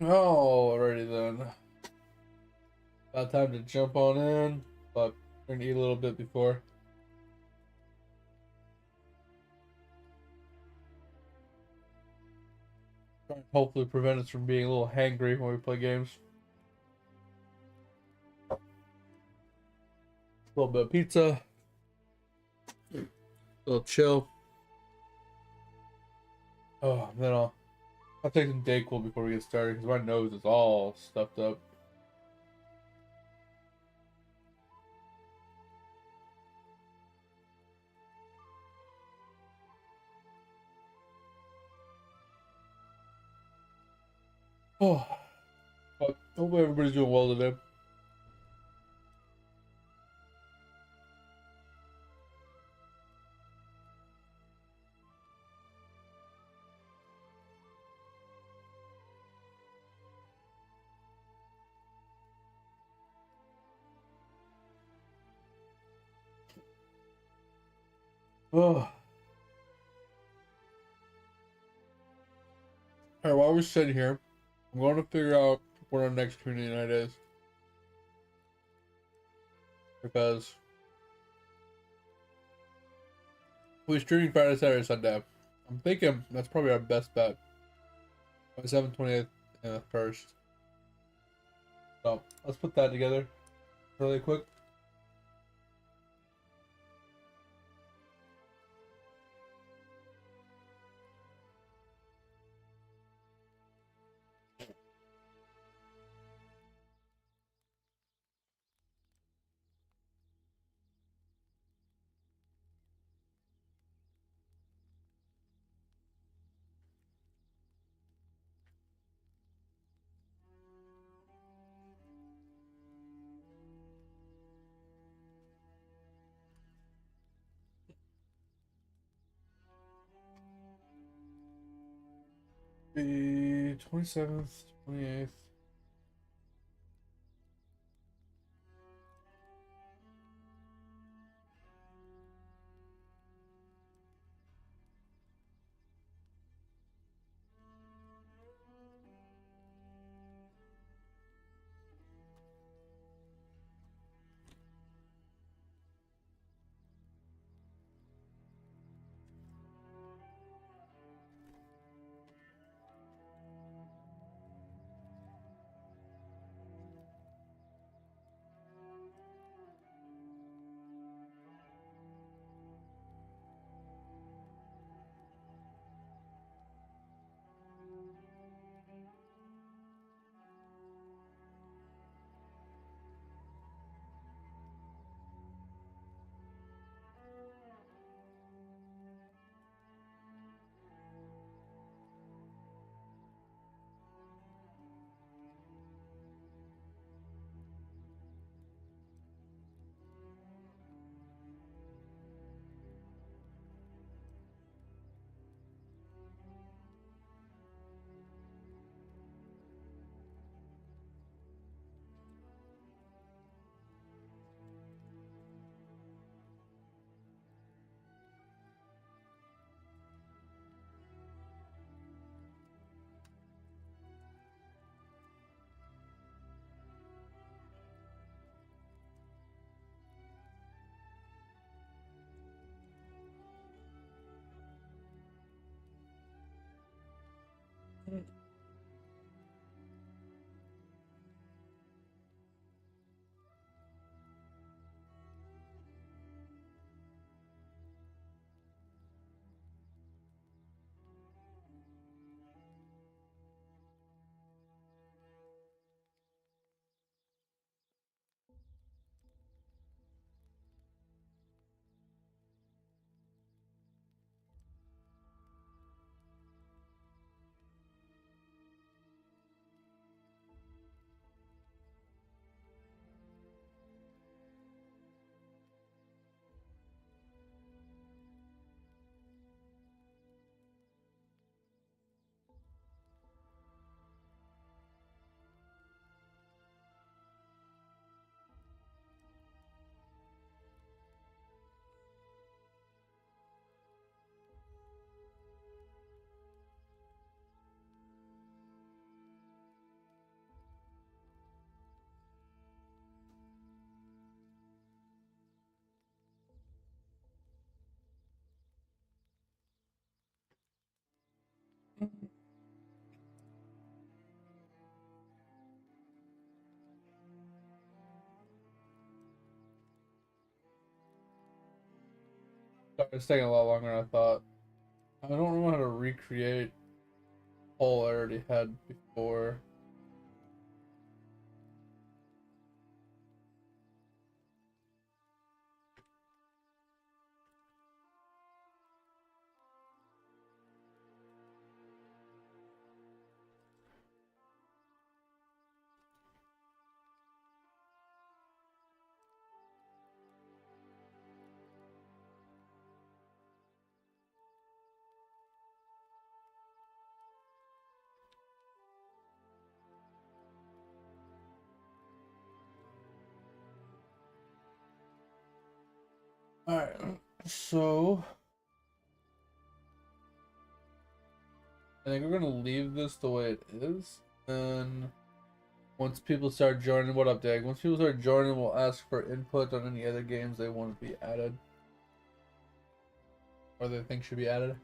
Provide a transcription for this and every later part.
Alrighty then. About time to jump on in, but we're gonna eat a little bit before. Try and hopefully prevent us from being a little hangry when we play games. A little bit of pizza, a little chill. Oh, then I'll take some Dayquil before we get started because my nose is all stuffed up. Oh, but hopefully everybody's doing well today. Oh. Alright, while we're sitting here, I'm going to figure out what our next community night is. Because we're streaming Friday, Saturday, Sunday. I'm thinking that's probably our best bet. 27th, 28th, and the 1st. So let's put that together really quick. The 27th, 28th. Sorry, it's taking a lot longer than I thought. I don't know how to recreate poll I already had before. Alright, so I think we're gonna leave this the way it is. And once people start joining, what up, Dag? Once people start joining, we'll ask for input on any other games they want to be added. Or they think should be added.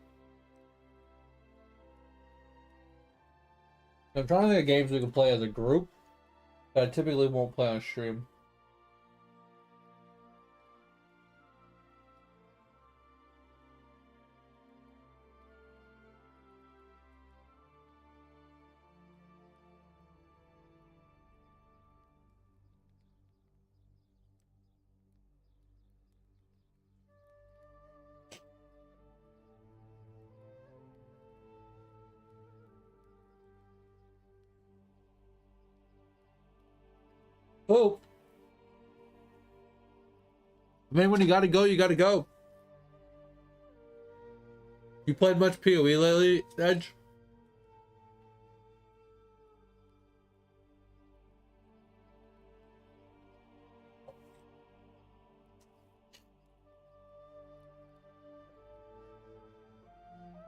I'm trying to think of games we can play as a group that I typically won't play on stream. Oh! I mean, when you gotta go, you gotta go. You played much PoE lately, Edge?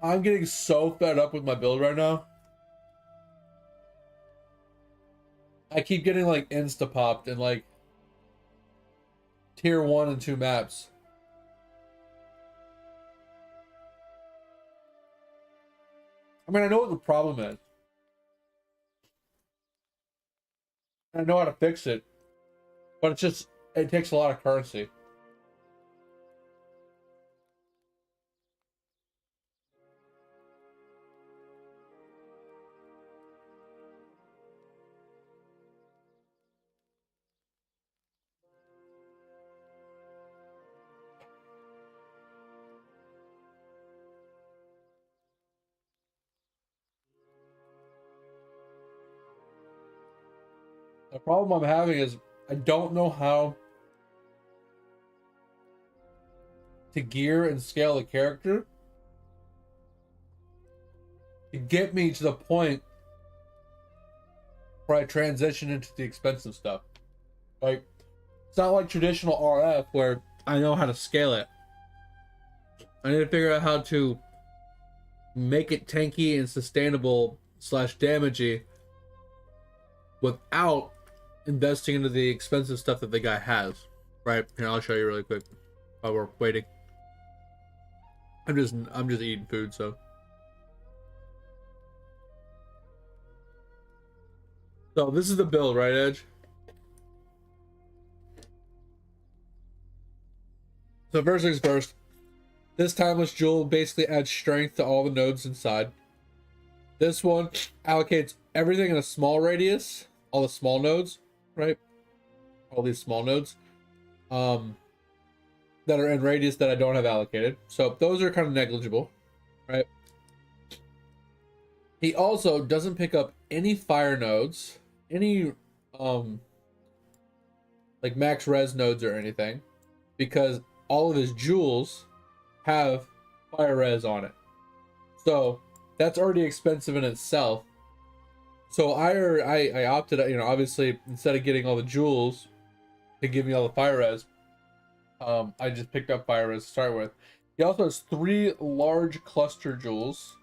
I'm getting so fed up with my build right now. I keep getting like insta popped in like tier 1 and 2 maps. I mean, I know what the problem is. I know how to fix it. But it's just, it takes a lot of currency. The problem I'm having is I don't know how to gear and scale the character to get me to the point where I transition into the expensive stuff. Like, it's not like traditional RF where I know how to scale it. I need to figure out how to make it tanky and sustainable slash damagey without investing into the expensive stuff that the guy has. Right here, I'll show you really quick while we're waiting. I'm just eating food, so. So this is the build, right, Edge? So first things first, this timeless jewel basically adds strength to all the nodes inside. This one allocates everything in a small radius, all the small nodes, right? All these small nodes that are in radius that I don't have allocated. So those are kind of negligible, right? He also doesn't pick up any fire nodes, any like max res nodes or anything, because all of his jewels have fire res on it. So that's already expensive in itself. So I opted, you know, obviously instead of getting all the jewels to give me all the fire res, I just picked up fire res to start with. He also has 3 large cluster jewels,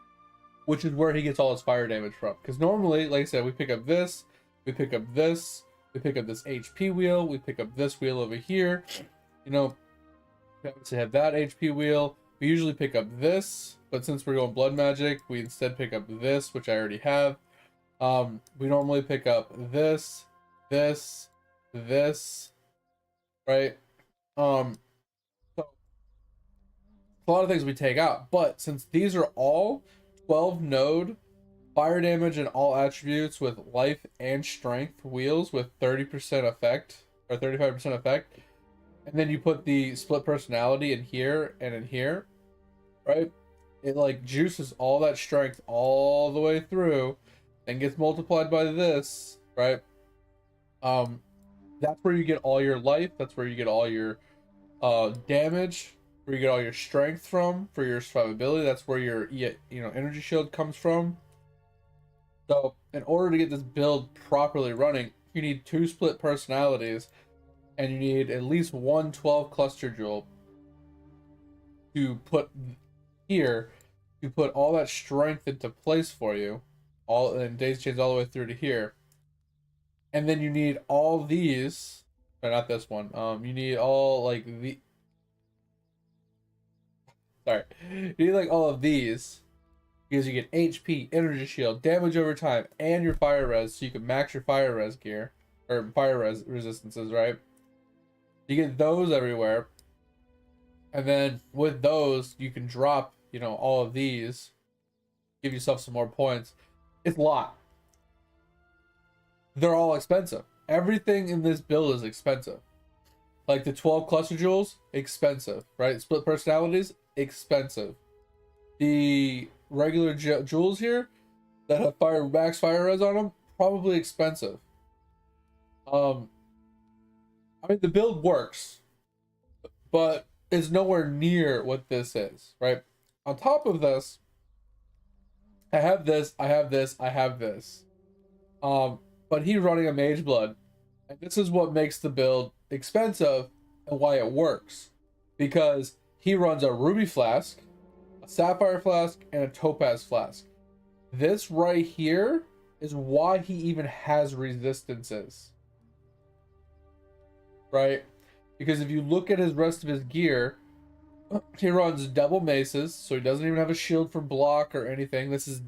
which is where he gets all his fire damage from. Because normally, like I said, we pick up this, we pick up this, we pick up this HP wheel, we pick up this wheel over here. You know, we obviously have that HP wheel. We usually pick up this, but since we're going blood magic, we instead pick up this, which I already have. We normally pick up this, this, this, right? So a lot of things we take out. But since these are all 12 node fire damage and all attributes with life and strength wheels with 30% effect or 35% effect, and then you put the split personality in here and in here, right? It like juices all that strength all the way through and gets multiplied by this, right? That's where you get all your life. That's where you get all your damage, where you get all your strength from for your survivability. That's where your energy shield comes from. So in order to get this build properly running, you need 2 split personalities, and you need at least 1 12 cluster jewel to put here, to put all that strength into place for you, all and days chains all the way through to here. And then you need all these, but not this one. You need all like the sorry, you need like all of these because you get HP, energy shield, damage over time, and your fire res, so you can max your fire res gear or fire res resistances, right? You get those everywhere, and then with those you can drop, all of these, give yourself some more points. It's a lot. They're all expensive. Everything in this build is expensive. Like the 12 cluster jewels, expensive, right? Split personalities, expensive. The regular jewels here that have max fire res on them, probably expensive. I mean, the build works, but it's nowhere near what this is, right? On top of this, I have this, I have this, I have this. But he's running a Mage Blood, and this is what makes the build expensive and why it works. Because he runs a Ruby Flask, a Sapphire Flask, and a Topaz Flask. This right here is why he even has resistances. Right? Because if you look at his rest of his gear, he runs double maces, so he doesn't even have a shield for block or anything. This is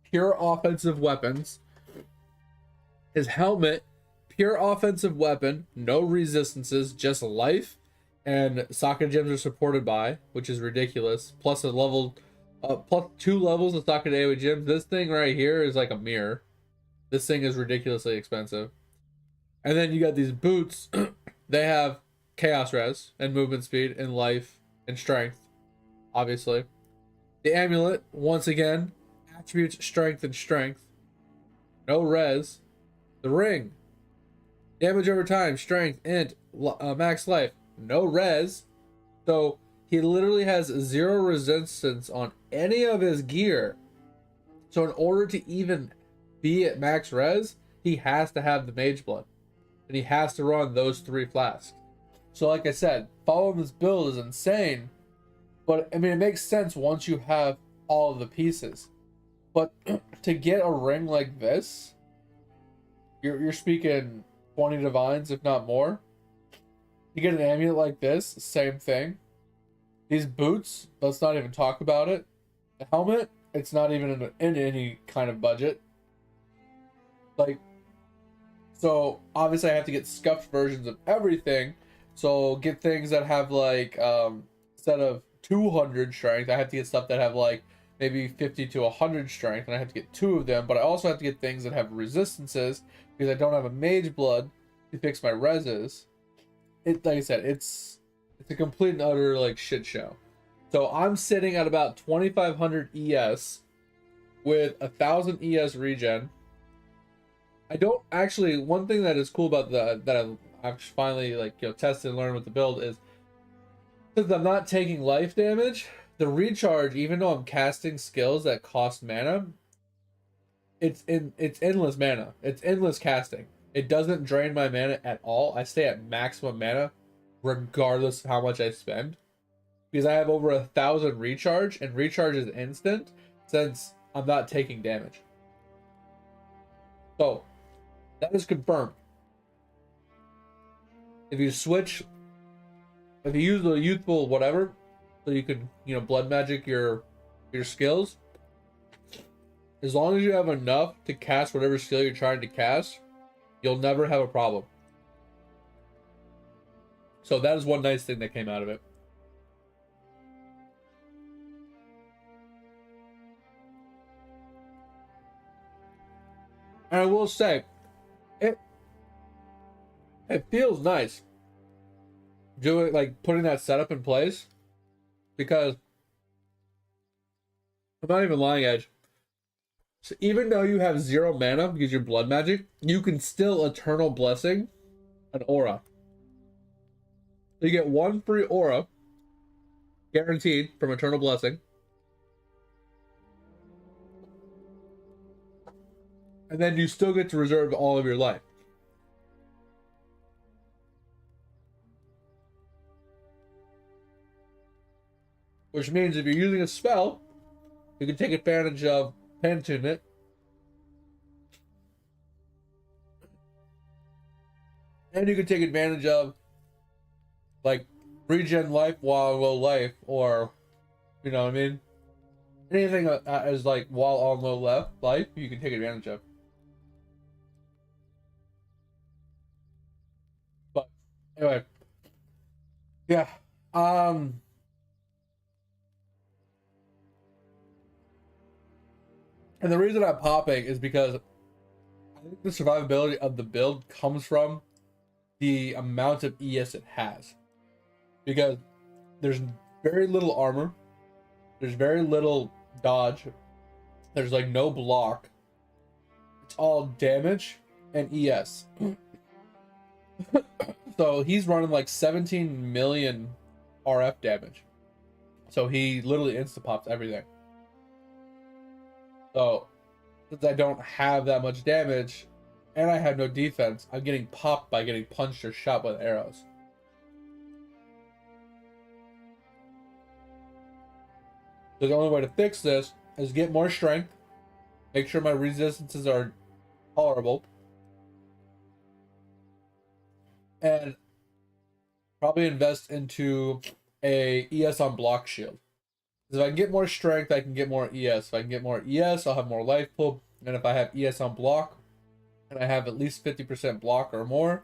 pure offensive weapons. His helmet, pure offensive weapon, no resistances, just life, and socket gems are supported by, which is ridiculous. Plus plus 2 levels of socket AoE gems. This thing right here is like a mirror. This thing is ridiculously expensive. And then you got these boots. They have chaos res and movement speed and life and strength, obviously. The amulet, once again, attributes strength and strength. No res. The ring, damage over time, strength, int, max life, no res. So he literally has 0 resistance on any of his gear. So in order to even be at max res, he has to have the Mage Blood. And he has to run those 3 flasks. So like I said, following this build is insane. But I mean, it makes sense once you have all of the pieces. But to get a ring like this, you're speaking 20 divines, if not more. You get an amulet like this, same thing. These boots, let's not even talk about it. The helmet, it's not even in any kind of budget. Like, so obviously I have to get scuffed versions of everything. So get things that have like, instead of 200 strength, I have to get stuff that have like maybe 50 to 100 strength, and I have to get 2 of them. But I also have to get things that have resistances, because I don't have a Mage Blood to fix my reses. Like I said, it's a complete and utter like shit show. So I'm sitting at about 2500 ES with 1000 ES regen. I don't actually. One thing that is cool about that I've finally tested and learned with the build is, since I'm not taking life damage, the recharge, even though I'm casting skills that cost mana, it's endless mana. It's endless casting. It doesn't drain my mana at all. I stay at maximum mana regardless of how much I spend, because I have over 1000 recharge, and recharge is instant since I'm not taking damage. So that is confirmed. If you use the youthful whatever, so you can blood magic your skills, as long as you have enough to cast whatever skill you're trying to cast, you'll never have a problem. So that is one nice thing that came out of it. And I will say, it feels nice doing, like, putting that setup in place, because I'm not even lying, Edge. So even though you have 0 mana because you're blood magic, you can still Eternal Blessing an aura. You get 1 free aura guaranteed from Eternal Blessing. And then you still get to reserve all of your life. Which means if you're using a spell, you can take advantage of Pantune it. And you can take advantage of, like, regen life while low life, or, you know what I mean? Anything as, like, while on low life, you can take advantage of. But, anyway. Yeah. And the reason I'm popping is because I think the survivability of the build comes from the amount of ES it has. Because there's very little armor, there's very little dodge, there's like no block. It's all damage and ES. So he's running like 17 million RF damage. So he literally insta-pops everything. So, since I don't have that much damage, and I have no defense, I'm getting popped by getting punched or shot with arrows. So the only way to fix this is get more strength, make sure my resistances are tolerable, and probably invest into a ES on block shield. If I can get more strength, I can get more ES. If I can get more ES, I'll have more life pool. And if I have ES on block, and I have at least 50% block or more,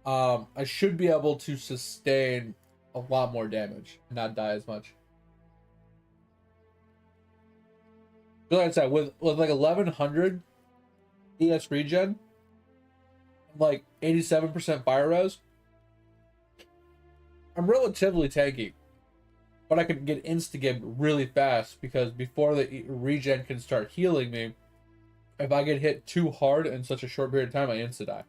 I should be able to sustain a lot more damage and not die as much. So like I said, with like 1100 ES regen, and like 87% fire res, I'm relatively tanky. But I can get insta-gib really fast, because before the regen can start healing me, if I get hit too hard in such a short period of time, I insta-die.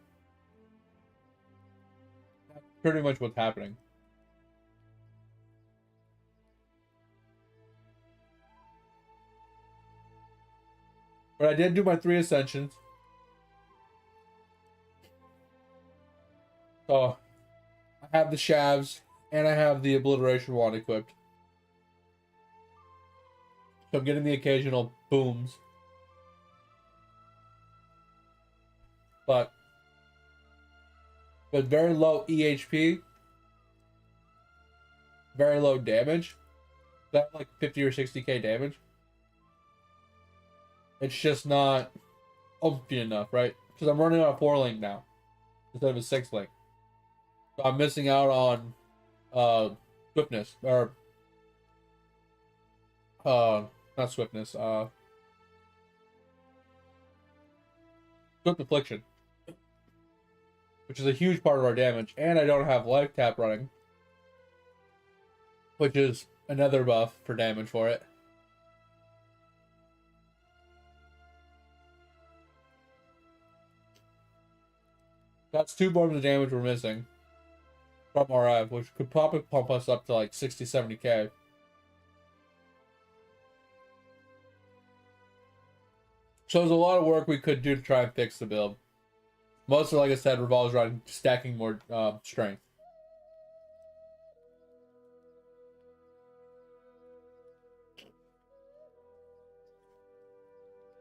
That's pretty much what's happening. But I did do my 3 ascensions. So I have the shavs, and I have the obliteration wand equipped. So I'm getting the occasional booms. But with very low EHP, very low damage, that's like 50 or 60k damage. It's just not oomphy enough, right? Because I'm running on a 4-link now instead of a 6-link. So I'm missing out on swiftness, or not swiftness, swift affliction, which is a huge part of our damage. And I don't have life tap running, which is another buff for damage for it. That's 2 forms of damage we're missing from RF, which could probably pump us up to like 60-70k. So there's a lot of work we could do to try and fix the build. Mostly, like I said, revolves around stacking more strength.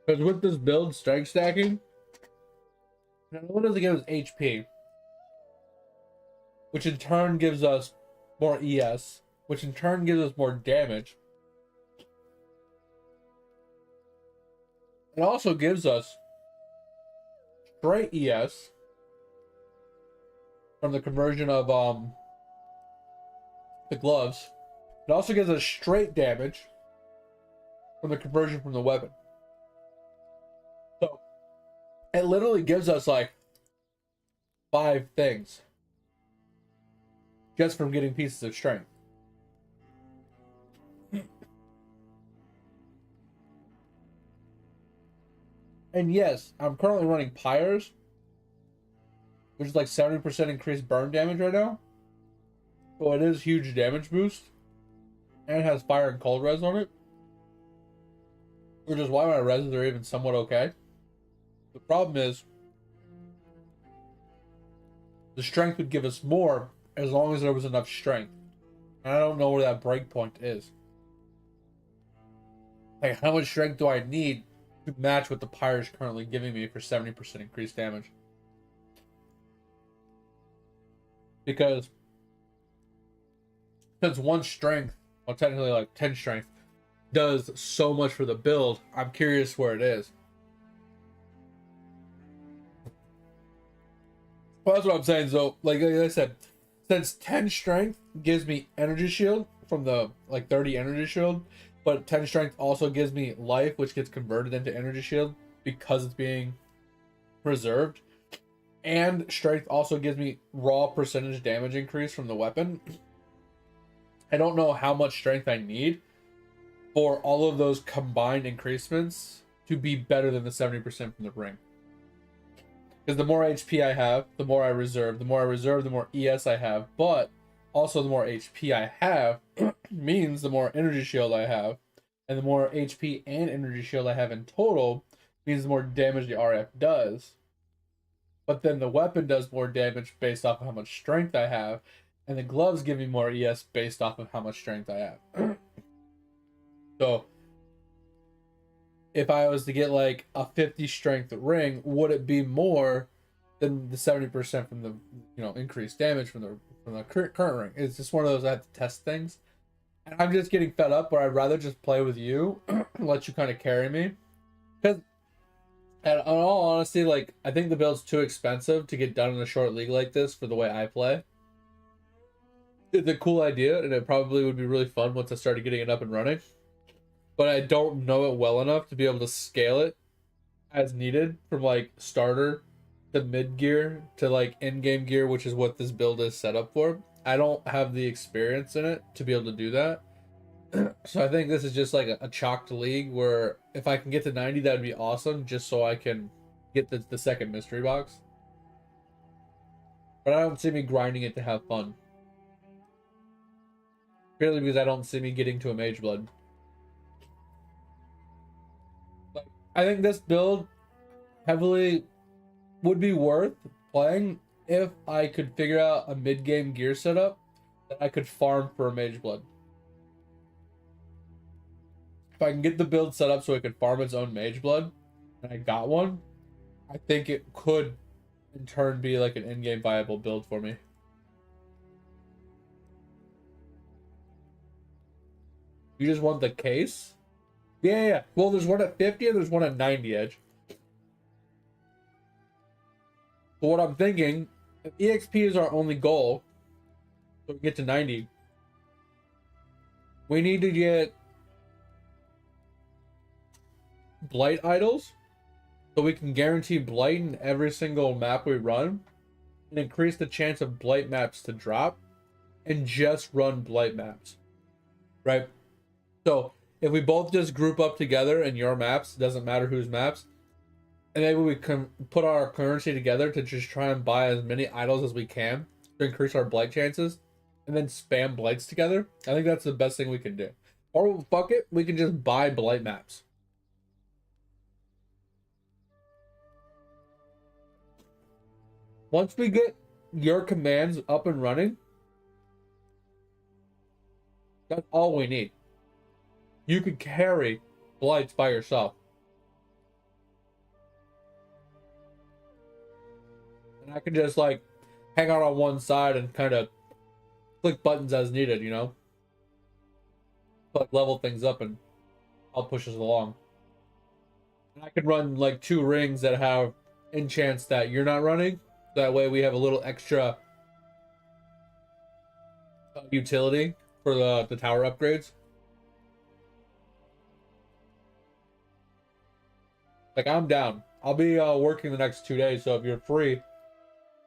Because with this build, strength stacking, not only does it give us HP, which in turn gives us more ES, which in turn gives us more damage, it also gives us straight ES from the conversion of the gloves. It also gives us straight damage from the conversion from the weapon. So It literally gives us like 5 things just from getting pieces of strength. And yes, I'm currently running Pyres, which is like 70% increased burn damage right now. So it is huge damage boost. And it has fire and cold res on it. Which is why my reses are even somewhat okay. The problem is the strength would give us more as long as there was enough strength. And I don't know where that breakpoint is. Like, how much strength do I need to match what the Pyre is currently giving me for 70% increased damage? Because since 1 strength, well, technically like 10 strength, does so much for the build, I'm curious where it is. Well, that's what I'm saying. So, like I said, since 10 strength gives me energy shield from the like 30 energy shield, but 10 strength also gives me life, which gets converted into energy shield because it's being preserved. And strength also gives me raw percentage damage increase from the weapon. I don't know how much strength I need for all of those combined increasements to be better than the 70% from the ring. Because the more HP I have, the more I reserve. The more I reserve, the more ES I have. But also the more HP I have means the more energy shield I have. And the more HP and energy shield I have in total means the more damage the RF does. But then the weapon does more damage based off of how much strength I have. And the gloves give me more ES based off of how much strength I have. So if I was to get like a 50 strength ring, would it be more than the 70% from the increased damage from the current ring? It's just one of those I have to test things. And I'm just getting fed up where I'd rather just play with you and let you kind of carry me. Because in all honesty, like, I think the build's too expensive to get done in a short league like this for the way I play. It's a cool idea, and it probably would be really fun once I started getting it up and running. But I don't know it well enough to be able to scale it as needed from like starter to mid gear to like end game gear, which is what this build is set up for. I don't have the experience in it to be able to do that. So I think this is just like a chalked league where if I can get to 90, that would be awesome, just so I can get the second mystery box. But I don't see me grinding it to have fun. Purely because I don't see me getting to a mage blood. I think this build heavily would be worth playing if I could figure out a mid-game gear setup that I could farm for a mage blood. If I can get the build set up so it could farm its own mage blood, and I got one, I think it could in turn be like an in-game viable build for me. You just want the case? Yeah. Well, there's one at 50 and there's one at 90 edge. But what I'm thinking, if EXP is our only goal, so we get to 90, we need to get blight idols so we can guarantee blight in every single map we run and increase the chance of blight maps to drop and just run blight maps. Right? So if we both just group up together in your maps, doesn't matter whose maps, and maybe we can put our currency together to just try and buy as many idols as we can to increase our blight chances, and then spam blights together, I think that's the best thing we can do. Or fuck it, we can just buy blight maps. Once we get your commands up and running, that's all we need. You could carry blights by yourself. And I can just like hang out on one side and kind of click buttons as needed, you know? But level things up and I'll push us along. And I can run like 2 rings that have enchants that you're not running. That way we have a little extra utility for the tower upgrades. Like, I'm down. I'll be working the next 2 days, so if you're free,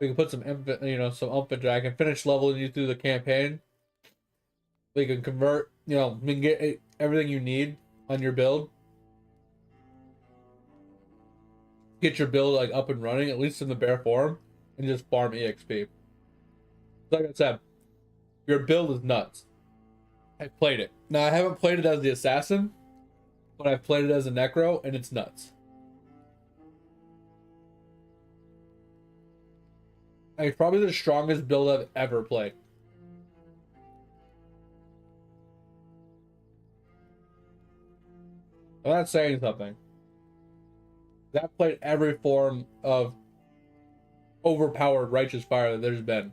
we can put some some infantry. I can finish leveling you through the campaign. We can convert, we can get everything you need on your build. Get your build like up and running, at least in the bare form, and just farm EXP. Like I said, your build is nuts. I played it. Now I haven't played it as the assassin, but I've played it as a necro, and it's nuts. It's probably the strongest build I've ever played. I'm not saying something. That played every form of overpowered righteous fire that there's been.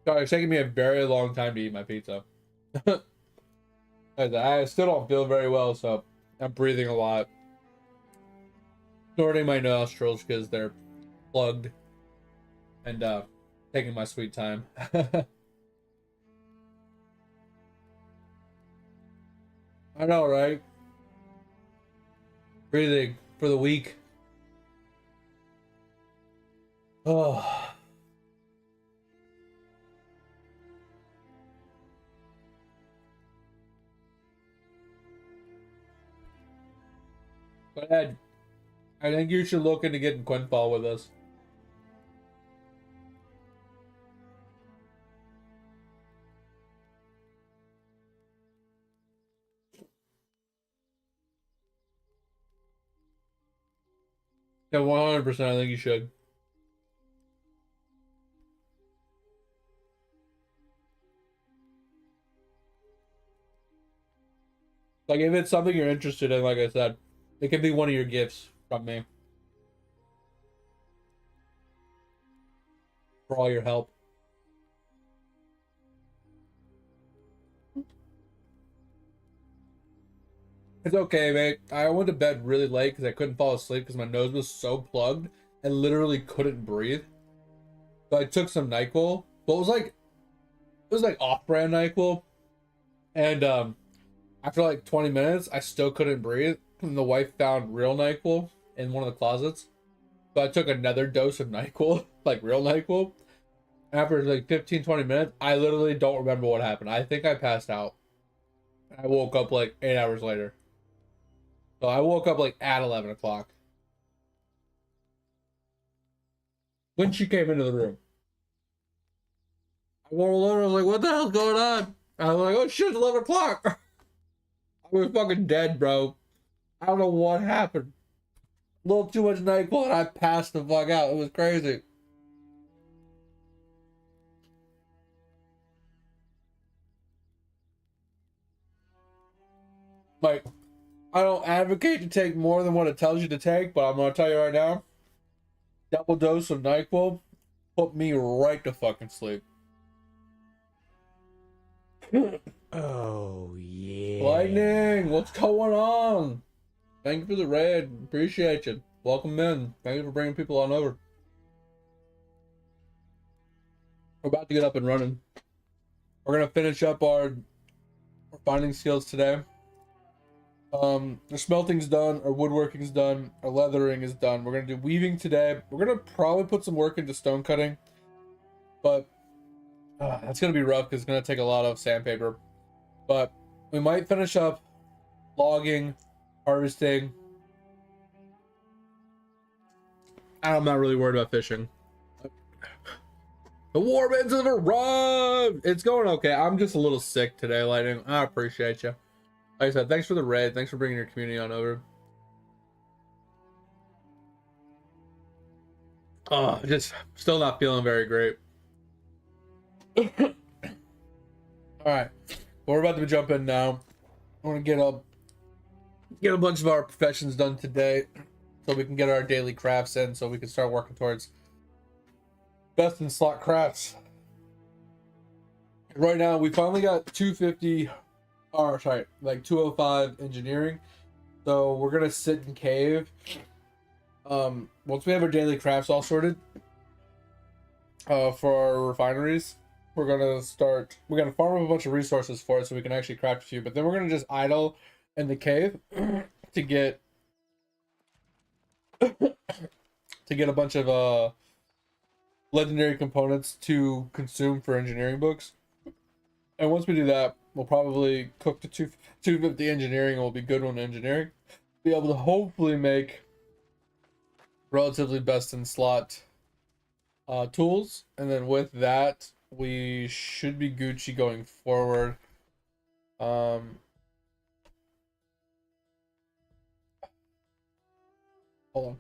God, it's taking me a very long time to eat my pizza. I still don't feel very well, so I'm breathing a lot. Snorting my nostrils because they're plugged. And taking my sweet time. I know, right? Breathing for the weak. Oh. But Ed, I think you should look into getting Quinfall with us. Yeah, 100%. I think you should. Like, if it's something you're interested in, like I said, it can be one of your gifts from me. For all your help. It's okay, mate. I went to bed really late because I couldn't fall asleep because my nose was so plugged. I literally couldn't breathe. So I took some NyQuil. But it was like off-brand NyQuil. And after like 20 minutes, I still couldn't breathe. And the wife found real NyQuil in one of the closets. So I took another dose of NyQuil, like real NyQuil. After like 15-20 minutes, I literally don't remember what happened. I think I passed out. I woke up like 8 hours later. So I woke up like at 11 o'clock. When she came into the room. I was like, what the hell's going on? I was like, oh shit, it's 11 o'clock. I was fucking dead, bro. I don't know what happened. A little too much NyQuil and I passed the fuck out. It was crazy. Like, I don't advocate to take more than what it tells you to take, but I'm gonna tell you right now, double dose of NyQuil put me right to fucking sleep. Oh yeah. Lightning, what's going on? Thank you for the raid. Appreciate you. Welcome in. Thank you for bringing people on over. We're about to get up and running. We're gonna finish up our finding skills today. The smelting's done, our woodworking's done, our leathering is done. We're gonna do weaving today. We're gonna probably put some work into stone cutting, but that's gonna be rough because it's gonna take a lot of sandpaper. But we might finish up logging, harvesting. I'm not really worried about fishing. The warbirds have arrived! It's going okay. I'm just a little sick today, Lightning. I appreciate you. Like I said, thanks for the raid. Thanks for bringing your community on over. Oh, just still not feeling very great. All right, well, we're about to jump in now. I want to get a bunch of our professions done today, so we can get our daily crafts in, so we can start working towards best in slot crafts. Right now, we finally got 250. Or sorry, like 205 engineering. So we're gonna sit and cave. Once we have our daily crafts all sorted, for our refineries, we're gonna farm up a bunch of resources for it so we can actually craft a few. But then we're gonna just idle in the cave to get a bunch of legendary components to consume for engineering books. And once we do that, we'll probably cook to 250 engineering, and we'll be good on engineering. Be able to hopefully make relatively best in slot tools, and then with that, we should be Gucci going forward. Hold on.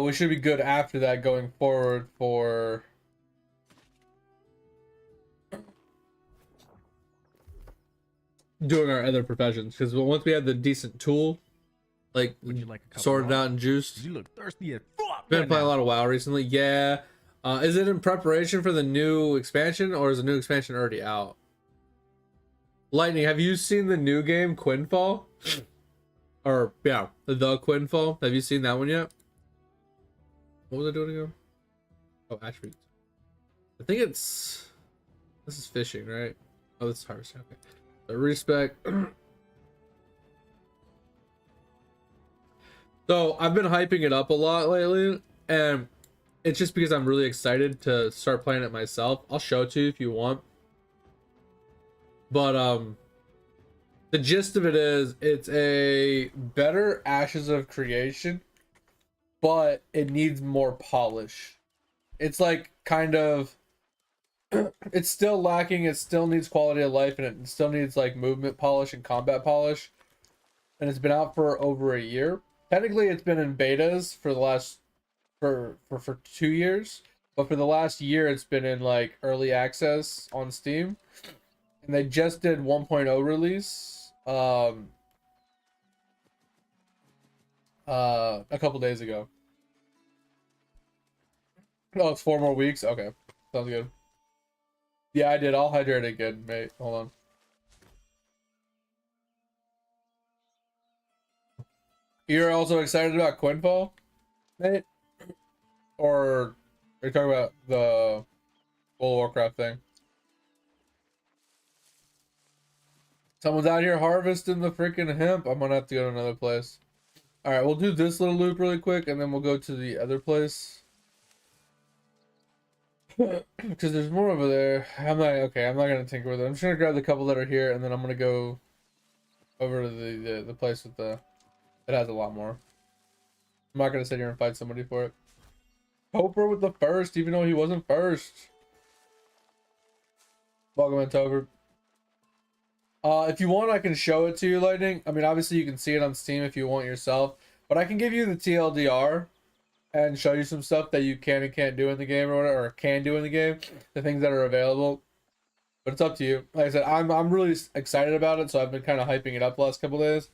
We should be good after that going forward for doing our other professions, because once we have the decent tool, like, Would you like a cup of sorted water? out and juiced. You look thirsty as fuck. Been right playing a now. lot of WoW recently. Yeah. Is it in preparation for the new expansion, or is the new expansion already out? Lightning, have you seen the new game Quinfall? Or yeah, the Quinfall. Have you seen that one yet? What was I doing again? Oh, attributes. I think it's this is fishing, right? Oh, this is harvesting. Okay. So respec. So I've been hyping it up a lot lately, and it's just because I'm really excited to start playing it myself. I'll show it to you if you want. But the gist of it is it's a better Ashes of Creation, but it needs more polish. It's like kind of it's still lacking, it still needs quality of life, and it still needs like movement polish and combat polish. And it's been out for over a year. Technically it's been in betas for the last for 2 years, but for the last year it's been in like early access on Steam. And they just did 1.0 release a couple days ago. Oh, it's 4 more weeks. Okay, sounds good. Yeah, I did. I'll hydrate it again, mate. Hold on. You're also excited about Quinfall, mate? Or are you talking about the World of Warcraft thing? Someone's out here harvesting the freaking hemp. I'm gonna have to go to another place. Alright, we'll do this little loop really quick, and then we'll go to the other place. Because there's more over there. I'm not gonna tinker with it. I'm just gonna grab the couple that are here, and then I'm gonna go over to the place with the that has a lot more. I'm not gonna sit here and fight somebody for it. Topher with the first, even though he wasn't first. Welcome in, Topher. If you want, I can show it to you, Lightning. I mean, obviously you can see it on Steam if you want yourself, but I can give you the TLDR and show you some stuff that you can and can't do in the game, or whatever, or can do in the game, the things that are available. But it's up to you. Like I said, I'm really excited about it, so I've been kind of hyping it up the last couple days.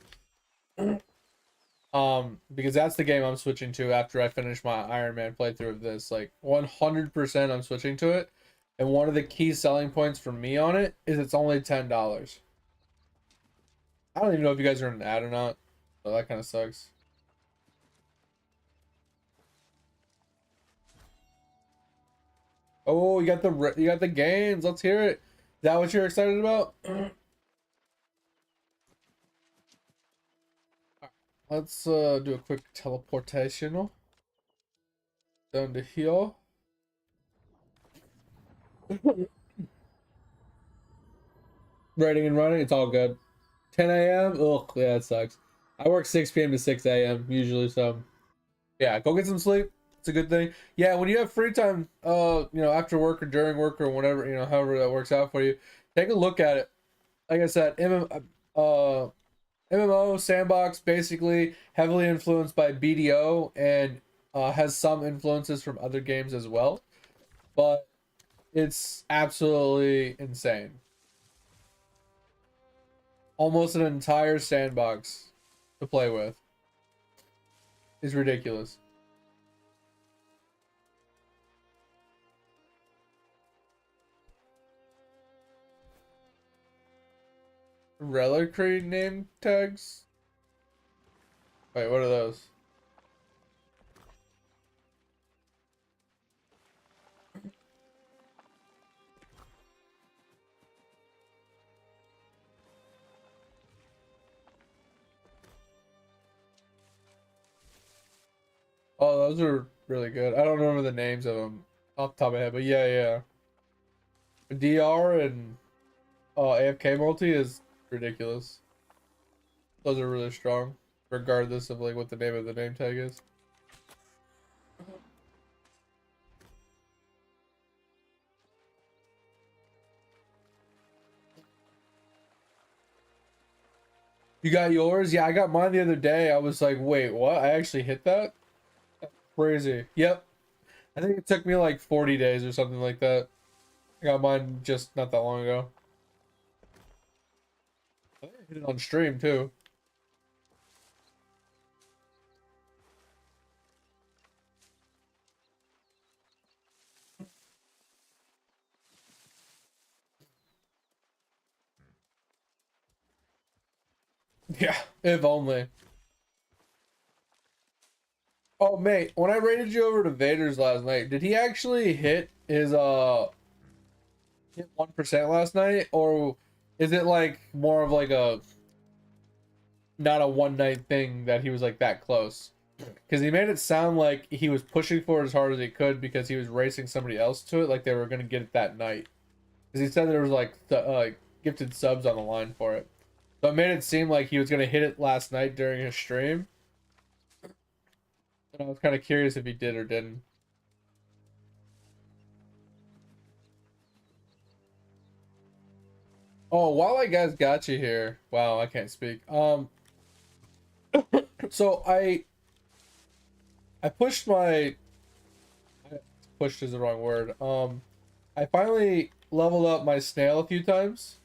Because that's the game I'm switching to after I finish my Ironman playthrough of this. Like 100% I'm switching to it. And one of the key selling points for me on it is it's only $10. I don't even know if you guys are in an ad or not, so that kind of sucks. Oh, you got the games. Let's hear it. Is that what you're excited about? Let's do a quick teleportation down to here. Writing and running, it's all good. 10 a.m. Ugh, yeah, it sucks. I work 6 p.m. to 6 a.m. usually, so yeah, go get some sleep. It's a good thing. Yeah, when you have free time, after work or during work or whatever, however that works out for you, take a look at it. Like I said, MMO sandbox, basically heavily influenced by BDO, and has some influences from other games as well, but it's absolutely insane. Almost an entire sandbox to play with is ridiculous. Reliquary name tags? Wait, what are those? those are really good. I don't remember the names of them off the top of my head, but yeah, yeah. DR and AFK multi is ridiculous. Those are really strong, regardless of like what the name of the name tag is. You got yours? Yeah, I got mine the other day. I was like, wait, what? I actually hit that? That's crazy. Yep. I think it took me like 40 days or something like that. I got mine just not that long ago. I think I hit it on stream too. Yeah, if only. Oh, mate, when I raided you over to Vader's last night, did he actually hit his hit 1% last night, or is it like more of like a not a one night thing that he was like that close? Because he made it sound like he was pushing for it as hard as he could because he was racing somebody else to it, like they were gonna get it that night. Because he said there was like gifted subs on the line for it, so it made it seem like he was gonna hit it last night during his stream. And I was kind of curious if he did or didn't. Oh, while I guys got you here, wow, I can't speak. So I pushed my pushed is the wrong word. I finally leveled up my snail a few times,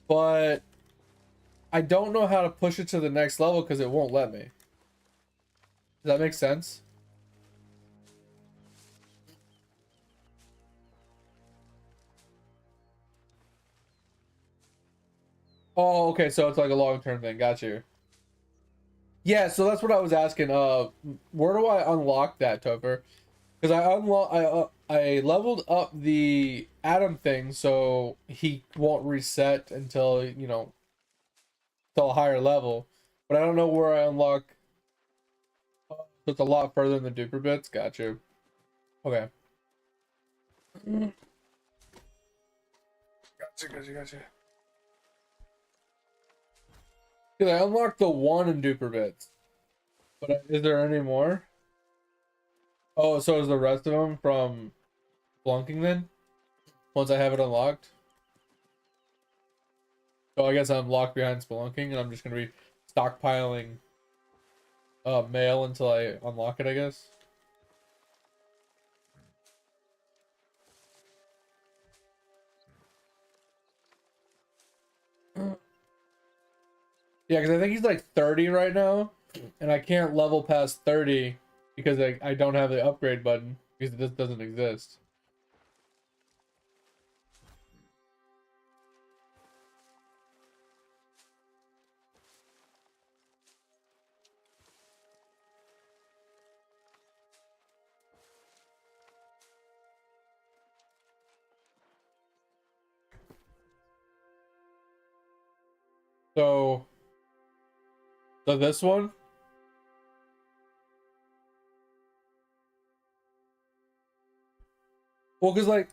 but I don't know how to push it to the next level because it won't let me. Does that make sense? Oh, okay, so it's like a long-term thing. Got you. Yeah, so that's what I was asking. Where do I unlock that, Topher? Because I leveled up the Atom thing, so he won't reset until till a higher level. But I don't know where I unlock. So it's a lot further than the duper bits. Got you. Okay. Gotcha. Because I unlocked the one in duper bits, but is there any more? Oh, so is the rest of them from flunking then? Once I have it unlocked? So I guess I'm locked behind spelunking, and I'm just gonna be stockpiling mail until I unlock it, I guess. Yeah, because I think he's like 30 right now, and I can't level past 30 because I don't have the upgrade button because this doesn't exist. So, so this one, well, because like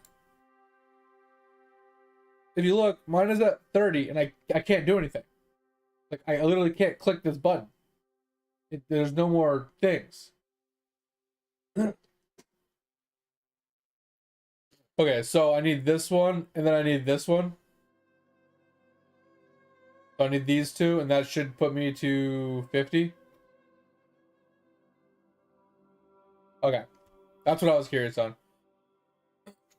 if you look, mine is at 30, and I can't do anything. Like I literally can't click this button. There's no more things. Okay, so I need this one, and then I need this one. So I need these two, and that should put me to 50. Okay, that's what I was curious on.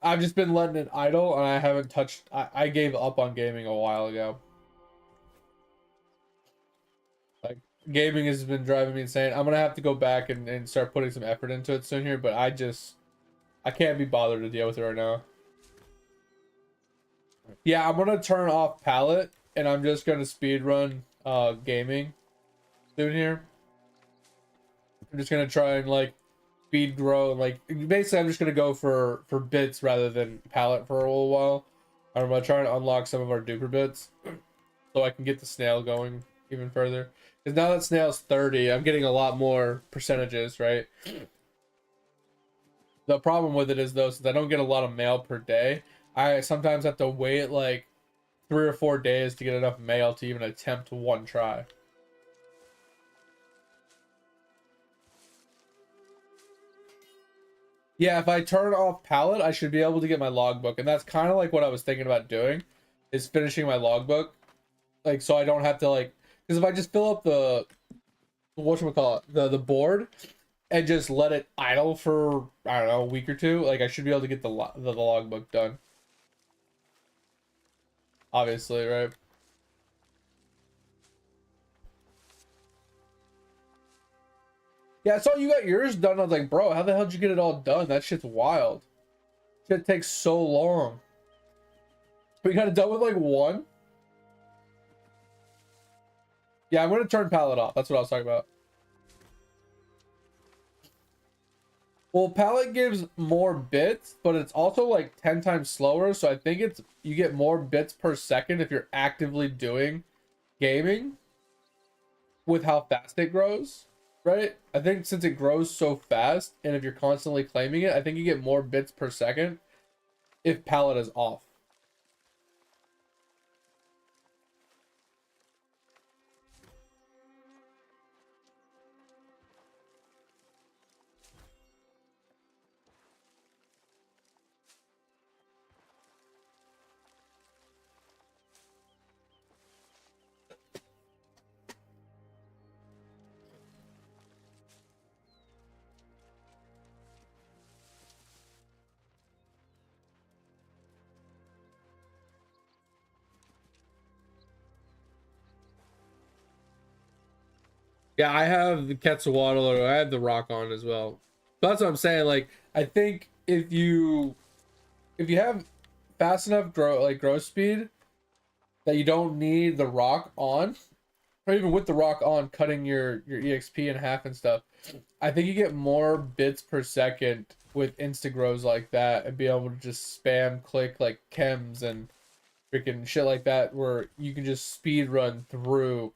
I've just been letting it idle, and I haven't touched. I gave up on gaming a while ago. Like gaming has been driving me insane. I'm gonna have to go back and start putting some effort into it soon here, but I can't be bothered to deal with it right now. Yeah, I'm gonna turn off palette, and I'm just gonna speed run gaming soon here. I'm just gonna try and like speed grow, and like basically I'm just gonna go for bits rather than palette for a little while. I'm gonna try and unlock some of our duper bits so I can get the snail going even further. Because now that snail's 30, I'm getting a lot more percentages, right? The problem with it is though, since I don't get a lot of mail per day, I sometimes have to wait like 3 or 4 days to get enough mail to even attempt one try. Yeah, if I turn off palette, I should be able to get my logbook, and that's kind of like what I was thinking about doing, is finishing my logbook, like so I don't have to like, because if I just fill up the whatchamacallit, the board and just let it idle for I don't know a week or two, like I should be able to get the logbook done. Obviously, right? Yeah, I saw you got yours done. I was like, bro, how the hell did you get it all done? That shit's wild. Shit takes so long. We got it done with like one. Yeah, I'm gonna turn palette off. That's what I was talking about. Well, palette gives more bits, but it's also like 10 times slower. So I think it's you get more bits per second if you're actively doing gaming with how fast it grows, right? I think since it grows so fast, and if you're constantly claiming it, I think you get more bits per second if palette is off. Yeah, I have the Quetzalcoatl, or I have the rock on as well. But that's what I'm saying. Like, I think if you have fast enough growth speed that you don't need the rock on, or even with the rock on, cutting your EXP in half and stuff, I think you get more bits per second with insta grows like that, and be able to just spam click like chems and freaking shit like that, where you can just speed run through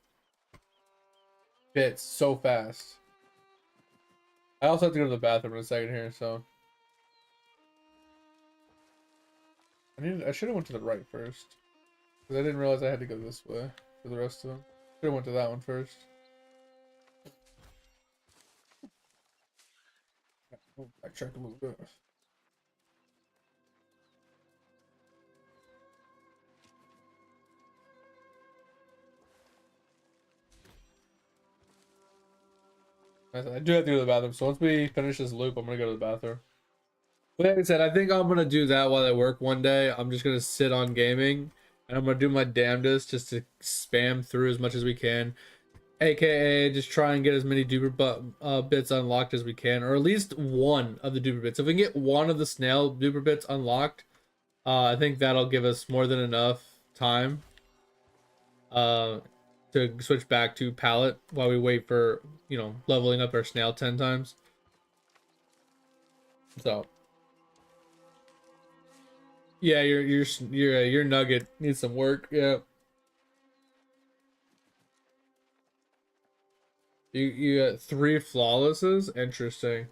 bits so fast. I also have to go to the bathroom in a second here, so I should have went to the right first, because I didn't realize I had to go this way for the rest of them. Should have went to that one first. I checked a little bit. I do have to go to the bathroom, so once we finish this loop, I'm gonna go to the bathroom. But like I said, I think I'm gonna do that while I work one day. I'm just gonna sit on gaming, and I'm gonna do my damnedest just to spam through as much as we can, aka just try and get as many bits unlocked as we can, or at least one of the duper bits. If we can get one of the snail duper bits unlocked, I think that'll give us more than enough time uh, to switch back to palette while we wait for, leveling up our snail 10 times. So yeah, your nugget needs some work. Yeah, you got 3 flawlesses. Interesting.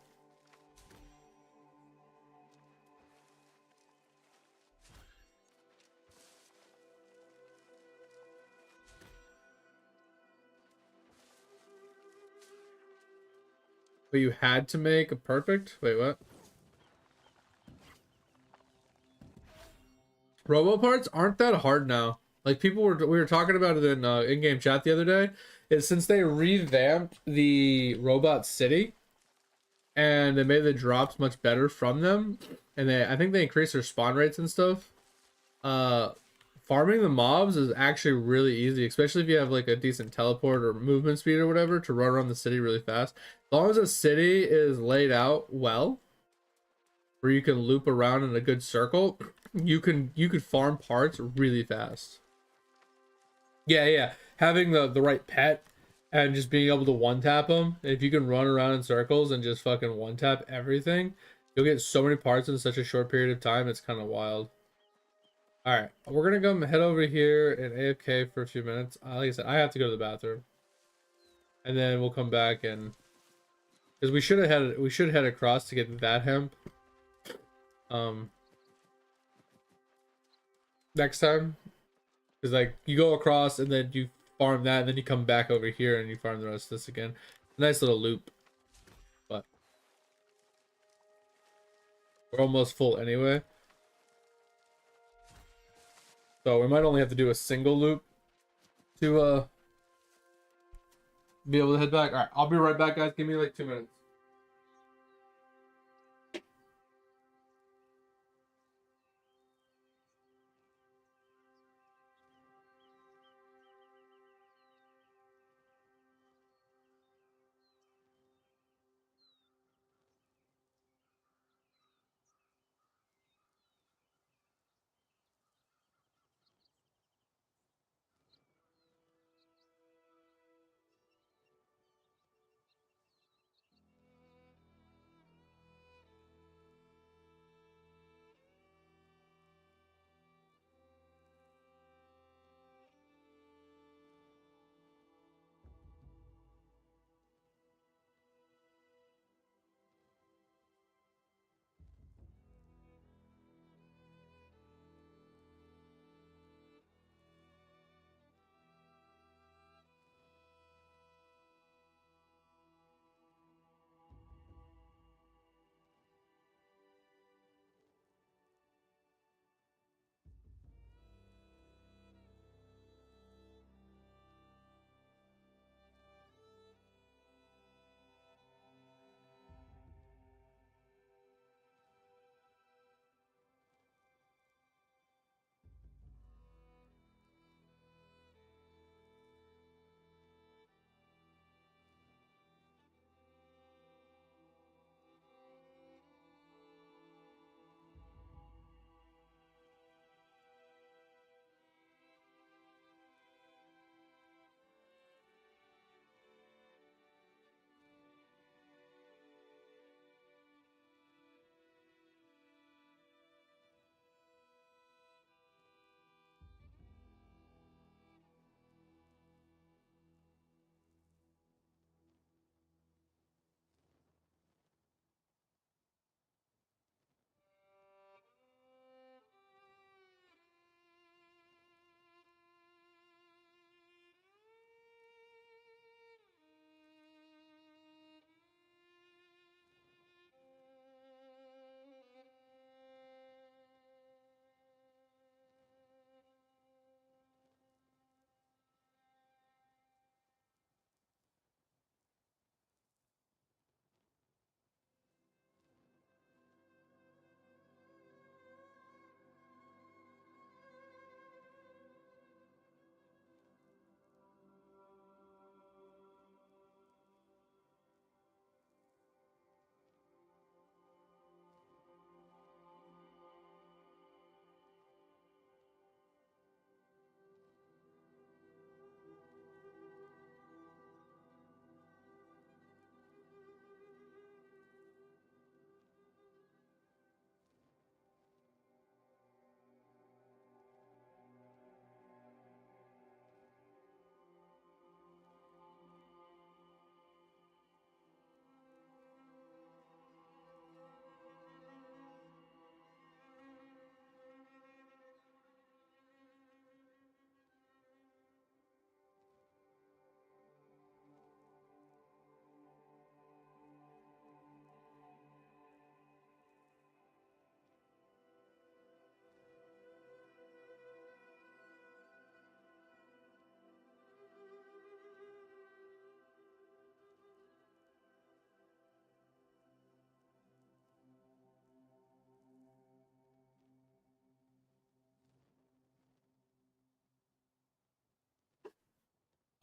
But you had to make a perfect. Wait, what? Robo parts aren't that hard now. Like we were talking about it in in-game chat the other day. Is since they revamped the robot city and they made the drops much better from them, and I think they increased their spawn rates and stuff. Uh, Farming the mobs is actually really easy, especially if you have like a decent teleport or movement speed or whatever to run around the city really fast. As long as the city is laid out well, where you can loop around in a good circle, you could farm parts really fast. Yeah, yeah. Having the right pet and just being able to one tap them. If you can run around in circles and just fucking one tap everything, you'll get so many parts in such a short period of time. It's kind of wild. All right, we're gonna go head over here and AFK for a few minutes. Like I said, I have to go to the bathroom, and then we'll come back and because we should head across to get that hemp. Um, next time, because like you go across and then you farm that, and then you come back over here and you farm the rest of this again. Nice little loop, but we're almost full anyway. So we might only have to do a single loop to be able to head back. All right, I'll be right back, guys. Give me like 2 minutes.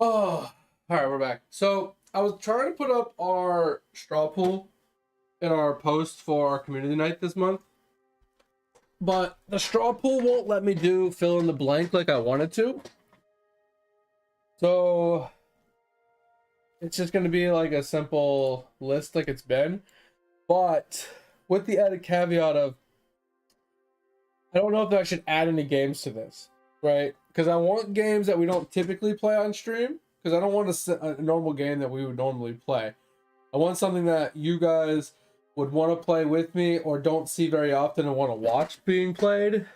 Oh, all right, we're back. So I was trying to put up our straw poll in our post for our community night this month, but the straw poll won't let me do fill in the blank like I wanted to. So it's just going to be like a simple list like it's been, but with the added caveat of I don't know if I should add any games to this, right? Because I want games that we don't typically play on stream. Because I don't want a normal game that we would normally play. I want something that you guys would want to play with me or don't see very often and want to watch being played.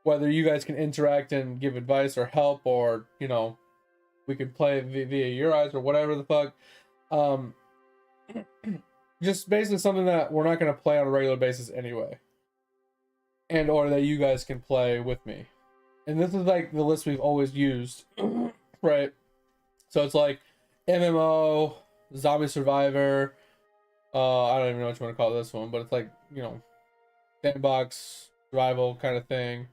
Whether you guys can interact and give advice or help, or, you know, we could play via your eyes or whatever the fuck. Just basically something that we're not going to play on a regular basis anyway. And or that you guys can play with me. And this is like the list we've always used. Right? So it's like MMO, Zombie Survivor, I don't even know what you want to call this one, but it's like, you know, sandbox, survival kind of thing.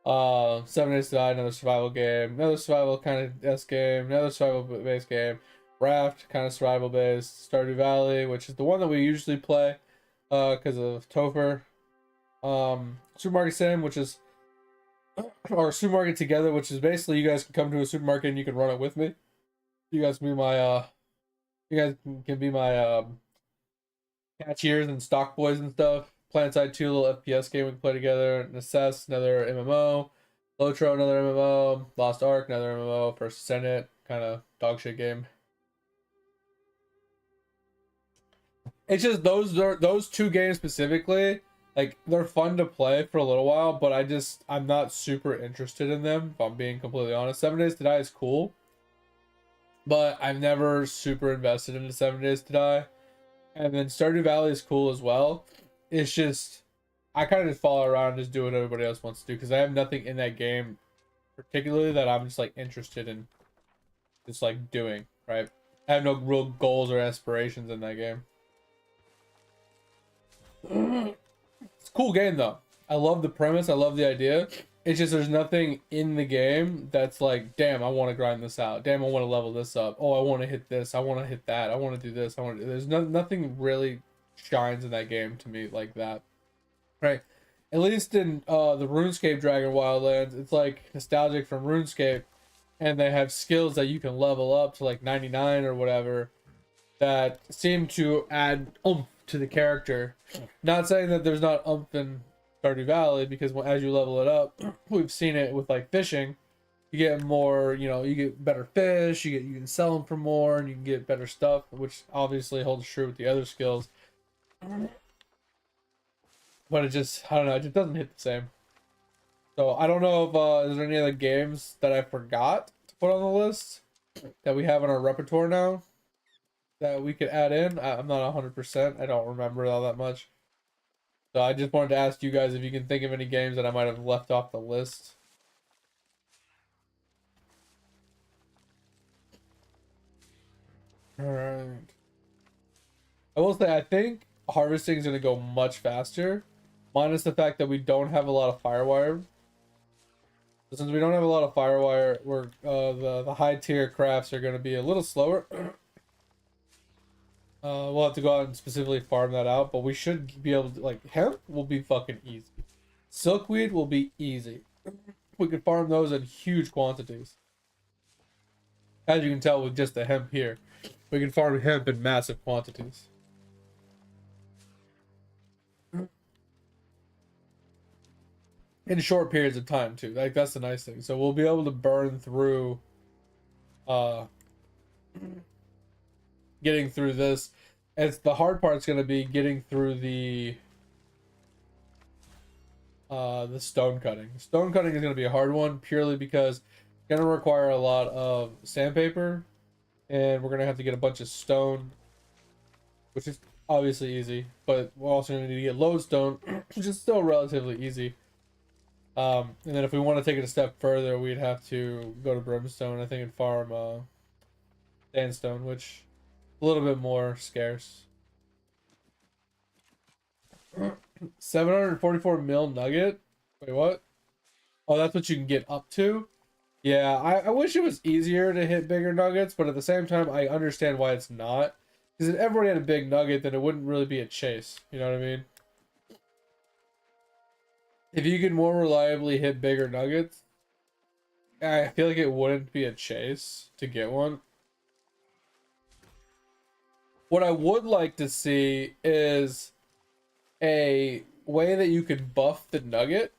7 Days to Die, another survival game, another survival kind of S game, another survival based game, Raft, kind of survival based, Stardew Valley, which is the one that we usually play, because of Topher. Supermarket Sim, which is, or Supermarket Together, which is basically you guys can come to a supermarket and you can run it with me. You guys can be my, cashiers and stock boys and stuff. PlanetSide 2, little FPS game we can play together. Necess, another MMO. Lotro, another MMO. Lost Ark, another MMO. First Senate, kind of dog shit game. It's just those two games specifically, like, they're fun to play for a little while, but I'm not super interested in them, if I'm being completely honest. 7 Days to Die is cool, but I'm never super invested into 7 Days to Die. And then Stardew Valley is cool as well. It's just, I kind of just follow around and just do what everybody else wants to do, because I have nothing in that game particularly that I'm just like interested in just like doing, right? I have no real goals or aspirations in that game. It's a cool game though. I love the premise, I love the idea. It's just there's nothing in the game that's like, damn, I want to grind this out. Damn, I want to level this up. Oh, I want to hit this. I want to hit that. I want to do this. There's nothing really shines in that game to me like that, right? At least in the RuneScape Dragon Wildlands, it's like nostalgic from RuneScape, and they have skills that you can level up to like 99 or whatever that seem to add oomph to the character. Not saying that there's not oomph in Stardew Valley, because as you level it up, we've seen it with like fishing. You get more, you know, you get better fish, you can sell them for more, and you can get better stuff, which obviously holds true with the other skills. But it just, I don't know, it just doesn't hit the same. So I don't know if is there any other games that I forgot to put on the list that we have in our repertoire now that we could add in. I'm not 100%. I don't remember all that much. So I just wanted to ask you guys if you can think of any games that I might have left off the list. Alright. I will say, I think harvesting is going to go much faster, minus the fact that we don't have a lot of firewire. Since we don't have a lot of firewire, we're the high tier crafts are going to be a little slower. We'll have to go out and specifically farm that out, but we should be able to, like, hemp will be fucking easy. Silkweed will be easy. We can farm those in huge quantities. As you can tell with just the hemp here, we can farm hemp in massive quantities. In short periods of time too. Like, that's the nice thing. So we'll be able to burn through getting through this. It's the hard part's going to be getting through the stone cutting. Stone cutting is going to be a hard one, purely because it's going to require a lot of sandpaper, and we're going to have to get a bunch of stone, which is obviously easy, but we're also going to need to get lodestone, which is still relatively easy. And then if we want to take it a step further, we'd have to go to brimstone, I think, and farm sandstone, which a little bit more scarce. 744 mil nugget. Wait, what? Oh, that's what you can get up to? Yeah, I wish it was easier to hit bigger nuggets, but at the same time, I understand why it's not. Because if everybody had a big nugget, then it wouldn't really be a chase. You know what I mean? If you could more reliably hit bigger nuggets, I feel like it wouldn't be a chase to get one. What I would like to see is a way that you can buff the nugget,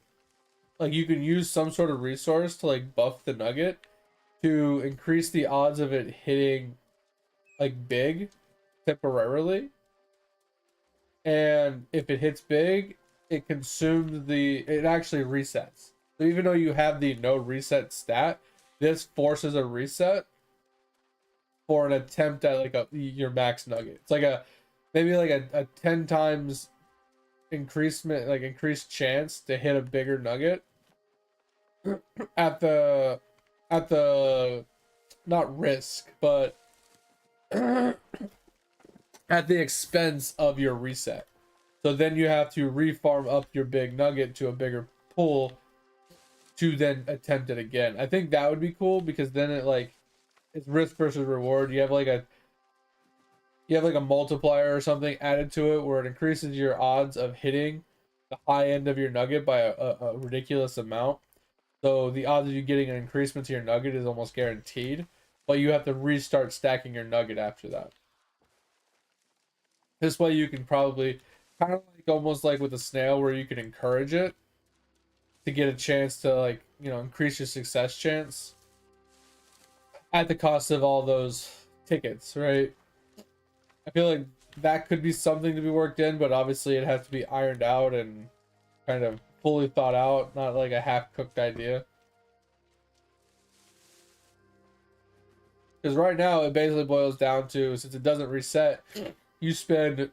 like you can use some sort of resource to like buff the nugget to increase the odds of it hitting like big temporarily. And if it hits big, it actually resets. So even though you have the no reset stat, this forces a reset for an attempt at like your max nugget. It's like maybe like a 10 times increased chance to hit a bigger nugget at the not risk, but at the expense of your reset. So then you have to refarm up your big nugget to a bigger pool to then attempt it again. I think that would be cool because then it's risk versus reward. You have like a multiplier or something added to it where it increases your odds of hitting the high end of your nugget by a ridiculous amount. So the odds of you getting an increasement to your nugget is almost guaranteed, but you have to restart stacking your nugget after that. This way you can probably kind of like almost like with a snail where you can encourage it to get a chance to like, increase your success chance at the cost of all those tickets, right? I feel like that could be something to be worked in, but obviously it has to be ironed out and kind of fully thought out, not like a half-cooked idea. Because right now it basically boils down to, since it doesn't reset, you spend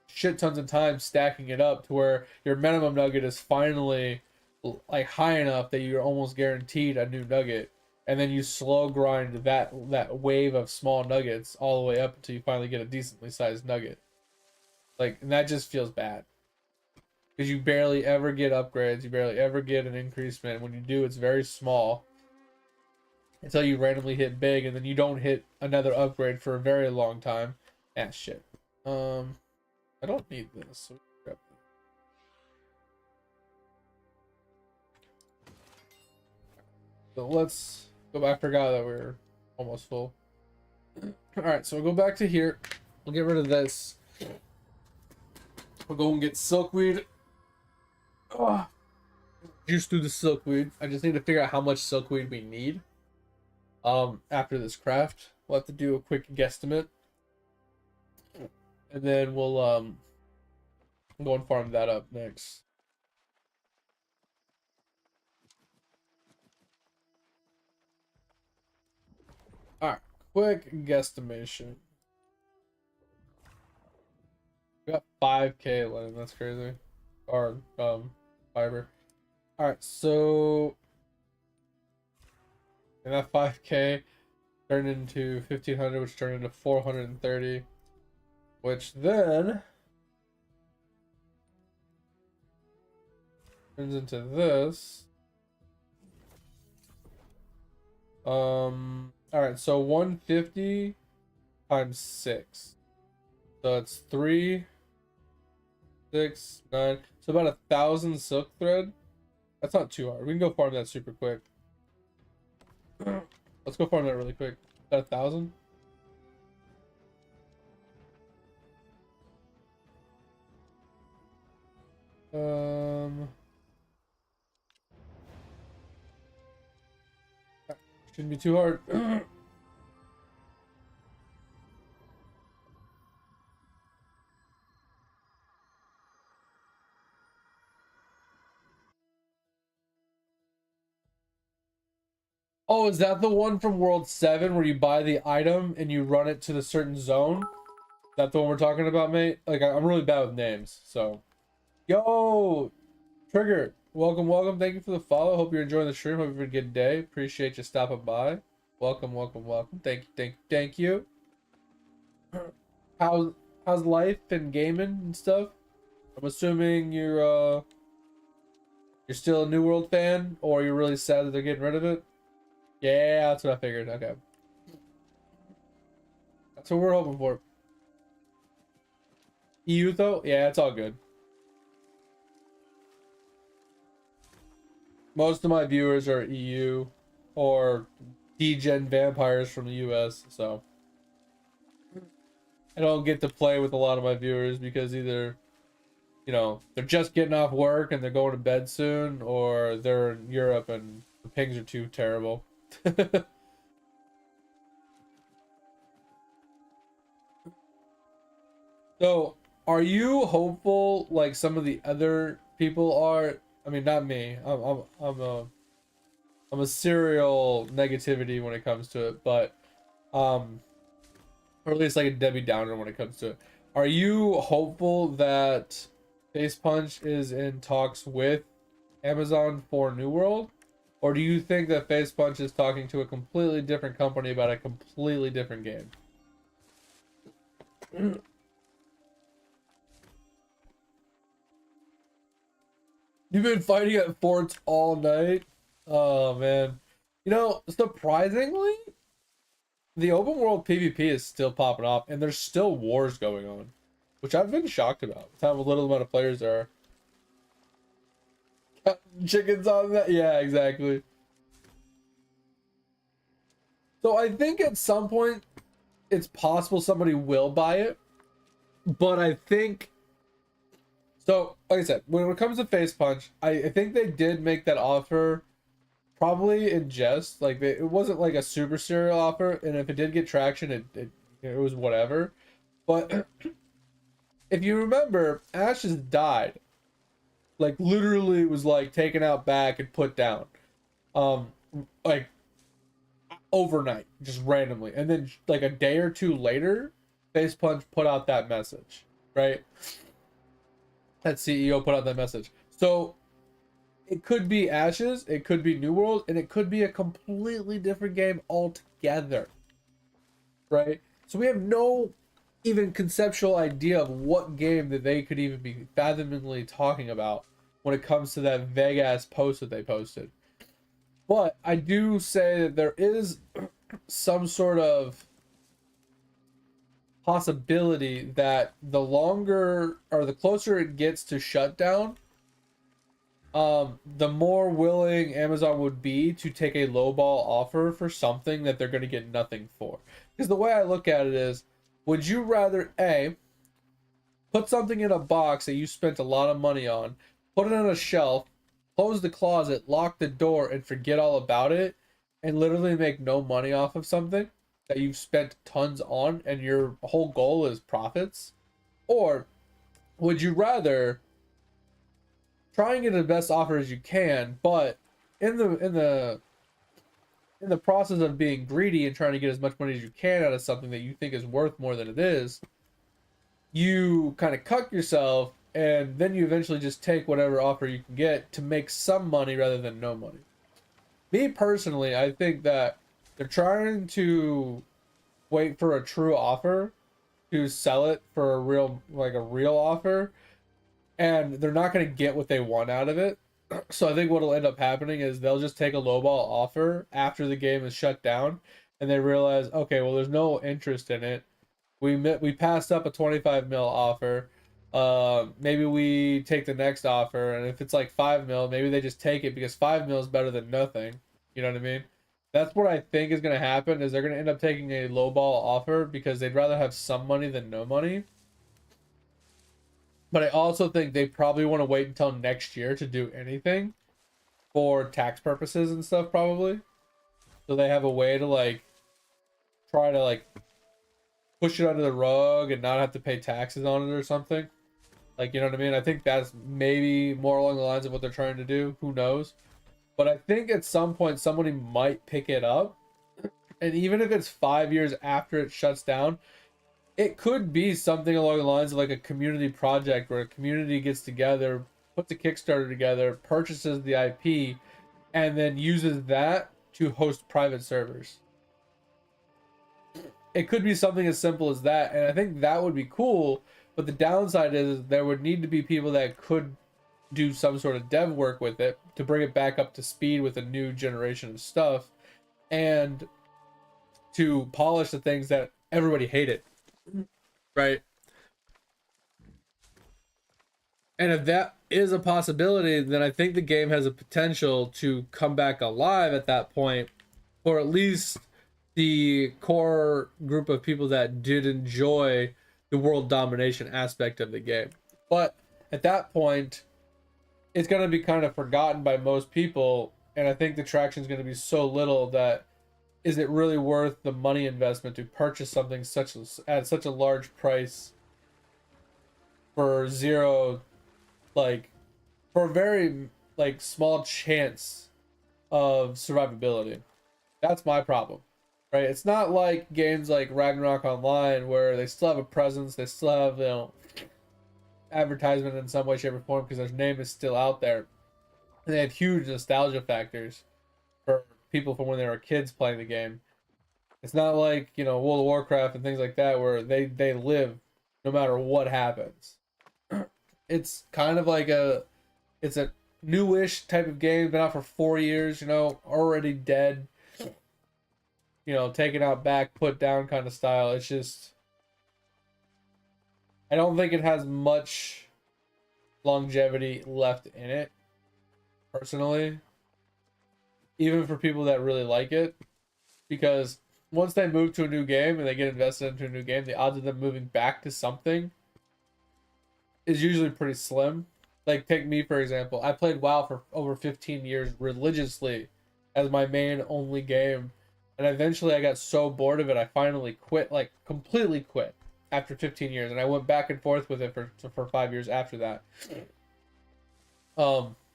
shit tons of time stacking it up to where your minimum nugget is finally like high enough that you're almost guaranteed a new nugget, and then you slow grind that wave of small nuggets all the way up until you finally get a decently sized nugget. Like, and that just feels bad because you barely ever get upgrades, you barely ever get an increasement. When you do, it's very small until you randomly hit big, and then you don't hit another upgrade for a very long time. Ah, shit. I don't need this. So grab this. So let's go back. I forgot that we were almost full. Alright, so we'll go back to here. We'll get rid of this. We'll go and get silkweed. Oh, juice through the silkweed. I just need to figure out how much silkweed we need. After this craft, we'll have to do a quick guesstimate. And then we'll go and farm that up next. Alright, quick guesstimation. We got 5k linen, that's crazy. Or fiber. Alright, so and that 5k turned into 1500, which turned into 430, which then turns into this. Alright, so 150 times 6. So it's 3, 6, 9. So about 1,000 silk thread. That's not too hard. We can go farm that super quick. Let's go farm that really quick. Is that 1,000? Shouldn't be too hard. Oh, is that the one from World 7 where you buy the item and you run it to the certain zone? Is that the one we're talking about, mate? Like, I'm really bad with names, so. Yo! Trigger, welcome, welcome. Thank you for the follow. Hope you're enjoying the stream. Hope you're having a good day. Appreciate you stopping by. Welcome, welcome, welcome. Thank you. How's life and gaming and stuff? I'm assuming you're still a New World fan, or you're really sad that they're getting rid of it. Yeah, that's what I figured. Okay. That's what we're hoping for. EU though? Yeah, it's all good. Most of my viewers are EU or D-Gen vampires from the US, so I don't get to play with a lot of my viewers because either you know, they're just getting off work and they're going to bed soon, or they're in Europe and the pings are too terrible. So, are you hopeful like some of the other people are? I mean, not me. I'm a serial negativity when it comes to it, but um, or at least like a Debbie Downer when it comes to it. Are you hopeful that Face Punch is in talks with Amazon for New World? Or do you think that Face Punch is talking to a completely different company about a completely different game? You've been fighting at forts all night? Oh man. You know, surprisingly, the open world PvP is still popping off and there's still wars going on, which I've been shocked about with how little amount of players there are. Chickens on that? Yeah, exactly. So I think at some point it's possible somebody will buy it, but I think so. Like I said, when it comes to Face Punch, I think they did make that offer probably in jest. Like it wasn't like a super serial offer, and if it did get traction, it was whatever. But if you remember, Ashes died. Like literally was like taken out back and put down. Um, like overnight, just randomly. And then like a day or two later, Face Punch put out that message, right? That CEO put out that message. So it could be Ashes, it could be New World, and it could be a completely different game altogether, right? So we have no even conceptual idea of what game that they could even be fathomingly talking about when it comes to that vague ass post that they posted. But I do say that there is some sort of possibility that the longer or the closer it gets to shutdown, the more willing Amazon would be to take a lowball offer for something that they're going to get nothing for. Because the way I look at it is, would you rather A, put something in a box that you spent a lot of money on, put it on a shelf, close the closet, lock the door, and forget all about it, and literally make no money off of something that you've spent tons on and your whole goal is profits? Or would you rather try and get the best offer as you can, but in the process of being greedy and trying to get as much money as you can out of something that you think is worth more than it is, you kind of cuck yourself and then you eventually just take whatever offer you can get to make some money rather than no money. Me personally, I think that they're trying to wait for a true offer to sell it for a real offer, and they're not going to get what they want out of it. So I think what'll end up happening is they'll just take a lowball offer after the game is shut down and they realize, okay, well there's no interest in it. We passed up a 25 mil offer. Maybe we take the next offer, and if it's like 5 mil, maybe they just take it because 5 mil is better than nothing. You know what I mean? That's what I think is going to happen. Is they're going to end up taking a lowball offer because they'd rather have some money than no money. But I also think they probably want to wait until next year to do anything for tax purposes and stuff, probably. So they have a way to like try to like push it under the rug and not have to pay taxes on it or something. Like, you know what I mean? I think that's maybe more along the lines of what they're trying to do. Who knows? But I think at some point somebody might pick it up. And even if it's 5 years after it shuts down, it could be something along the lines of like a community project where a community gets together, puts a Kickstarter together, purchases the IP, and then uses that to host private servers. It could be something as simple as that, and I think that would be cool. But the downside is there would need to be people that could do some sort of dev work with it to bring it back up to speed with a new generation of stuff and to polish the things that everybody hated, right? And if that is a possibility, then I think the game has a potential to come back alive at that point, or at least the core group of people that did enjoy the world domination aspect of the game. But at that point, it's going to be kind of forgotten by most people. And I think the traction is going to be so little that is it really worth the money investment to purchase something at such a large price for zero, like, for a very like small chance of survivability? That's my problem, right? It's not like games like Ragnarok Online where they still have a presence, they still have, you know, advertisement in some way, shape, or form because their name is still out there. And they have huge nostalgia factors for people from when they were kids playing the game. It's not like, you know, World of Warcraft and things like that where they live no matter what happens. It's kind of like it's a newish type of game, been out for 4 years, you know, already dead. You know, taken out back, put down kind of style. It's just, I don't think it has much longevity left in it, personally. Even for people that really like it. Because once they move to a new game and they get invested into a new game, the odds of them moving back to something is usually pretty slim. Like, take me, for example. I played WoW for over 15 years religiously as my main only game. And eventually I got so bored of it, I finally quit, like, completely quit after 15 years. And I went back and forth with it for 5 years after that.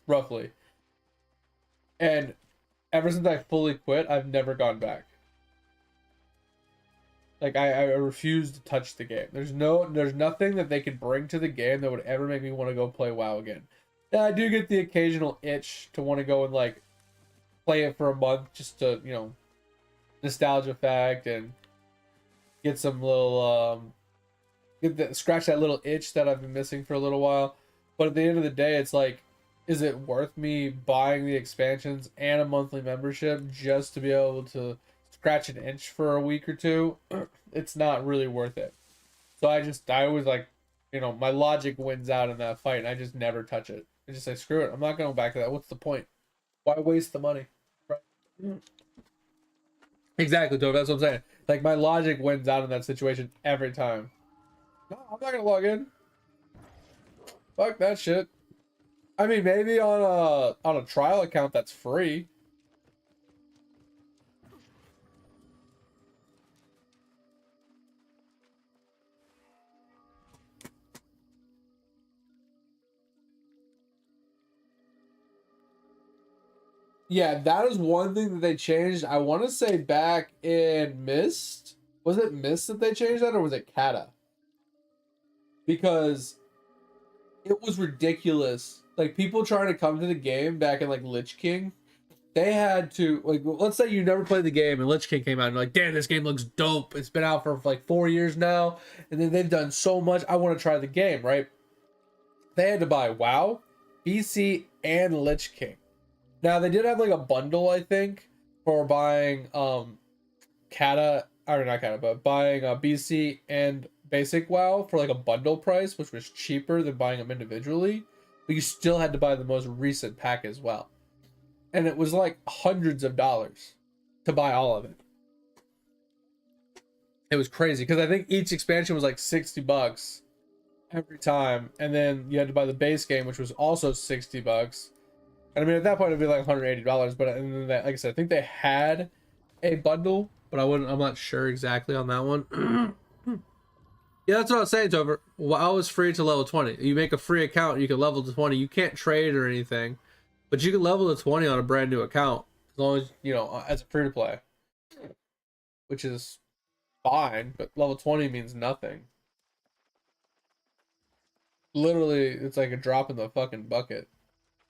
Roughly. And ever since I fully quit, I've never gone back. Like, I refuse to touch the game. There's nothing that they could bring to the game that would ever make me want to go play WoW again. Yeah, I do get the occasional itch to want to go and, like, play it for a month just to, you know, nostalgia fact and get some little, scratch that little itch that I've been missing for a little while. But at the end of the day, it's like, is it worth me buying the expansions and a monthly membership just to be able to scratch an itch for a week or two? It's not really worth it. So I always, like, you know, my logic wins out in that fight and I just never touch it. I just say, screw it, I'm not going back to that. What's the point? Why waste the money? Right. Exactly, Tove, that's what I'm saying. Like, my logic wins out in that situation every time. No, I'm not gonna log in. Fuck that shit. I mean, maybe on a trial account that's free. Yeah, that is one thing that they changed. I want to say back in Mist. Was it Mist that they changed that, or was it Kata? Because it was ridiculous. Like, people trying to come to the game back in, like, Lich King, they had to, like, let's say you never played the game and Lich King came out and you're like, damn, this game looks dope. It's been out for like 4 years now, and then they've done so much. I want to try the game, right? They had to buy WoW, BC, and Lich King. Now they did have like a bundle, I think, for buying Kata, or not Kata, but buying BC and basic WoW for like a bundle price, which was cheaper than buying them individually. But you still had to buy the most recent pack as well. And it was like hundreds of dollars to buy all of it. It was crazy because I think each expansion was like $60 every time, and then you had to buy the base game, which was also $60. And I mean, at that point, it'd be like $180. But and then like I said, I think they had a bundle, but I'm not sure exactly on that one. Yeah, that's what I was saying, Tover. WoW is free to level 20. You make a free account, you can level to 20. You can't trade or anything, but you can level to 20 on a brand new account as long as, you know, as a free to play, which is fine. But level 20 means nothing. Literally, it's like a drop in the fucking bucket.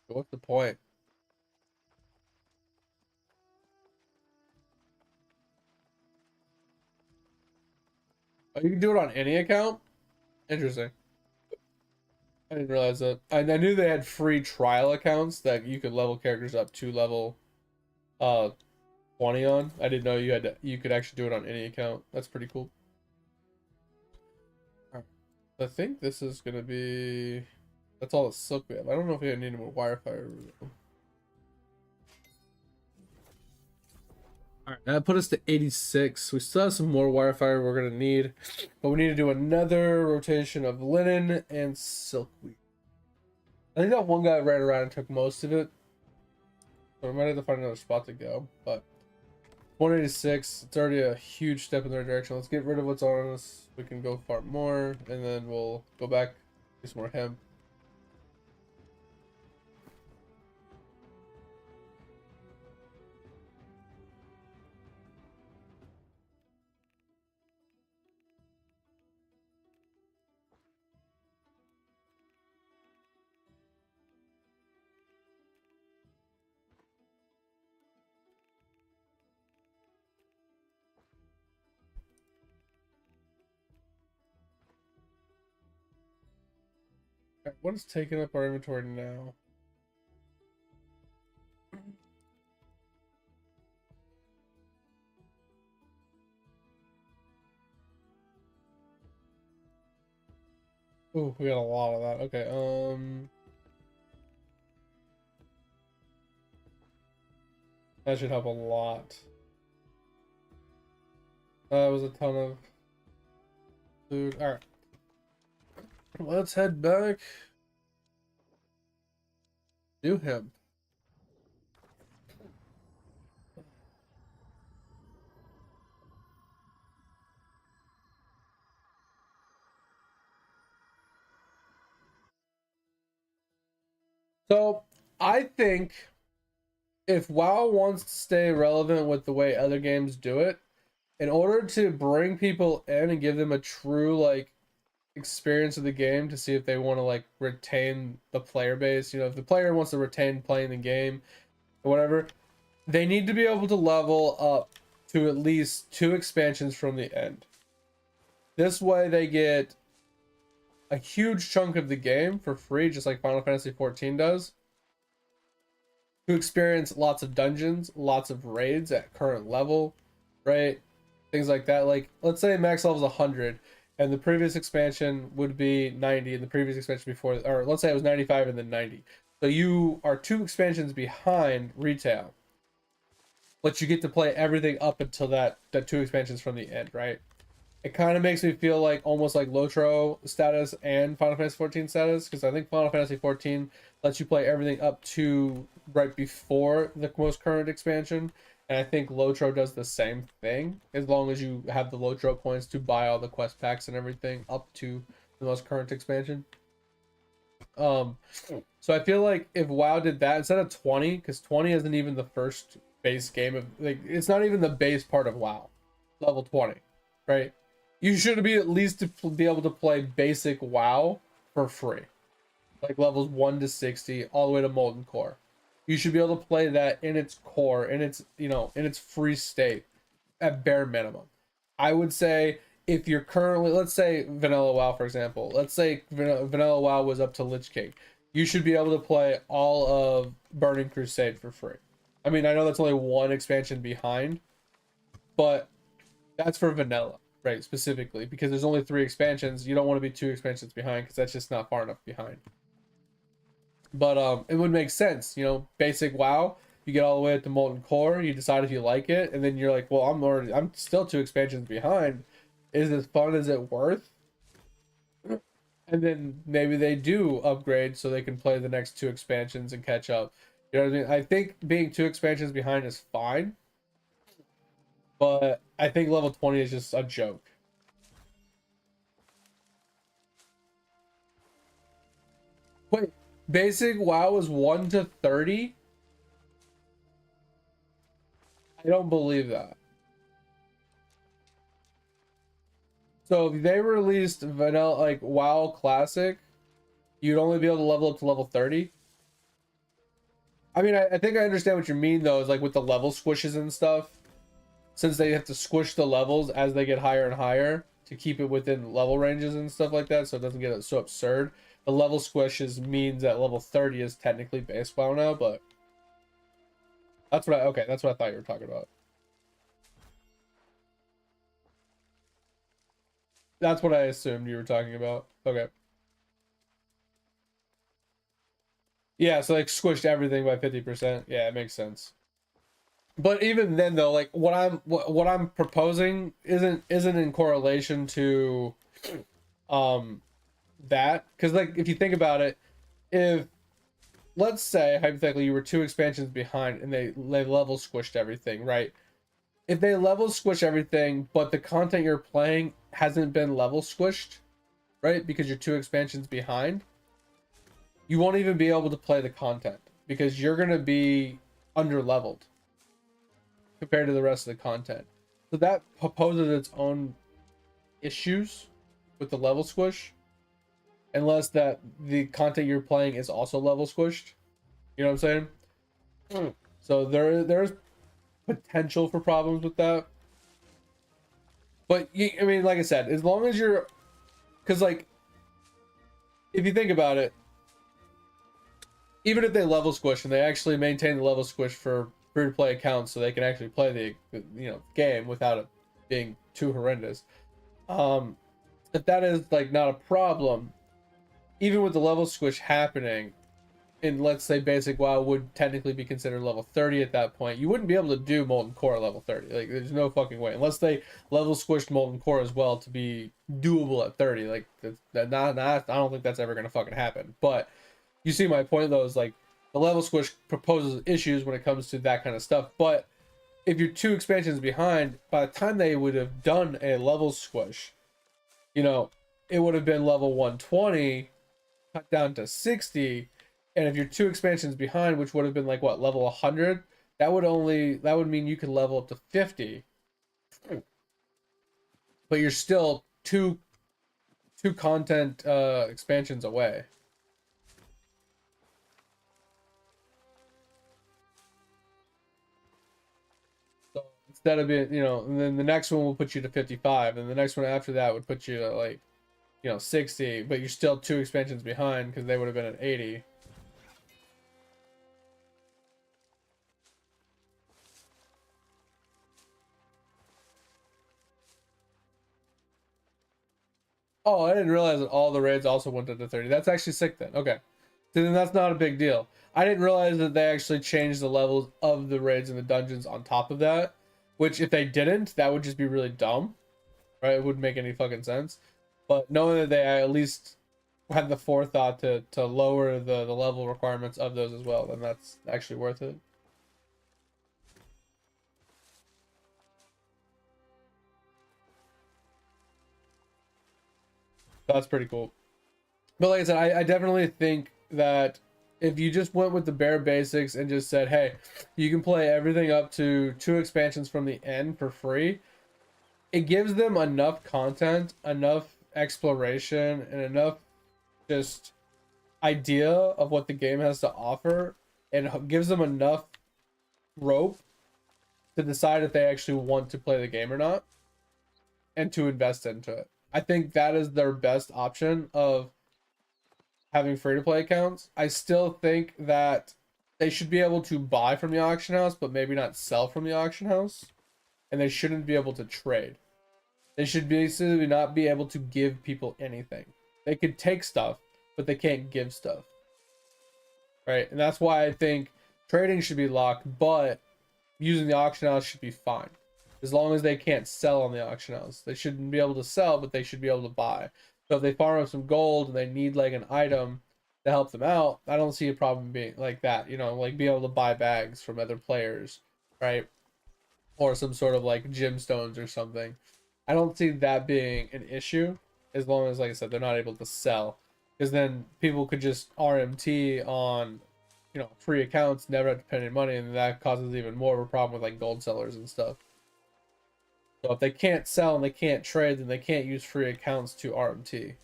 What's the point? Oh, you can do it on any account? Interesting. I didn't realize that. I knew they had free trial accounts that you could level characters up to level 20 on. I didn't know you could actually do it on any account. That's pretty cool. All right. I think this is gonna be, that's all the silk we have. I don't know if we need any more wildfire. Alright, that put us to 86. We still have some more wirefire we're gonna need, but we need to do another rotation of linen and silkweed. I think that one guy ran around and took most of it. So we might have to find another spot to go. But 186, it's already a huge step in the right direction. Let's get rid of what's on us. We can go farm more, and then we'll go back, do some more hemp. What is taking up our inventory now? Oh, we got a lot of that. Okay, that should help a lot. That was a ton of food. Alright. Let's head back. Do hemp. So, I think if WoW wants to stay relevant with the way other games do it, in order to bring people in and give them a true like experience of the game to see if they want to like retain the player base, you know, if the player wants to retain playing the game or whatever, they need to be able to level up to at least 2 expansions from the end. This way they get a huge chunk of the game for free, just like Final Fantasy 14 does, to experience lots of dungeons, lots of raids at current level, right? Things like that. Like, let's say max level is 100, and the previous expansion would be 90, and the previous expansion before, or let's say it was 95 and then 90. So you are 2 expansions behind retail, but you get to play everything up until that 2 expansions from the end, right? It kind of makes me feel like almost like Lotro status and Final Fantasy 14 status, because I think Final Fantasy 14 lets you play everything up to right before the most current expansion, and I think Lotro does the same thing as long as you have the Lotro points to buy all the quest packs and everything up to the most current expansion. So I feel like if WoW did that instead of 20, because 20 isn't even the first base game of, like, it's not even the base part of WoW, level 20, right? You should be at least to be able to play basic WoW for free, like levels 1 to 60, all the way to Molten Core. You should be able to play that in its core, in its, you know, in its free state, at bare minimum. I would say if you're currently, let's say Vanilla WoW, for example, let's say Vanilla WoW was up to Lich King, you should be able to play all of Burning Crusade for free. I mean, I know that's only 1 expansion behind, but that's for vanilla, right? Specifically, because there's only 3 expansions. You don't want to be 2 expansions behind, because that's just not far enough behind. But it would make sense, you know, basic WoW, you get all the way up to Molten Core, you decide if you like it, and then you're like, well, I'm still 2 expansions behind. Is this fun? Is it worth? And then maybe they do upgrade so they can play the next 2 expansions and catch up. You know what I mean? I think being 2 expansions behind is fine, but I think level 20 is just a joke. Wait, basic WoW is 1 to 30? I don't believe that. So if they released vanilla like WoW Classic, you'd only be able to level up to level 30. I mean, I think I understand what you mean though, is like with the level squishes and stuff. Since they have to squish the levels as they get higher and higher to keep it within level ranges and stuff like that, so it doesn't get so absurd. The level squishes means that level 30 is technically base WoW now, but that's what that's what I thought you were talking about. That's what I assumed you were talking about. Okay. Yeah, so like squished everything by 50%. Yeah, it makes sense. But even then though, like what I'm proposing isn't in correlation to um that, because like if you think about it, if let's say hypothetically you were 2 expansions behind and they level squished everything, right? If they level squish everything, but the content you're playing hasn't been level squished, right? Because you're 2 expansions behind, you won't even be able to play the content because you're gonna be under leveled compared to the rest of the content. So that poses its own issues with the level squish, unless that the content you're playing is also level squished. You know what I'm saying? So there's potential for problems with that. But I mean, like I said, as long as you're, because like, if you think about it, even if they level squish and they actually maintain the level squish for free-to-play accounts, so they can actually play the game without it being too horrendous. If that is like not a problem, even with the level squish happening, and let's say basic WoW would technically be considered level 30 at that point, you wouldn't be able to do Molten Core level 30. Like, there's no fucking way, unless they level squished Molten Core as well to be doable at 30. Like, I don't think that's ever gonna fucking happen. But you see my point though, is like the level squish proposes issues when it comes to that kind of stuff. But if you're 2 expansions behind, by the time they would have done a level squish, it would have been level 120 cut down to 60. And if you're 2 expansions behind, which would have been like what, level 100, that would mean you could level up to 50. But you're still two content expansions away. So instead of being, and then the next one will put you to 55, and the next one after that would put you to like, 60, but you're still 2 expansions behind because they would have been at 80. Oh, I didn't realize that all the raids also went up to 30. That's actually sick then. Okay. Then that's not a big deal. I didn't realize that they actually changed the levels of the raids and the dungeons on top of that. Which, if they didn't, that would just be really dumb. Right? It wouldn't make any fucking sense. But knowing that they at least had the forethought to lower the level requirements of those as well, then that's actually worth it. That's pretty cool. But like I said, I definitely think that if you just went with the bare basics and just said, hey, you can play everything up to 2 expansions from the end for free, it gives them enough content, enough exploration, and enough just idea of what the game has to offer, and gives them enough rope to decide if they actually want to play the game or not and to invest into it. I think that is their best option of having free to play accounts. I still think that they should be able to buy from the auction house, but maybe not sell from the auction house. And they shouldn't be able to trade. They should basically not be able to give people anything. They could take stuff, but they can't give stuff. Right? And that's why I think trading should be locked, but using the auction house should be fine. As long as they can't sell on the auction house. They shouldn't be able to sell, but they should be able to buy. So if they farm up some gold and they need like an item to help them out, I don't see a problem being like that, like being able to buy bags from other players, right? Or some sort of like gemstones or something. I don't see that being an issue as long as, like I said, they're not able to sell. Because then people could just RMT on, free accounts, never have to pay any money, and that causes even more of a problem with like gold sellers and stuff. So if they can't sell and they can't trade, then they can't use free accounts to RMT.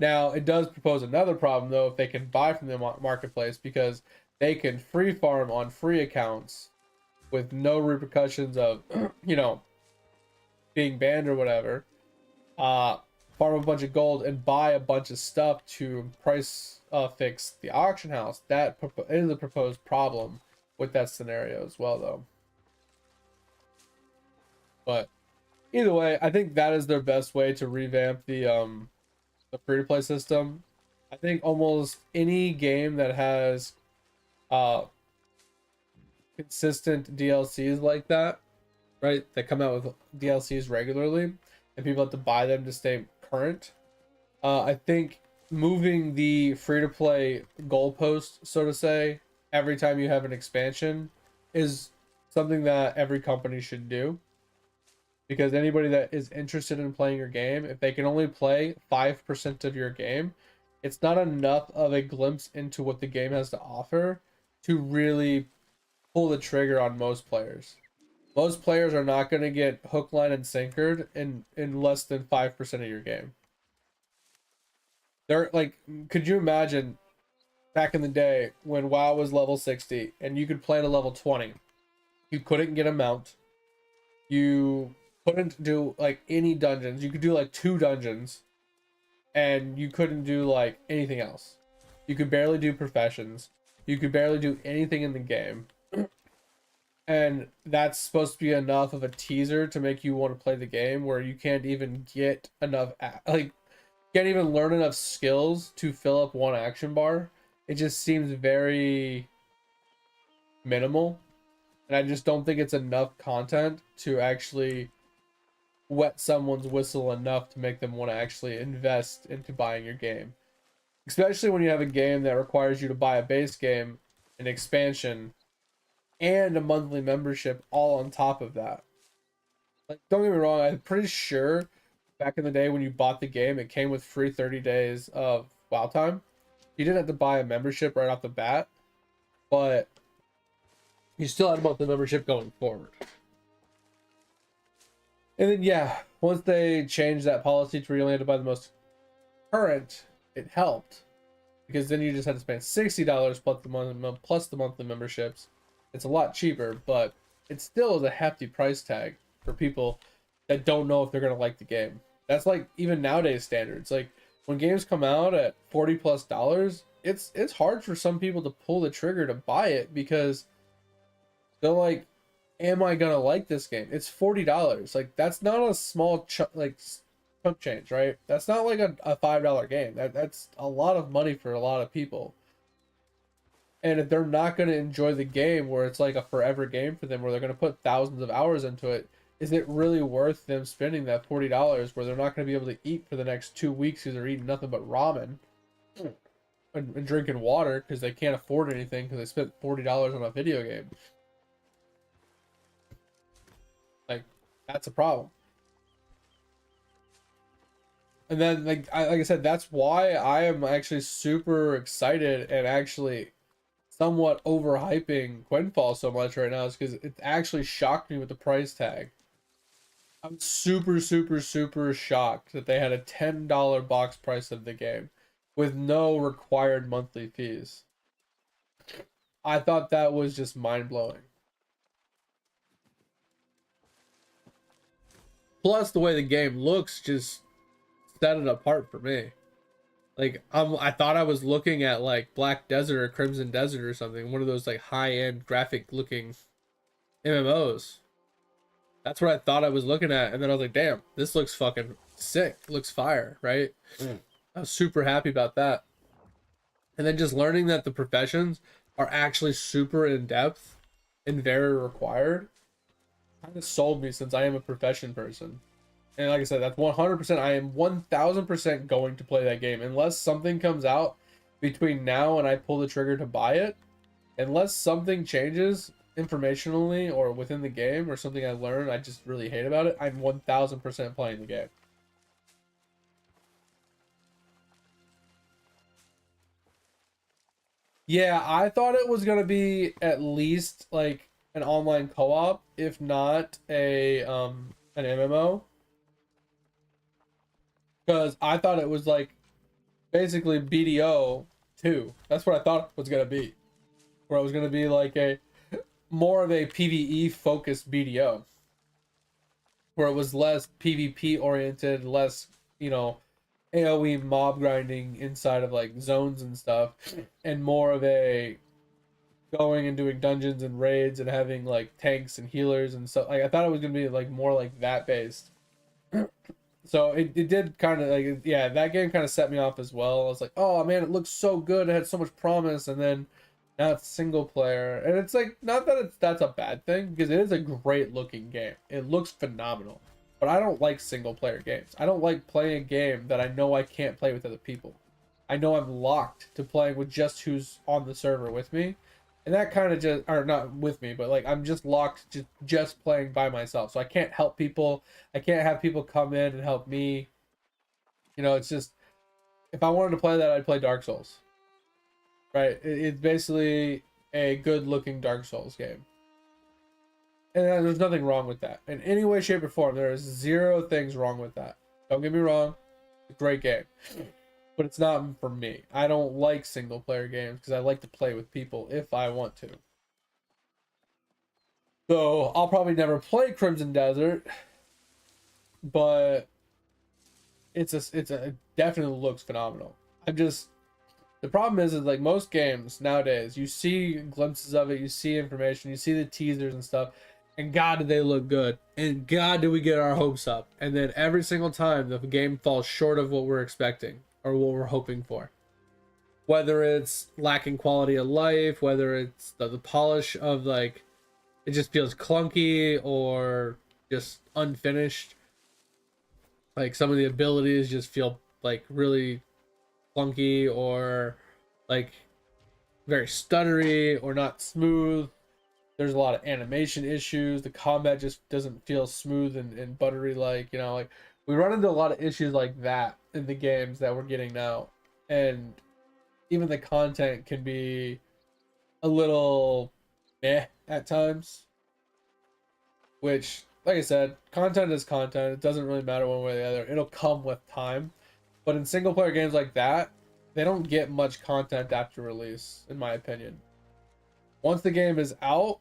Now, it does propose another problem, though, if they can buy from the marketplace, because they can free farm on free accounts with no repercussions of, being banned or whatever. Farm a bunch of gold and buy a bunch of stuff to price fix the auction house. That is a proposed problem with that scenario as well, though. But either way, I think that is their best way to revamp the free-to-play system. I think almost any game that has consistent DLCs like that, right, that come out with DLCs regularly and people have to buy them to stay current, I think moving the free-to-play goalpost, so to say, every time you have an expansion is something that every company should do. Because anybody that is interested in playing your game, if they can only play 5% of your game, it's not enough of a glimpse into what the game has to offer to really pull the trigger on most players. Most players are not going to get hook, line, and sinkered in less than 5% of your game. They're like, could you imagine back in the day when WoW was level 60 and you could play at a level 20? You couldn't get a mount. You couldn't do like any dungeons. You could do like 2 dungeons and you couldn't do like anything else. You could barely do professions. You could barely do anything in the game. And that's supposed to be enough of a teaser to make you want to play the game, where you can't even get enough like can't even learn enough skills to fill up one action bar. It just seems very minimal, and I just don't think it's enough content to actually wet someone's whistle enough to make them want to actually invest into buying your game. Especially when you have a game that requires you to buy a base game, an expansion, and a monthly membership all on top of that. Like, don't get me wrong, I'm pretty sure back in the day when you bought the game, it came with free 30 days of WoW time. You didn't have to buy a membership right off the bat, but you still had a monthly membership going forward. And then, yeah, once they changed that policy to where you only had to buy the most current, it helped. Because then you just had to spend $60 plus the monthly memberships. It's a lot cheaper, but it still is a hefty price tag for people that don't know if they're going to like the game. That's like even nowadays standards. Like when games come out at $40+, it's hard for some people to pull the trigger to buy it because they're like, am I gonna like this game? It's $40. Like that's not a small chunk change, right? That's not like a $5 game. That's a lot of money for a lot of people. And if they're not going to enjoy the game, where it's like a forever game for them, where they're going to put thousands of hours into it, is it really worth them spending that $40 where they're not going to be able to eat for the next 2 weeks because they're eating nothing but ramen and drinking water because they can't afford anything because they spent $40 on a video game? Like, that's a problem. And then, like I said, that's why I am actually super excited and actually somewhat overhyping Quinfall so much right now, is because it actually shocked me with the price tag. I'm super, super, super shocked that they had a $10 box price of the game with no required monthly fees. I thought that was just mind-blowing. Plus, the way the game looks just set it apart for me. Like I thought I was looking at like Black Desert or Crimson Desert or something, one of those like high-end graphic looking MMOs. That's what I thought I was looking at, and then I was like, damn, this looks fucking sick. It looks fire, right? I was super happy about that. And then just learning that the professions are actually super in depth and very required kind of sold me, since I am a profession person. And like I said, that's 100%. I am 1000% going to play that game unless something comes out between now and I pull the trigger to buy it. Unless something changes informationally or within the game, or something I learn I just really hate about it, I'm 1000% playing the game. Yeah, I thought it was gonna be at least like an online co-op, if not an MMO. Because I thought it was like basically BDO 2. That's what I thought it was gonna be. Where it was gonna be like a more of a PvE focused BDO. Where it was less PvP oriented, less, AoE mob grinding inside of like zones and stuff, and more of a going and doing dungeons and raids and having like tanks and healers and stuff. Like I thought it was gonna be like more like that based. So it did kind of like, yeah, that game kind of set me off as well. I was like, oh man, it looks so good. It had so much promise. And then now it's single player. And it's like, not that that's a bad thing, because it is a great looking game. It looks phenomenal. But I don't like single player games. I don't like playing a game that I know I can't play with other people. I know I'm locked to playing with just who's on the server with me. And that kind of just, or not with me, but like I'm just locked to just playing by myself. So I can't help people. I can't have people come in and help me. You know, it's just, if I wanted to play that, I'd play Dark Souls. Right? It's basically a good looking Dark Souls game. And there's nothing wrong with that. In any way, shape, or form, there is zero things wrong with that. Don't get me wrong. It's a great game. But it's not for me. I don't like single player games because I like to play with people if I want to. So I'll probably never play Crimson Desert, but it definitely looks phenomenal. I'm just, the problem is like most games nowadays, you see glimpses of it, you see information, you see the teasers and stuff, and God, did they look good, and God, did we get our hopes up, and then every single time the game falls short of what we're expecting or what we're hoping for. Whether it's lacking quality of life, whether it's the polish of like, it just feels clunky or just unfinished. Like some of the abilities just feel like really clunky or like very stuttery or not smooth. There's a lot of animation issues. The combat just doesn't feel smooth and buttery like, you know, like we run into a lot of issues like that in the games that we're getting now. And even the content can be a little meh at times. Which, like I said, content is content. It doesn't really matter one way or the other. It'll come with time. But in single player games like that, they don't get much content after release, in my opinion. Once the game is out,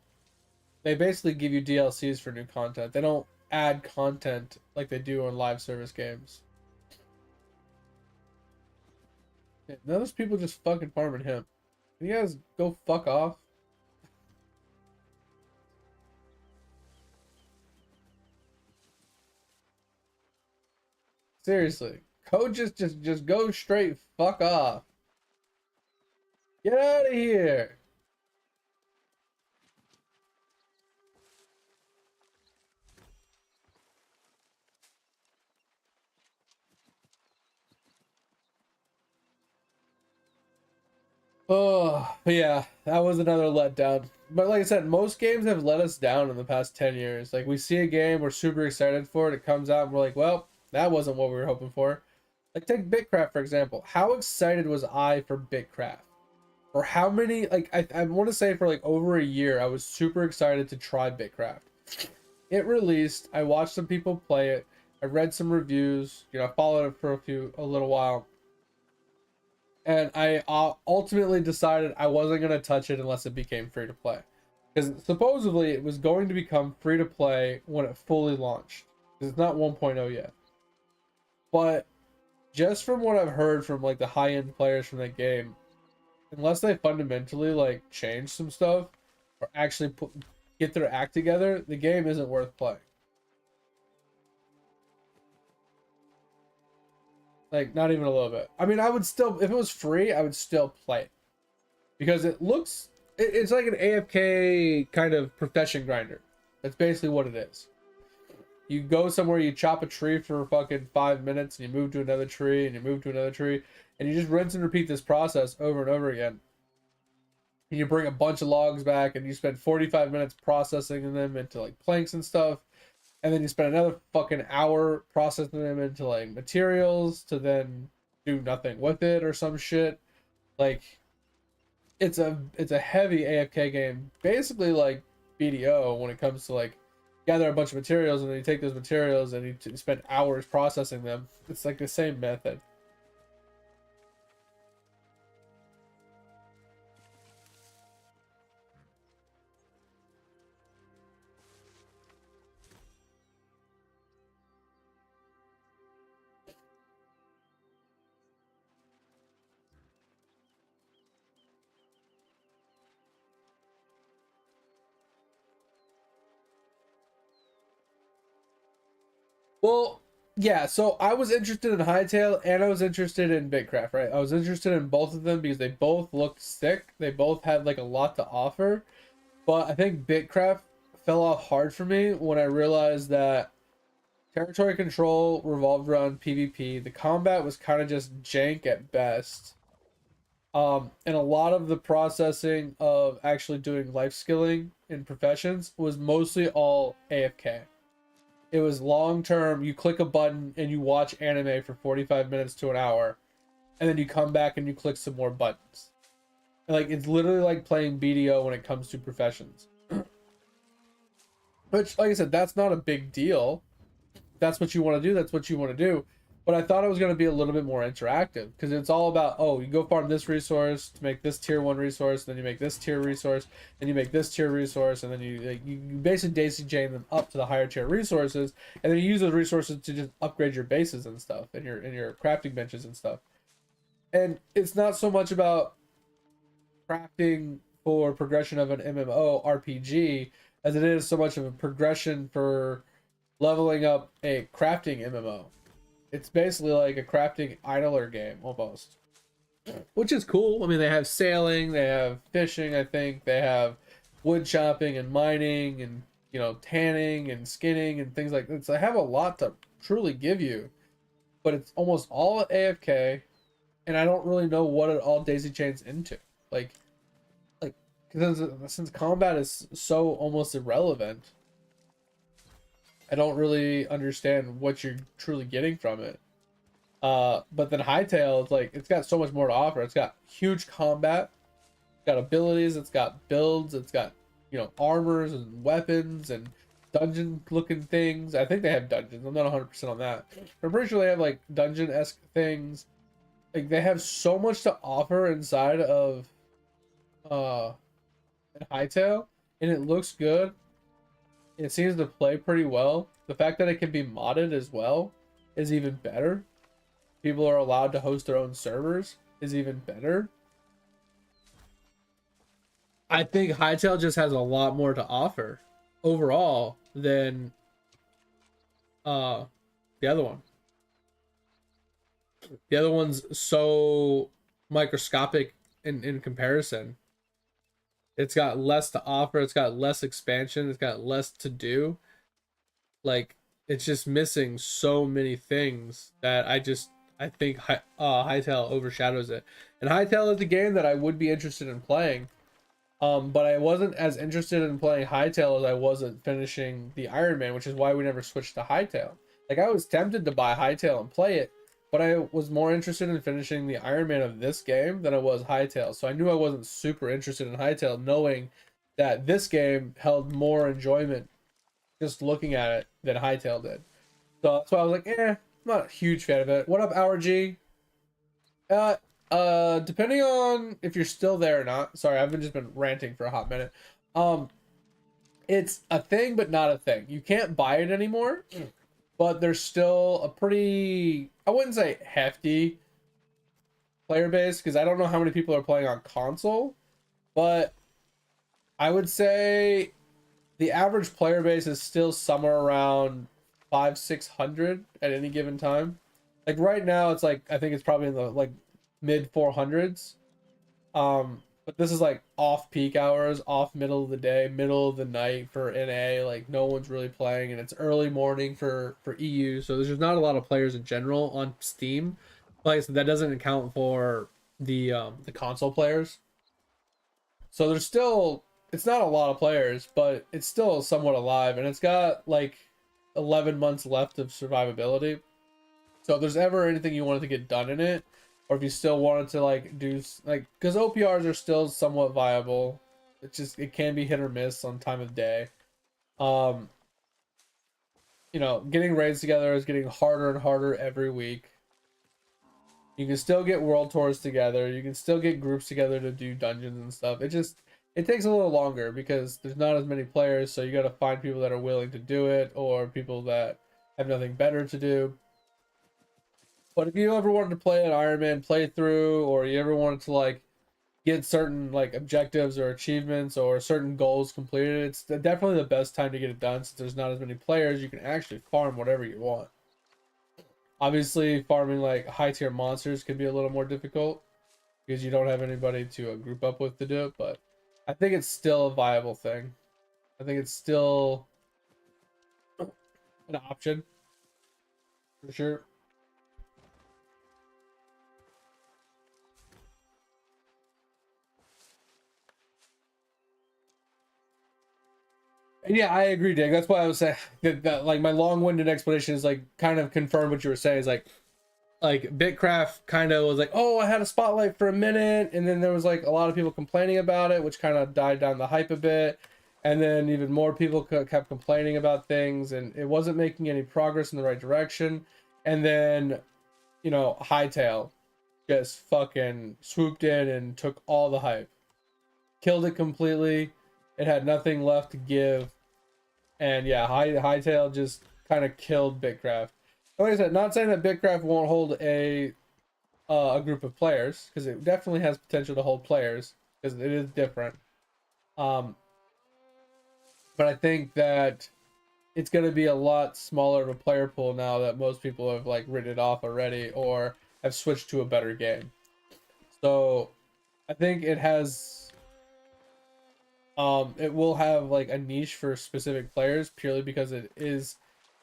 they basically give you DLCs for new content. They don't add content like they do on live service games. Yeah, none of those people just fucking farming him. Can you guys go fuck off? Seriously. Code just go straight fuck off. Get out of here. Oh, yeah, that was another letdown. But like I said, most games have let us down in the past 10 years. Like, we see a game, we're super excited for it, it comes out, and we're like, well, that wasn't what we were hoping for. Like, take Bitcraft, for example. How excited was I for Bitcraft? For how many, like, I want to say for like over a year, I was super excited to try Bitcraft. It released, I watched some people play it, I read some reviews, you know, I followed it for a little while. And I ultimately decided I wasn't going to touch it unless it became free to play. Because supposedly it was going to become free to play when it fully launched. Because it's not 1.0 yet. But just from what I've heard from like the high end players from that game, unless they fundamentally like change some stuff or actually get their act together, the game isn't worth playing. Like, not even a little bit. I mean, I would still, if it was free, I would still play it. Because it looks, it's like an AFK kind of profession grinder. That's basically what it is. You go somewhere, you chop a tree for fucking 5 minutes, and you move to another tree, and you move to another tree, and you just rinse and repeat this process over and over again. And you bring a bunch of logs back, and you spend 45 minutes processing them into like planks and stuff. And then you spend another fucking hour processing them into like materials to then do nothing with it or some shit. Like, it's a heavy AFK game, basically like BDO when it comes to like gather a bunch of materials and then you take those materials and you spend hours processing them. It's like the same method. Well, yeah, so I was interested in Hightail and I was interested in Bitcraft, right? I was interested in both of them because they both looked sick. They both had like a lot to offer. But I think Bitcraft fell off hard for me when I realized that territory control revolved around PvP. The combat was kind of just jank at best. And a lot of the processing of actually doing life skilling in professions was mostly all AFK. It was long term. You click a button and you watch anime for 45 minutes to an hour, and then you come back and you click some more buttons. And like it's literally like playing BDO when it comes to professions. Which, like I said, that's not a big deal. That's what you want to do. That's what you want to do. But I thought it was going to be a little bit more interactive because it's all about, oh, you go farm this resource to make this tier 1 resource, then you make this tier resource, then you make this tier resource, and then you basically daisy chain them up to the higher tier resources, and then you use those resources to just upgrade your bases and stuff, and your crafting benches and stuff. And it's not so much about crafting for progression of an MMO RPG as it is so much of a progression for leveling up a crafting MMO. It's basically like a crafting idler game almost, which is cool. I mean, they have sailing, they have fishing, I think they have wood chopping and mining and tanning and skinning and things like that. So they have a lot to truly give you, but it's almost all AFK, and I don't really know what it all daisy chains into. Like, because since combat is so almost irrelevant, I don't really understand what you're truly getting from it. But then Hightail is like, it's got so much more to offer. It's got huge combat, it's got abilities, it's got builds, it's got armors and weapons and dungeon looking things. I think they have dungeons. I'm not 100% on that. I'm pretty sure they have like dungeon-esque things. Like they have so much to offer inside of uh Hightail, and it looks good. It seems to play pretty well. The fact that it can be modded as well is even better. People are allowed to host their own servers is even better. I think Hightail just has a lot more to offer overall than the other one. The other one's so microscopic in comparison. It's got less to offer, it's got less expansion, it's got less to do. Like it's just missing so many things that I think Hytale overshadows it. And Hytale is a game that I would be interested in playing. But I wasn't as interested in playing Hytale as I wasn't finishing the Ironman, which is why we never switched to Hytale. Like I was tempted to buy Hytale and play it, but I was more interested in finishing the Ironman of this game than I was Hytale. So I knew I wasn't super interested in Hytale, knowing that this game held more enjoyment just looking at it than Hytale did. So that's why I was like, I'm not a huge fan of it. What up, Our G? Depending on if you're still there or not. Sorry, I've just been ranting for a hot minute. It's a thing, but not a thing. You can't buy it anymore, but there's still a pretty, I wouldn't say hefty player base, because I don't know how many people are playing on console, but I would say the average player base is still somewhere around 500-600 at any given time. Like right now it's like, I think it's probably in the like mid 400s. But this is like off peak hours, off middle of the day, middle of the night for NA. Like no one's really playing, and it's early morning for EU, so there's just not a lot of players in general on Steam. Like I said, that doesn't account for the console players. So there's still, it's not a lot of players, but it's still somewhat alive, and it's got like 11 months left of survivability. So if there's ever anything you wanted to get done in it, or if you still wanted to like do like, because OPRs are still somewhat viable, it can be hit or miss on time of day. Getting raids together is getting harder and harder every week. You can still get world tours together, you can still get groups together to do dungeons and stuff. It takes a little longer because there's not as many players, so you got to find people that are willing to do it, or people that have nothing better to do. But if you ever wanted to play an Ironman playthrough, or you ever wanted to like get certain like objectives or achievements or certain goals completed, it's definitely the best time to get it done, since there's not as many players. You can actually farm whatever you want. Obviously, farming like high tier monsters can be a little more difficult because you don't have anybody to group up with to do it, but I think it's still a viable thing. I think it's still an option for sure. Yeah, I agree, Dick. That's why I was saying that like my long-winded explanation is like kind of confirmed what you were saying. Is like Bitcraft kind of was like, oh, I had a spotlight for a minute, and then there was like a lot of people complaining about it, which kind of died down the hype a bit, and then even more people kept complaining about things, and it wasn't making any progress in the right direction. And then, you know, Hightail just fucking swooped in and took all the hype, killed it completely. It had nothing left to give, and yeah, Hightail just kind of killed Bitcraft. Like I said, not saying that Bitcraft won't hold a group of players, because it definitely has potential to hold players because it is different. Um, but I think that it's going to be a lot smaller of a player pool now that most people have like written it off already or have switched to a better game. So I think it will have like a niche for specific players purely because it is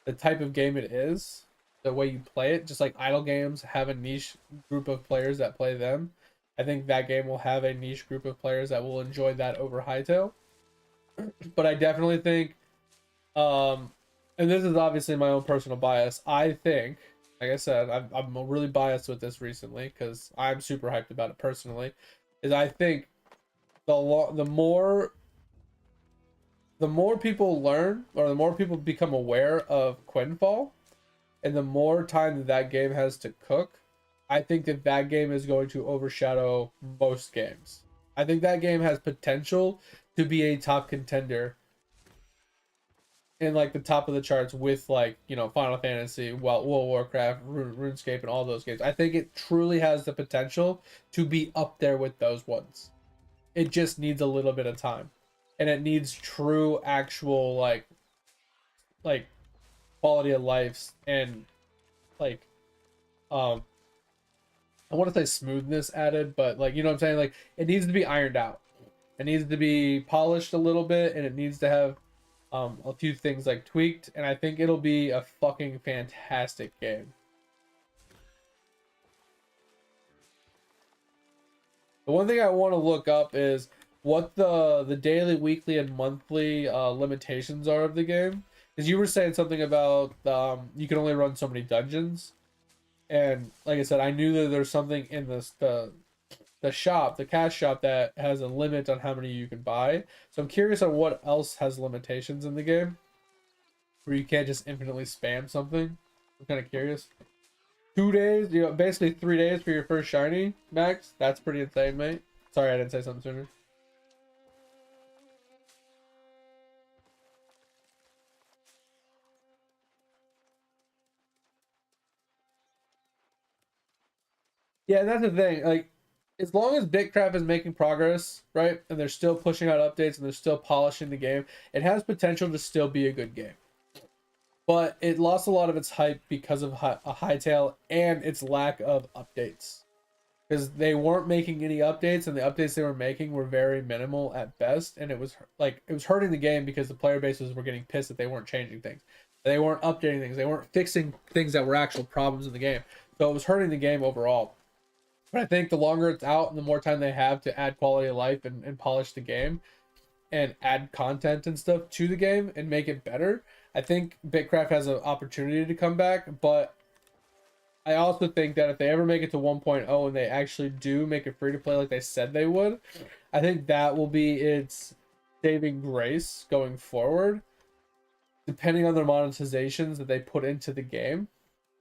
the type of game it is, the way you play it. Just like idle games have a niche group of players that play them, I think that game will have a niche group of players that will enjoy that over Hightail. But I definitely think, um, and this is obviously my own personal bias, I think, like I said, I'm really biased with this recently because I'm super hyped about it personally, is I think the more people learn or the more people become aware of Quinfall and the more time that that game has to cook, I think that that game is going to overshadow most games. I think that game has potential to be a top contender in like the top of the charts with like, you know, Final Fantasy, World of Warcraft, RuneScape, and all those games. I think it truly has the potential to be up there with those ones. It just needs a little bit of time, and it needs true, actual like quality of life and like um I want to say smoothness added, but like, you know what I'm saying? Like it needs to be ironed out. It needs to be polished a little bit, and it needs to have a few things like tweaked, and I think it'll be a fucking fantastic game. The one thing I want to look up is what the daily, weekly, and monthly limitations are of the game. Because you were saying something about you can only run so many dungeons, and like I said, I knew that there's something in the shop, the cash shop, that has a limit on how many you can buy. So I'm curious on what else has limitations in the game where you can't just infinitely spam something. I'm kind of curious. 2 days, you know, basically 3 days for your first shiny, Max. That's pretty insane, mate. Sorry, I didn't say something sooner. Yeah, and that's the thing. Like, as long as Bitcraft is making progress, right, and they're still pushing out updates and they're still polishing the game, it has potential to still be a good game. But it lost a lot of its hype because of a Hightail and its lack of updates. Because they weren't making any updates, and the updates they were making were very minimal at best, and it was hurting the game because the player bases were getting pissed that they weren't changing things, they weren't updating things, they weren't fixing things that were actual problems in the game. So it was hurting the game overall. But I think the longer it's out and the more time they have to add quality of life and polish the game and add content and stuff to the game and make it better, I think Bitcraft has an opportunity to come back. But I also think that if they ever make it to 1.0 and they actually do make it free to play like they said they would, I think that will be its saving grace going forward, depending on their monetizations that they put into the game.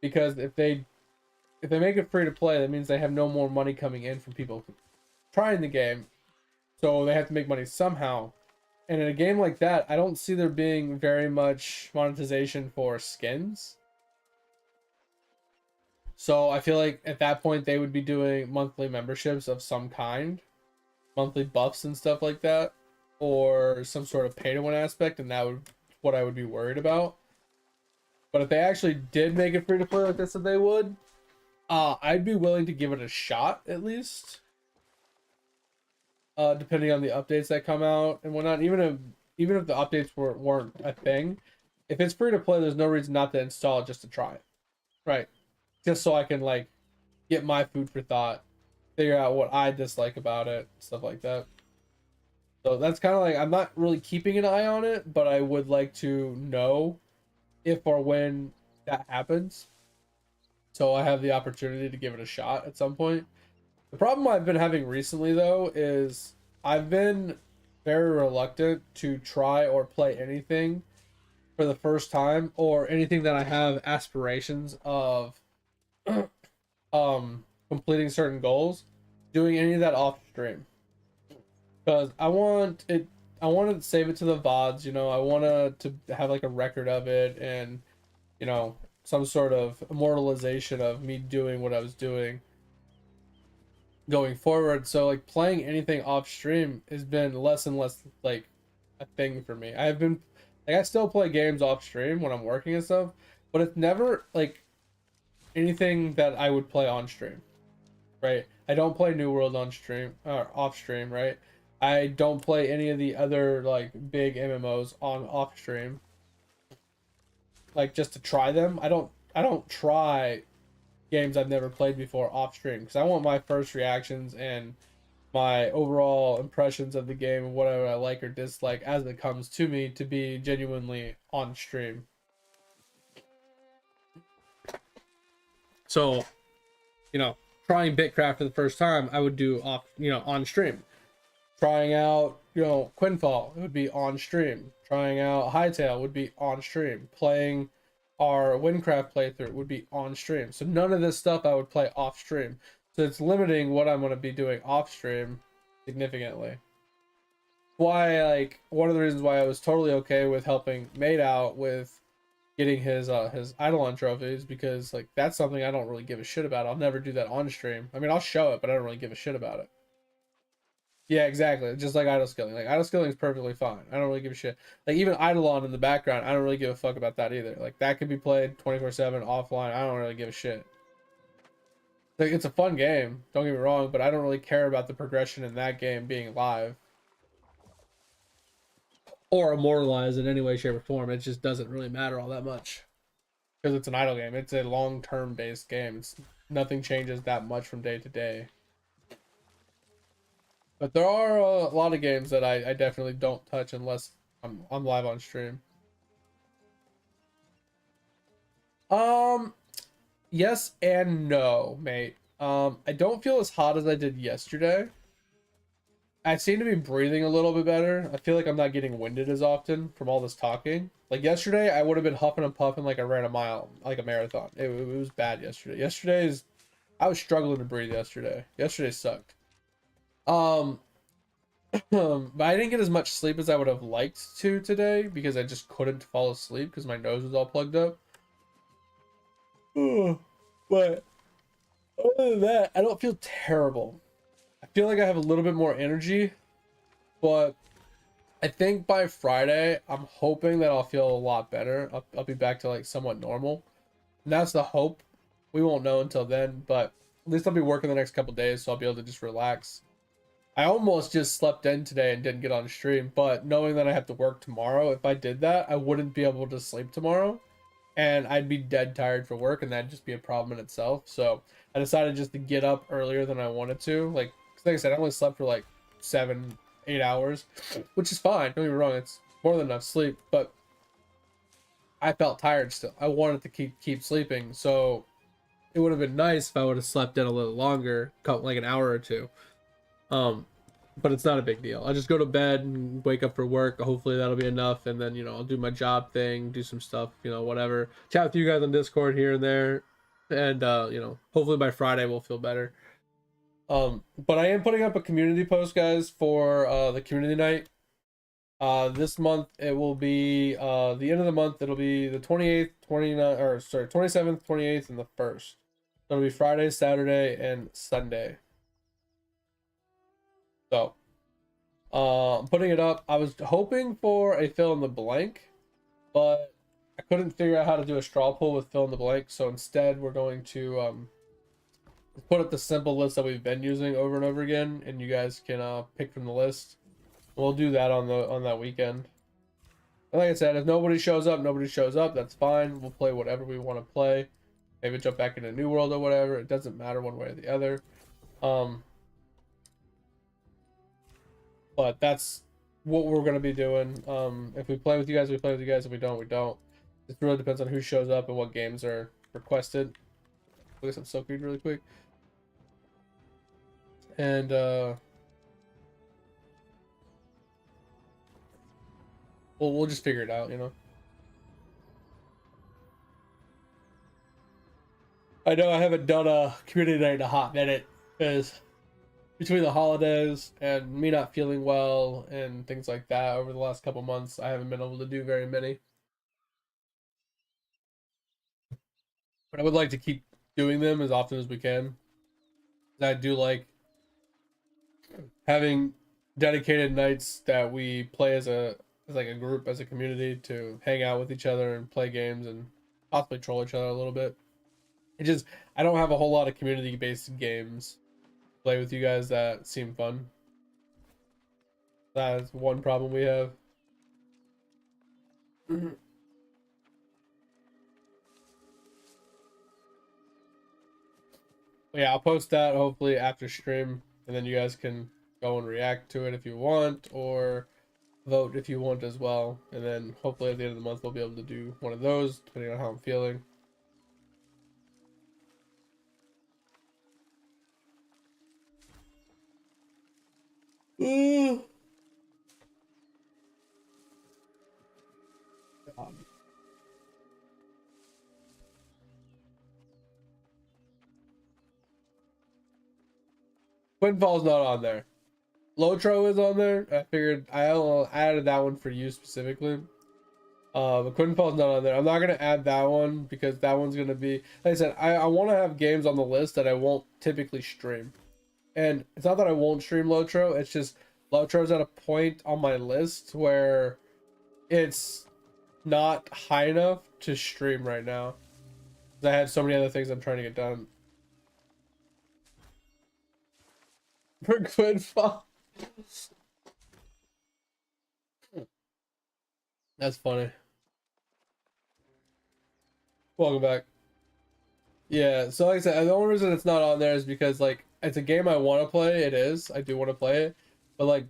Because if they make it free to play, that means they have no more money coming in from people trying the game. So they have to make money somehow. And in a game like that, I don't see there being very much monetization for skins. So I feel like at that point they would be doing monthly memberships of some kind, monthly buffs and stuff like that, or some sort of pay to win aspect, and that would what I would be worried about. But if they actually did make it free to play like they said they would, I'd be willing to give it a shot at least. Depending on the updates that come out and whatnot. Even if the updates weren't a thing, if it's free to play, there's no reason not to install it just to try it, right? Just so I can like get my food for thought, figure out what I dislike about it, stuff like that. So that's kind of like, I'm not really keeping an eye on it, but I would like to know if or when that happens. So I have the opportunity to give it a shot at some point. The problem I've been having recently, though, is I've been very reluctant to try or play anything for the first time, or anything that I have aspirations of completing certain goals, doing any of that off stream. Because I want to save it to the VODs, you know, I want to have like a record of it, and, you know, some sort of immortalization of me doing what I was doing going forward. So like playing anything off stream has been less and less like a thing for me. I've been like, I still play games off stream when I'm working and stuff, but it's never like anything that I would play on stream, right? I don't play New World on stream or off stream, right? I don't play any of the other like big MMOs on off stream, like just to try them. I don't try games I've never played before off stream, because I want my first reactions and my overall impressions of the game and whatever I like or dislike as it comes to me to be genuinely on stream. So, you know, trying Bitcraft for the first time, I would do off, you know, on stream. Trying out, you know, Quinfall, it would be on stream. Trying out Hightail would be on stream. Playing our Windcraft playthrough would be on stream. So none of this stuff I would play off stream. So it's limiting what I'm going to be doing off stream significantly. Why, like, one of the reasons why I was totally okay with helping Mate out with getting his Eidolon trophies, because like that's something I don't really give a shit about. I'll never do that on stream. I mean, I'll show it, but I don't really give a shit about it. Yeah, exactly. Just like idle skilling. Like idle skilling is perfectly fine. I don't really give a shit. Like even Eidolon in the background, I don't really give a fuck about that either. Like that could be played 24/7 offline. I don't really give a shit. Like it's a fun game, don't get me wrong, but I don't really care about the progression in that game being live or immortalized in any way, shape, or form. It just doesn't really matter all that much because it's an idle game. It's a long-term based game. It's nothing changes that much from day to day. But there are a lot of games that I definitely don't touch unless I'm live on stream. Um, yes and no, mate. I don't feel as hot as I did yesterday. I seem to be breathing a little bit better. I feel like I'm not getting winded as often from all this talking. Like yesterday, I would have been huffing and puffing like I ran a mile, like a marathon. It was bad yesterday. I was struggling to breathe yesterday. Yesterday sucked. Um, but I didn't get as much sleep as I would have liked to today because I just couldn't fall asleep because my nose was all plugged up. But other than that, I don't feel terrible. I feel like I have a little bit more energy, but I think by Friday, I'm hoping that I'll feel a lot better. I'll be back to like somewhat normal. And that's the hope. We won't know until then, but at least I'll be working the next couple days, so I'll be able to just relax. I almost just slept in today and didn't get on stream, but knowing that I have to work tomorrow, if I did that, I wouldn't be able to sleep tomorrow, and I'd be dead tired for work, and that'd just be a problem in itself. So I decided just to get up earlier than I wanted to. Like I said, I only slept for like 7, 8 hours, which is fine. Don't get me wrong, it's more than enough sleep, but I felt tired still. I wanted to keep sleeping, so it would have been nice if I would have slept in a little longer, like an hour or two. Um, but it's not a big deal. I'll just go to bed and wake up for work. Hopefully that'll be enough, and then I'll do my job thing, do some stuff, whatever. Chat with you guys on Discord here and there, and hopefully by Friday we'll feel better. But I am putting up a community post, guys, for the community night. This month it will be the end of the month. It'll be the 28th, 29th, or sorry, 27th, 28th, and the 1st. It'll be Friday, Saturday, and Sunday. So, I'm putting it up. I was hoping for a fill in the blank, but I couldn't figure out how to do a straw poll with fill in the blank. So instead, we're going to put up the simple list that we've been using over and over again, and you guys can pick from the list. We'll do that on that weekend. And like I said, if nobody shows up, nobody shows up. That's fine. We'll play whatever we want to play. Maybe jump back into New World or whatever. It doesn't matter one way or the other. But that's what we're gonna be doing. If we play with you guys, we play with you guys. If we don't, we don't. It really depends on who shows up and what games are requested. Look at some soak read really quick. And we'll just figure it out, you know. I know I haven't done a community night in a hot minute because between the holidays and me not feeling well and things like that over the last couple months, I haven't been able to do very many. But I would like to keep doing them as often as we can. I do like having dedicated nights that we play as like a group, as a community, to hang out with each other and play games and possibly troll each other a little bit. It just, I don't have a whole lot of community based games to play with you guys that seem fun. That's one problem we have. But yeah, I'll post that hopefully after stream, and then you guys can go and react to it if you want, or vote if you want as well. And then hopefully at the end of the month we'll be able to do one of those, depending on how I'm feeling. Quinfall's not on there. Lotro is on there. I figured I added that one for you specifically. But Quinfall's not on there. I'm not gonna add that one because that one's gonna be, like I said, I want to have games on the list that I won't typically stream. And it's not that I won't stream Lotro, it's just Lotro's at a point on my list where it's not high enough to stream right now. I have so many other things I'm trying to get done. For Quinfall. That's funny. Welcome back. Yeah, so like I said, the only reason it's not on there is because like it's a game I want to play. It is. I do want to play it. But like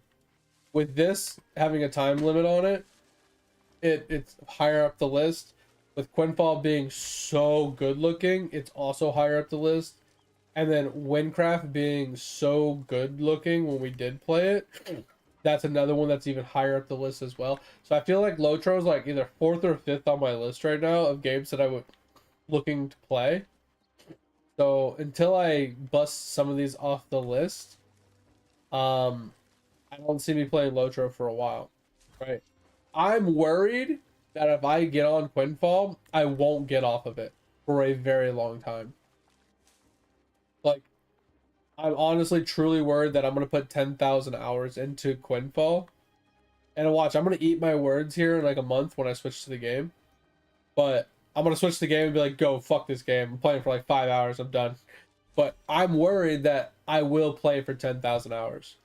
with this having a time limit on it, it's higher up the list. With Quinfall being so good looking, it's also higher up the list. And then Windcraft being so good looking when we did play it, that's another one that's even higher up the list as well. So I feel like Lotro is like either 4th or 5th on my list right now of games that I would looking to play. So until I bust some of these off the list, I don't see me playing Lotro for a while, right? I'm worried that if I get on Quinfall, I won't get off of it for a very long time. Like, I'm honestly truly worried that I'm gonna put 10,000 hours into Quinfall, and watch, I'm gonna eat my words here in like a month when I switch to the game. But I'm gonna switch the game and be like, go fuck this game. I'm playing for like 5 hours. I'm done. But I'm worried that I will play for 10,000 hours.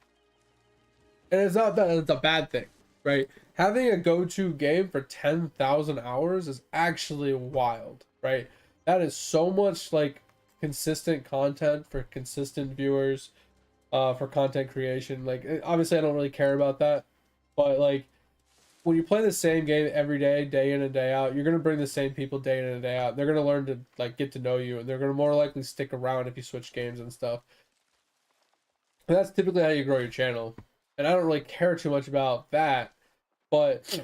And it's not that it's a bad thing, right? Having a go-to game for 10,000 hours is actually wild, right? That is so much like consistent content for consistent viewers, for content creation. Like obviously I don't really care about that, but like when you play the same game every day, day in and day out, you're gonna bring the same people day in and day out. They're gonna learn to like get to know you, and they're gonna more likely stick around if you switch games and stuff. And that's typically how you grow your channel. And I don't really care too much about that, but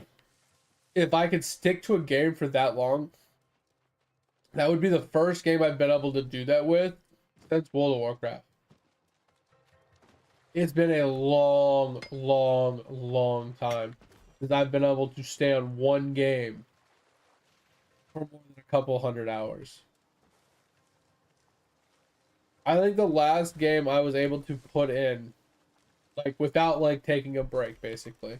if I could stick to a game for that long, that would be the first game I've been able to do that with since World of Warcraft. It's been a long, long, long time since I've been able to stay on one game for more than a couple hundred hours. I think the last game I was able to put in, like without like taking a break, basically,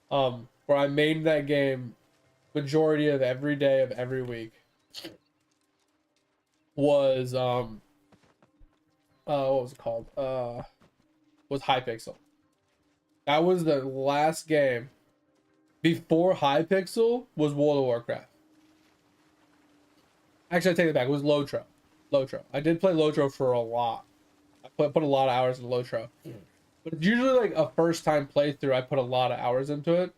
where I made that game majority of every day of every week, was what was it called? Was Hypixel. That was the last game before Hypixel was World of Warcraft. Actually, I take it back. It was Lotro. Lotro. I did play Lotro for a lot. I put a lot of hours in Lotro. But it's usually like a first time playthrough. I put a lot of hours into it,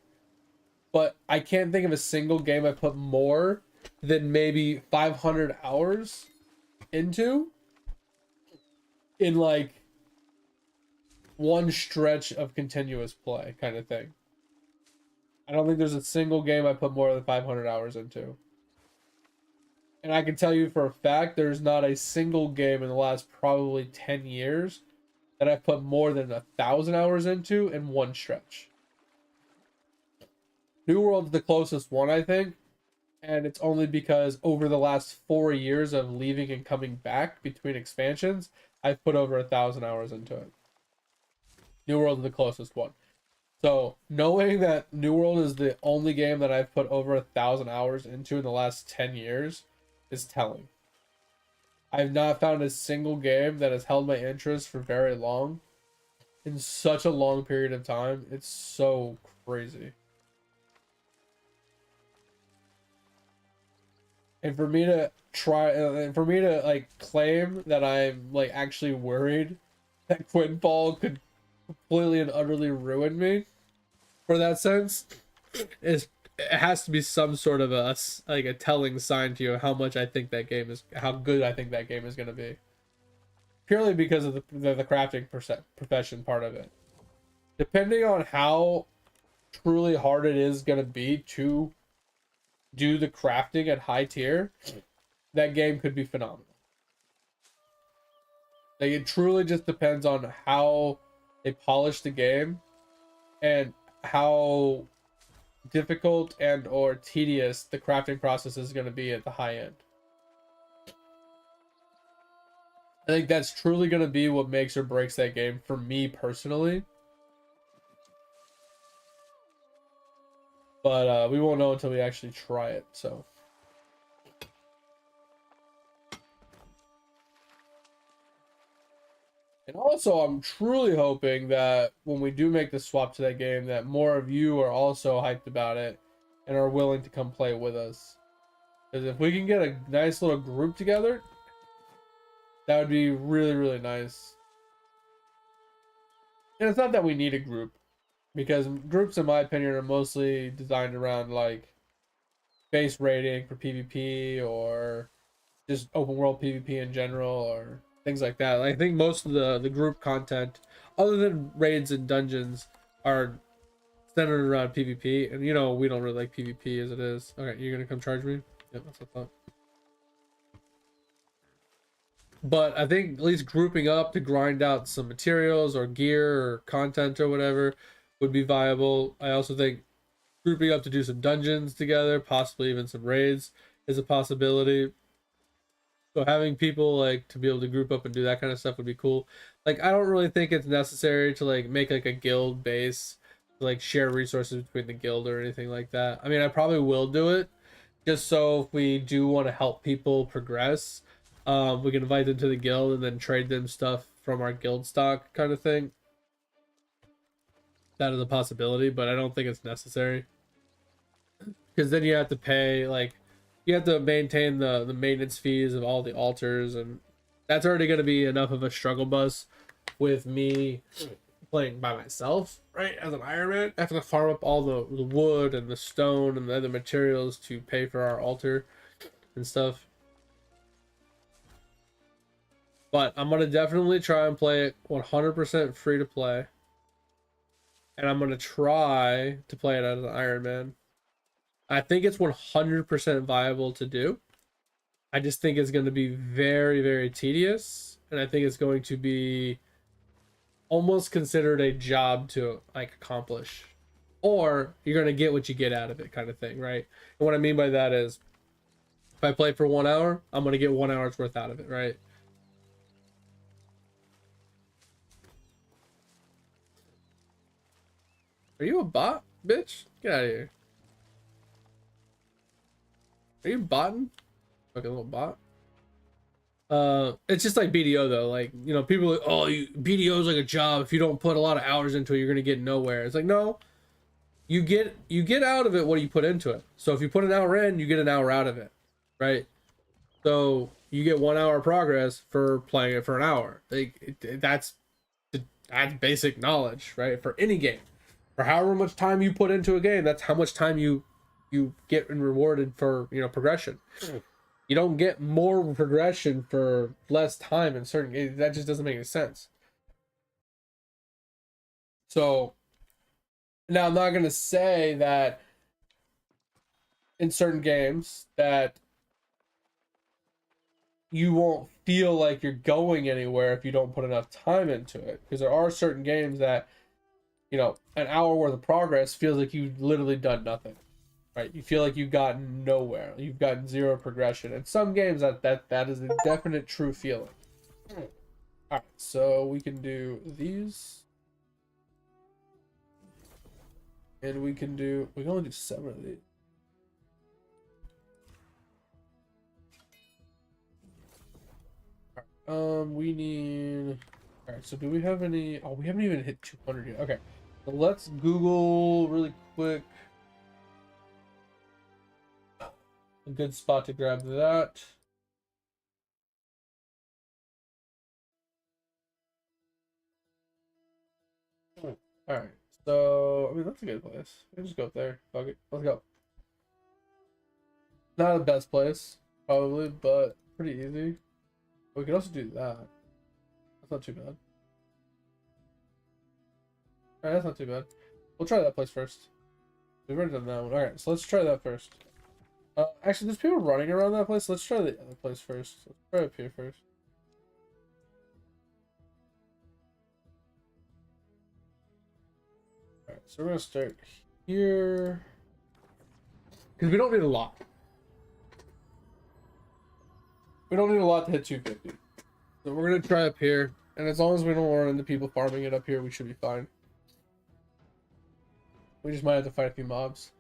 but I can't think of a single game I put more than maybe 500 hours into in like one stretch of continuous play kind of thing. I don't think there's a single game I put more than 500 hours into. And I can tell you for a fact, there's not a single game in the last probably 10 years that I've put more than 1,000 hours into in one stretch. New World's the closest one, I think. And it's only because over the last 4 years of leaving and coming back between expansions, I've put over 1,000 hours into it. New World is the closest one. So knowing that New World is the only game that I've put over 1,000 hours into in the last 10 years is telling. I've not found a single game that has held my interest for very long in such a long period of time. It's so crazy. And for me to like claim that I'm like actually worried that Quinfall could completely and utterly ruin me for that sense is, it has to be some sort of a like a telling sign to you how much I think that game is, how good I think that game is going to be, purely because of the crafting profession part of it. Depending on how truly hard it is going to be to do the crafting at high tier, that game could be phenomenal. Like, it truly just depends on how they polish the game and how difficult and or tedious the crafting process is going to be at the high end. I think that's truly going to be what makes or breaks that game for me personally. But we won't know until we actually try it, so. And also, I'm truly hoping that when we do make the swap to that game, that more of you are also hyped about it and are willing to come play with us. Because if we can get a nice little group together, that would be really, really nice. And it's not that we need a group, because groups, in my opinion, are mostly designed around like base rating for PvP or just open world PvP in general or things like that. I think most of the group content, other than raids and dungeons, are centered around PvP. And you know, we don't really like PvP as it is. Okay, you're gonna come charge me? Yep, that's what I thought. But I think at least grouping up to grind out some materials or gear or content or whatever would be viable. I also think grouping up to do some dungeons together, possibly even some raids, is a possibility. So having people like to be able to group up and do that kind of stuff would be cool. Like, I don't really think it's necessary to like make like a guild base to like share resources between the guild or anything like that. I mean, I probably will do it just so if we do want to help people progress, we can invite them to the guild and then trade them stuff from our guild stock kind of thing. That is a possibility, but I don't think it's necessary, because then you have to pay, like, you have to maintain the maintenance fees of all the altars, and that's already going to be enough of a struggle bus with me playing by myself, right? As an Ironman, I have to farm up all the wood and the stone and the other materials to pay for our altar and stuff. But I'm going to definitely try and play it 100% free to play. And I'm going to try to play it as an Ironman. I think it's 100% viable to do. I just think it's going to be very, very tedious. And I think it's going to be almost considered a job to like accomplish. Or you're going to get what you get out of it kind of thing, right? And what I mean by that is, if I play for 1 hour, I'm going to get 1 hour's worth out of it, right? Are you a bot, bitch? Get out of here. Are you botting? Fucking little bot. It's just like BDO though. Like, you know, people are like, oh, BDO is like a job. If you don't put a lot of hours into it, you're gonna get nowhere. It's like, no, you get out of it what you put into it. So if you put an hour in, you get an hour out of it, right? So you get 1 hour progress for playing it for an hour. Like, that's That's basic knowledge, right? For any game. For however much time you put into a game, that's how much time you get rewarded for, progression. You don't get more progression for less time in certain games. That just doesn't make any sense. So now I'm not gonna say that in certain games that you won't feel like you're going anywhere if you don't put enough time into it. Because there are certain games that, an hour worth of progress feels like you've literally done nothing. Right? You feel like you've gotten nowhere. You've gotten zero progression. In some games that is a definite true feeling. Alright, so we can do these. And we can only do 7 of these. We need... Alright, so do we have any... Oh, we haven't even hit 200 yet. Okay, so let's Google really quick. A good spot to grab that. Alright, so... I mean, that's a good place. We can just go up there. Fuck it. Let's go. Not the best place, probably, but pretty easy. We could also do that. That's not too bad. Alright, that's not too bad. We'll try that place first. We've already done that one. Alright, so let's try that first. Actually, there's people running around that place. Let's try the other place first. Let's try up here first. Alright, so we're gonna start here. Because we don't need a lot. We don't need a lot to hit 250. So we're gonna try up here. And as long as we don't run into people farming it up here, we should be fine. We just might have to fight a few mobs.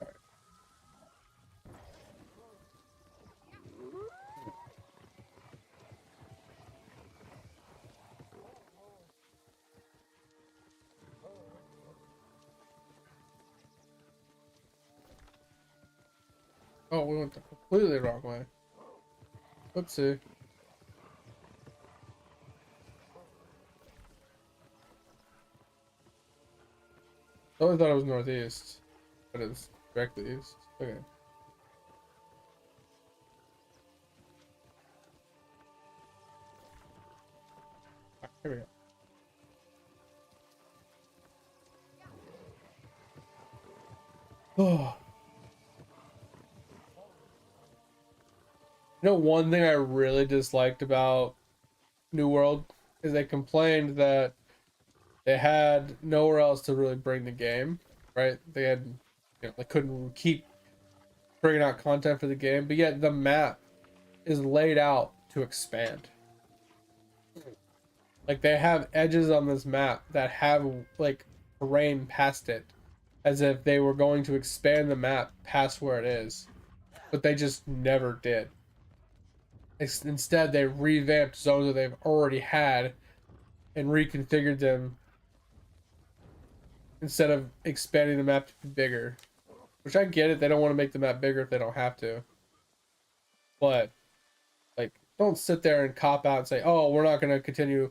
Alright. Oh, we went the completely wrong way. Oopsie. I always thought it was northeast, but it's directly east. Okay. Right, here we go. Oh. One thing I really disliked about New World is they complained that they had nowhere else to really bring the game, right? They had, they couldn't keep bringing out content for the game, but yet the map is laid out to expand. Like, they have edges on this map that have, like, terrain past it, as if they were going to expand the map past where it is, but they just never did. Instead, they revamped zones that they've already had and reconfigured them instead of expanding the map to be bigger. Which I get it, they don't want to make the map bigger if they don't have to. But, like, don't sit there and cop out and say, oh, we're not going to continue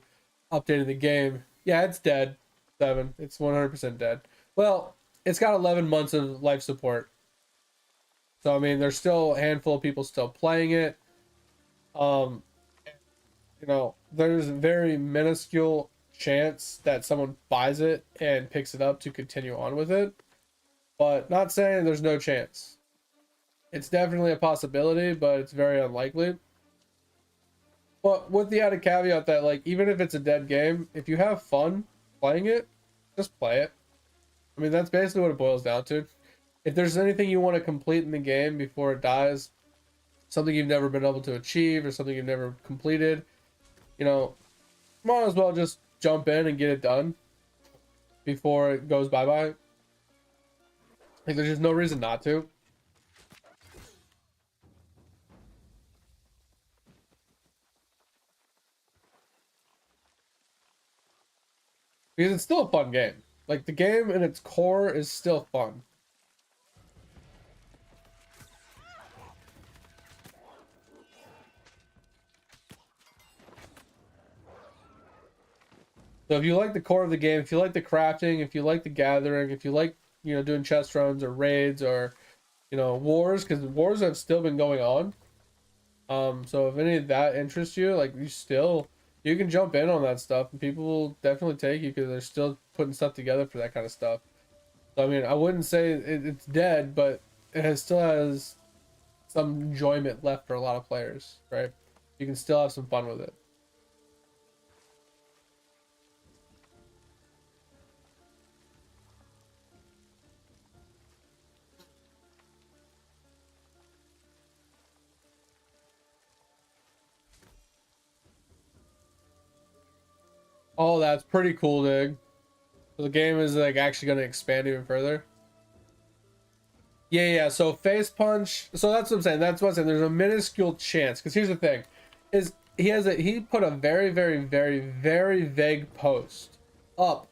updating the game. Yeah, it's dead. 7. It's 100% dead. Well, it's got 11 months of life support. So, I mean, there's still a handful of people still playing it. There's a very minuscule chance that someone buys it and picks it up to continue on with it, but not saying there's no chance. It's definitely a possibility, but it's very unlikely. But with the added caveat that, like, even if it's a dead game, if you have fun playing it, just play it. I mean, that's basically what it boils down to. If there's anything you want to complete in the game before it dies, something you've never been able to achieve or something you've never completed, might as well just jump in and get it done before it goes bye-bye. Like, there's just no reason not to. Because it's still a fun game. Like, the game in its core is still fun. So if you like the core of the game, if you like the crafting, if you like the gathering, if you like, you know, doing chest runs or raids or, you know, wars, because wars have still been going on. So if any of that interests you, like you can jump in on that stuff and people will definitely take you because they're still putting stuff together for that kind of stuff. So I mean, I wouldn't say it's dead, but still has some enjoyment left for a lot of players, right? You can still have some fun with it. Oh, that's pretty cool, dude. So the game is like actually going to expand even further. Yeah. So face punch. So that's what I'm saying. That's what I'm saying. There's a minuscule chance. Because here's the thing, is he put a very, very, very, very vague post up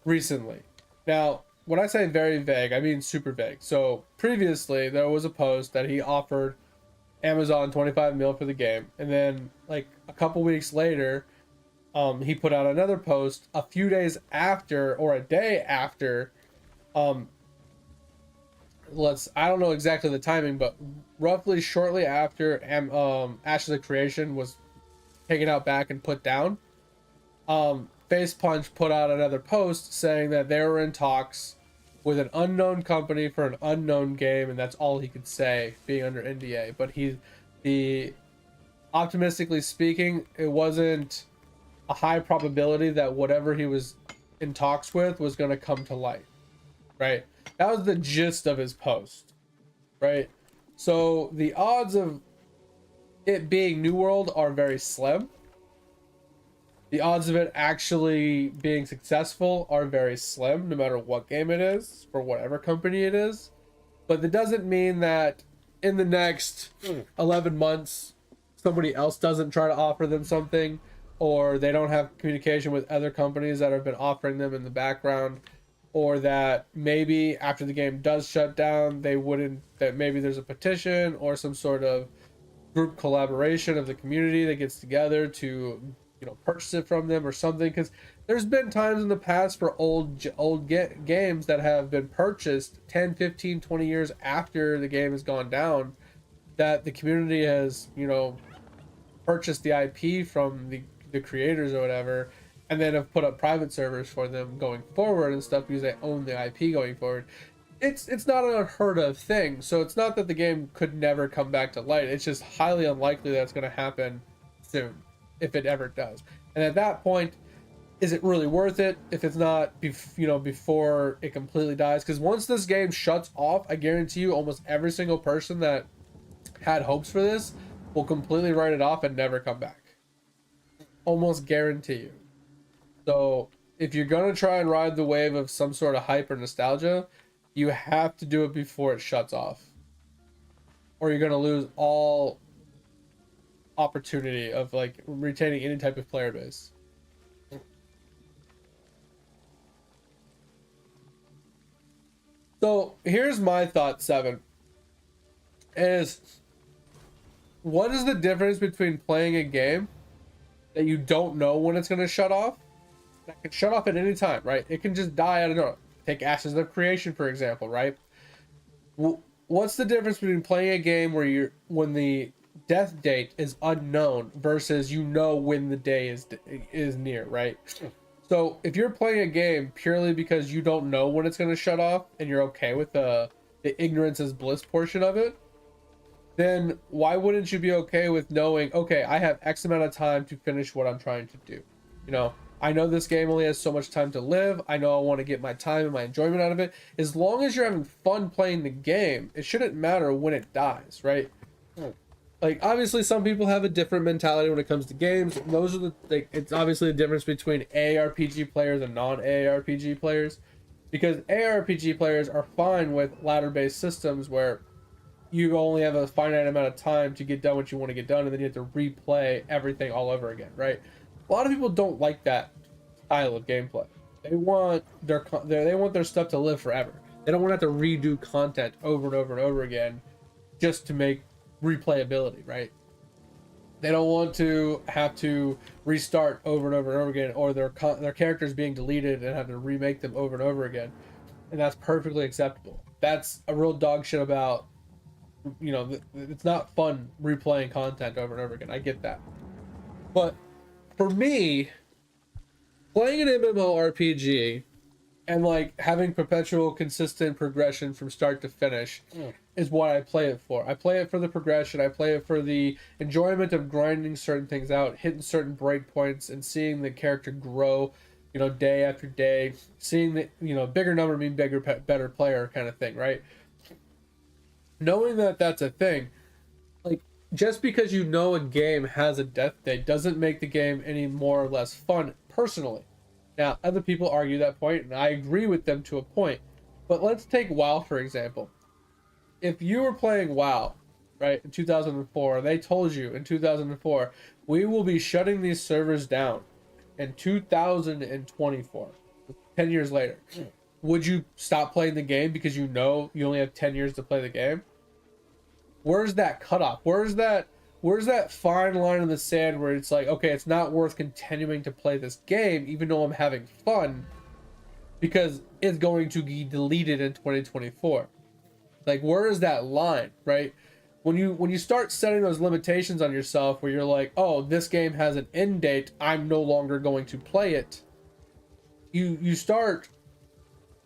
recently. Now, when I say very vague, I mean super vague. So previously there was a post that he offered Amazon 25 mil for the game, and then like a couple weeks later, he put out another post a few days after or a day after. I don't know exactly the timing, but roughly shortly after Ashes of Creation was taken out back and put down, Face Punch put out another post saying that they were in talks with an unknown company for an unknown game, and that's all he could say, being under NDA. But optimistically speaking, it wasn't a high probability that whatever he was in talks with was going to come to light, right? That was the gist of his post, right? So the odds of it being New World are very slim. The odds of it actually being successful are very slim, no matter what game it is, for whatever company it is. But that doesn't mean that in the next 11 months, somebody else doesn't try to offer them something, or they don't have communication with other companies that have been offering them in the background, or that maybe after the game does shut down, that maybe there's a petition or some sort of group collaboration of the community that gets together to, you know, purchase it from them or something. Because there's been times in the past for old games that have been purchased 10, 15, 20 years after the game has gone down, that the community has, you know, purchased the IP from the creators or whatever, and then have put up private servers for them going forward and stuff because they own the IP going forward. It's not an unheard of thing. So it's not that the game could never come back to light. It's just highly unlikely that it's going to happen soon, if it ever does. And at that point, is it really worth it if it's not, you know, before it completely dies? Because once this game shuts off, I guarantee you almost every single person that had hopes for this will completely write it off and never come back. Almost guarantee you. So if you're gonna try and ride the wave of some sort of hype or nostalgia, you have to do it before it shuts off, or you're gonna lose all opportunity of like retaining any type of player base. So here's my thought, Seven, is what is the difference between playing a game that you don't know when it's going to shut off? That can shut off at any time, right? It can just die out of nowhere. Take Ashes of Creation, for example, right? What's the difference between playing a game where when the death date is unknown versus you know when the day is near, right? So if you're playing a game purely because you don't know when it's going to shut off and you're okay with the ignorance is bliss portion of it, then why wouldn't you be okay with knowing, okay, I have X amount of time to finish what I'm trying to do? You know, I know this game only has so much time to live. I know I want to get my time and my enjoyment out of it. As long as you're having fun playing the game, it shouldn't matter when it dies, right? Like, obviously, some people have a different mentality when it comes to games. Those are it's obviously the difference between ARPG players and non-ARPG players. Because ARPG players are fine with ladder-based systems where you only have a finite amount of time to get done what you want to get done, and then you have to replay everything all over again, right? A lot of people don't like that style of gameplay. They want their stuff to live forever. They don't want to have to redo content over and over and over again just to make replayability, right? They don't want to have to restart over and over and over again, or their characters being deleted and have to remake them over and over again. And that's perfectly acceptable. That's a real dog shit about, you know, it's not fun replaying content over and over again. I get that. But for me, playing an MMORPG and like having perpetual consistent progression from start to finish is what I play it for. I play it for the progression. I play it for the enjoyment of grinding certain things out, hitting certain breakpoints, and seeing the character grow, you know, day after day, seeing the, you know, bigger number mean bigger, better player kind of thing, right? Knowing that that's a thing, like, just because you know a game has a death date doesn't make the game any more or less fun, personally. Now, other people argue that point, and I agree with them to a point. But let's take WoW, for example. If you were playing WoW, right, in 2004, they told you in 2004, we will be shutting these servers down in 2024, 10 years later. Would you stop playing the game because you know you only have 10 years to play the game? Where's that cutoff? Where's that fine line in the sand where it's like, okay, it's not worth continuing to play this game even though I'm having fun because it's going to be deleted in 2024? Like, where is that line, right? When you start setting those limitations on yourself where you're like, oh, this game has an end date, I'm no longer going to play it, you start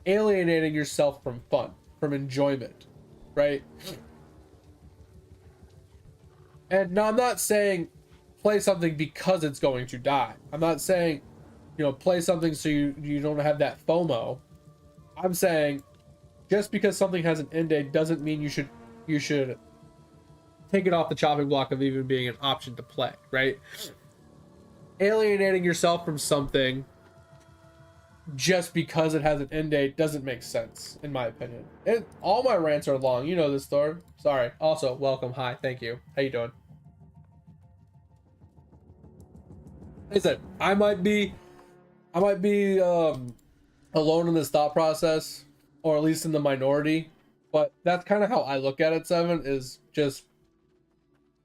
alienating yourself from fun, from enjoyment, right? And now I'm not saying play something because it's going to die. I'm not saying, you know, play something so you don't have that FOMO. I'm saying just because something has an end date doesn't mean you should take it off the chopping block of even being an option to play, right? Alienating yourself from something just because it has an end date doesn't make sense, in my opinion. All my rants are long. You know this, Thor. Sorry. Also, welcome. Hi. Thank you. How you doing? Like I said, I might be alone in this thought process, or at least in the minority. But that's kind of how I look at it, Seven, is just,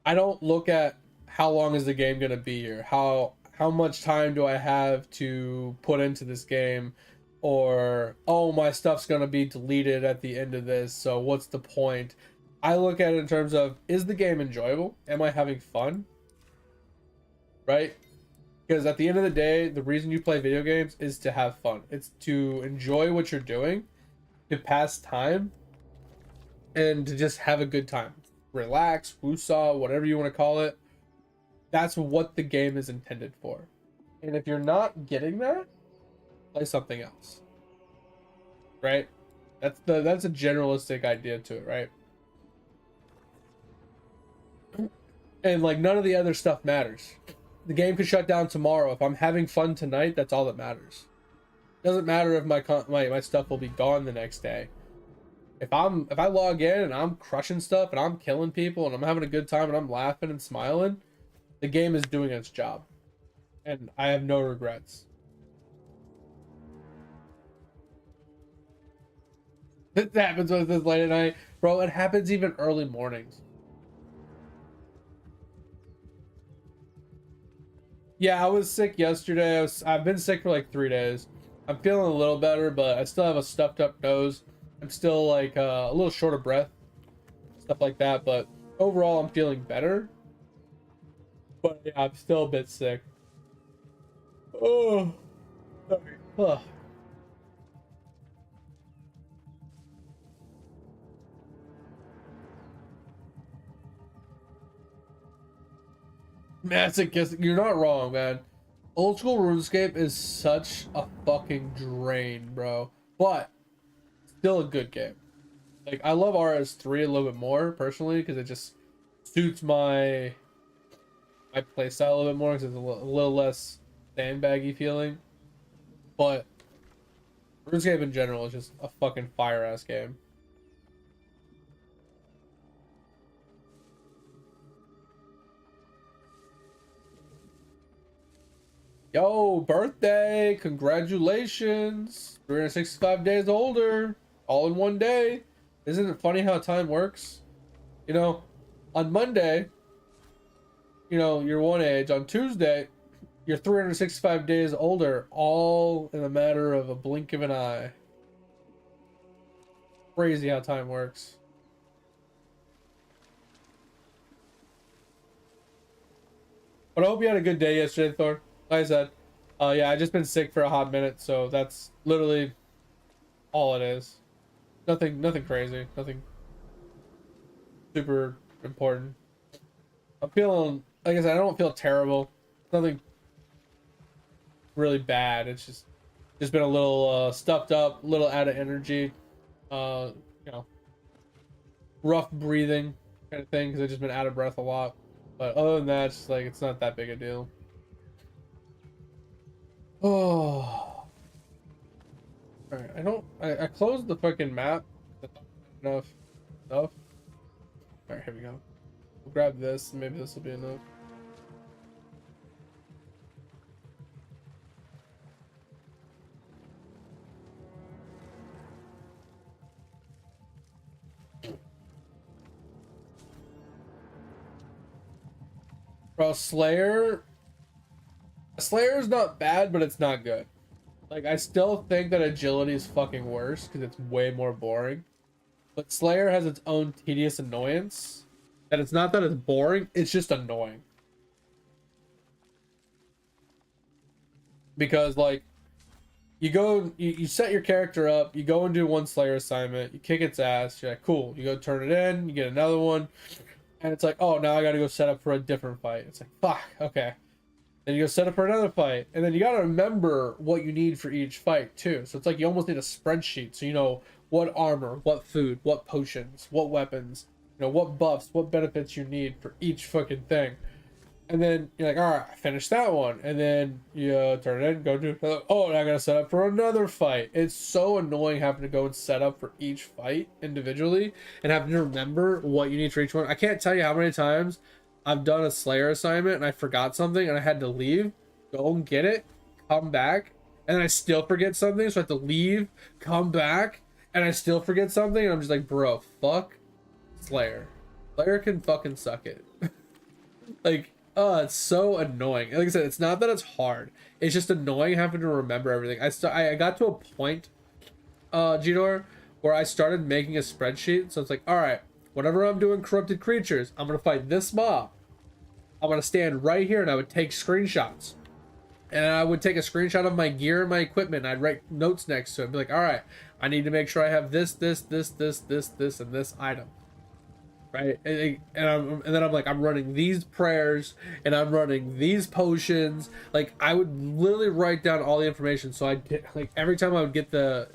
I don't look at how long is the game going to be here. How much time do I have to put into this game? Or, oh, my stuff's going to be deleted at the end of this, so what's the point? I look at it in terms of, is the game enjoyable? Am I having fun? Right? Because at the end of the day, the reason you play video games is to have fun. It's to enjoy what you're doing, to pass time, and to just have a good time. Relax, woosah, whatever you want to call it. That's what the game is intended for. And if you're not getting that, play something else. Right? That's a generalistic idea to it, right? And like, none of the other stuff matters. The game could shut down tomorrow. If I'm having fun tonight, that's all that matters. Doesn't matter if my stuff will be gone the next day. If I log in and I'm crushing stuff and I'm killing people and I'm having a good time and I'm laughing and smiling, the game is doing its job. And I have no regrets. It happens with this late at night. Bro, it happens even early mornings. Yeah, I was sick yesterday. I've been sick for like 3 days. I'm feeling a little better, but I still have a stuffed up nose. I'm still like a little short of breath, stuff like that. But overall, I'm feeling better. But yeah, I'm still a bit sick. Oh, sorry. Ugh. Masochist, you're not wrong, man. Old school RuneScape is such a fucking drain, bro. But still a good game. Like, I love RS3 a little bit more personally because it just suits my playstyle a little bit more because it's a little less sandbaggy feeling. But RuneScape in general is just a fucking fire ass game. Yo, birthday! Congratulations! 365 days older, all in one day. Isn't it funny how time works? You know, on Monday, you know, your one age. On Tuesday, you're 365 days older, all in a matter of a blink of an eye. Crazy how time works. But I hope you had a good day yesterday, Thor. Like I said, yeah, I just been sick for a hot minute, so that's literally all it is. Nothing crazy. Nothing super important. I'm feeling, like I said, I don't feel terrible. Nothing really bad. It's just been a little stuffed up, a little out of energy. You know, rough breathing kind of thing because I've just been out of breath a lot. But other than that, it's like it's not that big a deal. Oh, all right. I closed the fucking map. Enough stuff. All right, here we go. We'll grab this. And maybe this will be enough. Bro, Slayer's not bad, but it's not good. Like, I still think that agility is fucking worse because it's way more boring. But Slayer has its own tedious annoyance. And it's not that it's boring, it's just annoying. Because, like, you set your character up, you go and do one Slayer assignment, you kick its ass, you're like, cool. You go turn it in, you get another one. And it's like, oh, now I gotta go set up for a different fight. It's like, fuck, okay. Then you go set up for another fight. And then you gotta remember what you need for each fight, too. So it's like you almost need a spreadsheet. So you know what armor, what food, what potions, what weapons, you know, what buffs, what benefits you need for each fucking thing. And then you're like, all right, I finished that one. And then you turn it in, go do another. Oh, and I gotta set up for another fight. It's so annoying having to go and set up for each fight individually and having to remember what you need for each one. I can't tell you how many times I've done a Slayer assignment and I forgot something and I had to leave, go and get it, come back, and then I still forget something. So I have to leave, come back, and I still forget something. And I'm just like, bro, fuck Slayer. Slayer can fucking suck it. Like, oh, it's so annoying. Like I said, it's not that it's hard. It's just annoying having to remember everything. I got to a point, Gidor, where I started making a spreadsheet. So it's like, all right, whenever I'm doing corrupted creatures, I'm gonna fight this mob. I'm gonna stand right here, and I would take screenshots. And I would take a screenshot of my gear and my equipment. And I'd write notes next to it. Be like, all right, I need to make sure I have this, and this item. Right, and then I'm like, I'm running these prayers and I'm running these potions. Like, I would literally write down all the information, so I'd get, like, every time I would get the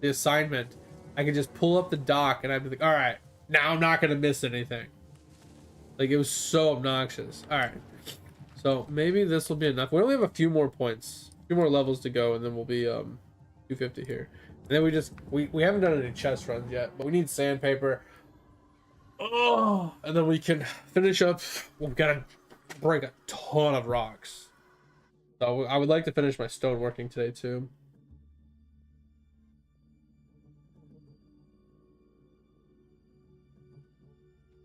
assignment, I could just pull up the doc and I'd be like, all right, now I'm not gonna miss anything. Like, it was so obnoxious. All right, so maybe this will be enough. We only have a few more points, a few more levels to go, and then we'll be 250 here. And then we haven't done any chest runs yet, but we need sandpaper. Oh, and then we can finish up. We've got to break a ton of rocks. So I would like to finish my stone working today too.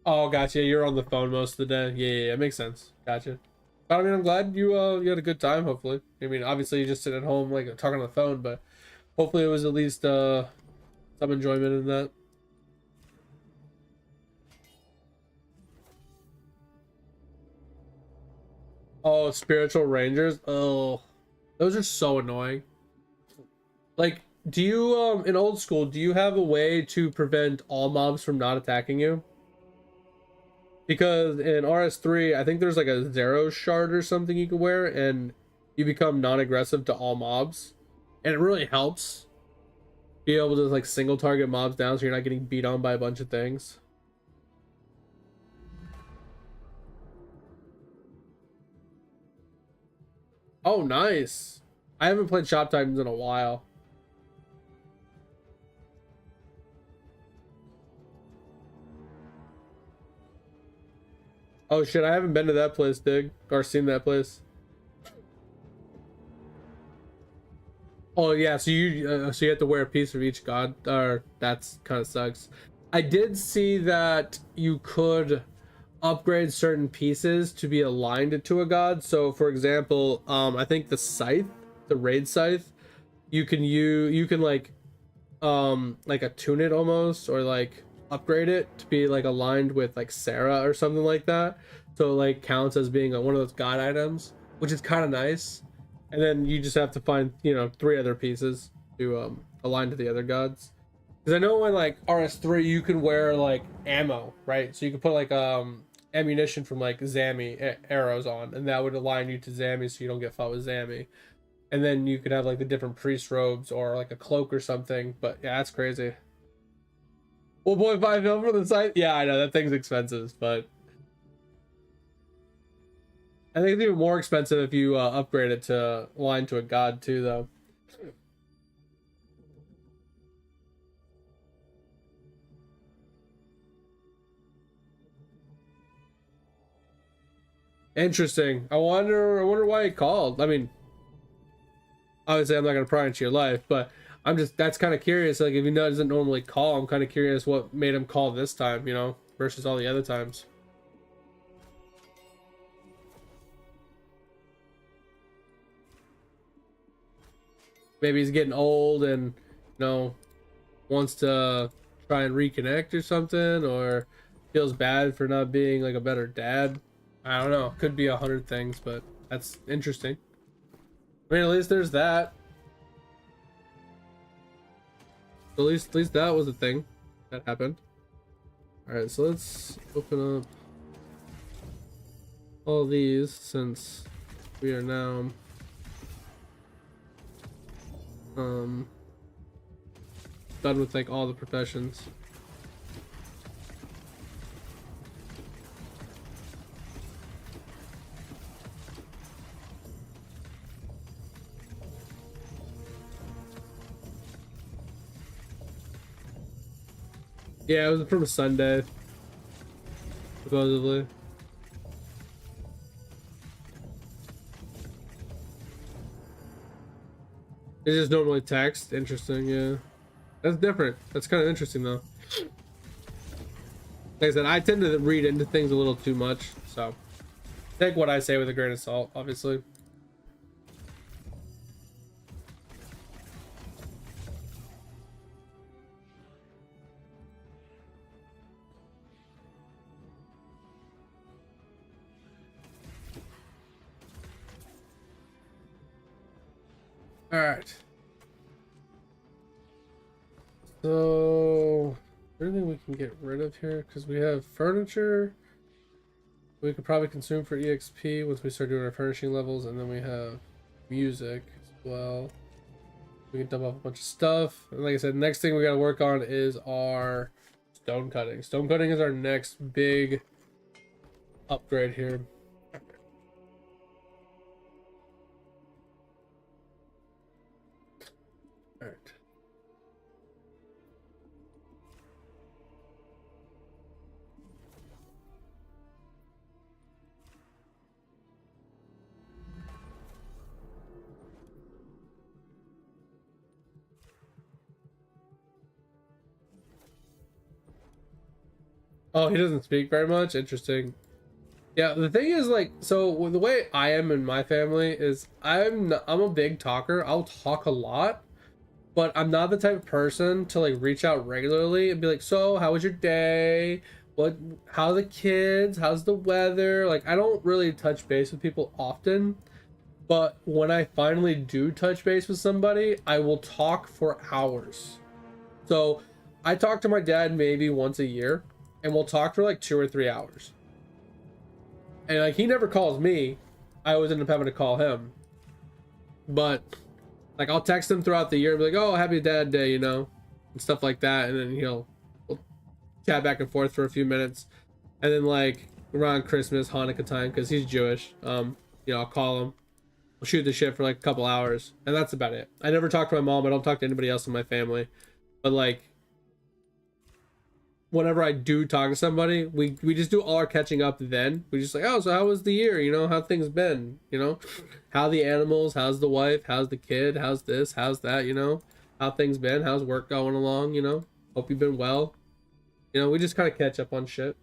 Oh, gotcha. You're on the phone most of the day. Yeah, it makes sense. Gotcha. But I mean, I'm glad you had a good time. Hopefully, I mean, obviously you just sit at home like talking on the phone, but hopefully it was at least some enjoyment in that. Oh, spiritual rangers. Oh, those are so annoying. Like, do you in old school, do you have a way to prevent all mobs from not attacking you? Because in RS3, I think there's like a zero shard or something you can wear, and you become non-aggressive to all mobs, and it really helps be able to like single target mobs down, so you're not getting beat on by a bunch of things. Oh, nice. I haven't played Shop Titans in a while. Oh shit, I haven't been to that place, Dig, or seen that place. Oh yeah, so you have to wear a piece of each god, or that's kind of sucks. I did see that you could upgrade certain pieces to be aligned to a god. So for example, I think the scythe, the raid scythe, you can like attune it almost, or like upgrade it to be like aligned with like Sarah or something like that, so it like counts as being one of those god items, which is kind of nice. And then you just have to find, you know, 3 other pieces to align to the other gods. Because I know in like RS3 you can wear like ammo, right? So you can put like ammunition from like Zami arrows on, and that would align you to Zami so you don't get fought with Zami. And then you could have like the different priest robes or like a cloak or something. But yeah, that's crazy. 1.5 mil for the site? Yeah, I know that thing's expensive, but I think it's even more expensive if you upgrade it to align to a god too, though. Interesting. I wonder why he called. I mean, obviously I'm not gonna pry into your life, but that's kind of curious. Like if he doesn't normally call, I'm kind of curious what made him call this time, you know, versus all the other times. Maybe he's getting old and, you know, wants to try and reconnect or something, or feels bad for not being like a better dad. I don't know. Could be 100 things, but that's interesting. I mean, at least there's that. At least that was a thing that happened. All right, so let's open up all these since we are now done with like all the professions. Yeah, it was from a Sunday, supposedly. It's just normally text. Interesting, yeah. That's different. That's kind of interesting, though. Like I said, I tend to read into things a little too much, so take what I say with a grain of salt, obviously. All right. So, anything we can get rid of here? Because we have furniture we could probably consume for EXP once we start doing our furnishing levels, and then we have music as well. We can dump off a bunch of stuff. And like I said, next thing we got to work on is our stone cutting. Stone cutting is our next big upgrade here. All right. Oh, he doesn't speak very much. Interesting. Yeah, the thing is, like, so the way I am in my family is I'm a big talker. I'll talk a lot, but I'm not the type of person to like reach out regularly and be like, so how was your day? How are the kids? How's the weather? Like, I don't really touch base with people often, but when I finally do touch base with somebody, I will talk for hours. So I talk to my dad maybe once a year, and we'll talk for like 2 or 3 hours. And like he never calls me. I always end up having to call him. But like I'll text him throughout the year and be like, oh, happy dad day, you know, and stuff like that. And then we'll chat back and forth for a few minutes. And then like around Christmas, Hanukkah time, because he's Jewish, you know, I'll call him. We'll shoot the shit for like a couple hours. And that's about it. I never talk to my mom. I don't talk to anybody else in my family. But like whenever I do talk to somebody, we just do all our catching up then. We just like, oh, so how was the year? You know, how things been? You know, how the animals, how's the wife, how's the kid, how's this, how's that, you know, how things been, how's work going along, you know, hope you've been well. You know, we just kind of catch up on shit.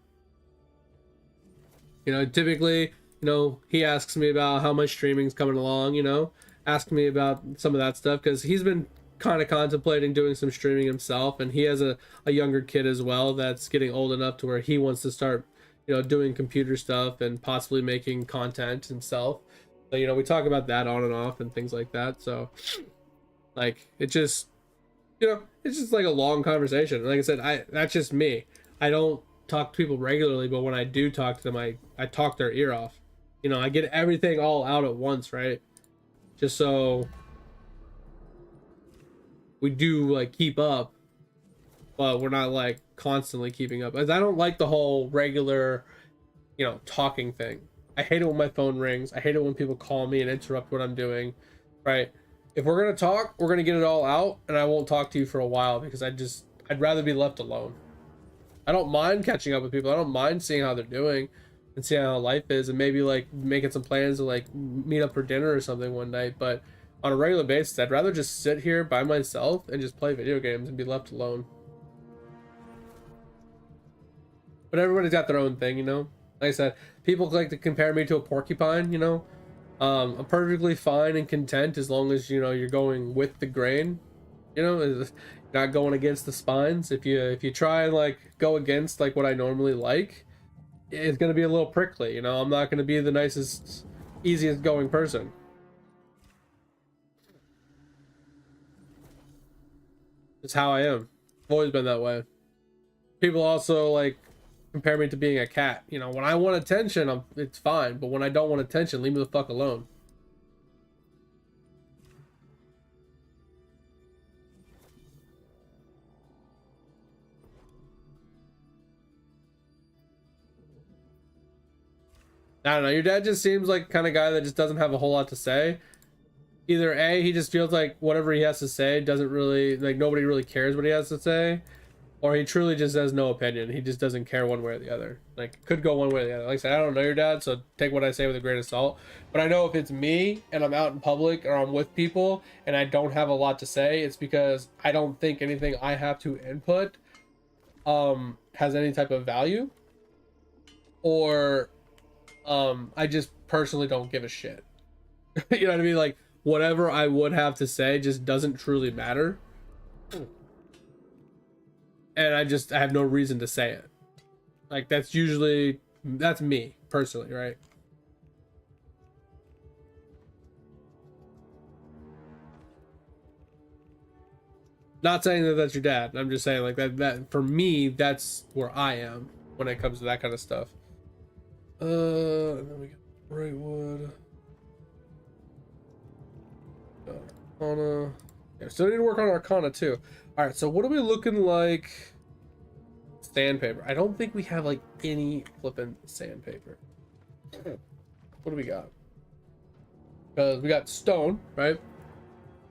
You know, typically, you know, he asks me about how my streaming's coming along, you know, ask me about some of that stuff because he's been kind of contemplating doing some streaming himself, and he has a younger kid as well that's getting old enough to where he wants to start, you know, doing computer stuff and possibly making content himself. So, you know, we talk about that on and off and things like that. So, like, it just, you know, it's just like a long conversation. Like I said, that's just me. I don't talk to people regularly, but when I do talk to them, I talk their ear off. You know, I get everything all out at once, right? Just so we do like keep up, but we're not like constantly keeping up. As I don't like the whole regular, you know, talking thing. I hate it when my phone rings. I hate it when people call me and interrupt what I'm doing, right? If we're gonna talk, we're gonna get it all out, and I won't talk to you for a while because I'd rather be left alone. I don't mind catching up with people. I don't mind seeing how they're doing and seeing how life is, and maybe like making some plans to like meet up for dinner or something one night. But on a regular basis, I'd rather just sit here by myself and just play video games and be left alone. But everybody's got their own thing, you know? Like I said, people like to compare me to a porcupine, you know? I'm perfectly fine and content as long as, you know, you're going with the grain, you know, not going against the spines. If you try and like go against like what I normally like, it's gonna be a little prickly, you know. I'm not gonna be the nicest, easiest going person. It's how I am. I've always been that way. People also like compare me to being a cat. You know, when I want attention, it's fine, but when I don't want attention, leave me the fuck alone. I don't know. Your dad just seems like kind of guy that just doesn't have a whole lot to say. Either A, he just feels like whatever he has to say doesn't really, like, nobody really cares what he has to say, or he truly just has no opinion. He just doesn't care one way or the other. Like, could go one way or the other. Like I said, I don't know your dad, so take what I say with a grain of salt. But I know if it's me and I'm out in public or I'm with people and I don't have a lot to say, it's because I don't think anything I have to input has any type of value, or I just personally don't give a shit. You know what I mean? Like, whatever I would have to say just doesn't truly matter. And I have no reason to say it. Like, that's me personally, right? Not saying that that's your dad. I'm just saying like that for me, that's where I am when it comes to that kind of stuff. And then we got Brightwood. Arcana. Yeah, still need to work on Arcana too. Alright, so what are we looking like? Sandpaper. I don't think we have like any flipping sandpaper. What do we got? Because we got stone, right?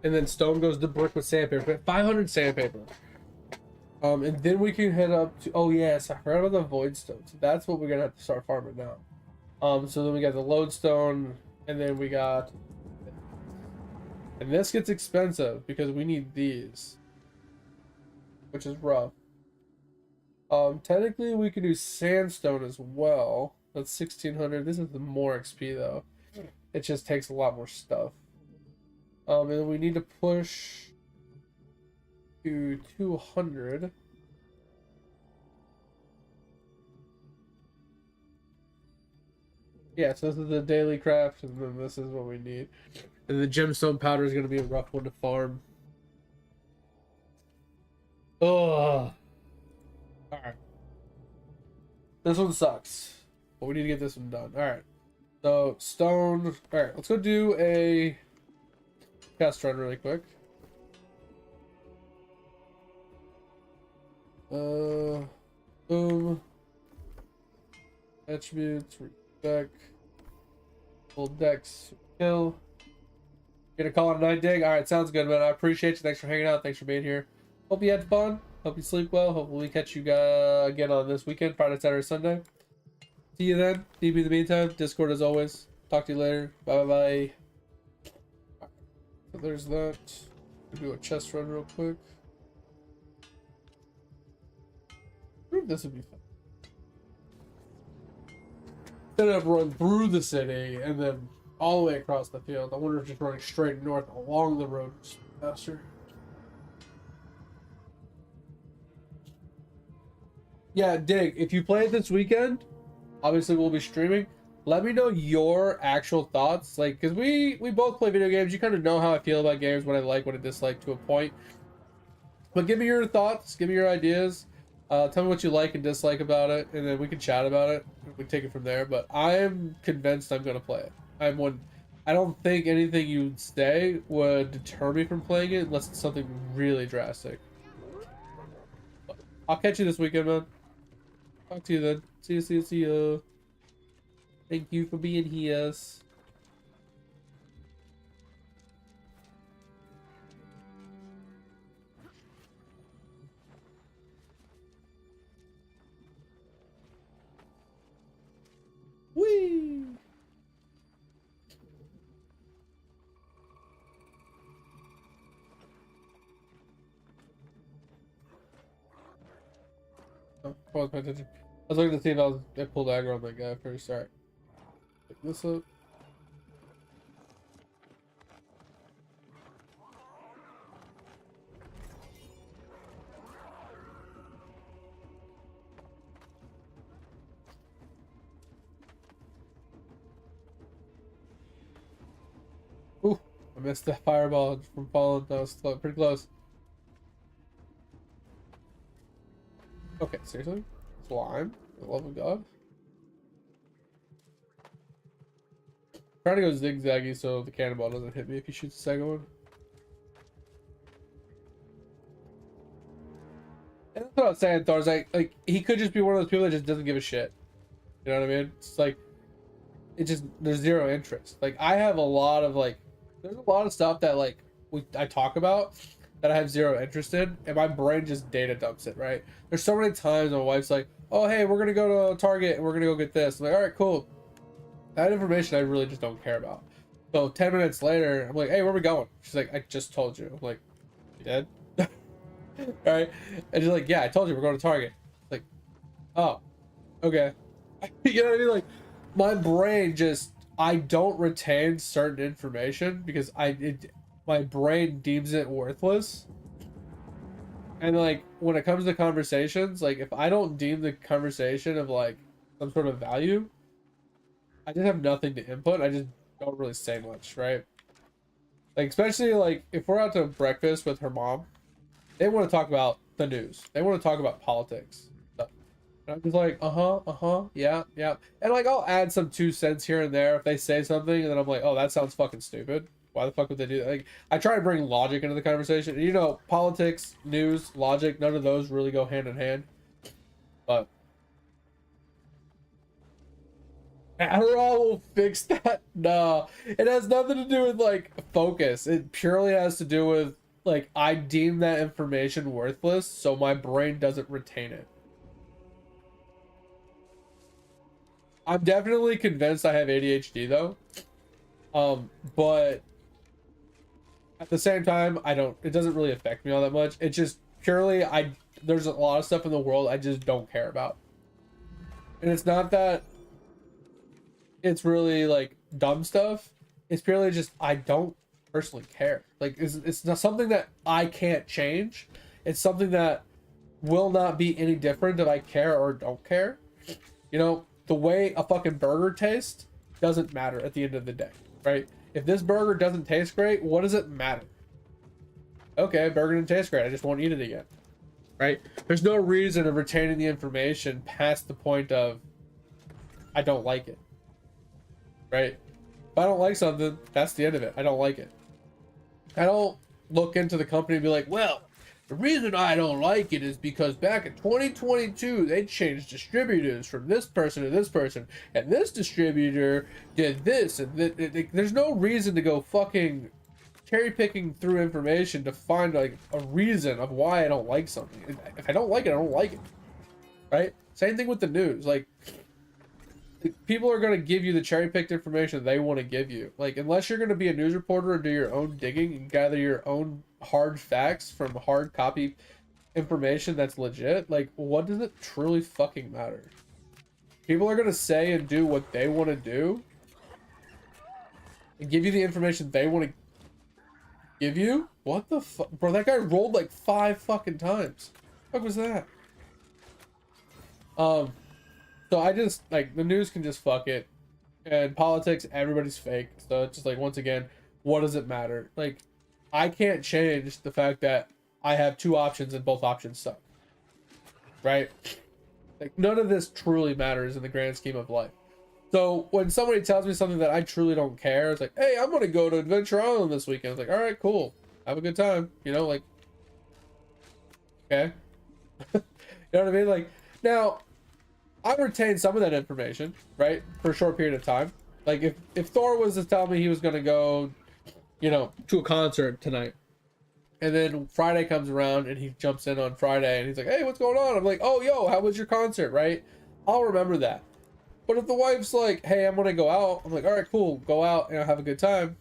And then stone goes to brick with sandpaper. We have 500 sandpaper. And then we can head up to, oh yes, I forgot about the void stone. So that's what we're gonna have to start farming now. So then we got the lodestone, and then we got, and this gets expensive because we need these, which is rough. Technically we could do sandstone as well. That's 1600. This is the more XP though. It just takes a lot more stuff. And we need to push to 200. Yeah, so this is the daily craft, and then this is what we need. And the gemstone powder is going to be a rough one to farm. Oh. Alright. This one sucks. But we need to get this one done. Alright. So, stone. Alright, let's go do a test run really quick. Boom. Attributes, deck. Full decks, kill. Gonna call it a night, dig? Alright, sounds good, man. I appreciate you. Thanks for hanging out. Thanks for being here. Hope you had fun. Hope you sleep well. Hopefully we catch you again on this weekend, Friday, Saturday, Sunday. See you then. DB in the meantime. Discord as always. Talk to you later. Bye bye. So there's that. Do a chest run real quick. I think this would be fun. instead of run through the city and then all the way across the field, I wonder if just running straight north along the road is faster. Yeah, Dig, if you play it this weekend, obviously we'll be streaming. Let me know your actual thoughts, like, because we both play video games. You kind of know how I feel about games, what I like, what I dislike to a point. But give me your thoughts, give me your ideas. Tell me what you like and dislike about it, and then we can chat about it. We can take it from there. But I'm convinced I'm gonna play it. I'm one. I don't think anything you say would deter me from playing it unless it's something really drastic. But I'll catch you this weekend, man. Talk to you then. See you, see you, see you. Thank you for being here. Whee! Oh, I wasn't paying attention. I was looking to see if I pulled aggro on that guy first. Alright. Pick this up. Ooh, I missed the fireball from falling. That was pretty close. Okay, seriously? Slime? For the love of God? Trying to go zigzaggy so the cannonball doesn't hit me if he shoots the second one. And that's what I was saying, Thor. Like he could just be one of those people that just doesn't give a shit. You know what I mean? It's like it just there's zero interest. Like I have a lot of there's a lot of stuff that I talk about that I have zero interest in, and my brain just data dumps it. Right? There's so many times my wife's like, "Oh hey, we're gonna go to Target and we're gonna go get this." I'm like, "All right, cool." That information I really just don't care about. So 10 minutes later, I'm like, "Hey, where are we going?" She's like, "I just told you." I'm like, "You did?" Right? And she's like, "Yeah, I told you we're going to Target." Like, oh, okay. You know what I mean? Like, my brain just I don't retain certain information because my brain deems it worthless. And like when it comes to conversations, like if I don't deem the conversation of like some sort of value, I just have nothing to input. I just don't really say much, right? Like especially like if we're out to breakfast with her mom, they want to talk about the news. They want to talk about politics. Stuff. And I'm just like, yeah, yeah. And like I'll add some 2 cents here and there if they say something, and then I'm like, oh, that sounds fucking stupid. Why the fuck would they do that? Like I try to bring logic into the conversation. You know, politics, news, logic, none of those really go hand in hand. But Adderall will fix that. No, it has nothing to do with like focus. It purely has to do with like I deem that information worthless, so my brain doesn't retain it. I'm definitely convinced I have ADHD though. But at the same time, I don't. It doesn't really affect me all that much. It's just purely there's a lot of stuff in the world I just don't care about, and it's not that it's really like dumb stuff. It's purely just I don't personally care. Like it's not something that I can't change. It's something that will not be any different if I care or don't care. You know, the way a fucking burger tastes doesn't matter at the end of the day, right? If this burger doesn't taste great, what does it matter? Okay, burger didn't taste great. I just won't eat it again, right? There's no reason of retaining the information past the point of I don't like it, right? If I don't like something, that's the end of it. I don't like it. I don't look into the company and be like, well, the reason I don't like it is because back in 2022, they changed distributors from this person to this person, and this distributor did this, and there's no reason to go fucking cherry picking through information to find like a reason of why I don't like something. If I don't like it, I don't like it, right? Same thing with the news. Like people are going to give you the cherry picked information they want to give you. Like unless you're going to be a news reporter and do your own digging and gather your own hard facts from hard copy information that's legit, like what does it truly fucking matter? People are gonna say and do what they want to do and give you the information they want to give you. What the fuck, bro? That guy rolled like 5 fucking times. What was that? So I just like the news can just fuck it, and politics, everybody's fake. So it's just like, once again, what does it matter? Like, I can't change the fact that I have 2 options and both options suck, right? Like, none of this truly matters in the grand scheme of life. So when somebody tells me something that I truly don't care, it's like, hey, I'm gonna go to Adventure Island this weekend. It's like, all right, cool, have a good time, you know, like, okay. You know what I mean? Like, now I retain some of that information, right, for a short period of time. Like, if Thor was to tell me he was gonna go, you know, To a concert tonight. and then Friday comes around and he jumps in on Friday and he's like, hey, what's going on? I'm like, oh, yo, how was your concert, right? I'll remember that. But if the wife's like, hey, I'm gonna go out, I'm like, all right, cool, go out and have a good time.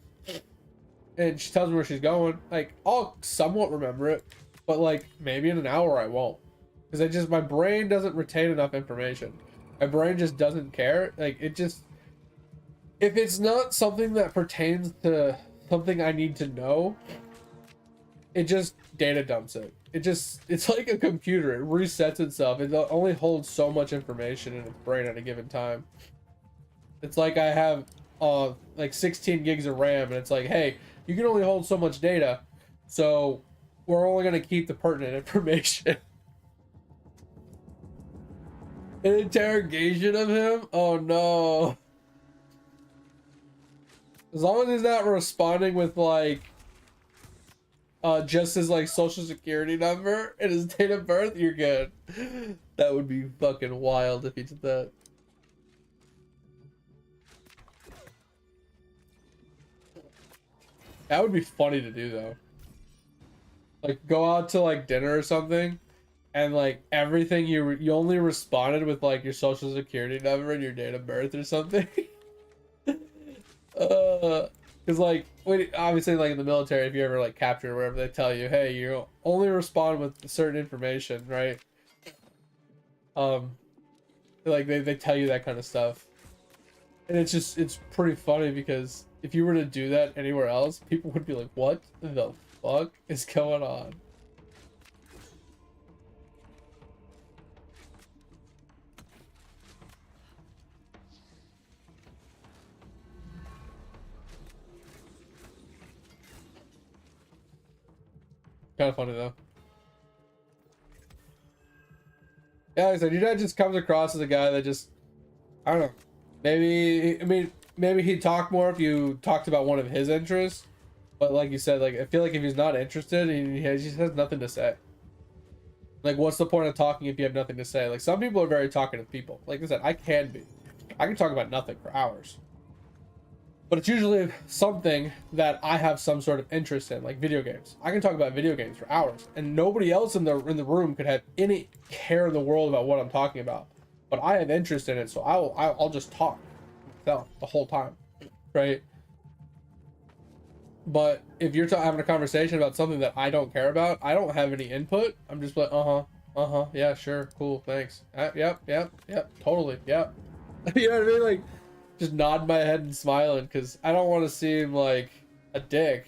And she tells me where she's going, like, I'll somewhat remember it, but like maybe in an hour I won't. Because I just, my brain doesn't retain enough information. My brain just doesn't care. Like, it just, if it's not something that pertains to something I need to know, it just data dumps it. It's like a computer. It resets itself. It only holds so much information in its brain at a given time. It's like I have like 16 gigs of RAM, and it's like, hey, you can only hold so much data, so we're only going to keep the pertinent information. An interrogation of him? Oh no. As long as he's not responding with like just his like social security number and his date of birth, you're good. That would be fucking wild if he did that. That would be funny to do though. Like, go out to like dinner or something, and like everything you only responded with like your social security number and your date of birth or something. Because like, obviously, like in the military, if you ever like captured or whatever, they tell you, hey, you only respond with certain information, right? Like they tell you that kind of stuff, and it's pretty funny because if you were to do that anywhere else, people would be like, what the fuck is going on? Kind of funny though. Yeah, like I said, your dad just comes across as a guy that just, I don't know. Maybe, I mean, maybe he'd talk more if you talked about one of his interests. But like you said, like, I feel like if he's not interested, he just has nothing to say. Like, what's the point of talking if you have nothing to say? Like, some people are very talkative people. Like I said, I can be. I can talk about nothing for hours. But it's usually something that I have some sort of interest in, like video games. I can talk about video games for hours, and nobody else in the room could have any care in the world about what I'm talking about. But I have interest in it, so I'll just talk the whole time, right? But if you're having a conversation about something that I don't care about, I don't have any input. I'm just like, yeah, sure, cool, thanks. Yep, totally, yep. You know what I mean? Like, just nod my head and smiling because I don't want to seem like a dick.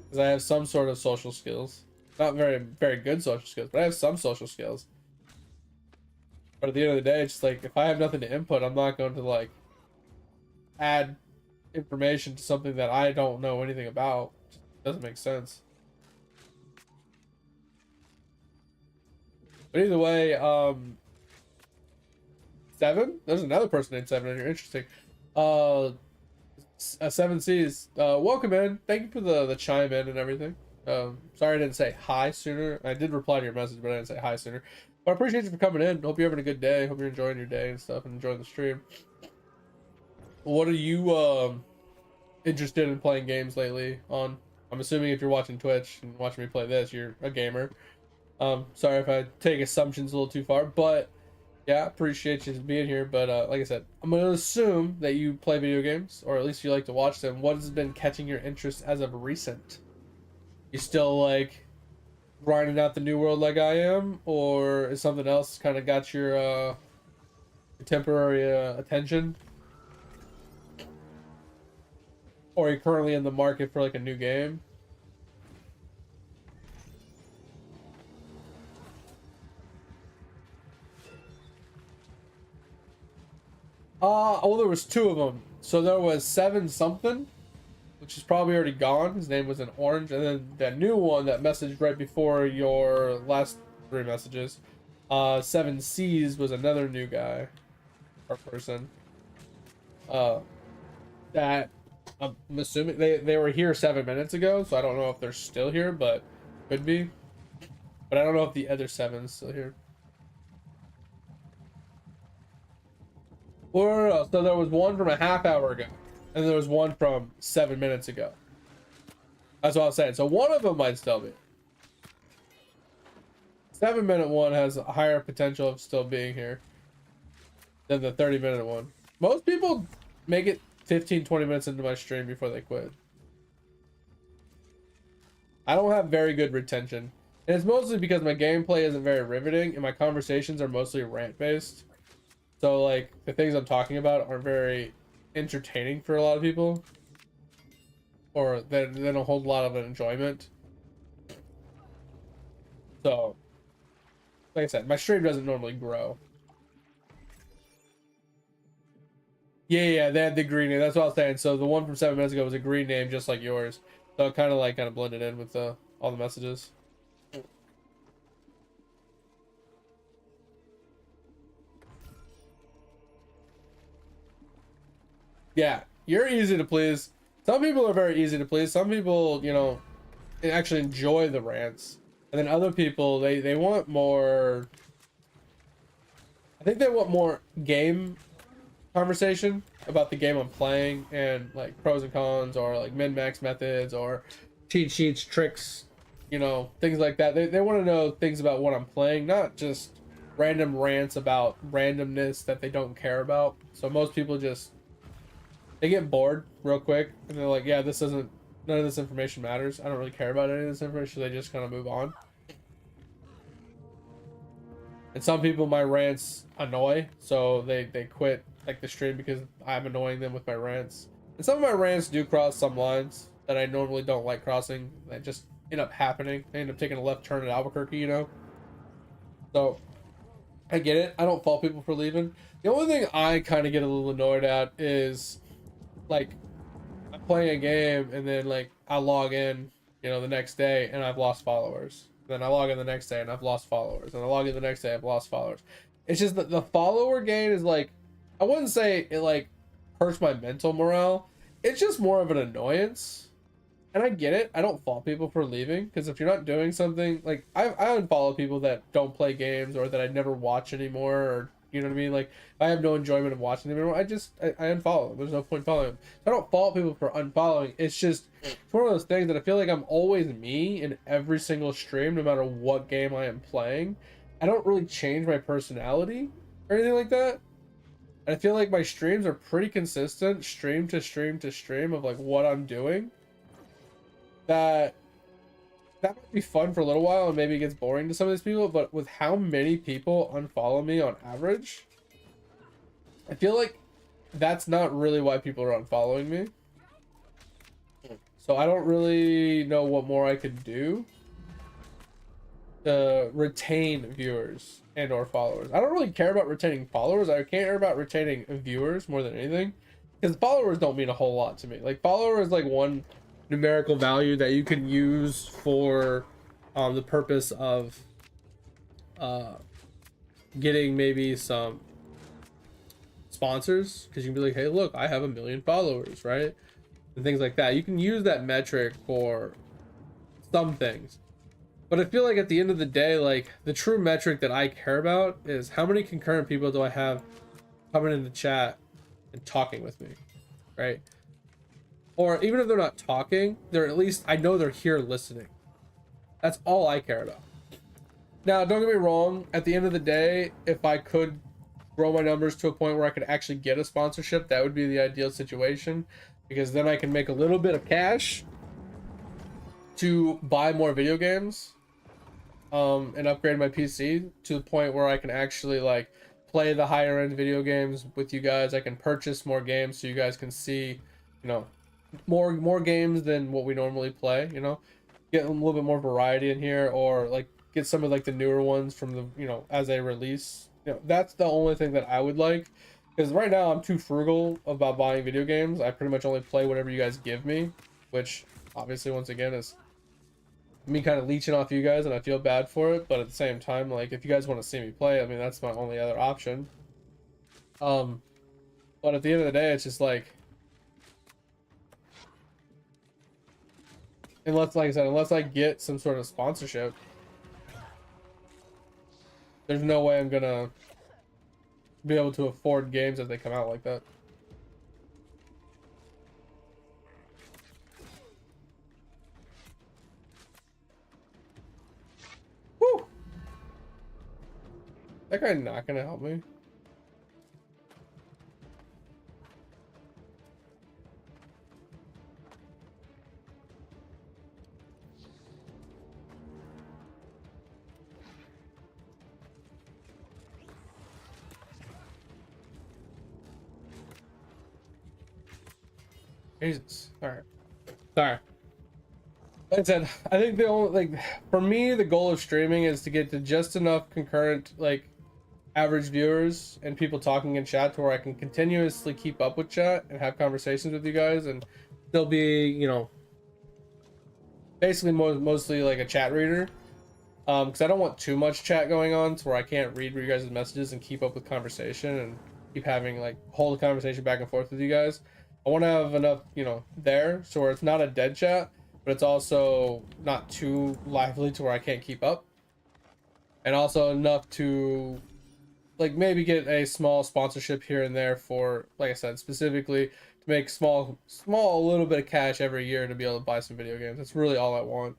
Because I have some sort of social skills. Not very good social skills, but I have some social skills. But at the end of the day, it's just like, if I have nothing to input, I'm not going to like add information to something that I don't know anything about. It doesn't make sense. But either way, 7? There's another person named 7 in here. Interesting. 7Cs. Welcome in. Thank you for the chime in and everything. Sorry I didn't say hi sooner. I did reply to your message, but I didn't say hi sooner. But I appreciate you for coming in. Hope you're having a good day. Hope you're enjoying your day and stuff and enjoying the stream. What are you interested in playing games lately on? I'm assuming if you're watching Twitch and watching me play this, you're a gamer. Sorry if I take assumptions a little too far, but yeah, appreciate you being here. But like I said, I'm going to assume that you play video games, or at least you like to watch them. What has been catching your interest as of recent? You still like grinding out the new world like I am, or is something else kind of got your temporary attention, or you're currently in the market for like a new game. Well, there was two of them. So there was 7 something, which is probably already gone. His name was in orange, and then that new one that messaged right before your last 3 messages, 7 C's was another new guy or person. That I'm assuming they were here 7 minutes ago, so I don't know if they're still here, but could be. But I don't know if the other 7's still here. Or so there was one from a half hour ago, and there was one from 7 minutes ago. That's what I was saying. So one of them might still be. 7-minute one has a higher potential of still being here than the 30-minute one. Most people make it 15-20 minutes into my stream before they quit. I don't have very good retention, and it's mostly because my gameplay isn't very riveting and my conversations are mostly rant based. So like the things I'm talking about aren't very entertaining for a lot of people, or they don't hold a lot of enjoyment. So like I said, my stream doesn't normally grow. Yeah, they had the green name. That's what I was saying. So the one from 7 minutes ago was a green name, just like yours. So it kind of blended in with all the messages. Yeah, you're easy to please. Some people are very easy to please. Some people, you know, actually enjoy the rants. And then other people, they want more... I think they want more game conversation about the game I'm playing, and like pros and cons, or like min-max methods, or cheat sheets, tricks, you know, things like that. They want to know things about what I'm playing, not just random rants about randomness that they don't care about. So most people just... they get bored real quick, and they're like, yeah, none of this information matters. I don't really care about any of this information. So they just kind of move on. And some people, my rants annoy, so they quit like the stream because I'm annoying them with my rants. And some of my rants do cross some lines that I normally don't like crossing. That just end up happening. They end up taking a left turn at Albuquerque, you know? So I get it. I don't fault people for leaving. The only thing I kind of get a little annoyed at is... like I'm playing a game and then like I log in, you know, the next day and I've lost followers. Then I log in the next day and I've lost followers. And I log in the next day, I've lost followers. It's just that the follower gain is like, I wouldn't say it like hurts my mental morale. It's just more of an annoyance. And I get it. I don't fault people for leaving, because if you're not doing something, like I unfollow people that don't play games or that I never watch anymore, or you know what I mean? Like, I have no enjoyment of watching them anymore. I unfollow them. There's no point following them. So I don't fault people for unfollowing. It's just, it's one of those things that I feel like I'm always me in every single stream, no matter what game I am playing. I don't really change my personality or anything like that. And I feel like my streams are pretty consistent, stream to stream to stream, of like what I'm doing. That might be fun for a little while, and maybe it gets boring to some of these people, but with how many people unfollow me on average, I feel like that's not really why people are unfollowing me. So I don't really know what more I could do to retain viewers and or followers. I don't really care about retaining followers. I care about retaining viewers more than anything, because followers don't mean a whole lot to me. Like, follower is like one numerical value that you can use for the purpose of getting maybe some sponsors, because you can be like, hey, look, I have 1 million followers, right? And things like that. You can use that metric for some things, but I feel like at the end of the day, like, the true metric that I care about is how many concurrent people do I have coming in the chat and talking with me, right? Or even if they're not talking, they're at least, I know they're here listening. That's all I care about. Now, don't get me wrong, at the end of the day, if I could grow my numbers to a point where I could actually get a sponsorship, that would be the ideal situation, because then I can make a little bit of cash to buy more video games and upgrade my PC to the point where I can actually like play the higher end video games with you guys. I can purchase more games so you guys can see, you know, more games than what we normally play, you know. Get a little bit more variety in here, or like get some of like the newer ones from the, you know, as they release. You know, that's the only thing that I would like, because right now I'm too frugal about buying video games. I pretty much only play whatever you guys give me, which obviously once again is me kind of leeching off you guys, and I feel bad for it. But at the same time, like, if you guys want to see me play, I mean, that's my only other option. But at the end of the day, it's just like, unless, like I said, unless I get some sort of sponsorship, there's no way I'm gonna be able to afford games as they come out like that. Woo! That guy not gonna help me. Jesus. Alright. Sorry. Like I said, I think the only, like, for me, the goal of streaming is to get to just enough concurrent, like, average viewers and people talking in chat to where I can continuously keep up with chat and have conversations with you guys, and still be, you know, basically mostly like a chat reader. Because I don't want too much chat going on to where I can't read you guys' messages and keep up with conversation and keep having, like, hold the conversation back and forth with you guys. I want to have enough, you know, there so where it's not a dead chat, but it's also not too lively to where I can't keep up, and also enough to, like, maybe get a small sponsorship here and there for, like I said, specifically to make small a little bit of cash every year to be able to buy some video games. That's really all I want.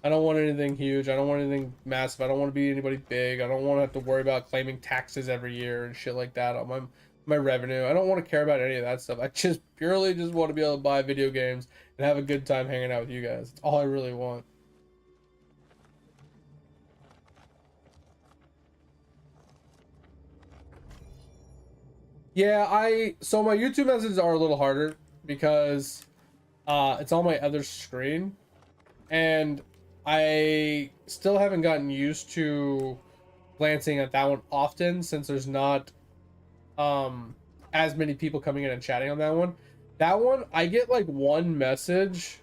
I don't want anything huge. I don't want anything massive. I don't want to be anybody big. I don't want to have to worry about claiming taxes every year and shit like that on my revenue. I don't want to care about any of that stuff. I just purely just want to be able to buy video games and have a good time hanging out with you guys. That's all I really want. Yeah, so my YouTube messages are a little harder because it's on my other screen, and I still haven't gotten used to glancing at that one often, since there's not as many people coming in and chatting on that one. That one, I get like one message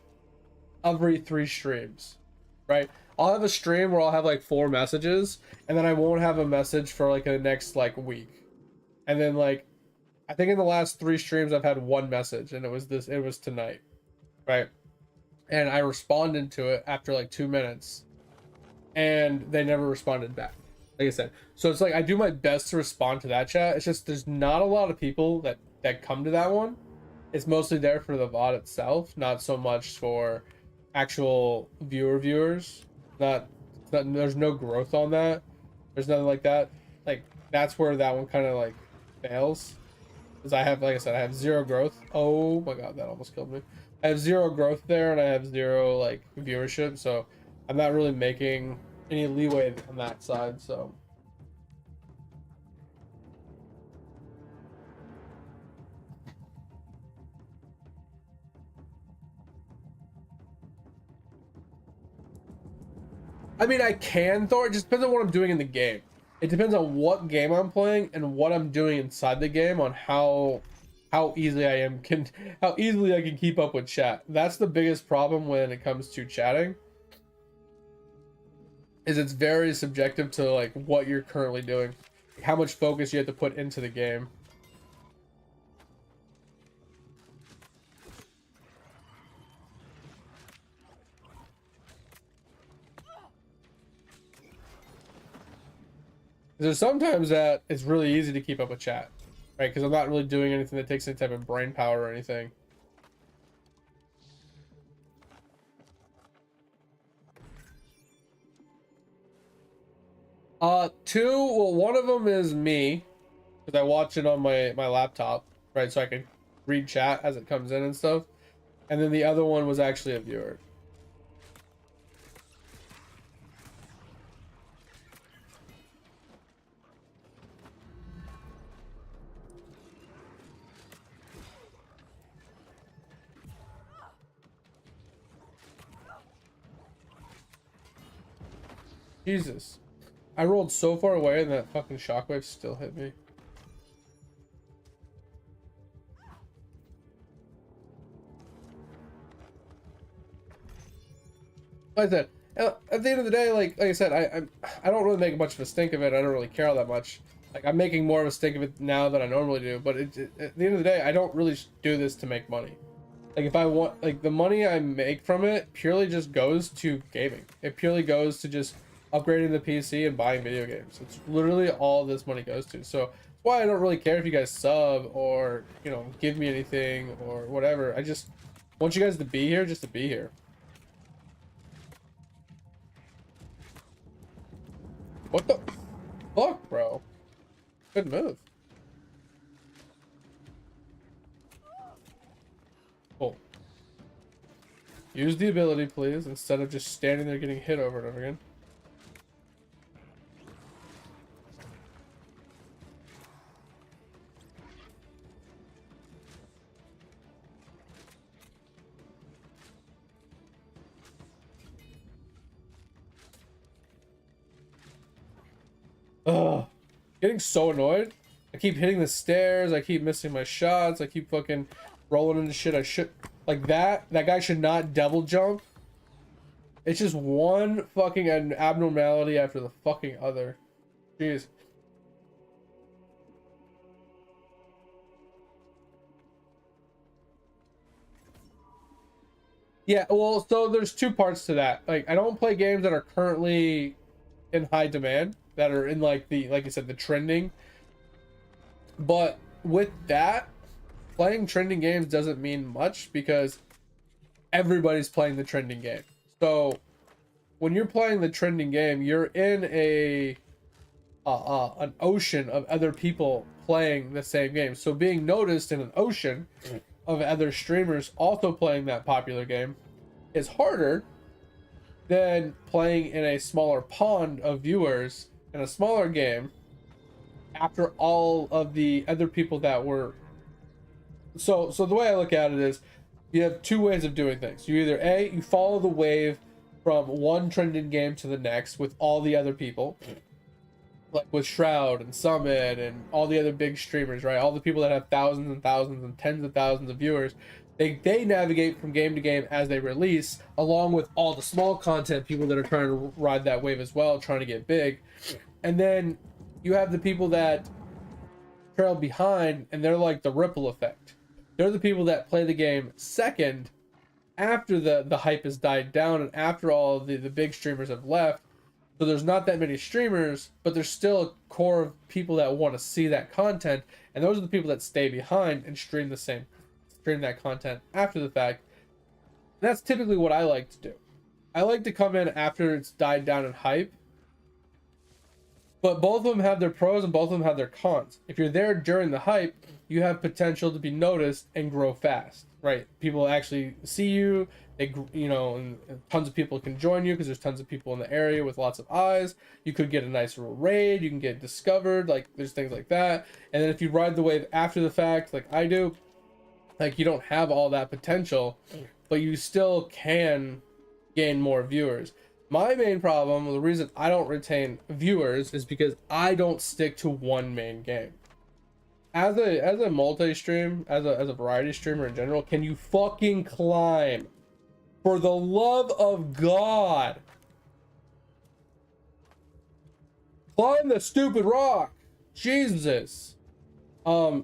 every 3 streams, right? I'll have a stream where I'll have like 4 messages, and then I won't have a message for like the next like week. And then, like, I think in the last 3 streams I've had 1 message, and it was tonight, right? And I responded to it after like 2 minutes, and they never responded back, like I said. So it's like I do my best to respond to that chat. It's just there's not a lot of people that come to that one. It's mostly there for the VOD itself, not so much for actual viewers. There's no growth on that. There's nothing like that. Like, that's where that one kind of like fails, because I have, like I said, I have 0 growth. Oh my god, that almost killed me. I have 0 growth there, and I have 0 like viewership, so I'm not really making any leeway on that side. So I mean, I can, Thor. It just depends on what I'm doing in the game. It depends on what game I'm playing and what I'm doing inside the game on how easily how easily I can keep up with chat. That's the biggest problem when it comes to chatting. Is it's very subjective to like what you're currently doing, how much focus you have to put into the game. There's sometimes that it's really easy to keep up with chat, right? Because I'm not really doing anything that takes any type of brain power or anything. Well, one of them is me, because I watch it on my laptop, right? So I can read chat as it comes in and stuff. And then the other one was actually a viewer. Jesus. I rolled so far away and that fucking shockwave still hit me. Like I said, at the end of the day, like I said, I don't really make much of a stink of it. I don't really care all that much. Like, I'm making more of a stink of it now than I normally do. But at the end of the day, I don't really do this to make money. Like, if I want, like, the money I make from it purely just goes to gaming. It purely goes to just upgrading the PC and buying video games. It's literally all this money goes to. So that's why I don't really care if you guys sub or, you know, give me anything or whatever. I just want you guys to be here just to be here. What the fuck, bro? Good move. Cool. Use the ability, please, instead of just standing there getting hit over and over again. Ugh. Getting so annoyed. I keep hitting the stairs. I keep missing my shots. I keep fucking rolling into shit I should. Like that. That guy should not double jump. It's just one fucking abnormality after the fucking other. Jeez. Yeah, well, so there's two parts to that. Like, I don't play games that are currently in high demand, that are in like I said, the trending. But with that, playing trending games doesn't mean much because everybody's playing the trending game. So when you're playing the trending game, you're in an ocean of other people playing the same game. So being noticed in an ocean of other streamers also playing that popular game is harder than playing in a smaller pond of viewers in a smaller game after all of the other people that were. So the way I look at it is, you have two ways of doing things. You either you follow the wave from one trending game to the next with all the other people, like with Shroud and Summit and all the other big streamers, right? All the people that have thousands and thousands and tens of thousands of viewers. They navigate from game to game as they release, along with all the small content people that are trying to ride that wave as well, trying to get big. And then you have the people that trail behind, and they're like the ripple effect. They're the people that play the game second after the hype has died down and after all the big streamers have left. So there's not that many streamers, but there's still a core of people that want to see that content, and those are the people that stay behind and stream that content after the fact. And that's typically what I like to do. I like to come in after it's died down in hype. But both of them have their pros and both of them have their cons. If you're there during the hype, you have potential to be noticed and grow fast, right? People actually see you. They, you know, and tons of people can join you because there's tons of people in the area with lots of eyes. You could get a nice little raid. You can get discovered. Like, there's things like that. And then if you ride the wave after the fact, like I do, like, you don't have all that potential, but you still can gain more viewers. My main problem, the reason I don't retain viewers, is because I don't stick to one main game. As a multi-stream, as a variety streamer in general, can you fucking climb? For the love of God. Climb the stupid rock. Jesus. As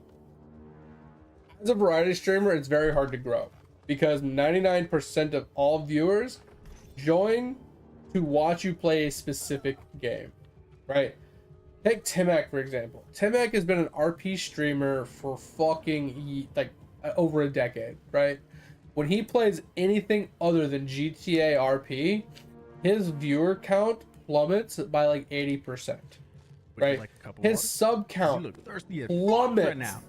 a variety streamer, it's very hard to grow because 99% of all viewers join to watch you play a specific game, right? Take Timac, for example. Timac has been an RP streamer for fucking like over a decade, right? When he plays anything other than GTA RP, his viewer count plummets by like 80%, right? Like his sub count plummets right now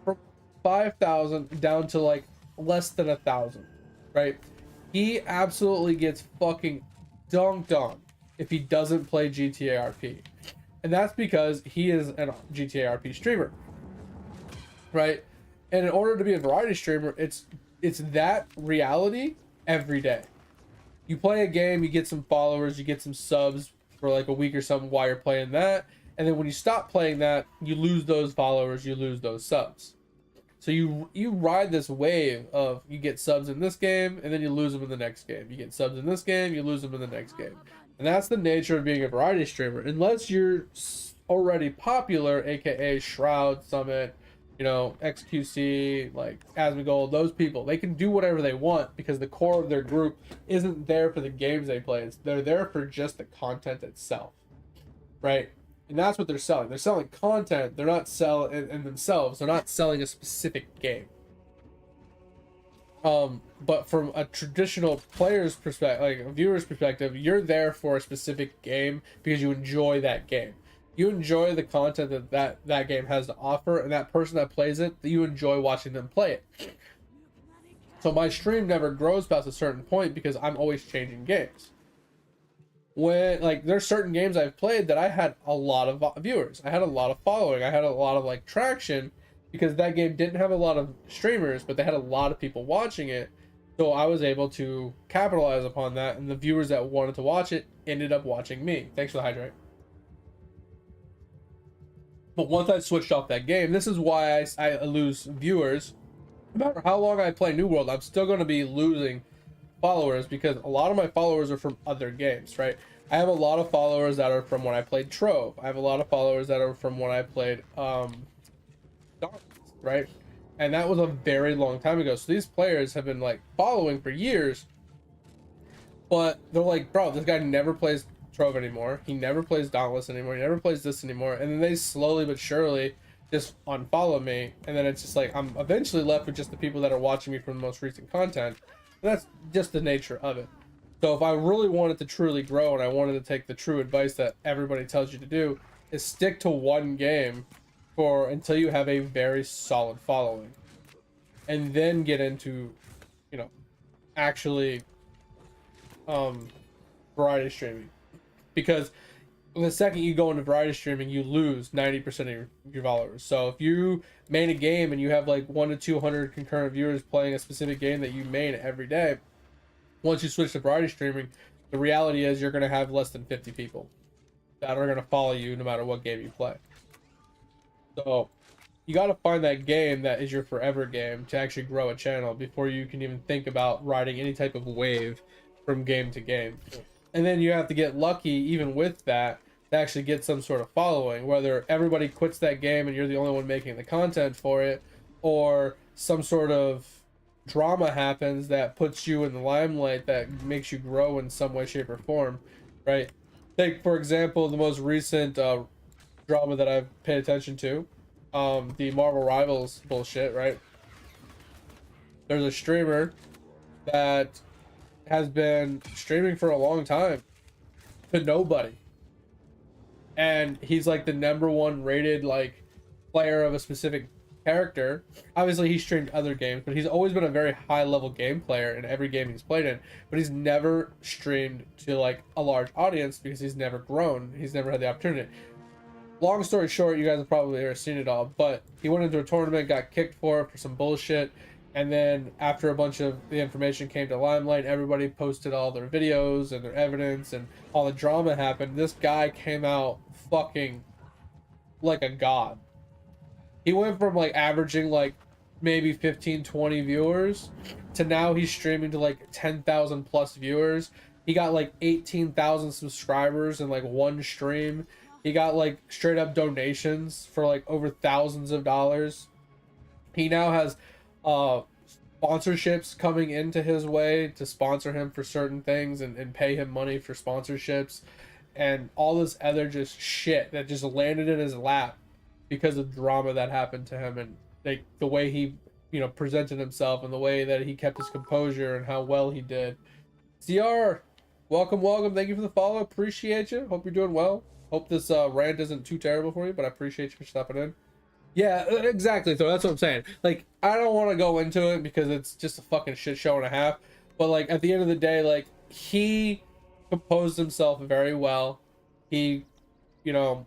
from 5,000 down to like less than 1,000, right? He absolutely gets fucking dunked on if he doesn't play GTA RP. And that's because he is a GTA RP streamer, right? And in order to be a variety streamer, it's that reality every day. You play a game, you get some followers, you get some subs, for like a week or something while you're playing that, and then when you stop playing that, you lose those followers, you lose those subs. So you ride this wave of you get subs in this game and then you lose them in the next game. You get subs in this game, you lose them in the next game. And that's the nature of being a variety streamer. Unless you're already popular, aka Shroud, Summit, you know, XQC, like Asmongold, those people, they can do whatever they want because the core of their group isn't there for the games they play. They're there for just the content itself, right? And that's what they're selling. They're selling content. They're not selling in themselves. They're not selling a specific game. But from a traditional player's perspective, like a viewer's perspective, you're there for a specific game because you enjoy that game. You enjoy the content that game has to offer, and that person that plays it, you enjoy watching them play it. So my stream never grows past a certain point because I'm always changing games. When like there's certain games I've played that I had a lot of viewers, I had a lot of following, I had a lot of like traction because that game didn't have a lot of streamers, but they had a lot of people watching it. So I was able to capitalize upon that, and the viewers that wanted to watch it ended up watching me. Thanks for the hydrate. But once I switched off that game, this is why I lose viewers. No matter how long I play New World, I'm still going to be losing followers because a lot of my followers are from other games, right? I have a lot of followers that are from when I played Trove. I have a lot of followers that are from when I played Dauntless, right? And that was a very long time ago. So these players have been like following for years, but they're like, bro, this guy never plays Trove anymore. He never plays Dauntless anymore. He never plays this anymore. And then they slowly but surely just unfollow me. And then it's just like, I'm eventually left with just the people that are watching me from the most recent content. And that's just the nature of it. So if I really wanted to truly grow and I wanted to take the true advice that everybody tells you to do, is stick to one game for until you have a very solid following. And then get into, you know, actually variety streaming. Because the second you go into variety streaming, you lose 90% of your followers. So if you main a game and you have like 100 to 200 concurrent viewers playing a specific game that you main every day, once you switch to variety streaming, the reality is you're going to have less than 50 people that are going to follow you no matter what game you play. So you got to find that game that is your forever game to actually grow a channel before you can even think about riding any type of wave from game to game. And then you have to get lucky even with that to actually get some sort of following, whether everybody quits that game and you're the only one making the content for it, or some sort of drama happens that puts you in the limelight that makes you grow in some way, shape, or form, right? Take, for example, the most recent drama that I've paid attention to, the Marvel Rivals bullshit, right? There's a streamer that has been streaming for a long time to nobody, and he's like the #1 rated like player of a specific character. Obviously he streamed other games, but he's always been a very high level game player in every game he's played in, but he's never streamed to like a large audience because he's never grown. He's never had the opportunity. Long story short, you guys have probably already seen it all, but he went into a tournament, got kicked for some bullshit. And then after a bunch of the information came to limelight, everybody posted all their videos and their evidence and all the drama happened. This guy came out fucking like a god. He went from like averaging like maybe 15, 20 viewers to now he's streaming to like 10,000 plus viewers. He got like 18,000 subscribers in like one stream. He got like straight up donations for like over thousands of dollars. He now has sponsorships coming into his way to sponsor him for certain things and pay him money for sponsorships and all this other just shit that just landed in his lap because of drama that happened to him, and like the way he, you know, presented himself and the way that he kept his composure and how well he did. CR, welcome, thank you for the follow, appreciate you, hope you're doing well. Hope this rant isn't too terrible for you, but I appreciate you for stopping in. Yeah, exactly. So that's what I'm saying. Like, I don't want to go into it because it's just a fucking shit show and a half. But like at the end of the day, like he composed himself very well. He, you know,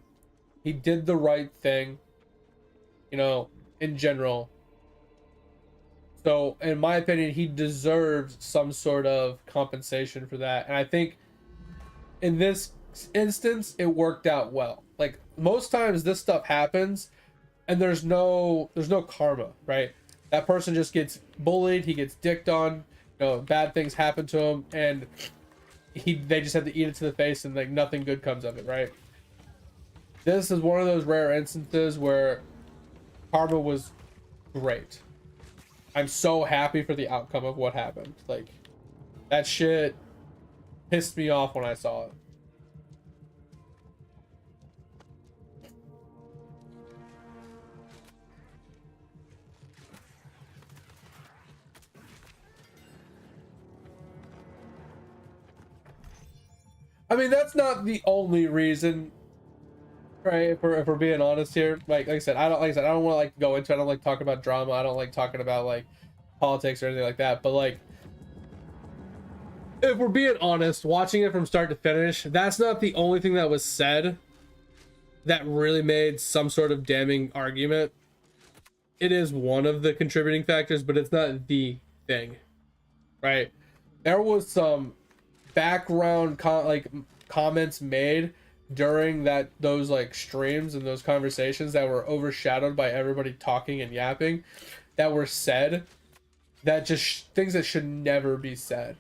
he did the right thing, you know, in general. So in my opinion, he deserves some sort of compensation for that. And I think in this instance, it worked out well. Like most times this stuff happens and there's no karma, right? That person just gets bullied, he gets dicked on, bad things happen to him, and they just have to eat it to the face, and like nothing good comes of it, right? This is one of those rare instances where karma was great. I'm so happy for the outcome of what happened. Like, that shit pissed me off when I saw it. I mean, that's not the only reason, right? If we're being honest here, like I said, I don't want to like go into it. I don't like talking about drama. I don't like talking about like politics or anything like that. But like, if we're being honest, watching it from start to finish, that's not the only thing that was said that really made some sort of damning argument. It is one of the contributing factors, but it's not the thing, right? There was some background comments made during those like streams and those conversations that were overshadowed by everybody talking and yapping, that were said, that just things that should never be said.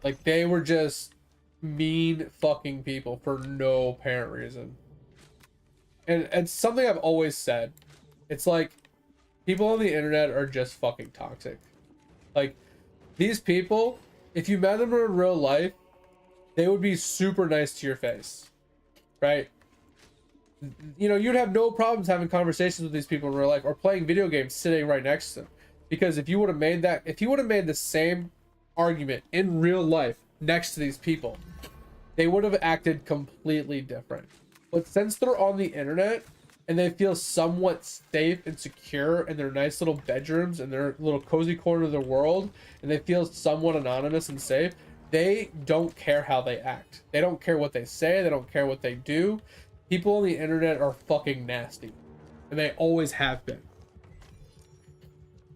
Like, they were just mean fucking people for no apparent reason. And it's something I've always said. It's like, people on the internet are just fucking toxic. Like, these people, if you met them in real life, they would be super nice to your face, right? You'd have no problems having conversations with these people in real life, or playing video games sitting right next to them. Because if you would have made the same argument in real life next to these people, they would have acted completely different. But since they're on the internet and they feel somewhat safe and secure in their nice little bedrooms and their little cozy corner of the world, and they feel somewhat anonymous and safe, they don't care how they act. They don't care what they say. They don't care what they do. People on the internet are fucking nasty, and they always have been.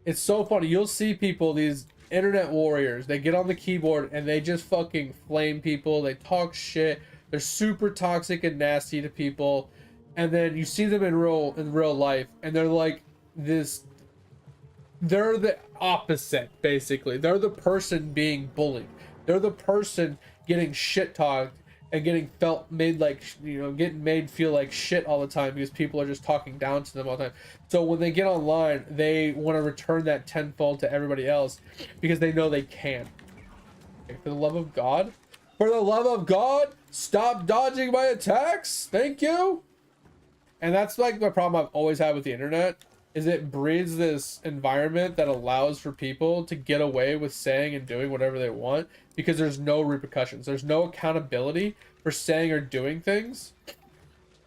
It's so funny. You'll see people, these internet warriors, they get on the keyboard and they just fucking flame people. They talk shit. They're super toxic and nasty to people. And then you see them in real life, and they're like this. They're the opposite, basically. They're the person being bullied. They're the person getting shit talked and getting made feel like shit all the time because people are just talking down to them all the time. So when they get online, they want to return that tenfold to everybody else because they know they can. Okay, for the love of God, stop dodging my attacks. Thank you. And that's like the problem I've always had with the internet, is it breeds this environment that allows for people to get away with saying and doing whatever they want because there's no repercussions. There's no accountability for saying or doing things.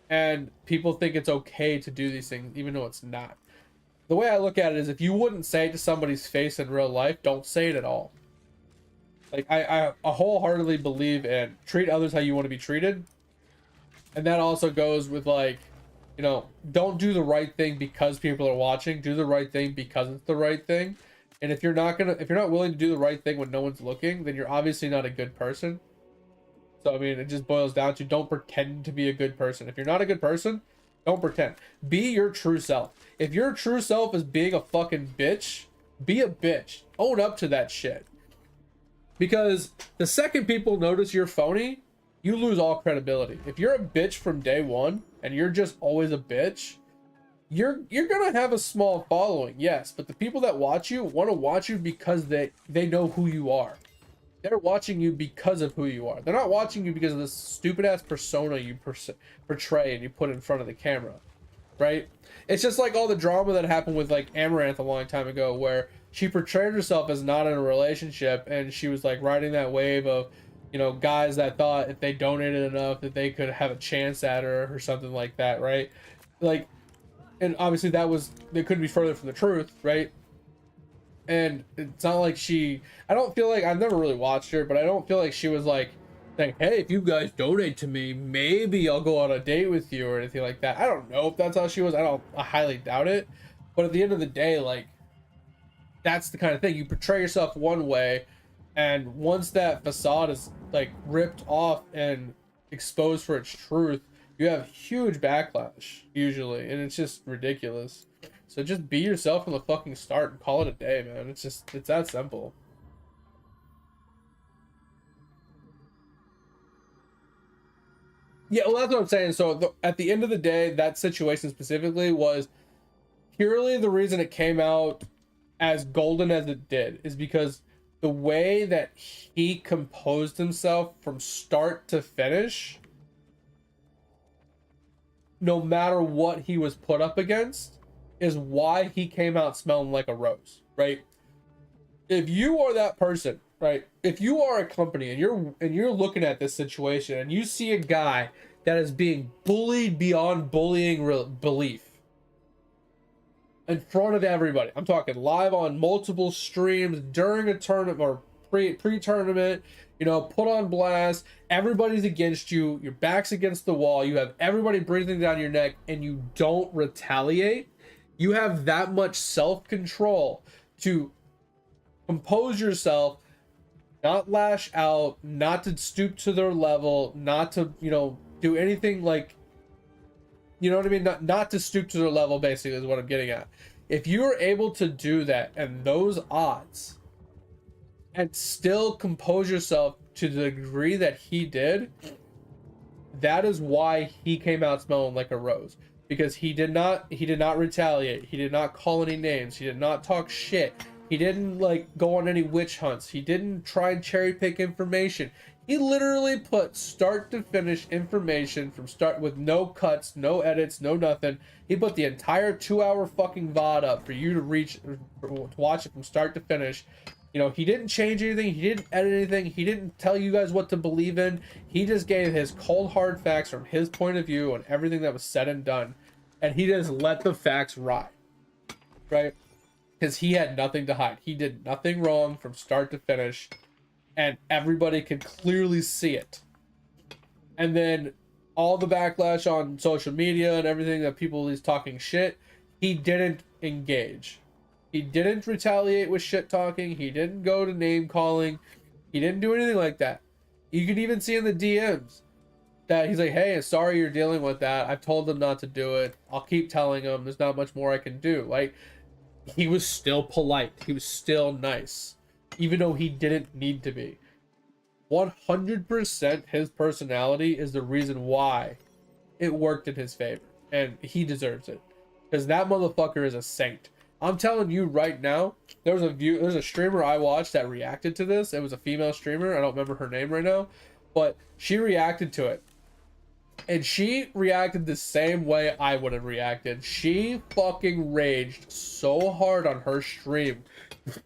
And people think it's okay to do these things even though it's not. The way I look at it is, if you wouldn't say it to somebody's face in real life, don't say it at all. Like, I wholeheartedly believe in treat others how you want to be treated. And that also goes with like, don't do the right thing because people are watching. Do the right thing because it's the right thing. And if you're not willing to do the right thing when no one's looking, then you're obviously not a good person. So I mean, it just boils down to, don't pretend to be a good person. If you're not a good person, don't pretend. Be your true self. If your true self is being a fucking bitch, be a bitch. Own up to that shit. Because the second people notice you're phony, you lose all credibility. If you're a bitch from day one and you're just always a bitch, you're gonna have a small following, yes, but the people that watch you want to watch you because they know who you are. They're watching you because of who you are. They're not watching you because of this stupid ass persona you portray and you put in front of the camera, right? It's just like all the drama that happened with like Amaranth a long time ago, where she portrayed herself as not in a relationship, and she was like riding that wave of, guys that thought if they donated enough that they could have a chance at her or something like that, right? Like, and obviously that couldn't be further from the truth, right? And it's not like I don't feel like, I've never really watched her, but I don't feel like she was like saying, hey, if you guys donate to me, maybe I'll go on a date with you or anything like that. I don't know if that's how she was. I highly doubt it. But at the end of the day, like, that's the kind of thing. You portray yourself one way, And once that facade is like ripped off and exposed for its truth, you have huge backlash usually, and it's just ridiculous. So just be yourself from the fucking start and call it a day, man. It's that simple. Yeah, well, that's what I'm saying. So at the end of the day, that situation specifically was purely the reason it came out as golden as it did is because the way that he composed himself from start to finish, no matter what he was put up against, is why he came out smelling like a rose, right? If you are that person, right? If you are a company and you're looking at this situation and you see a guy that is being bullied beyond bullying belief in front of everybody. I'm talking live on multiple streams during a tournament or pre-tournament, you know, put on blast. Everybody's against you. Your back's against the wall. You have everybody breathing down your neck and you don't retaliate. You have that much self-control to compose yourself, not lash out, not to stoop to their level, not to, you know, do anything like, you know what I mean? Not to stoop to their level, basically, is what I'm getting at. If you're able to do that and those odds and still compose yourself to the degree that he did, that is why he came out smelling like a rose. Because he did not retaliate. He did not call any names. He did not talk shit. He didn't like go on any witch hunts. He didn't try and cherry pick information. He literally put start to finish information from start with no cuts, no edits, no nothing. He put the entire 2-hour fucking VOD up for you to watch it from start to finish. You know, he didn't change anything. He didn't edit anything. He didn't tell you guys what to believe in. He just gave his cold hard facts from his point of view on everything that was said and done. And he just let the facts ride. Right? Because he had nothing to hide. He did nothing wrong from start to finish. And everybody could clearly see it. And then all the backlash on social media and everything that people is talking shit, he didn't engage. He didn't retaliate with shit talking. He didn't go to name calling. He didn't do anything like that. You could even see in the DMs that he's like, hey, sorry you're dealing with that. I've told them not to do it. I'll keep telling them. There's not much more I can do. Like, he was still polite. He was still nice. Even though he didn't need to be. 100% his personality is the reason why it worked in his favor. And he deserves it. Because that motherfucker is a saint. I'm telling you right now, there's a streamer I watched that reacted to this. It was a female streamer. I don't remember her name right now. But she reacted to it. And she reacted the same way I would have reacted. She fucking raged so hard on her stream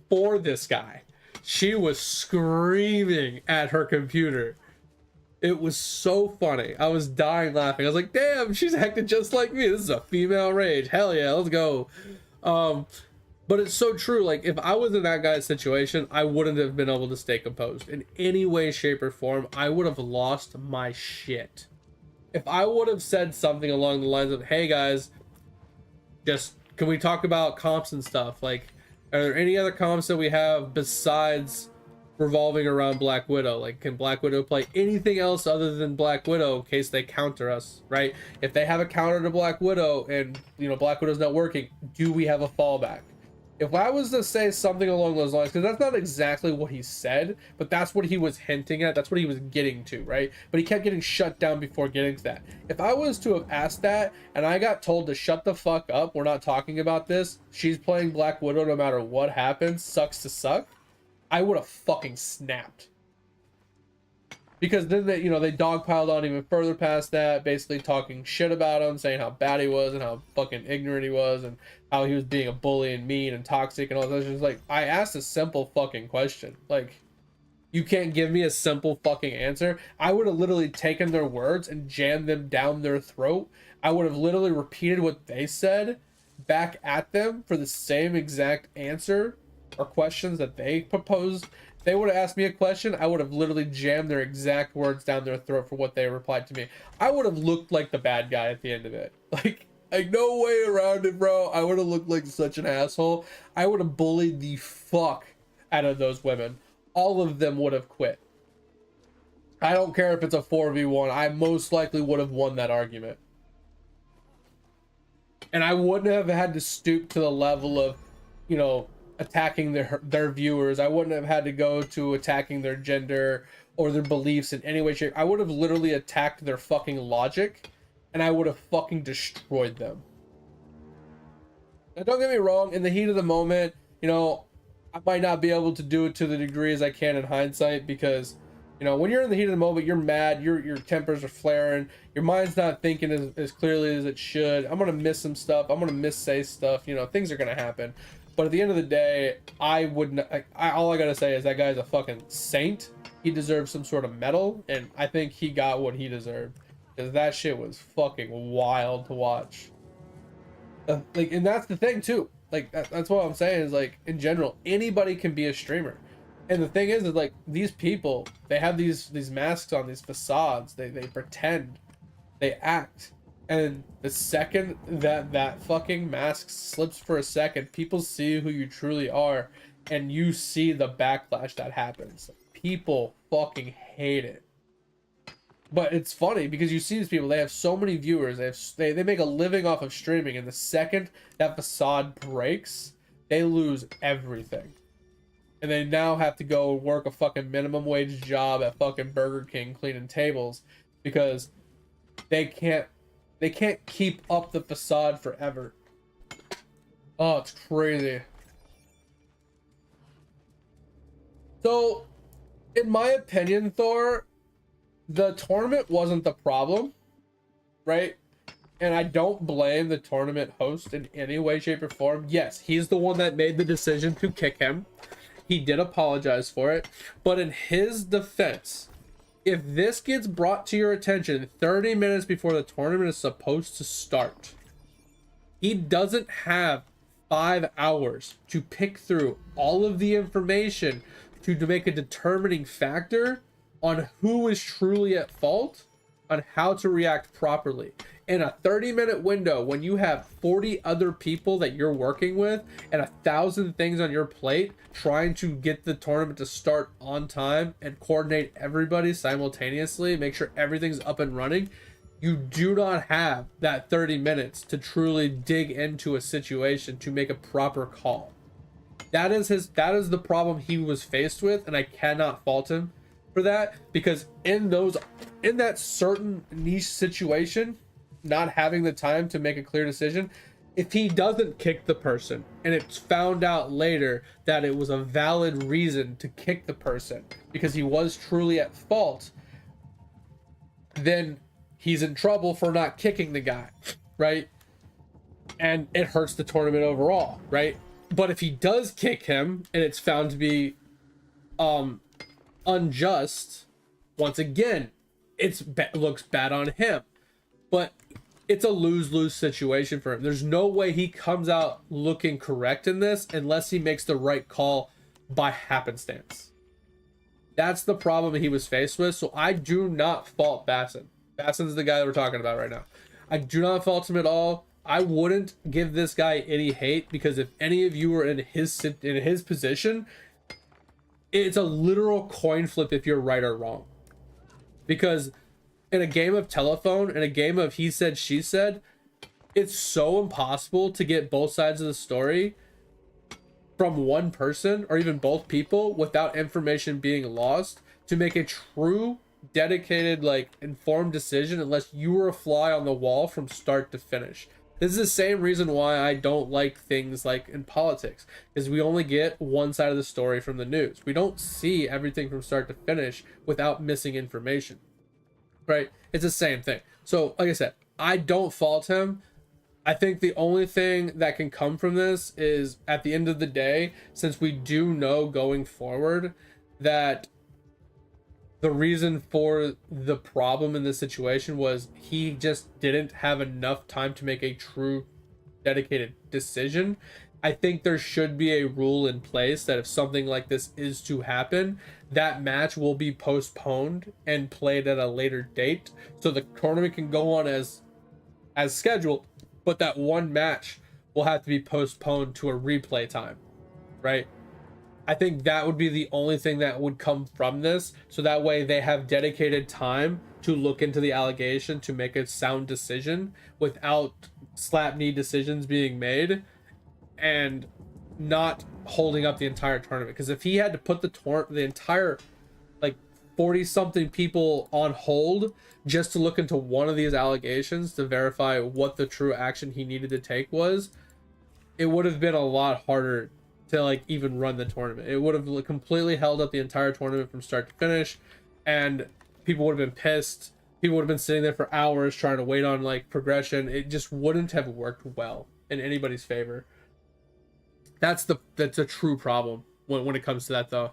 for this guy. She was screaming at her computer. It was so funny. I was dying laughing. I was like, damn, she's acting just like me. This is a female rage. Hell yeah, let's go. But it's so true. Like, if I was in that guy's situation, I wouldn't have been able to stay composed in any way, shape, or form. I would have lost my shit. If I would have said something along the lines of, hey guys, just can we talk about comps and stuff? Like, are there any other comps that we have besides revolving around Black Widow? Like, can Black Widow play anything else other than Black Widow in case they counter us, right? If they have a counter to Black Widow and, you know, Black Widow's not working, do we have a fallback? If I was to say something along those lines, because that's not exactly what he said, but that's what he was hinting at, that's what he was getting to, right? But he kept getting shut down before getting to that. If I was to have asked that, and I got told to shut the fuck up, we're not talking about this, she's playing Black Widow no matter what happens, sucks to suck, I would have fucking snapped. Because then they, you know, they dogpiled on even further past that, basically talking shit about him, saying how bad he was and how fucking ignorant he was and how he was being a bully and mean and toxic and all that. Just like, I asked a simple fucking question. Like, you can't give me a simple fucking answer. I would have literally taken their words and jammed them down their throat. I would have literally repeated what they said back at them for the same exact answer or questions that they proposed. They would have asked me a question, I would have literally jammed their exact words down their throat for what they replied to me. I would have looked like the bad guy at the end of it. Like no way around it, bro. I would have looked like such an asshole. I would have bullied the fuck out of those women. all of them would have quit. I don't care if it's a 4v1. I most likely would have won that argument. And I wouldn't have had to stoop to the level of, you know, attacking their viewers. I wouldn't have had to go to attacking their gender or their beliefs in any way, shape. I would have literally attacked their fucking logic, and I would have fucking destroyed them. Now, don't get me wrong, in the heat of the moment, you know, I might not be able to do it to the degree as I can in hindsight, because, you know, when you're in the heat of the moment, you're mad, your tempers are flaring, your mind's not thinking as clearly as it should. I'm gonna miss some stuff, I'm gonna missay stuff, you know, things are gonna happen. But at the end of the day, I wouldn't. All I gotta say is that guy's a fucking saint. He deserves some sort of medal, and I think he got what he deserved, because that shit was fucking wild to watch. Like, and that's the thing too. Like, that's what I'm saying is, like, in general, anybody can be a streamer. And the thing is like, these people, they have these masks on, these facades. They pretend, they act. And the second that fucking mask slips for a second, people see who you truly are, and you see the backlash that happens. People fucking hate it. But it's funny because you see these people, they have so many viewers, they make a living off of streaming, and the second that facade breaks, they lose everything. And they now have to go work a fucking minimum wage job at fucking Burger King cleaning tables, because they can't keep up the facade forever. Oh, it's crazy. So, in my opinion, Thor, the tournament wasn't the problem, right? And I don't blame the tournament host in any way, shape, or form. Yes, he's the one that made the decision to kick him. He did apologize for it. But in his defense, if this gets brought to your attention 30 minutes before the tournament is supposed to start, he doesn't have 5 hours to pick through all of the information to make a determining factor on who is truly at fault, on how to react properly. In a 30-minute window, when you have 40 other people that you're working with and 1,000 things on your plate, trying to get the tournament to start on time and coordinate everybody simultaneously, make sure everything's up and running, you do not have that 30 minutes to truly dig into a situation to make a proper call. That is the problem he was faced with, and I cannot fault him for that, because in that certain niche situation, not having the time to make a clear decision, if he doesn't kick the person and it's found out later that it was a valid reason to kick the person because he was truly at fault, then he's in trouble for not kicking the guy, right? And it hurts the tournament overall, right? But if he does kick him and it's found to be unjust, once again, looks bad on him. But it's a lose-lose situation for him. There's no way he comes out looking correct in this unless he makes the right call by happenstance. That's the problem he was faced with. So I do not fault Basson. Basson's the guy that we're talking about right now. I do not fault him at all. I wouldn't give this guy any hate, because if any of you were in his position, it's a literal coin flip if you're right or wrong. Because in a game of telephone, in a game of he said, she said, it's so impossible to get both sides of the story from one person or even both people without information being lost to make a true, dedicated, like, informed decision unless you were a fly on the wall from start to finish. This is the same reason why I don't like things like in politics, is we only get one side of the story from the news. We don't see everything from start to finish without missing information. Right? It's the same thing. So, like I said, I don't fault him. I think the only thing that can come from this is, at the end of the day, since we do know going forward that the reason for the problem in this situation was he just didn't have enough time to make a true dedicated decision. I think there should be a rule in place that if something like this is to happen, that match will be postponed and played at a later date, so the tournament can go on as scheduled, but that one match will have to be postponed to a replay time, right? I think that would be the only thing that would come from this. So that way they have dedicated time to look into the allegation to make a sound decision without slap knee decisions being made and not holding up the entire tournament. Because if he had to put the entire like 40 something people on hold just to look into one of these allegations to verify what the true action he needed to take was, it would have been a lot harder to like even run the tournament. It would have completely held up the entire tournament from start to finish, and people would have been pissed. People would have been sitting there for hours trying to wait on like progression. It just wouldn't have worked well in anybody's favor. That's a true problem when it comes to that though.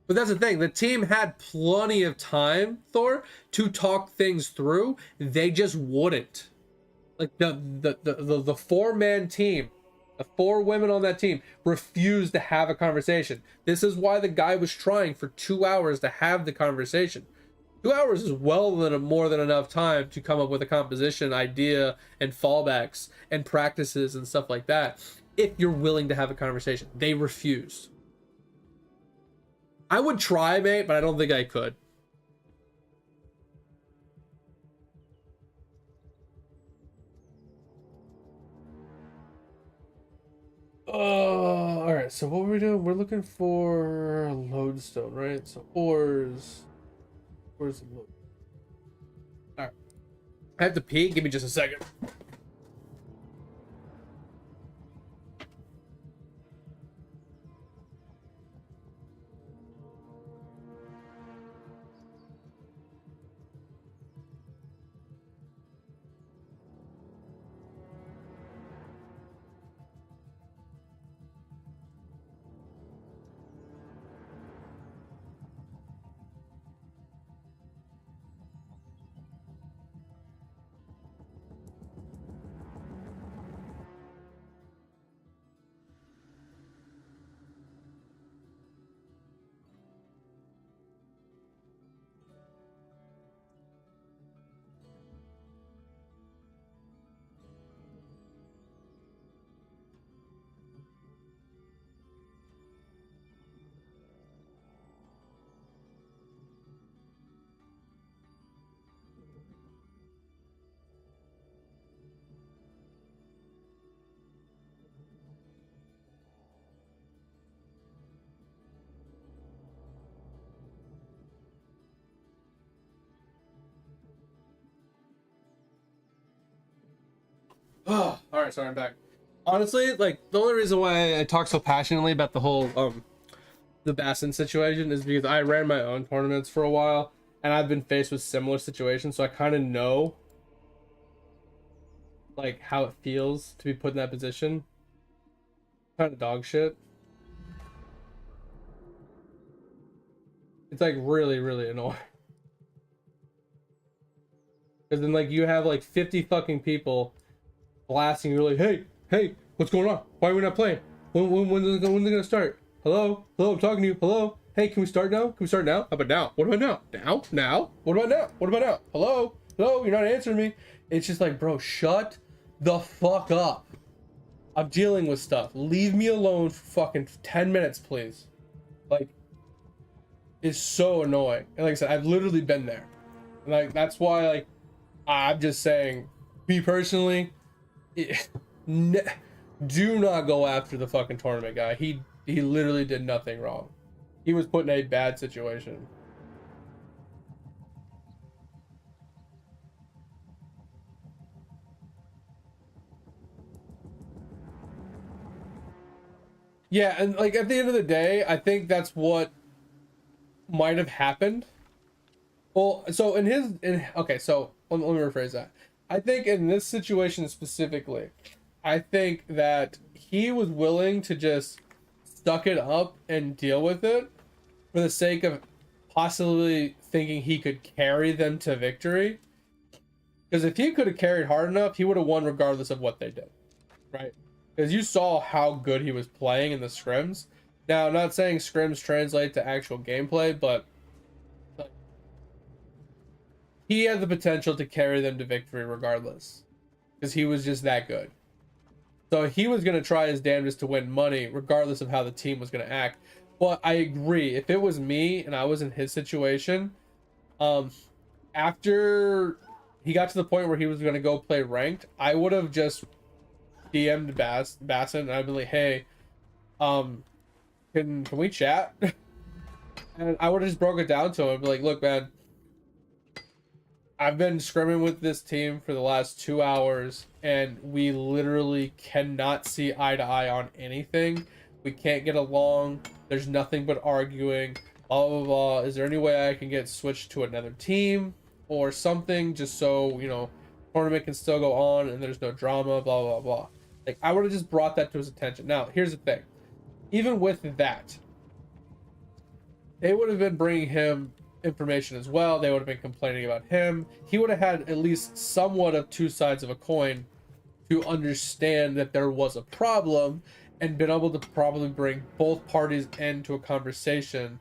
But that's the thing. The team had plenty of time, Thor, to talk things through. They just wouldn't. Like the four-man team, the four women on that team refused to have a conversation. This is why the guy was trying for 2 hours to have the conversation. 2 hours is more than enough time to come up with a composition idea and fallbacks and practices and stuff like that. If you're willing to have a conversation, they refused. I would try, mate, but I don't think I could. All right. So what were we doing? We're looking for lodestone, right? So ores. Where's the load? All right. I have to pee. Give me just a second. Oh, all right, sorry, I'm back. Honestly, like the only reason why I talk so passionately about the whole the Bassin situation is because I ran my own tournaments for a while and I've been faced with similar situations, so I kind of know like how it feels to be put in that position. Kind of dog shit. It's like really, really annoying. Because then like you have like 50 fucking people blasting you like, hey, what's going on? Why are we not playing? When's it gonna start? Hello, I'm talking to you. Hello, hey, can we start now? Can we start now? How about now? What about now? Now? What about now? What about now? Hello, you're not answering me. It's just like, bro, shut the fuck up. I'm dealing with stuff. Leave me alone for fucking 10 minutes, please. Like, it's so annoying. And like I said, I've literally been there. Like, that's why, like, I'm just saying, me personally, do not go after the fucking tournament guy. He literally did nothing wrong. He was put in a bad situation. Yeah, and like at the end of the day, I think that's what might have happened. Well, so okay, so let me rephrase that. I think in this situation specifically, I think that he was willing to just suck it up and deal with it for the sake of possibly thinking he could carry them to victory. Because if he could have carried hard enough, he would have won regardless of what they did, right? Because you saw how good he was playing in the scrims. Now, I'm not saying scrims translate to actual gameplay, but he had the potential to carry them to victory regardless. because he was just that good. So he was going to try his damnedest to win money, regardless of how the team was going to act. But I agree. If it was me and I was in his situation, after he got to the point where he was going to go play ranked, I would have just DM'd Bassett and I'd be like, hey, can we chat? And I would have just broke it down to him and be like, look, man, I've been scrimming with this team for the last 2 hours and we literally cannot see eye to eye on anything. We can't get along. There's nothing but arguing. Blah, blah, blah. Is there any way I can get switched to another team or something just so, you know, tournament can still go on and there's no drama, blah, blah, blah. Like, I would have just brought that to his attention. Now, here's the thing. Even with that, they would have been bringing him information as well. They would have been complaining about him. He would have had at least somewhat of two sides of a coin to understand that there was a problem and been able to probably bring both parties into a conversation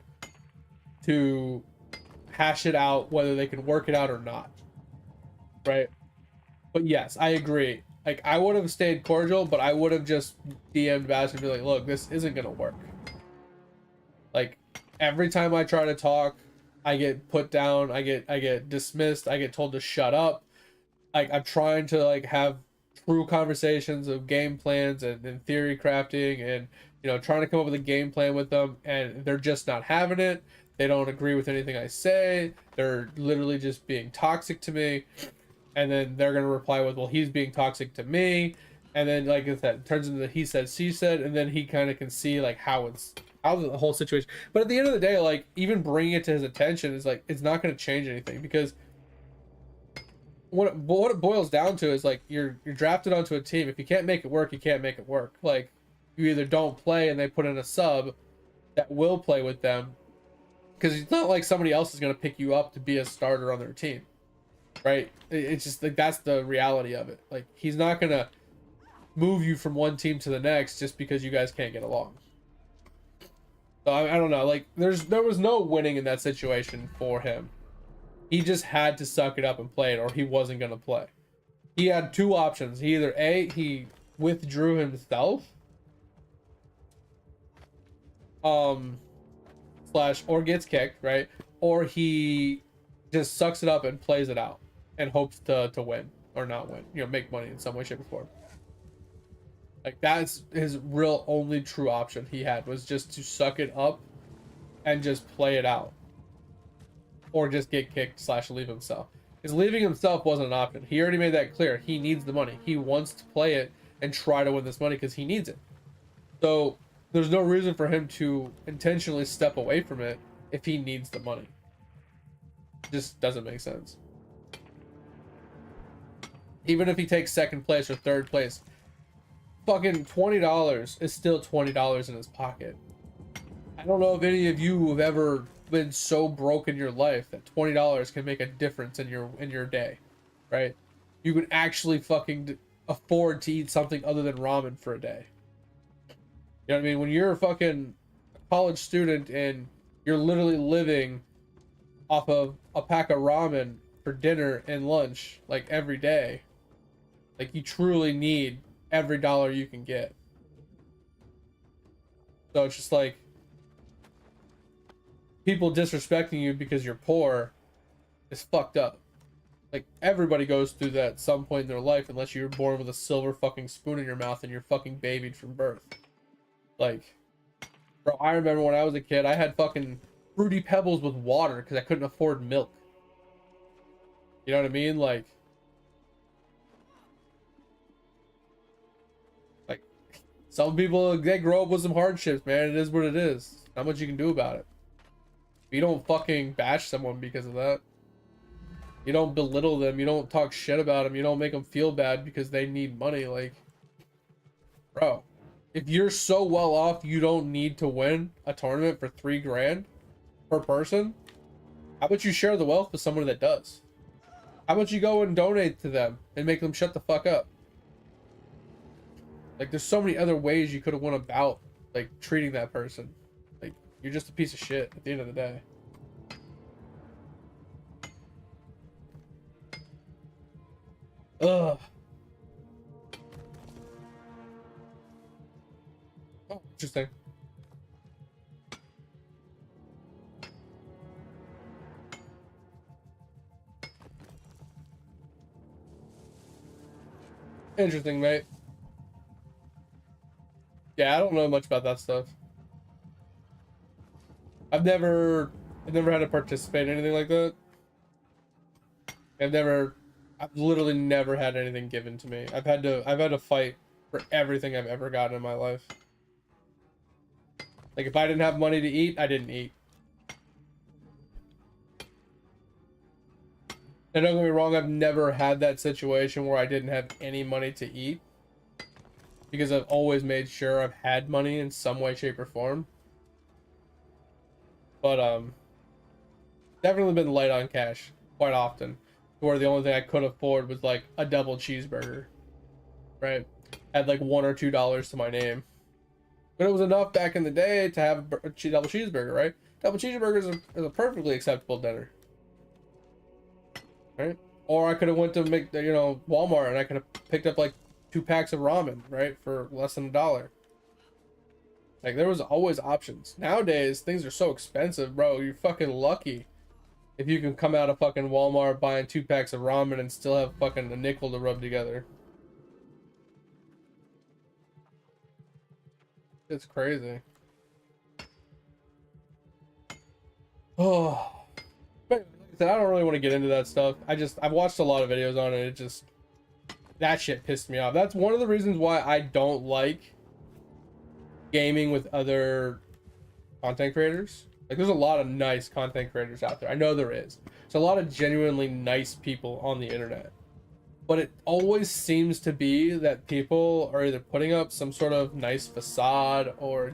to hash it out, whether they can work it out or not. Right? But yes, I agree. Like, I would have stayed cordial, but I would have just DM'd Bass and be like, look, this isn't gonna work. Like, every time I try to talk, I get put down, I get dismissed, I get told to shut up. Like, I'm trying to like have true conversations of game plans and theory crafting and, you know, trying to come up with a game plan with them, and they're just not having it. They don't agree with anything I say. They're literally just being toxic to me. And then they're gonna reply with, well, he's being toxic to me. And then, like I said, it turns into the he said, she said, and then he kind of can see like how the whole situation. But at the end of the day, like, even bringing it to his attention is like, it's not going to change anything, because what it boils down to is like, you're drafted onto a team. If you can't make it work, you can't make it work. Like, you either don't play and they put in a sub that will play with them, because it's not like somebody else is going to pick you up to be a starter on their team, right? It's just like, that's the reality of it. Like, he's not going to move you from one team to the next just because you guys can't get along. So I don't know, like, there was no winning in that situation for him. He just had to suck it up and play it, or he wasn't going to play. He had two options. He either he withdrew himself, slash, or gets kicked, right? Or he just sucks it up and plays it out and hopes to win or not win, you know, make money in some way, shape, or form. Like, that's his real only true option he had, was just to suck it up and just play it out. Or just get kicked slash leave himself. Because leaving himself wasn't an option. He already made that clear. He needs the money. He wants to play it and try to win this money because he needs it. So there's no reason for him to intentionally step away from it if he needs the money. It just doesn't make sense. Even if he takes second place or third place, fucking $20 is still $20 in his pocket. I don't know if any of you have ever been so broke in your life that $20 can make a difference in your day, right? You can actually fucking afford to eat something other than ramen for a day. You know what I mean? When you're a fucking college student and you're literally living off of a pack of ramen for dinner and lunch, like, every day, like, you truly need every dollar you can get. So it's just like, people disrespecting you because you're poor is fucked up. Like, everybody goes through that at some point in their life, unless you're born with a silver fucking spoon in your mouth and you're fucking babied from birth. Like, bro, I remember when I was a kid, I had fucking Fruity Pebbles with water because I couldn't afford milk. You know what I mean? Like, some people, they grow up with some hardships, man. It is what it is. Not much you can do about it. You don't fucking bash someone because of that. You don't belittle them. You don't talk shit about them. You don't make them feel bad because they need money. Like, bro, if you're so well off you don't need to win a tournament for $3,000 per person, how about you share the wealth with someone that does? How about you go and donate to them and make them shut the fuck up? Like, there's so many other ways you could have went about, like, treating that person. Like, you're just a piece of shit at the end of the day. Ugh. Interesting. Interesting, mate. Yeah, I don't know much about that stuff. I've never had to participate in anything like that. I've literally never had anything given to me. I've had to fight for everything I've ever gotten in my life. Like if I didn't have money to eat, I didn't eat. And don't get me wrong, I've never had that situation where I didn't have any money to eat. Because I've always made sure I've had money in some way, shape, or form. But definitely been light on cash quite often. Where the only thing I could afford was like a double cheeseburger. Right? Had like $1 or $2 to my name. But it was enough back in the day to have a double cheeseburger, right? Double cheeseburger is a perfectly acceptable dinner. Right? Or I could have went to Walmart and I could have picked up like 2 packs of ramen, right? For less than $1. Like there was always options. Nowadays, things are so expensive, bro. You're fucking lucky if you can come out of fucking Walmart buying 2 packs of ramen and still have fucking a nickel to rub together. It's crazy. Oh, but like I said, I don't really want to get into that stuff. I've watched a lot of videos on it. That shit pissed me off. That's one of the reasons why I don't like gaming with other content creators. Like there's a lot of nice content creators out there. I know there is. There's a lot of genuinely nice people on the internet. But it always seems to be that people are either putting up some sort of nice facade or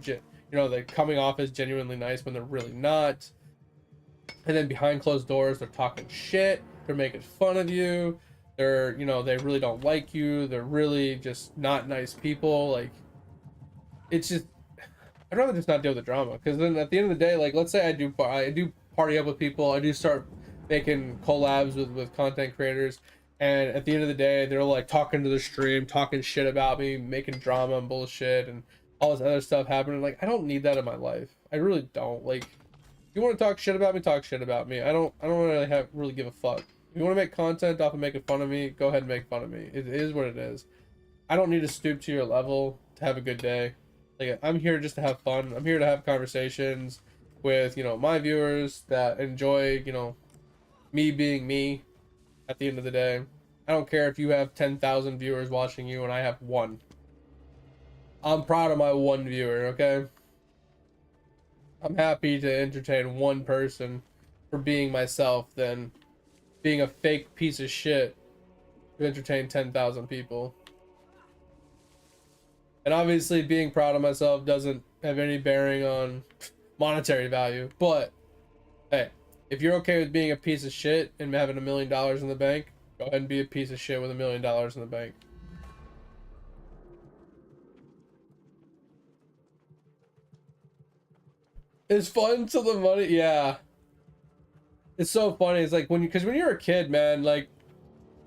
they're coming off as genuinely nice when they're really not. And then behind closed doors, they're talking shit. They're making fun of you. They really don't like you. They're really just not nice people. Like, it's just, I'd rather just not deal with the drama. Because then at the end of the day, like, let's say I do party up with people. I do start making collabs with content creators. And at the end of the day, they're like talking to the stream, talking shit about me, making drama and bullshit and all this other stuff happening. Like, I don't need that in my life. I really don't. Like, you want to talk shit about me, talk shit about me. I don't really give a fuck. If you want to make content off of making fun of me, go ahead and make fun of me. It is what it is. I don't need to stoop to your level to have a good day. Like, I'm here just to have fun. I'm here to have conversations with, my viewers that enjoy, me being me at the end of the day. I don't care if you have 10,000 viewers watching you and I have 1. I'm proud of my 1 viewer, okay? I'm happy to entertain 1 person for being myself than being a fake piece of shit to entertain 10,000 people. And obviously being proud of myself doesn't have any bearing on monetary value, but hey, if you're okay with being a piece of shit and having $1 million in the bank, go ahead and be a piece of shit with $1 million in the bank. It's fun till the money, yeah. It's so funny. It's like because when you're a kid, man, like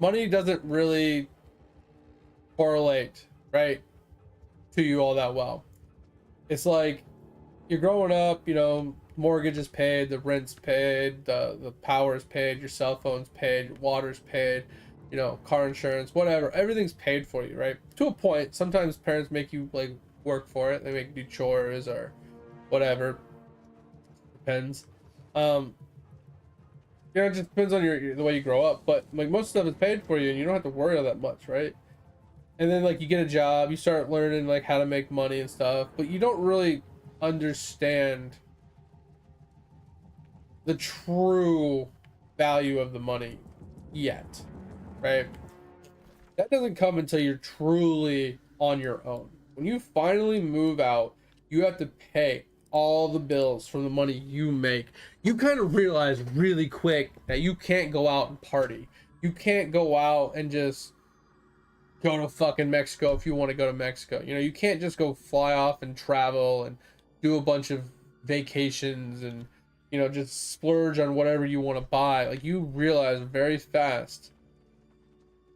money doesn't really correlate, right, to you all that well. It's like you're growing up, mortgage is paid, the rent's paid, the power's paid, your cell phone's paid, your water's paid, car insurance, whatever. Everything's paid for you, right? To a point. Sometimes parents make you like work for it. They make you do chores or whatever. Depends. It just depends on the way you grow up. But like most stuff is paid for you, and you don't have to worry all that much, right? And then like you get a job, you start learning like how to make money and stuff, but you don't really understand the true value of the money yet, right? That doesn't come until you're truly on your own. When you finally move out, you have to pay all the bills from the money you make. You kind of realize really quick that you can't go out and party. You can't go out and just go to fucking Mexico if you want to go to Mexico. You can't just go fly off and travel and do a bunch of vacations and just splurge on whatever you want to buy. Like you realize very fast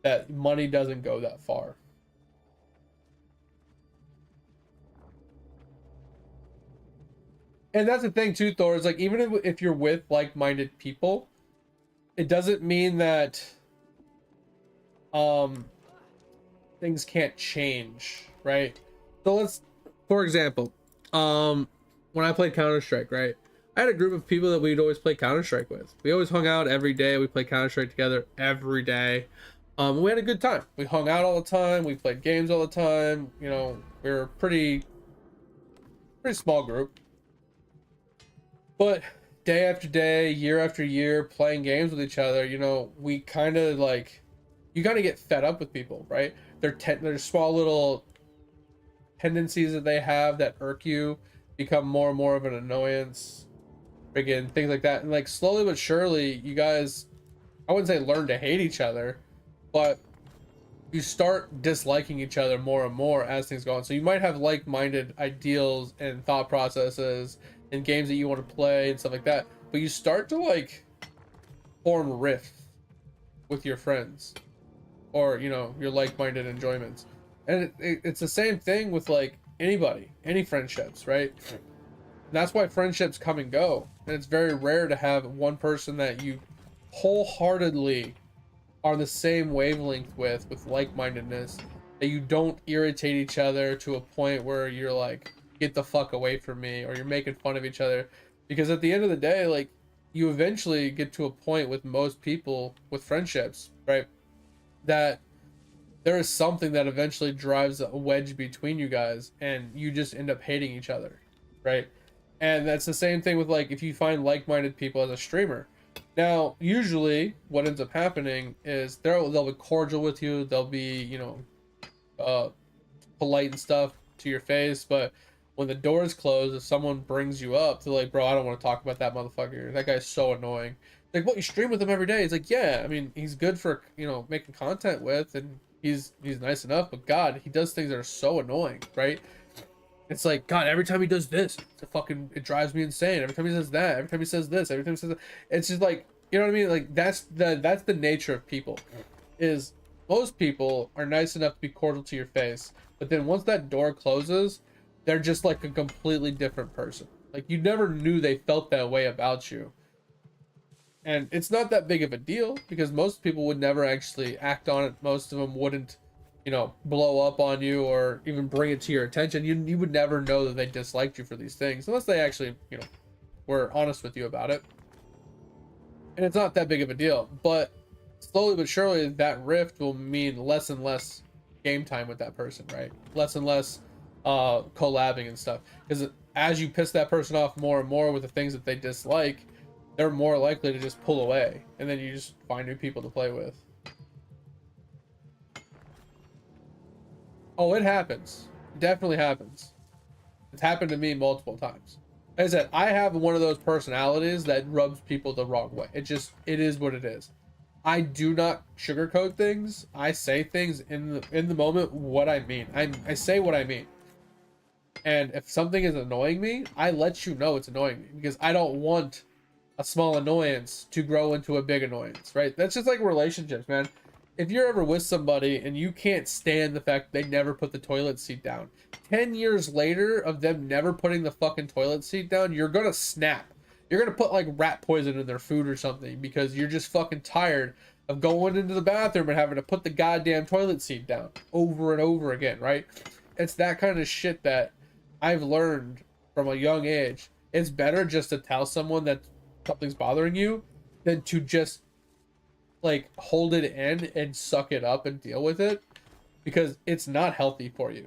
that money doesn't go that far. And that's the thing too, Thor, is like, even if you're with like-minded people, it doesn't mean that um things can't change, right? So let's, for example, when I played Counter-Strike, right? I had a group of people that we'd always play Counter-Strike with. We always hung out every day. We played Counter-Strike together every day. We had a good time. We hung out all the time. We played games all the time. You know, we were a pretty small group. But day after day, year after year, playing games with each other, you know, we kind of like, you kind of get fed up with people, right? Their small little tendencies that they have that irk you become more and more of an annoyance. Friggin' things like that. And like slowly but surely, you guys, I wouldn't say learn to hate each other, but you start disliking each other more and more as things go on. So you might have like-minded ideals and thought processes and games that you want to play and stuff like that, but you start to like form rifts with your friends, or you know, your like-minded enjoyments. And it's the same thing with like anybody, any friendships, right? And that's why friendships come and go, and it's very rare to have one person that you wholeheartedly are the same wavelength with like-mindedness, that you don't irritate each other to a point where you're like, get the fuck away from me, or you're making fun of each other. Because at the end of the day, like, you eventually get to a point with most people with friendships, right, that there is something that eventually drives a wedge between you guys, and you just end up hating each other, right? And that's the same thing with like, if you find like-minded people as a streamer. Now, usually what ends up happening is they'll be cordial with you, they'll be, you know, polite and stuff to your face, but when the doors close, if someone brings you up, they're like, bro, I don't want to talk about that motherfucker. That guy's so annoying. Like, what, you stream with him every day? He's like, yeah, I mean, he's good for, you know, making content with, and he's nice enough, but God, he does things that are so annoying, right? It's like, God, every time he does this, it drives me insane. Every time he says that, every time he says this, every time he says that, it's just like, you know what I mean? Like, that's the nature of people. Is most people are nice enough to be cordial to your face, but then once that door closes, they're just like a completely different person. Like, you never knew they felt that way about you. And it's not that big of a deal, because most people would never actually act on it. Most of them wouldn't, you know, blow up on you or even bring it to your attention. You would never know that they disliked you for these things unless they actually, you know, were honest with you about it. And it's not that big of a deal, but slowly but surely that rift will mean less and less game time with that person, right? Less and less collabing and stuff, because as you piss that person off more and more with the things that they dislike, they're more likely to just pull away, and then you just find new people to play with. Oh, it happens. It definitely happens. It's happened to me multiple times. Like I said, I have one of those personalities that rubs people the wrong way. It is what it is. I do not sugarcoat things. I say things in the moment what I mean. I say what I mean. And if something is annoying me, I let you know it's annoying me, because I don't want a small annoyance to grow into a big annoyance, right? That's just like relationships, man. If you're ever with somebody and you can't stand the fact they never put the toilet seat down, 10 years later of them never putting the fucking toilet seat down, you're gonna snap. You're gonna put like rat poison in their food or something, because you're just fucking tired of going into the bathroom and having to put the goddamn toilet seat down over and over again, right? It's that kind of shit that I've learned from a young age. It's better just to tell someone that something's bothering you than to just like hold it in and suck it up and deal with it, because it's not healthy for you.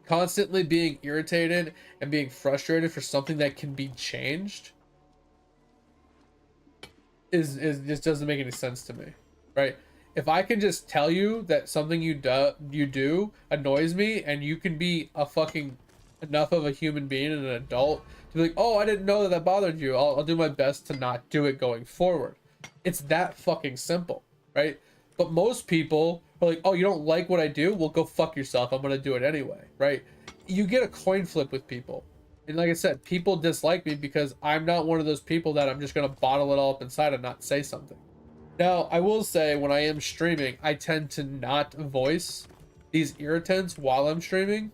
Constantly being irritated and being frustrated for something that can be changed is just doesn't make any sense to me, right? If I can just tell you that something you do annoys me, and you can be a fucking enough of a human being and an adult to be like, oh, I didn't know that bothered you, I'll do my best to not do it going forward. It's that fucking simple, right? But most people are like, oh, you don't like what I do? Well, go fuck yourself. I'm gonna do it anyway, right? You get a coin flip with people. And like I said, people dislike me because I'm not one of those people that I'm just gonna bottle it all up inside and not say something. Now, I will say, when I am streaming, I tend to not voice these irritants while I'm streaming,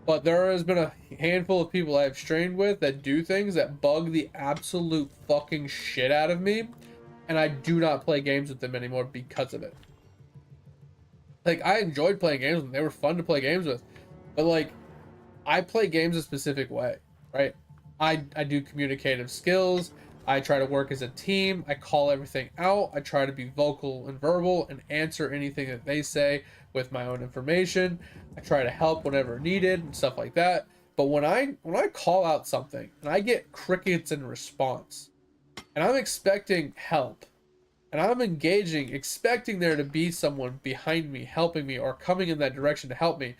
But there has been a handful of people I've strained with that do things that bug the absolute fucking shit out of me, and I do not play games with them anymore because of it. Like, I enjoyed playing games with them. They were fun to play games with. But, like, I play games a specific way, right? I do communicative skills. I try to work as a team. I call everything out. I try to be vocal and verbal and answer anything that they say with my own information. I try to help whenever needed and stuff like that. But when I call out something and I get crickets in response, and I'm expecting help, and I'm engaging, expecting there to be someone behind me helping me or coming in that direction to help me,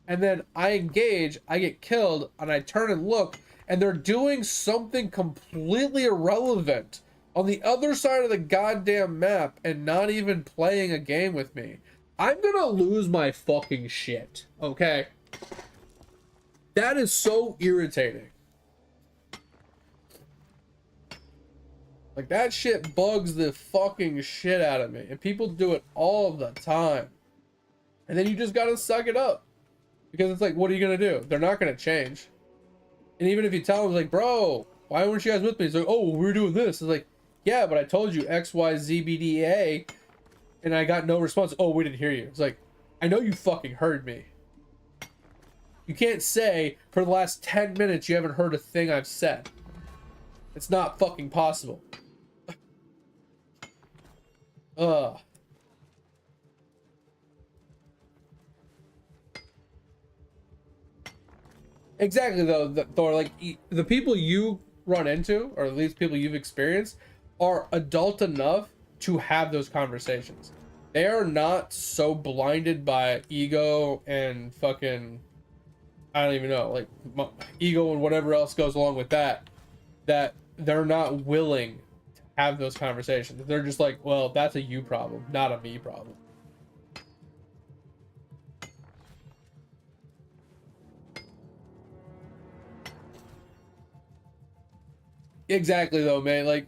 and then I engage, I get killed, and I turn and look, and they're doing something completely irrelevant on the other side of the goddamn map and not even playing a game with me, I'm gonna lose my fucking shit, okay? That is so irritating. Like, that shit bugs the fucking shit out of me, and people do it all the time. And then you just gotta suck it up. Because it's like, what are you gonna do? They're not gonna change. And even if you tell them, like, bro, why weren't you guys with me? It's like, oh, we were doing this. It's like, yeah, but I told you X, Y, Z, B, D, A, and I got no response. Oh, we didn't hear you. It's like, I know you fucking heard me. You can't say for the last 10 minutes you haven't heard a thing I've said. It's not fucking possible. Ugh. Exactly, though, Thor, like, the people you run into, or at least people you've experienced, are adult enough to have those conversations. They are not so blinded by ego and fucking, I don't even know, like, ego and whatever else goes along with that, that they're not willing to have those conversations. They're just like, well, that's a you problem, not a me problem. Exactly, though, man. Like,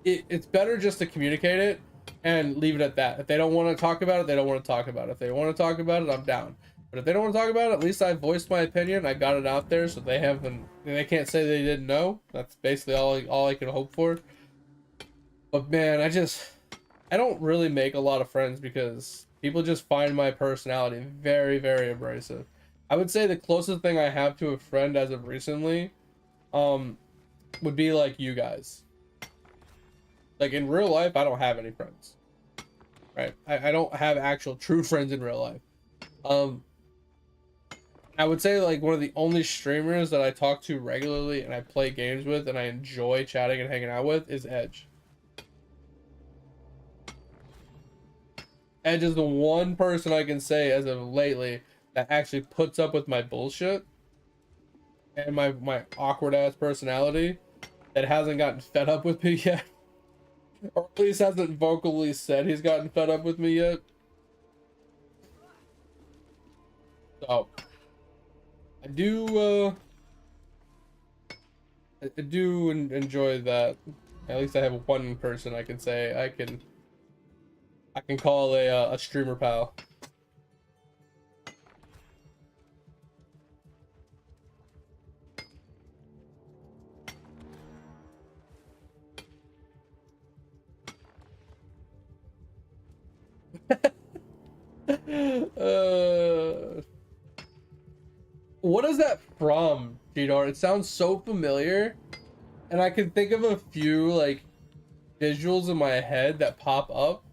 it's better just to communicate it and leave it at that. If they don't want to talk about it, they don't want to talk about it. If they want to talk about it, I'm down. But if they don't want to talk about it, at least I voiced my opinion. I got it out there, so they can't say they didn't know. That's basically all I can hope for. But man, I don't really make a lot of friends because people just find my personality very, very abrasive. I would say the closest thing I have to a friend as of recently, would be like you guys. Like, in real life, I don't have any friends, right? I don't have actual true friends in real life. I would say, like, one of the only streamers that I talk to regularly and I play games with and I enjoy chatting and hanging out with is Edge. Edge is the one person I can say as of lately that actually puts up with my bullshit and my awkward ass personality, that hasn't gotten fed up with me yet. Or at least hasn't vocally said he's gotten fed up with me yet. So I do enjoy that. At least I have one person I can say I can call a streamer pal. What is that from, Gdor? It sounds so familiar, and I can think of a few like visuals in my head that pop up.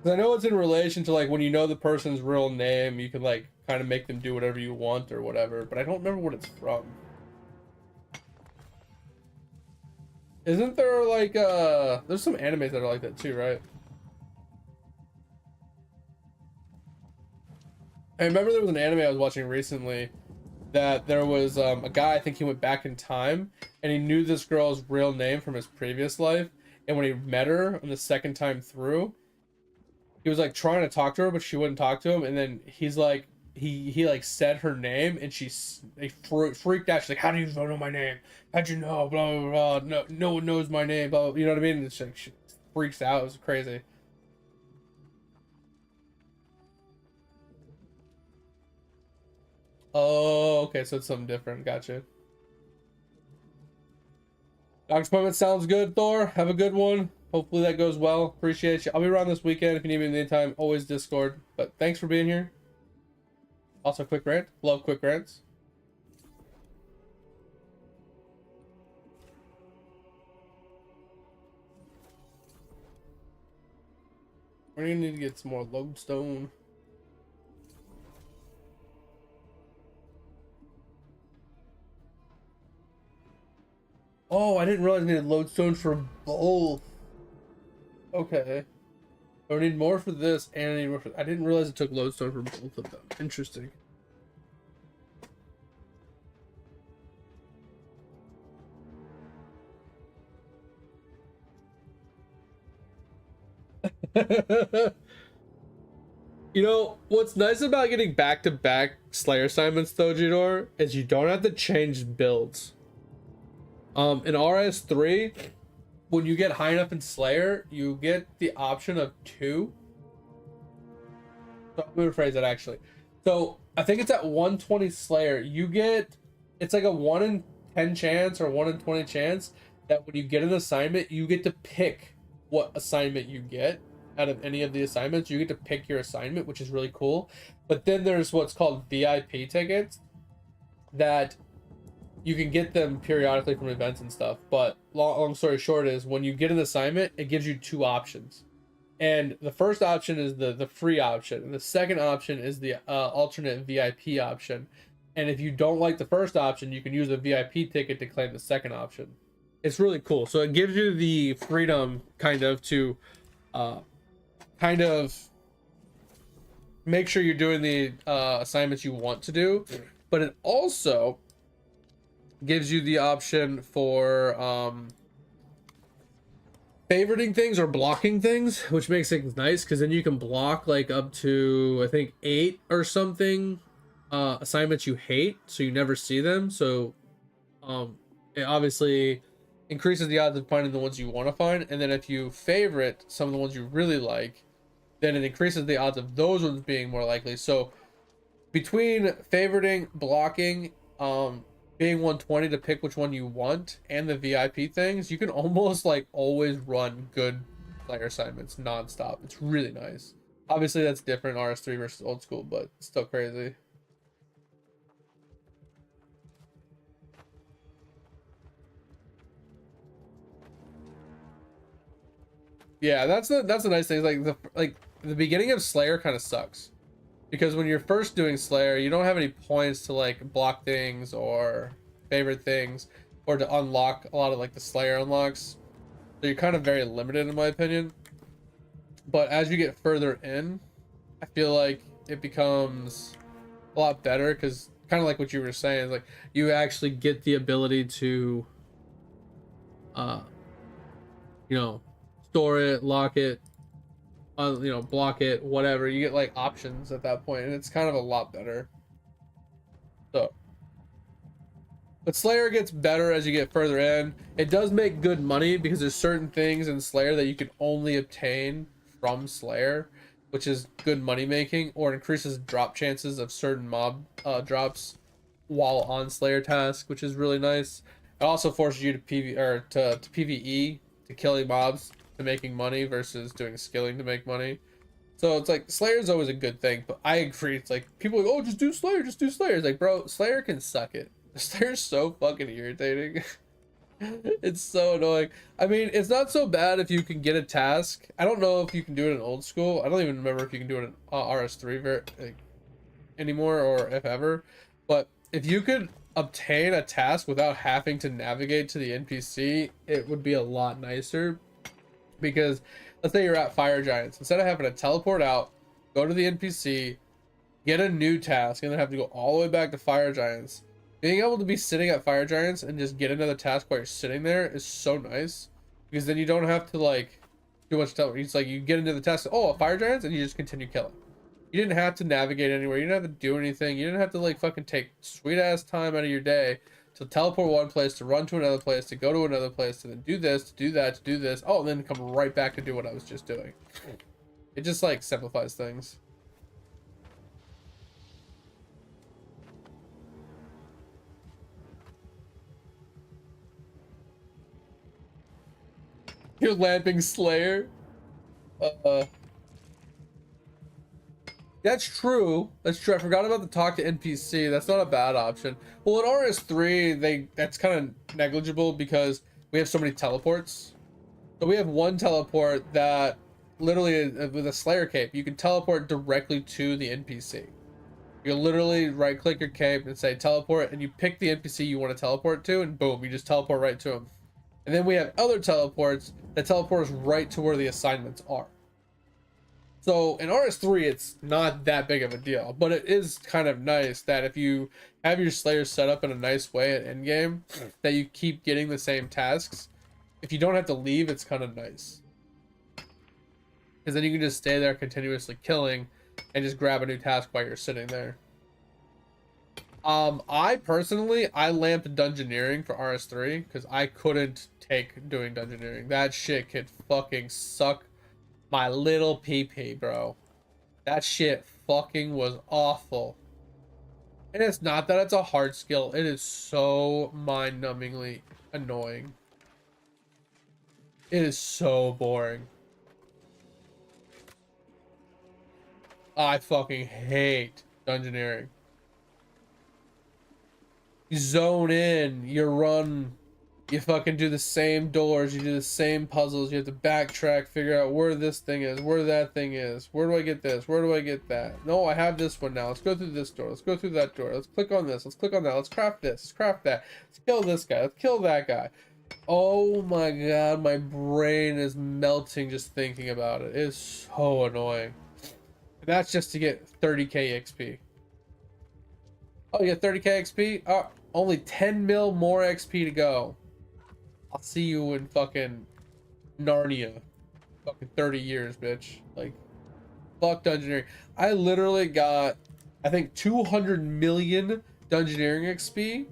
'Cause I know it's in relation to, like, when you know the person's real name, you can like kind of make them do whatever you want or whatever, but I don't remember what it's from. Isn't there like there's some animes that are like that too, right? I remember there was an anime I was watching recently that there was a guy, I think he went back in time, and he knew this girl's real name from his previous life, and when he met her on the second time through, he was like trying to talk to her, but she wouldn't talk to him, and then he's like, he like said her name, and they freaked out. She's like, how do you know my name? How'd you know? Blah blah blah. No one knows my name. Blah, blah. You know what I mean? And she freaks out. It was crazy. Oh, okay, so it's something different. Gotcha. Doc's appointment sounds good, Thor. Have a good one. Hopefully that goes well. Appreciate you. I'll be around this weekend if you need me anytime. Always Discord. But thanks for being here. Also, quick rant. Love quick rants. We're gonna need to get some more lodestone. Oh, I didn't realize I needed lodestone for both. Okay. I need more for this and I need more for... I didn't realize it took lodestone for both of them. Interesting. You know, what's nice about getting back-to-back Slayer assignments though, Jador, is you don't have to change builds. In RS3, when you get high enough in Slayer, you get the option of 2. So I'm gonna rephrase that actually. So I think it's at 120 Slayer, you get, it's like a 1 in 10 chance or 1 in 20 chance that when you get an assignment, you get to pick what assignment you get. Out of any of the assignments, you get to pick your assignment, which is really cool. But then there's what's called VIP tickets that you can get them periodically from events and stuff. But long story short is when you get an assignment, it gives you 2 options. And the first option is the free option. And the second option is the alternate VIP option. And if you don't like the first option, you can use a VIP ticket to claim the second option. It's really cool. So it gives you the freedom kind of to make sure you're doing the assignments you want to do, but it also gives you the option for favoriting things or blocking things, which makes things nice because then you can block like up to I think 8 or something assignments you hate, so you never see them. So it obviously increases the odds of finding the ones you want to find, and then if you favorite some of the ones you really like, then it increases the odds of those ones being more likely. So between favoriting, blocking, being 120 to pick which one you want, and the VIP things, you can almost like always run good player assignments nonstop. It's really nice. Obviously that's different RS3 versus old school, but it's still crazy. Yeah, that's the nice thing. Like the beginning of Slayer kind of sucks because when you're first doing Slayer, you don't have any points to like block things or favorite things or to unlock a lot of like the Slayer unlocks. So you're kind of very limited in my opinion. But as you get further in, I feel like it becomes a lot better because kind of like what you were saying, like you actually get the ability to you know, store it, lock it, you know, block it, whatever. You get like options at that point, and it's kind of a lot better. So, but Slayer gets better as you get further in. It does make good money because there's certain things in Slayer that you can only obtain from Slayer, which is good money making, or increases drop chances of certain mob drops while on Slayer task, which is really nice. It also forces you to to PvE, to killing mobs, to making money versus doing skilling to make money. So it's like Slayer is always a good thing, but I agree. It's like people are like, oh, just do Slayer, just do Slayer. It's like, bro, Slayer can suck it. Slayer's so fucking irritating. It's so annoying. I mean, it's not so bad if you can get a task. I don't know if you can do it in old school. I don't even remember if you can do it in RS3 anymore or if ever. But if you could obtain a task without having to navigate to the NPC, it would be a lot nicer. Because let's say you're at Fire Giants, instead of having to teleport out, go to the NPC, get a new task, and then have to go all the way back to Fire Giants, being able to be sitting at Fire Giants and just get another task while you're sitting there is so nice, because then you don't have to like do much teleport. It's like you get into the task, oh, a Fire Giants, and you just continue killing. You didn't have to navigate anywhere. You didn't have to do anything. You didn't have to like fucking take sweet ass time out of your day to teleport one place, to run to another place, to go to another place, to then do this, to do that, to do this. Oh, and then come right back to do what I was just doing. It just like simplifies things. You're lamping Slayer. Uh, that's true. That's true. I forgot about the talk to NPC. That's not a bad option. Well, in RS3, that's kind of negligible because we have so many teleports. So we have one teleport that literally with a Slayer cape, you can teleport directly to the NPC. You literally right click your cape and say teleport, and you pick the NPC you want to teleport to, and boom, you just teleport right to him. And then we have other teleports that teleport us right to where the assignments are. So in RS3, it's not that big of a deal, but it is kind of nice that if you have your Slayer set up in a nice way at endgame, that you keep getting the same tasks. If you don't have to leave, it's kind of nice. Because then you can just stay there continuously killing and just grab a new task while you're sitting there. I personally, I lamped dungeoneering for RS3 because I couldn't take doing dungeoneering. That shit could fucking suck my little pee-pee, bro. That shit fucking was awful. And it's not that it's a hard skill. It is so mind-numbingly annoying. It is so boring. I fucking hate dungeoneering. You zone in, you run, you fucking do the same doors, you do the same puzzles, you have to backtrack, figure out where this thing is, where that thing is, where do I get this, where do I get that? No, I have this one now, let's go through this door, let's go through that door, let's click on this, let's click on that, let's craft this, let's craft that, let's kill this guy, let's kill that guy. Oh my god, my brain is melting just thinking about it. It is so annoying. And that's just to get 30k XP. Oh, you get 30k XP? Oh, only 10 mil more XP to go. I'll see you in fucking Narnia. Fucking 30 years, bitch. Like, fuck dungeoneering. I literally got, I think, 200 million dungeoneering XP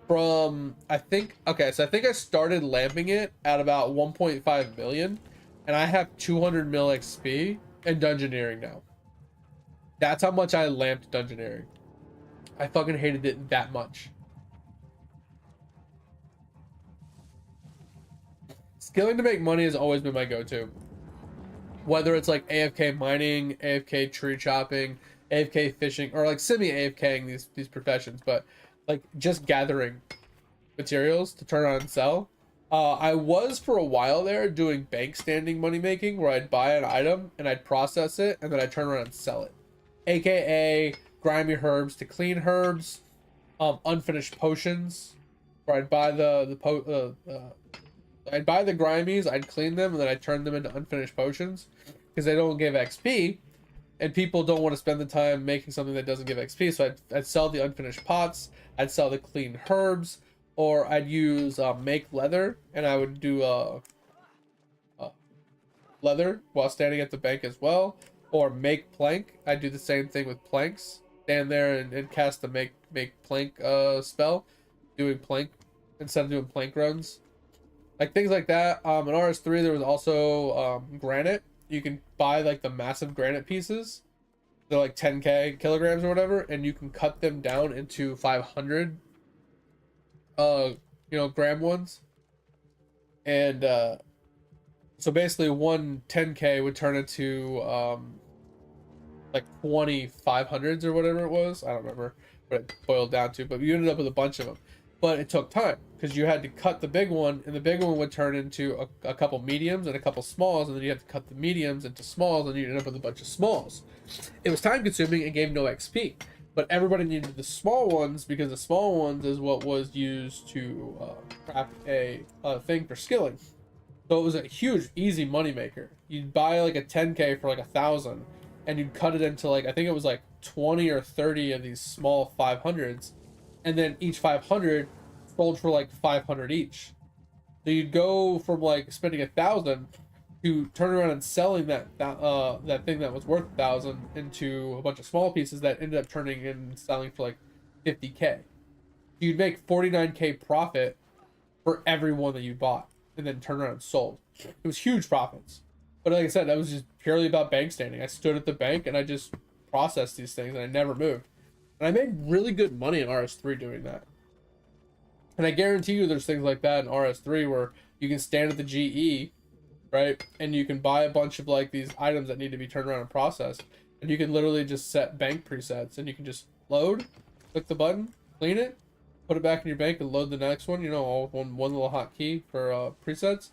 from, I think I started lamping it at about 1.5 million, and I have 200 mil XP in dungeoneering now. That's how much I lamped dungeoneering. I fucking hated it that much. Skilling to make money has always been my go-to. Whether it's like AFK mining, AFK tree chopping, AFK fishing, or like semi-AFKing these professions, but like just gathering materials to turn on and sell. I was for a while there doing bank standing money making, where I'd buy an item and I'd process it and then I'd turn around and sell it. AKA grimy herbs to clean herbs, unfinished potions, where I'd buy I'd buy the grimies, I'd clean them, and then I'd turn them into unfinished potions because they don't give XP, and people don't want to spend the time making something that doesn't give XP. So I'd sell the unfinished pots, I'd sell the clean herbs, or I'd use make leather, and I would do leather while standing at the bank as well, or make plank. I'd do the same thing with planks. Stand there and cast the make plank spell, doing plank instead of doing plank runs, like things like that. In RS3 there was also granite. You can buy like the massive granite pieces. They're like 10k kilograms or whatever, and you can cut them down into 500 gram ones. And so basically one 10k would turn into like 20 500s or whatever it was. I don't remember what it boiled down to, but you ended up with a bunch of them. But it took time because you had to cut the big one, and the big one would turn into a couple mediums and a couple smalls, and then you had to cut the mediums into smalls, and you end up with a bunch of smalls. It was time consuming and gave no XP, but everybody needed the small ones because the small ones is what was used to craft a thing for skilling. So it was a huge, easy money maker. You'd buy like a 10k for like 1,000, and you'd cut it into like, I think it was like 20 or 30 of these small 500s, and then each 500 sold for like 500 each. So you'd go from like spending 1,000 to turn around and selling that thing that was worth 1,000 into a bunch of small pieces that ended up turning and selling for like 50k. You'd make 49k profit for every one that you bought, and then turn around and sold. It was huge profits. But like I said, that was just purely about bank standing. I stood at the bank and I just processed these things, and I never moved. And I made really good money in RS3 doing that. And I guarantee you there's things like that in RS3 where you can stand at the GE, right? And you can buy a bunch of like these items that need to be turned around and processed. And you can literally just set bank presets, and you can just load, click the button, clean it, put it back in your bank, and load the next one. You know, all one little hotkey for presets.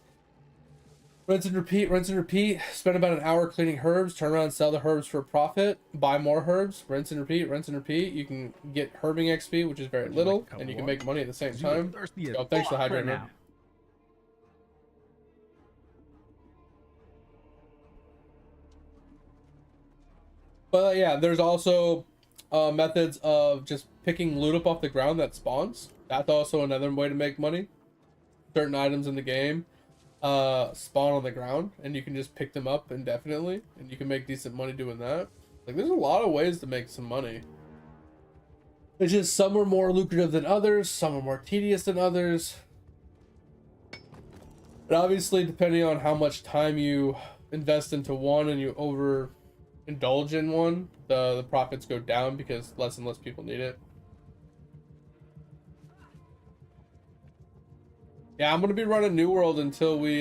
Rinse and repeat, rinse and repeat. Spend about an hour cleaning herbs. Turn around and sell the herbs for a profit. Buy more herbs. Rinse and repeat, rinse and repeat. You can get herbing XP, which is very little, and you can make money at the same time. Oh, thanks for the hydrate, man. But yeah, there's also methods of just picking loot up off the ground that spawns. That's also another way to make money. Certain items in the game spawn on the ground, and you can just pick them up indefinitely, and you can make decent money doing that. Like, there's a lot of ways to make some money. It's just some are more lucrative than others, some are more tedious than others. But obviously, depending on how much time you invest into one and you overindulge in one, the profits go down because less and less people need it. Yeah, I'm gonna be running New World until we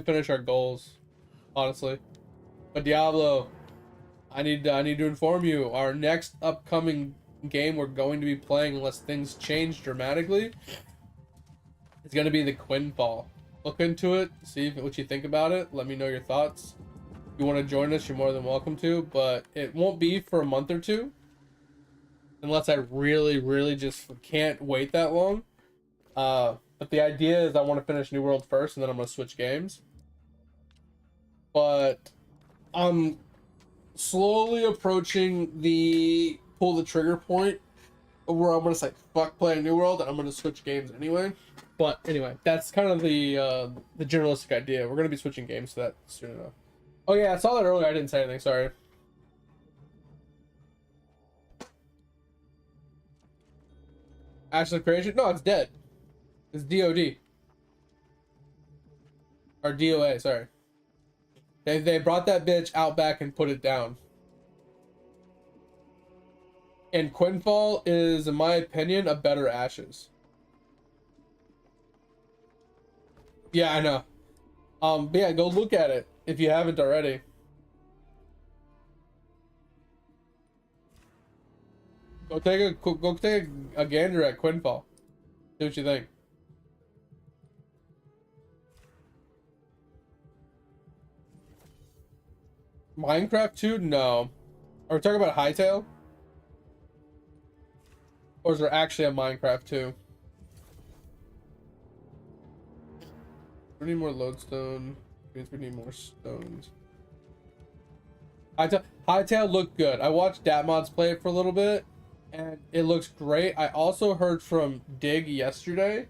finish our goals, honestly. But Diablo, I need to inform you, our next upcoming game we're going to be playing, unless things change dramatically, is gonna be the Quinfall. Look into it, see what you think about it. Let me know your thoughts. If you want to join us, you're more than welcome to, but it won't be for a month or two. Unless I really just can't wait that long. But the idea is I want to finish New World first, and then I'm going to switch games. But I'm slowly approaching the pull the trigger point where I'm going to say, fuck playing New World, and I'm going to switch games anyway. But anyway, that's kind of the generalistic idea. We're going to be switching games to that soon enough. Oh yeah, I saw that earlier. I didn't say anything, sorry. Ashley Creation? No, it's dead. It's DOD. Or DOA, sorry. They brought that bitch out back and put it down. And Quinfall is, in my opinion, a better Ashes. Yeah, I know. But yeah, go look at it if you haven't already. Go take a gander at Quinfall. See what you think. Minecraft 2? No. Are we talking about Hightail? Or is there actually a Minecraft 2? We need more lodestone. Means we need more stones. Hightail looked good. I watched Datmods play it for a little bit, and it looks great. I also heard from Dig yesterday.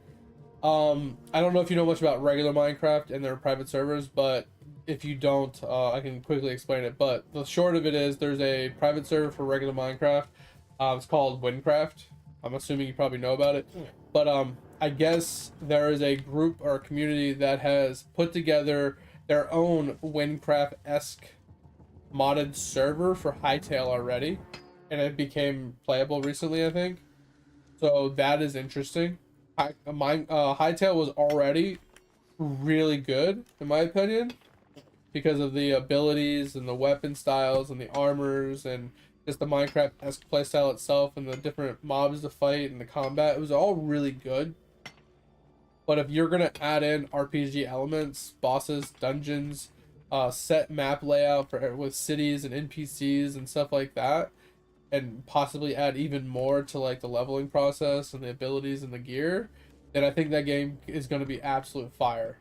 I don't know if you know much about regular Minecraft and their private servers, but if you don't, I can quickly explain it. But the short of it is there's a private server for regular Minecraft. It's called Windcraft. I'm assuming you probably know about it. But I guess there is a group or a community that has put together their own Windcraft-esque modded server for Hightail already, and it became playable recently, I think. So that is interesting. Hightail was already really good, in my opinion, because of the abilities and the weapon styles and the armors and just the Minecraft-esque playstyle itself and the different mobs to fight and the combat. It was all really good. But if you're going to add in RPG elements, bosses, dungeons, set map layout with cities and NPCs and stuff like that, and possibly add even more to like the leveling process and the abilities and the gear, then I think that game is going to be absolute fire.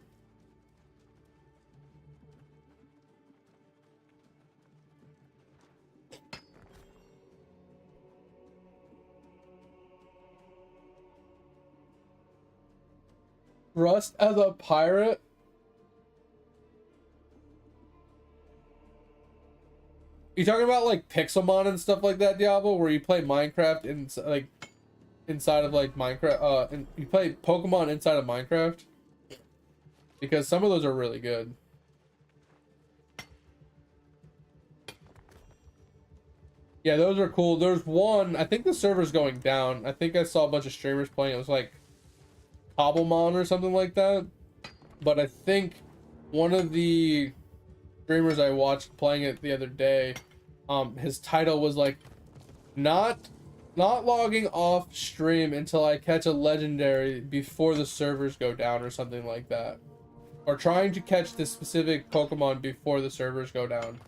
Rust as a pirate? You talking about like Pixelmon and stuff like that, Diablo, where you play Minecraft inside of like Minecraft, and you play Pokemon inside of Minecraft? Because some of those are really good. Yeah, those are cool. There's one, I think the server's going down. I think I saw a bunch of streamers playing. It was like Cobblemon or something like that. But I think one of the streamers I watched playing it the other day, his title was like, not logging off stream until I catch a legendary before the servers go down or something like that. Or trying to catch this specific Pokemon before the servers go down.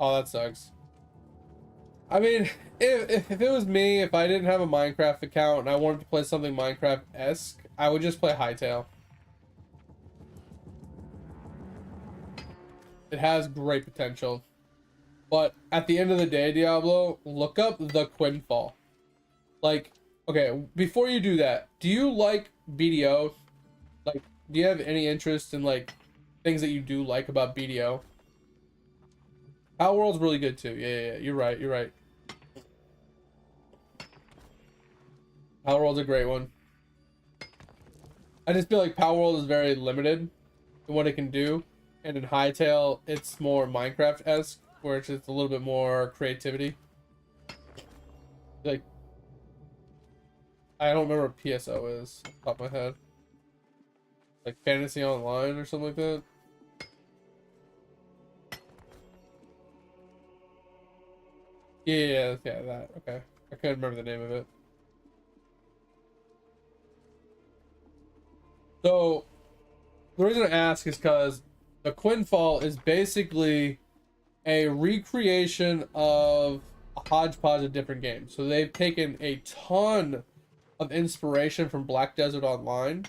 Oh, that sucks. I mean, if it was me, if I didn't have a Minecraft account and I wanted to play something Minecraft-esque, I would just play Hytale. It has great potential. But at the end of the day, Diablo, look up the Quinfall. Like, okay, before you do that, do you like BDO? Like, do you have any interest in, like, things that you do like about BDO? Power World's really good too. Yeah, you're right, you're right. Power World's a great one. I just feel like Power World is very limited in what it can do. And in Hytale, it's more Minecraft-esque, where it's just a little bit more creativity. Like, I don't remember what PSO is off the top of my head. Like Fantasy Online or something like that. Yeah, that. Okay. I couldn't remember the name of it. So, the reason I ask is because the Quinfall is basically a recreation of a hodgepodge of different games. So they've taken a ton of inspiration from Black Desert Online,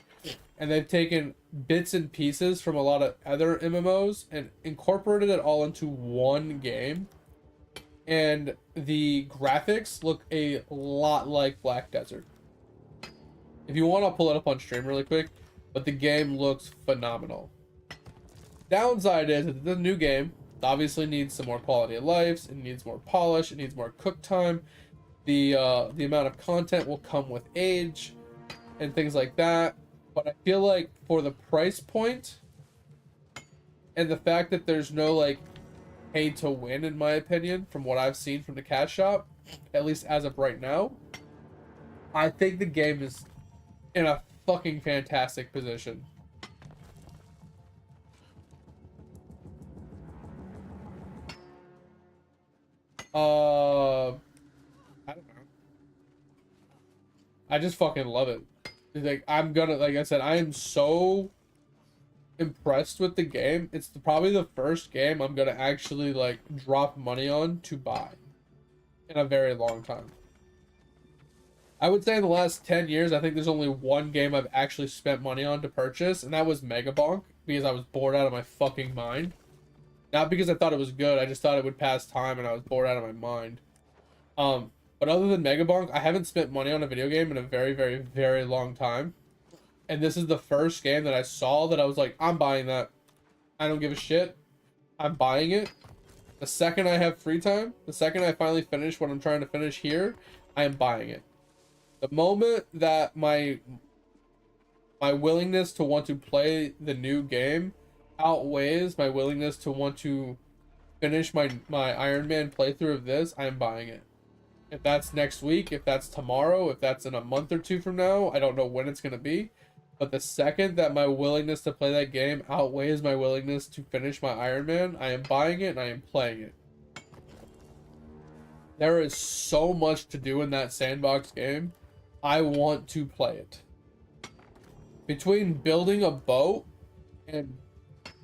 and they've taken bits and pieces from a lot of other MMOs and incorporated it all into one game. And the graphics look a lot like Black Desert. If you want, I'll pull it up on stream really quick, but the game looks phenomenal. Downside is it's a new game. It obviously needs some more quality of life. It needs more polish. It needs more cook time. The amount of content will come with age and things like that. But I feel like for the price point and the fact that there's no like pay to win, in my opinion, from what I've seen from the cash shop, at least as of right now, I think the game is in a fucking fantastic position. I don't know. I just fucking love it. Like, I'm gonna, like I said, I am so impressed with the game. It's probably the first game I'm gonna actually like drop money on to buy in a very long time. I would say in the last 10 years, I think there's only one game I've actually spent money on to purchase, and that was Mega Bonk, because I was bored out of my fucking mind. Not because I thought it was good, I just thought it would pass time and I was bored out of my mind. But other than Mega Bonk, I haven't spent money on a video game in a very, very, very long time. And this is the first game that I saw that I was like, I'm buying that. I don't give a shit. I'm buying it. The second I have free time, the second I finally finish what I'm trying to finish here, I am buying it. The moment that my willingness to want to play the new game outweighs my willingness to want to finish my Ironman playthrough of this, I am buying it. If that's next week, if that's tomorrow, if that's in a month or two from now, I don't know when it's going to be. But the second that my willingness to play that game outweighs my willingness to finish my Ironman, I am buying it and I am playing it. There is so much to do in that sandbox game. I want to play it. Between building a boat and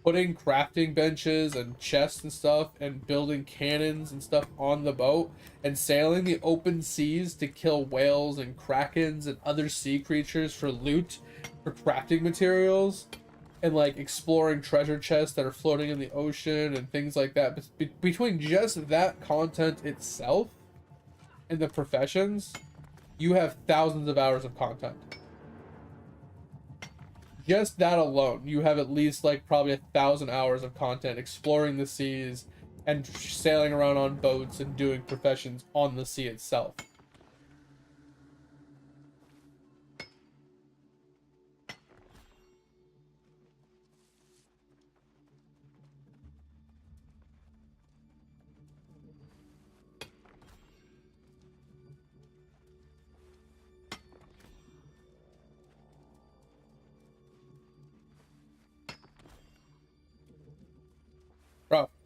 putting crafting benches and chests and stuff and building cannons and stuff on the boat and sailing the open seas to kill whales and krakens and other sea creatures for loot, for crafting materials, and like exploring treasure chests that are floating in the ocean and things like that. Between just that content itself and the professions, you have thousands of hours of content. Just that alone, you have at least like probably 1,000 hours of content exploring the seas and sailing around on boats and doing professions on the sea itself.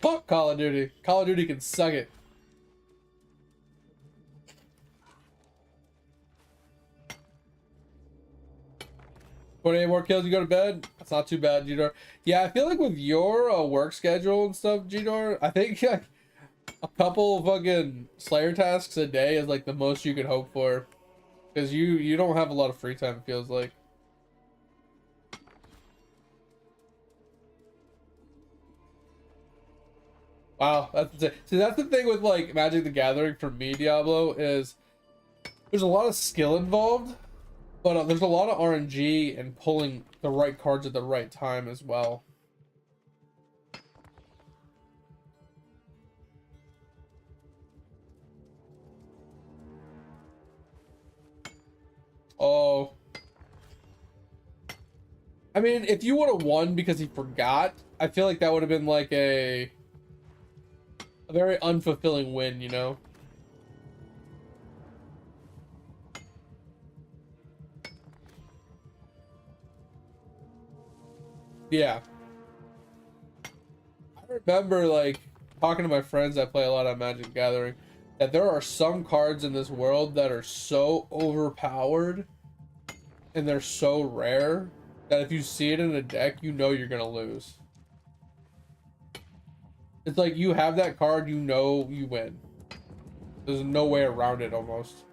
Fuck Call of Duty. Call of Duty can suck it. 28 more kills, you go to bed. That's not too bad, Gdor. Yeah, I feel like with your work schedule and stuff, Gdor, I think like a couple of fucking Slayer tasks a day is like the most you could hope for, because you don't have a lot of free time. It feels like. Wow, that's it. See, that's the thing with like Magic the Gathering for me, Diablo, is there's a lot of skill involved, but there's a lot of RNG and pulling the right cards at the right time as well. Oh. I mean, if you would have won because he forgot, I feel like that would have been like a very unfulfilling win, you know? Yeah. I remember like talking to my friends that play a lot of Magic the Gathering that there are some cards in this world that are so overpowered and they're so rare that if you see it in a deck, you know you're gonna lose. It's like you have that card, you know you win. There's no way around it almost.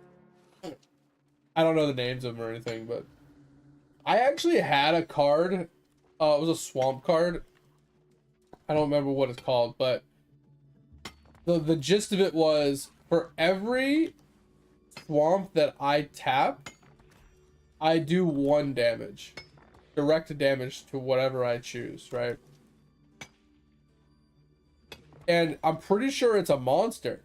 I don't know the names of them or anything, but I actually had a card. It was a swamp card. I don't remember what it's called, but the gist of it was for every swamp that I tap, I do 1 damage. Direct damage to whatever I choose, right? And I'm pretty sure it's a monster.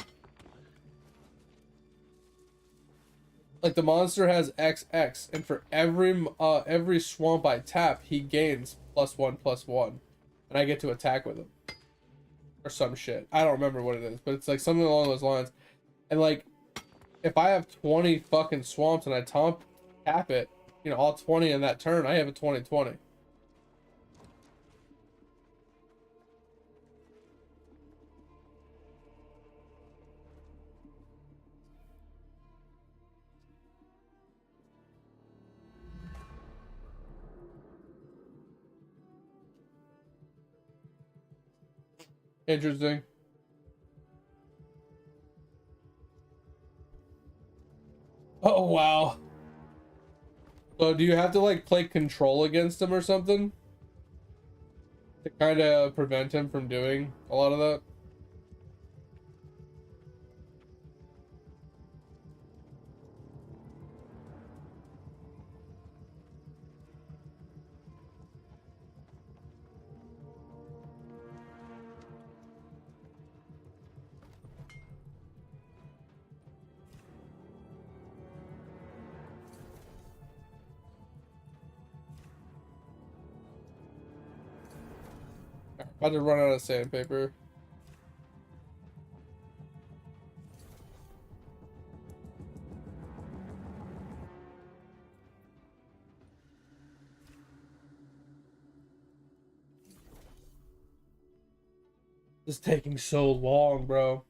Like the monster has XX, and for every swamp I tap, he gains +1/+1, and I get to attack with him or some shit. I don't remember what it is, but it's like something along those lines. And like, if I have 20 fucking swamps and I tap it, you know, all 20 in that turn, I have a 20/20. Interesting. Oh wow. So do you have to like play control against him or something to kind of prevent him from doing a lot of that? About to run out of sandpaper. This is taking so long, bro.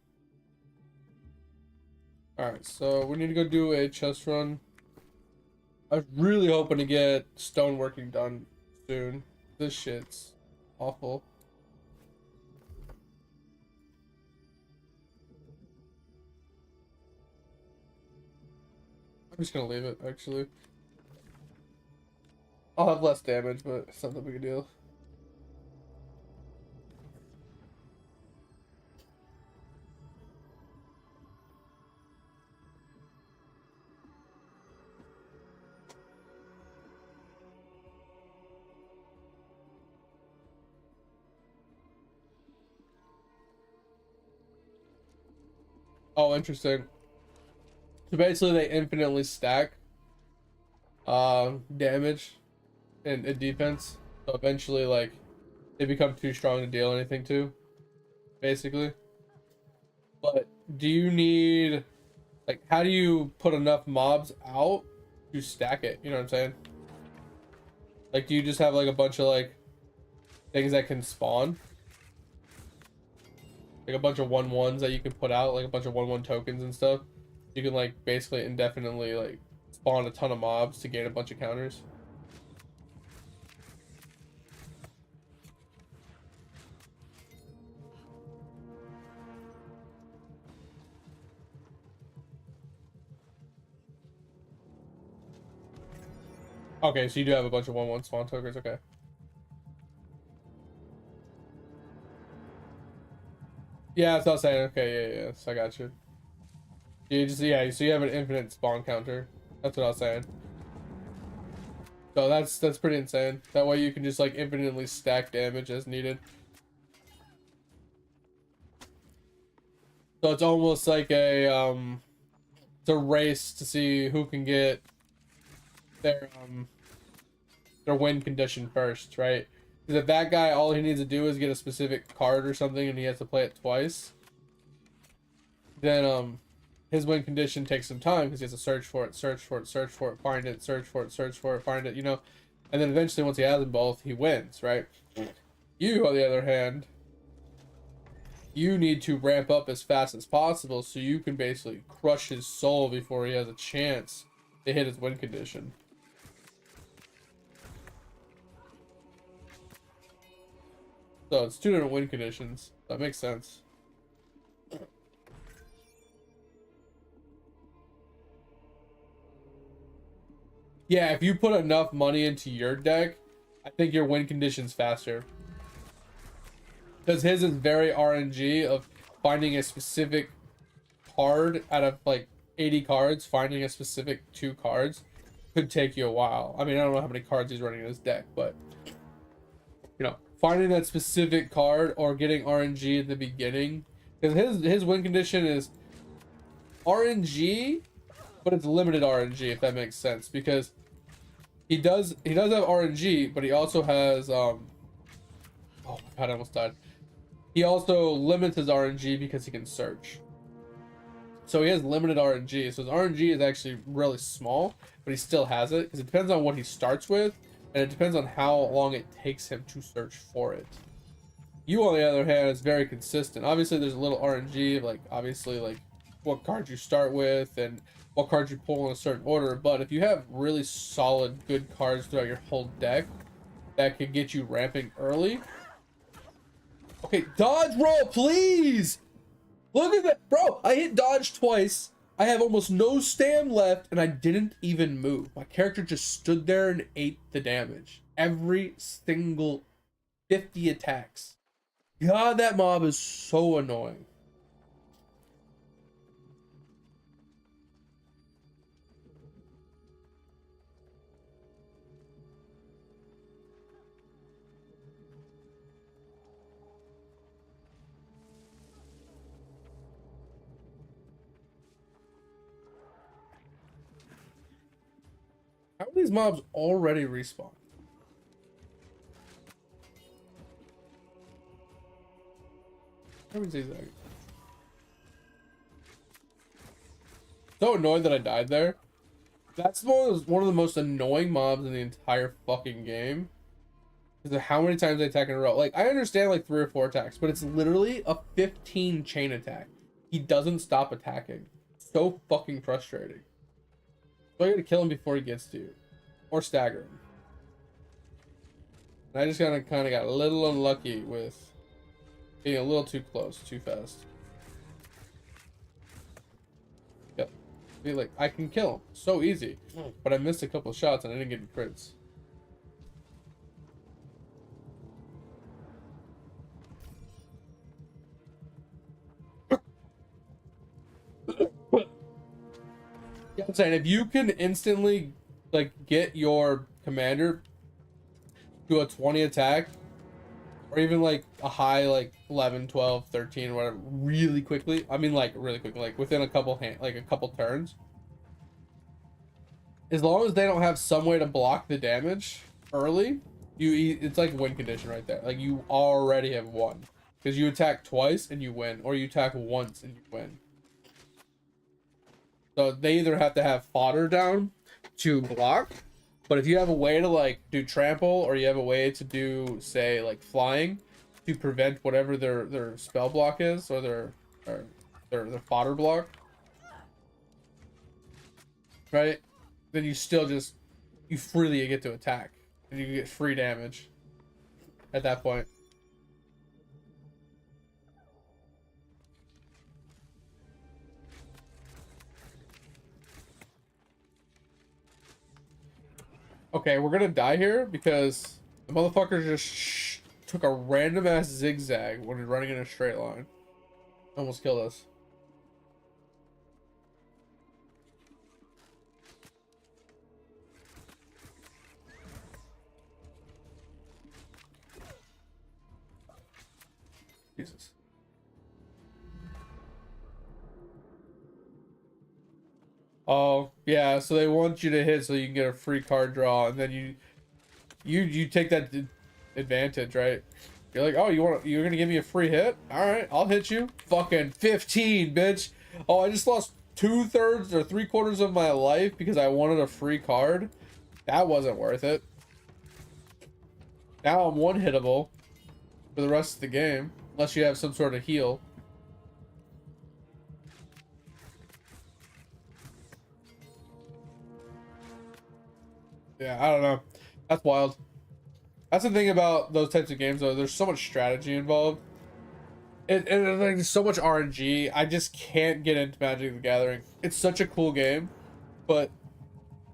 Alright, so we need to go do a chest run. I was really hoping to get stoneworking done soon. This shit's awful. I'm just gonna leave it, actually. I'll have less damage, but it's not that big a deal. Oh, interesting. So basically they infinitely stack damage and defense. So eventually like they become too strong to deal anything to, basically. But do you need like how do you put enough mobs out to stack it? You know what I'm saying? Like do you just have like a bunch of like things that can spawn? like a bunch of 1/1s that you can put out, like a bunch of 1/1 tokens and stuff. You can like basically indefinitely like spawn a ton of mobs to gain a bunch of counters. Okay, so you do have a bunch of 1/1 spawn tokens, okay. Yeah, that's what I was saying. Okay, yeah, so I got you. You just, yeah, so you have an infinite spawn counter. That's what I was saying. So that's pretty insane. That way you can just like infinitely stack damage as needed. So it's almost like it's a race to see who can get their win condition first, right? Because if that guy, all he needs to do is get a specific card or something and he has to play it twice, then his win condition takes some time because he has to search for it, find it, search for it, find it, you know? And then eventually once he has them both, he wins, right? You, on the other hand, you need to ramp up as fast as possible so you can basically crush his soul before he has a chance to hit his win condition. So it's 2 different win conditions. That makes sense. Yeah, if you put enough money into your deck, I think your win condition's faster. Because his is very RNG of finding a specific card out of like 80 cards, finding a specific 2 cards could take you a while. I mean, I don't know how many cards he's running in his deck, but you know, finding that specific card or getting RNG at the beginning, because his win condition is RNG, but it's limited RNG, if that makes sense, because he does have RNG, but he also has oh my god, I almost died. He also limits his RNG because he can search. So he has limited RNG. So his RNG is actually really small, but he still has it because it depends on what he starts with, and it depends on how long it takes him to search for it. You, on the other hand, is very consistent. Obviously, there's a little RNG, like obviously like what cards you start with and what cards you pull in a certain order. But if you have really solid, good cards throughout your whole deck, that could get you ramping early. Okay, dodge roll, please! Look at that, bro! I hit dodge twice. I have almost no stam left, and I didn't even move. My character just stood there and ate the damage. Every single 50 attacks. God, that mob is so annoying. How are these mobs already respawned? So annoyed that I died there. That's one of the most annoying mobs in the entire fucking game. Is how many times they attack in a row. Like, I understand like 3 or 4 attacks, but it's literally a 15 chain attack. He doesn't stop attacking. So fucking frustrating. So I gotta kill him before he gets to you. Or stagger him. And I just kind of got a little unlucky with being a little too close, too fast. Yep. Be like, I can kill him. So easy. But I missed a couple of shots and I didn't get any crits. Yeah, I'm saying if you can instantly like get your commander to a 20 attack, or even like a high like 11, 12, 13, whatever, really quickly. I mean like really quickly, like within a couple turns. As long as they don't have some way to block the damage early, it's like win condition right there. Like you already have won. Because you attack twice and you win, or you attack once and you win. So they either have to have fodder down to block, but if you have a way to like do trample, or you have a way to do, say, like flying, to prevent whatever their spell block is, or their fodder block, right? Then you still just, you freely get to attack, and you get free damage at that point. Okay, we're gonna die here because the motherfucker just took a random ass zigzag when he's running in a straight line. Almost killed us. Jesus. Oh, yeah, so they want you to hit so you can get a free card draw, and then you take that advantage, right? You're like, oh, you're gonna give me a free hit? All right, I'll hit you. Fucking 15, bitch. Oh, I just lost 2/3 or 3/4 of my life because I wanted a free card. That wasn't worth it. Now I'm one hittable for the rest of the game, unless you have some sort of heal. Yeah, I don't know. That's wild. That's the thing about those types of games, though. There's so much strategy involved. And like, there's so much RNG. I just can't get into Magic the Gathering. It's such a cool game, but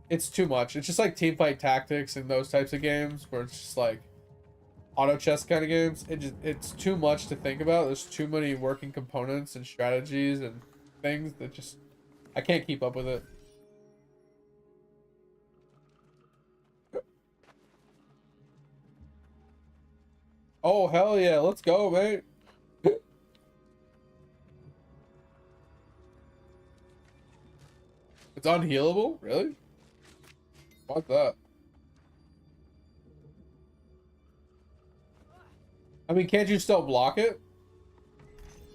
it's too much. It's just like Teamfight Tactics and those types of games where it's just like auto chess kind of games. It's too much to think about. There's too many working components and strategies and things that just, I can't keep up with it. Oh, hell yeah. Let's go, mate. It's unhealable? Really? What's that? I mean, can't you still block it?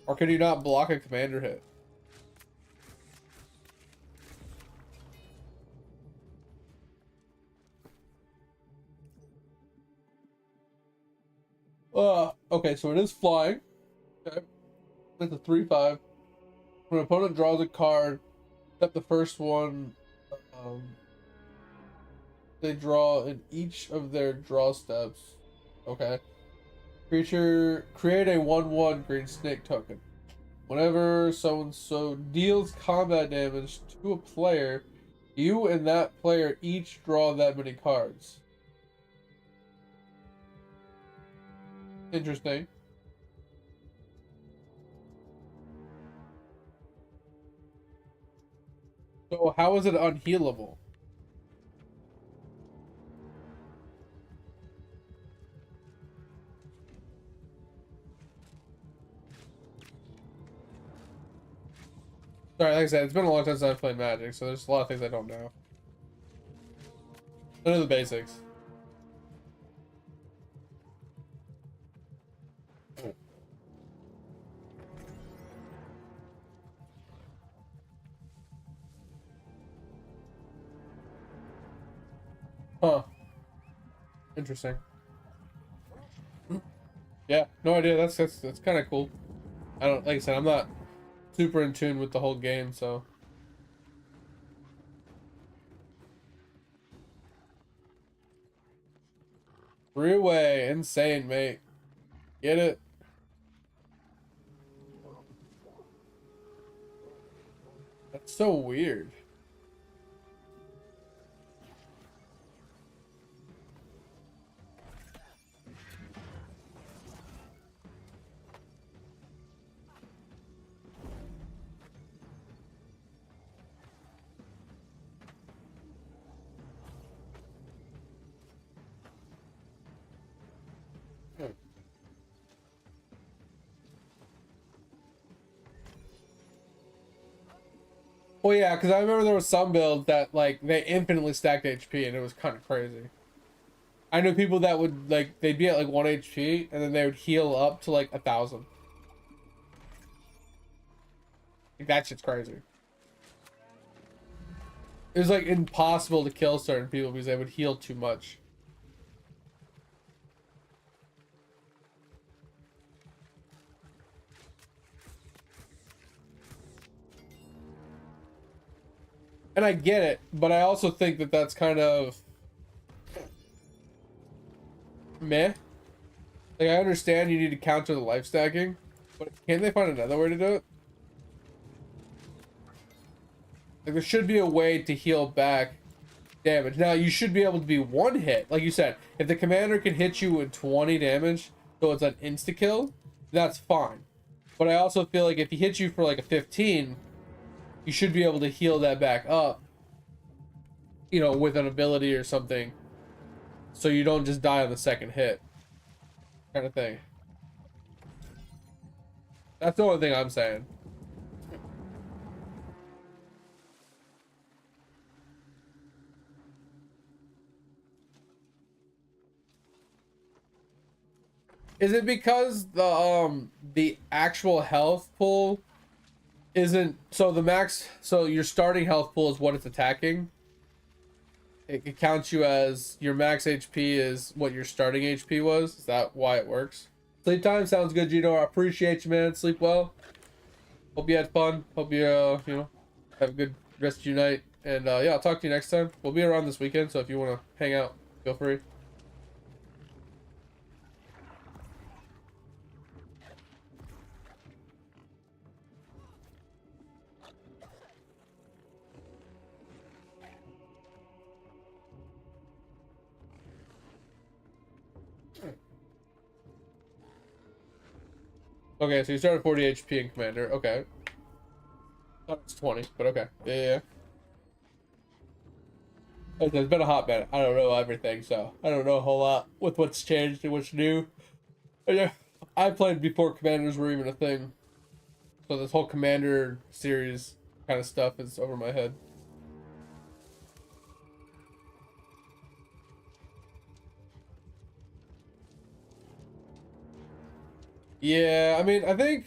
Or can you not block a commander hit? Okay, so it is flying. Okay. It's a 3/5. When an opponent draws a card, except the first one, um, they draw in each of their draw steps. Okay. Creature, create a 1/1 green snake token. Whenever so deals combat damage to a player, you and that player each draw that many cards. Interesting. So how is it unhealable? Sorry, like I said, it's been a long time since I've played Magic, so there's a lot of things I don't know. I know the basics. Huh. Interesting. Yeah, no idea. That's kind of cool. I don't, like I said, I'm not super in tune with the whole game, so. Freeway, insane, mate. Get it? That's so weird. Hmm. Well, yeah, because I remember there was some builds that like they infinitely stacked HP, and it was kind of crazy. I know people that would like they'd be at like 1 HP, and then they would heal up to like 1,000. Like, that shit's crazy. It was like impossible to kill certain people because they would heal too much. And I get it, but I also think that that's kind of meh. Like, I understand you need to counter the life stacking, but can't they find another way to do it? Like, there should be a way to heal back damage. Now, you should be able to be one hit. Like you said, if the commander can hit you with 20 damage, so it's an insta-kill, that's fine. But I also feel like if he hits you for like a 15, you should be able to heal that back up, you know, with an ability or something, so you don't just die on the second hit, kind of thing. That's the only thing I'm saying. Is it because the actual health pool isn't, so the max, so your starting health pool is what it's attacking? It counts you as your max HP is what your starting HP was? Is that why it works? Sleep time sounds good, Gino. I appreciate you, man. Sleep well. Hope you had fun. Hope you, you know, have a good rest of your night. And yeah, I'll talk to you next time. We'll be around this weekend, so if you want to hang out, feel free. Okay, so you started 40 HP in Commander. Okay. Thought it was 20, but okay. Yeah. It's been a hot minute. I don't know everything, so I don't know a whole lot with what's changed and what's new. But yeah, I played before Commanders were even a thing. So this whole Commander series kind of stuff is over my head. Yeah, I mean, I think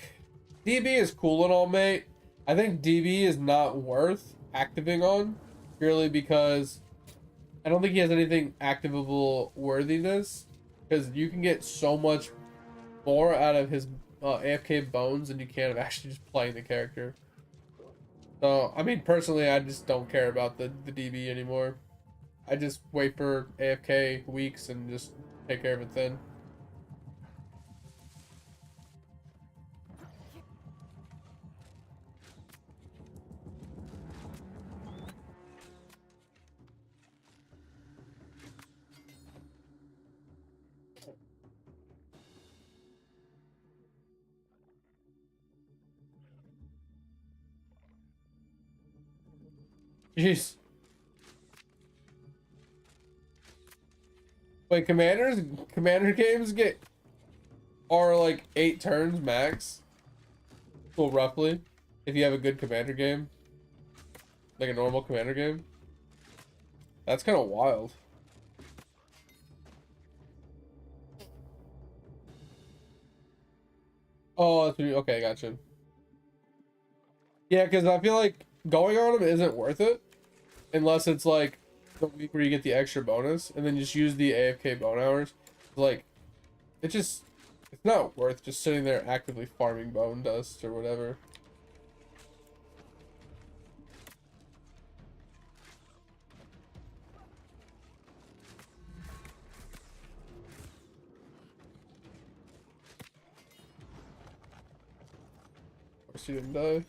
DB is cool and all, mate. I think DB is not worth activating on, purely because I don't think he has anything activable worthiness. Because you can get so much more out of his AFK bones than you can of actually just playing the character. So, I mean, personally, I just don't care about the DB anymore. I just wait for AFK weeks and just take care of it then. Jeez. Wait, commander games are like 8 turns max. Well, roughly, if you have a good commander game, like a normal commander game. That's kind of wild. Oh, that's okay, gotcha. Yeah, because I feel like going on them isn't worth it unless it's like the week where you get the extra bonus and then just use the AFK bone hours. Like, it's not worth just sitting there actively farming bone dust or whatever. Of course, you didn't die.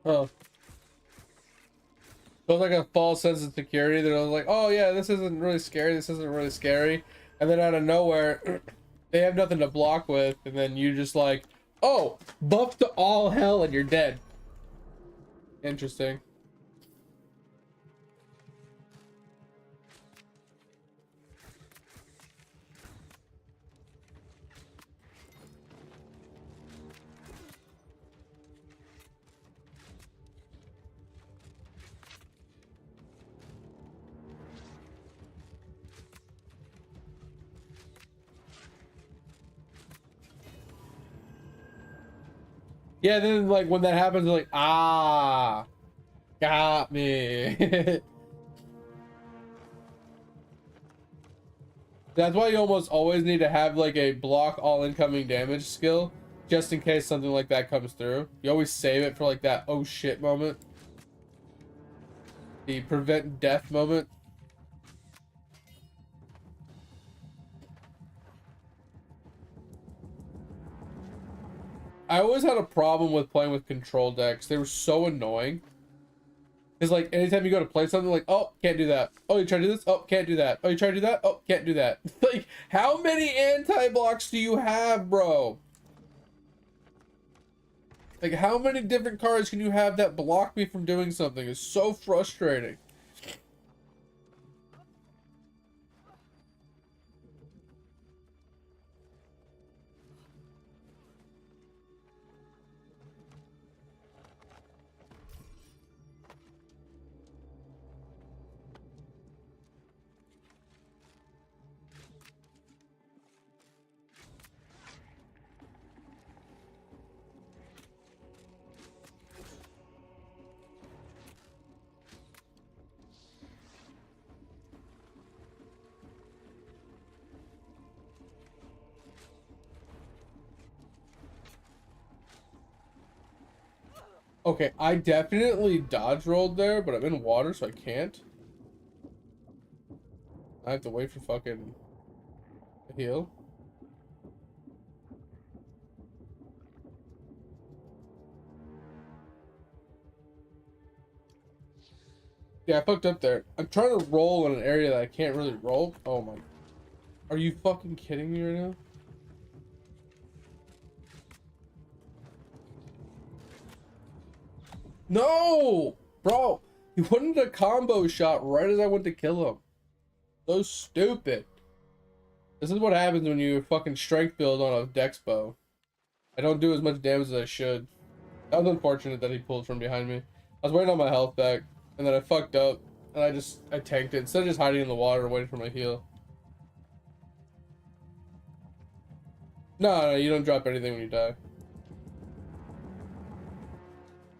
Oh. So it's like a false sense of security. They're like, oh yeah, this isn't really scary. This isn't really scary. And then out of nowhere, they have nothing to block with. And then you just like, oh, buff to all hell and you're dead. Interesting. Yeah, then like when that happens, they're like, ah, got me. That's why you almost always need to have like a block all incoming damage skill, just in case something like that comes through. You always save it for like that oh shit moment. The prevent death moment. I always had a problem with playing with control decks. They were so annoying. It's like anytime you go to play something, like, oh, can't do that. Oh, you try to do this? Oh, can't do that. Oh, you try to do that? Oh, can't do that. Like, how many anti-blocks do you have, bro? Like, how many different cards can you have that block me from doing something? It's so frustrating. Okay, I definitely dodge rolled there, but I'm in water, so I can't. I have to wait for fucking heal. Yeah, I fucked up there. I'm trying to roll in an area that I can't really roll. Oh my. Are you fucking kidding me right now? No! Bro, he wanted a combo shot right as I went to kill him. So stupid. This is what happens when you fucking strength build on a dex bow. I don't do as much damage as I should. That was unfortunate that he pulled from behind me. I was waiting on my health back, and then I fucked up, and I tanked it. Instead of just hiding in the water and waiting for my heal. No, you don't drop anything when you die.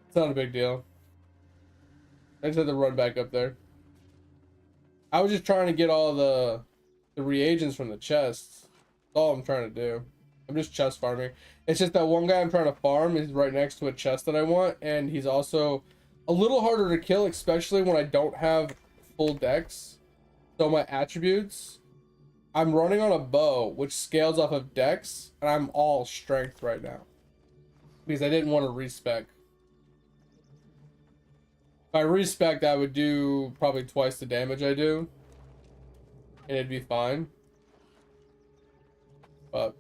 It's not a big deal. I just had to run back up there. I was just trying to get all the reagents from the chests. That's all I'm trying to do. I'm just chest farming. It's just that one guy I'm trying to farm is right next to a chest that I want, and he's also a little harder to kill, especially when I don't have full dex. So my attributes, I'm running on a bow, which scales off of dex, and I'm all strength right now. Because I didn't want to respec. If I respec, I would do probably twice the damage I do. And it'd be fine. But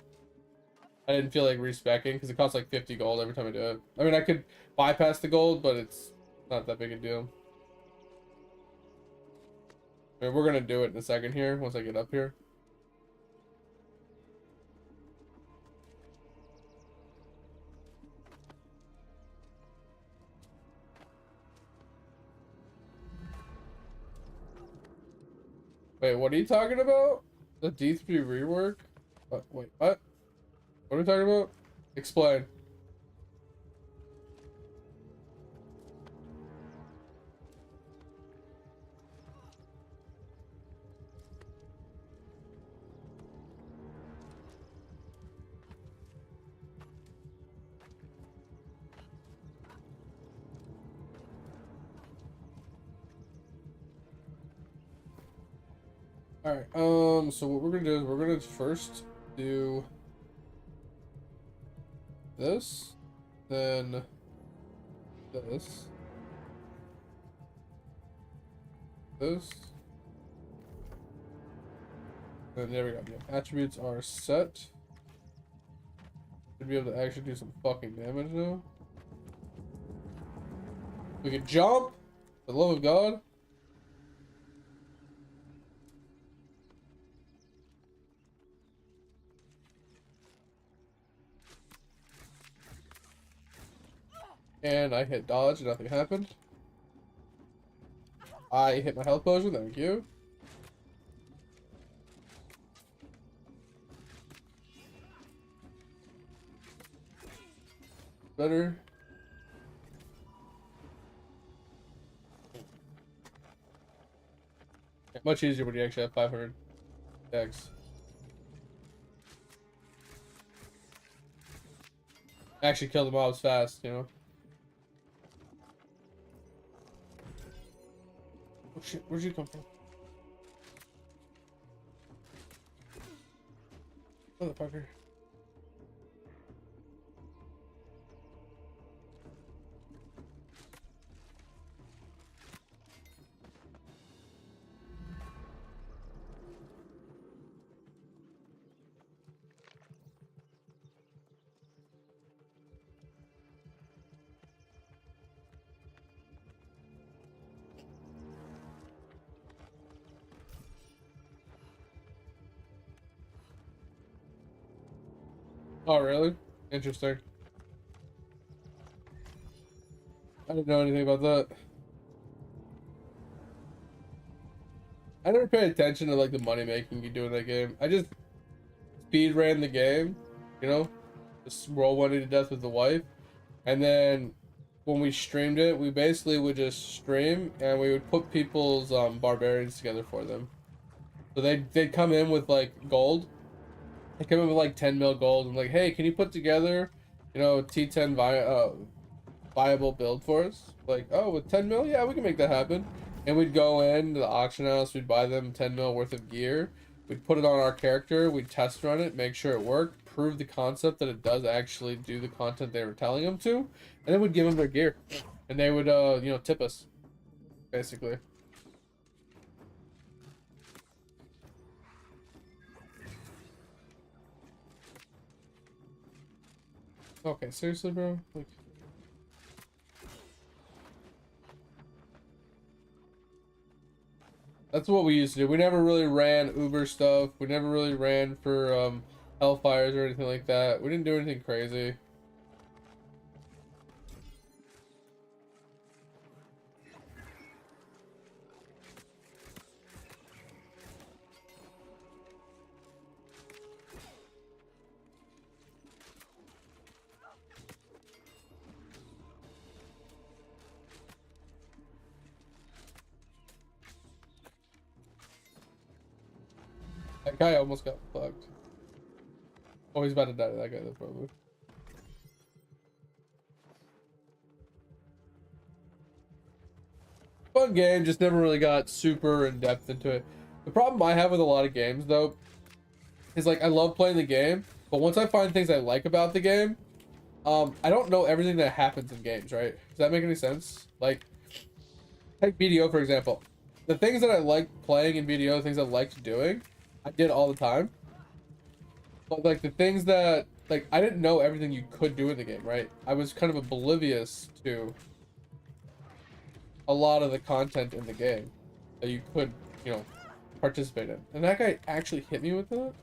I didn't feel like respecking because it costs like 50 gold every time I do it. I mean, I could bypass the gold, but it's not that big a deal. I mean, we're gonna do it in a second here once I get up here. Wait, what are you talking about? The D3 rework? Wait, what? What are we talking about? Explain. Alright, so what we're gonna do is we're gonna first do this, then this. This. And there we go. Yeah, attributes are set. Should be able to actually do some fucking damage now. We can jump. For the love of God. And I hit dodge and nothing happened. I hit my health potion, thank you. Better. Yeah, much easier when you actually have 500 X. Actually kill the mobs fast, you know. Oh shit, where'd you come from? Motherfucker. Oh, really? Interesting. I didn't know anything about that. I never paid attention to like the money making you do in that game. I just speed ran the game, you know, just roll one to death with the wife, and then when we streamed it, we basically would just stream and we would put people's barbarians together for them. So they'd come in with like gold. They come in with like 10 mil gold and like, hey, can you put together, you know, T10 viable build for us? Like, oh, with 10 mil, yeah, we can make that happen. And we'd go in to the auction house, we'd buy them 10 mil worth of gear, we'd put it on our character, we'd test run it, make sure it worked, prove the concept that it does actually do the content they were telling them to, and then we'd give them their gear. And they would, you know, tip us, basically. Okay, seriously, bro? Like... That's what we used to do. We never really ran Uber stuff. We never really ran for Hellfires or anything like that. We didn't do anything crazy. That guy almost got fucked. Oh, he's about to die to that guy though, probably. Fun game, just never really got super in depth into it. The problem I have with a lot of games though is like I love playing the game, but once I find things I like about the game, I don't know everything that happens in games, right? Does that make any sense? Like, take BDO for example. The things that I like playing in BDO, the things I liked doing, I did all the time. But like the things that like I didn't know everything you could do in the game, right? I was kind of oblivious to a lot of the content in the game that you could, you know, participate in. And that guy actually hit me with that.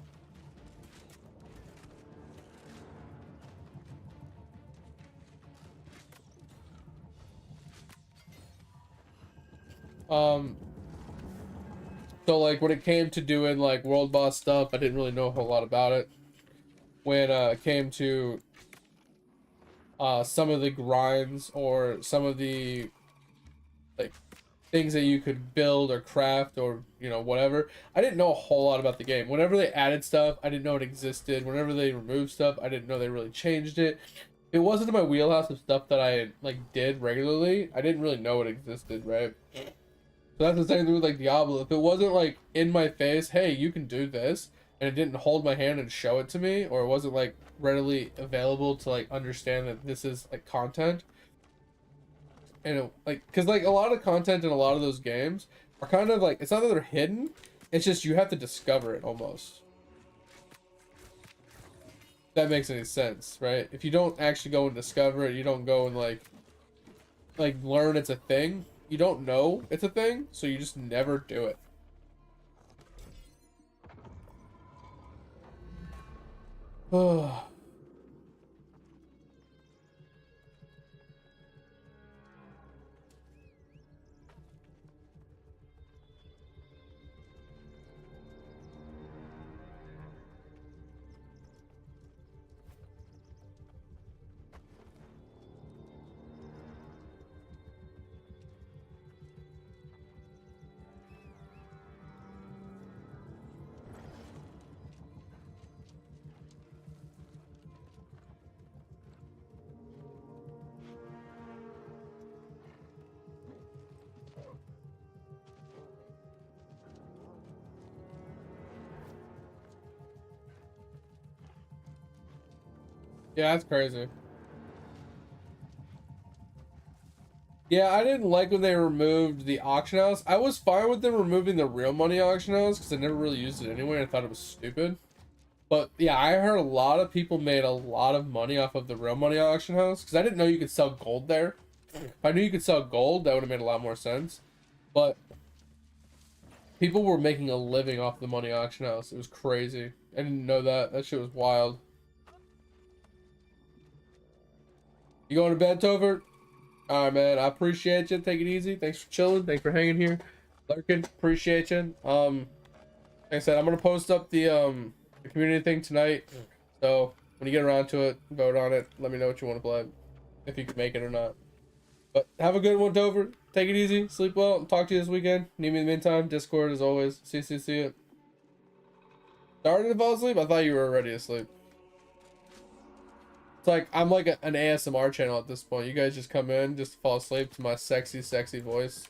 So like when it came to doing like world boss stuff, I didn't really know a whole lot about it. When it came to some of the grinds or some of the like things that you could build or craft or, you know, whatever, I didn't know a whole lot about the game. Whenever they added stuff, I didn't know it existed. Whenever they removed stuff, I didn't know they really changed it. It wasn't in my wheelhouse of stuff that I like did regularly. I didn't really know it existed, right? So that's the same thing with like Diablo. If it wasn't like in my face, hey, you can do this, and it didn't hold my hand and show it to me, or it wasn't like readily available to like understand that this is like content, and like, because like a lot of content in a lot of those games are kind of like, it's not that they're hidden, it's just you have to discover it almost. If that makes any sense, right? If you don't actually go and discover it, you don't go and like learn it's a thing, you don't know it's a thing, so you just never do it. Oh. Yeah, that's crazy. Yeah, I didn't like when they removed the auction house. I was fine with them removing the real money auction house because I never really used it anyway. I thought it was stupid. But yeah, I heard a lot of people made a lot of money off of the real money auction house because I didn't know you could sell gold there. If I knew you could sell gold, that would have made a lot more sense. But people were making a living off the money auction house. It was crazy. I didn't know that. That shit was wild. You going to bed, Tovert? All right, man. I appreciate you. Take it easy. Thanks for chilling. Thanks for hanging here. Lurking. Appreciate you. Like I said, I'm gonna post up the community thing tonight. So when you get around to it, vote on it. Let me know what you want to play, if you can make it or not. But have a good one, Dover. Take it easy. Sleep well. And talk to you this weekend. Need me in the meantime. Discord as always. See it. Starting to fall asleep? I thought you were already asleep. It's like I'm like an ASMR channel at this point. You guys just come in just to fall asleep to my sexy, sexy voice.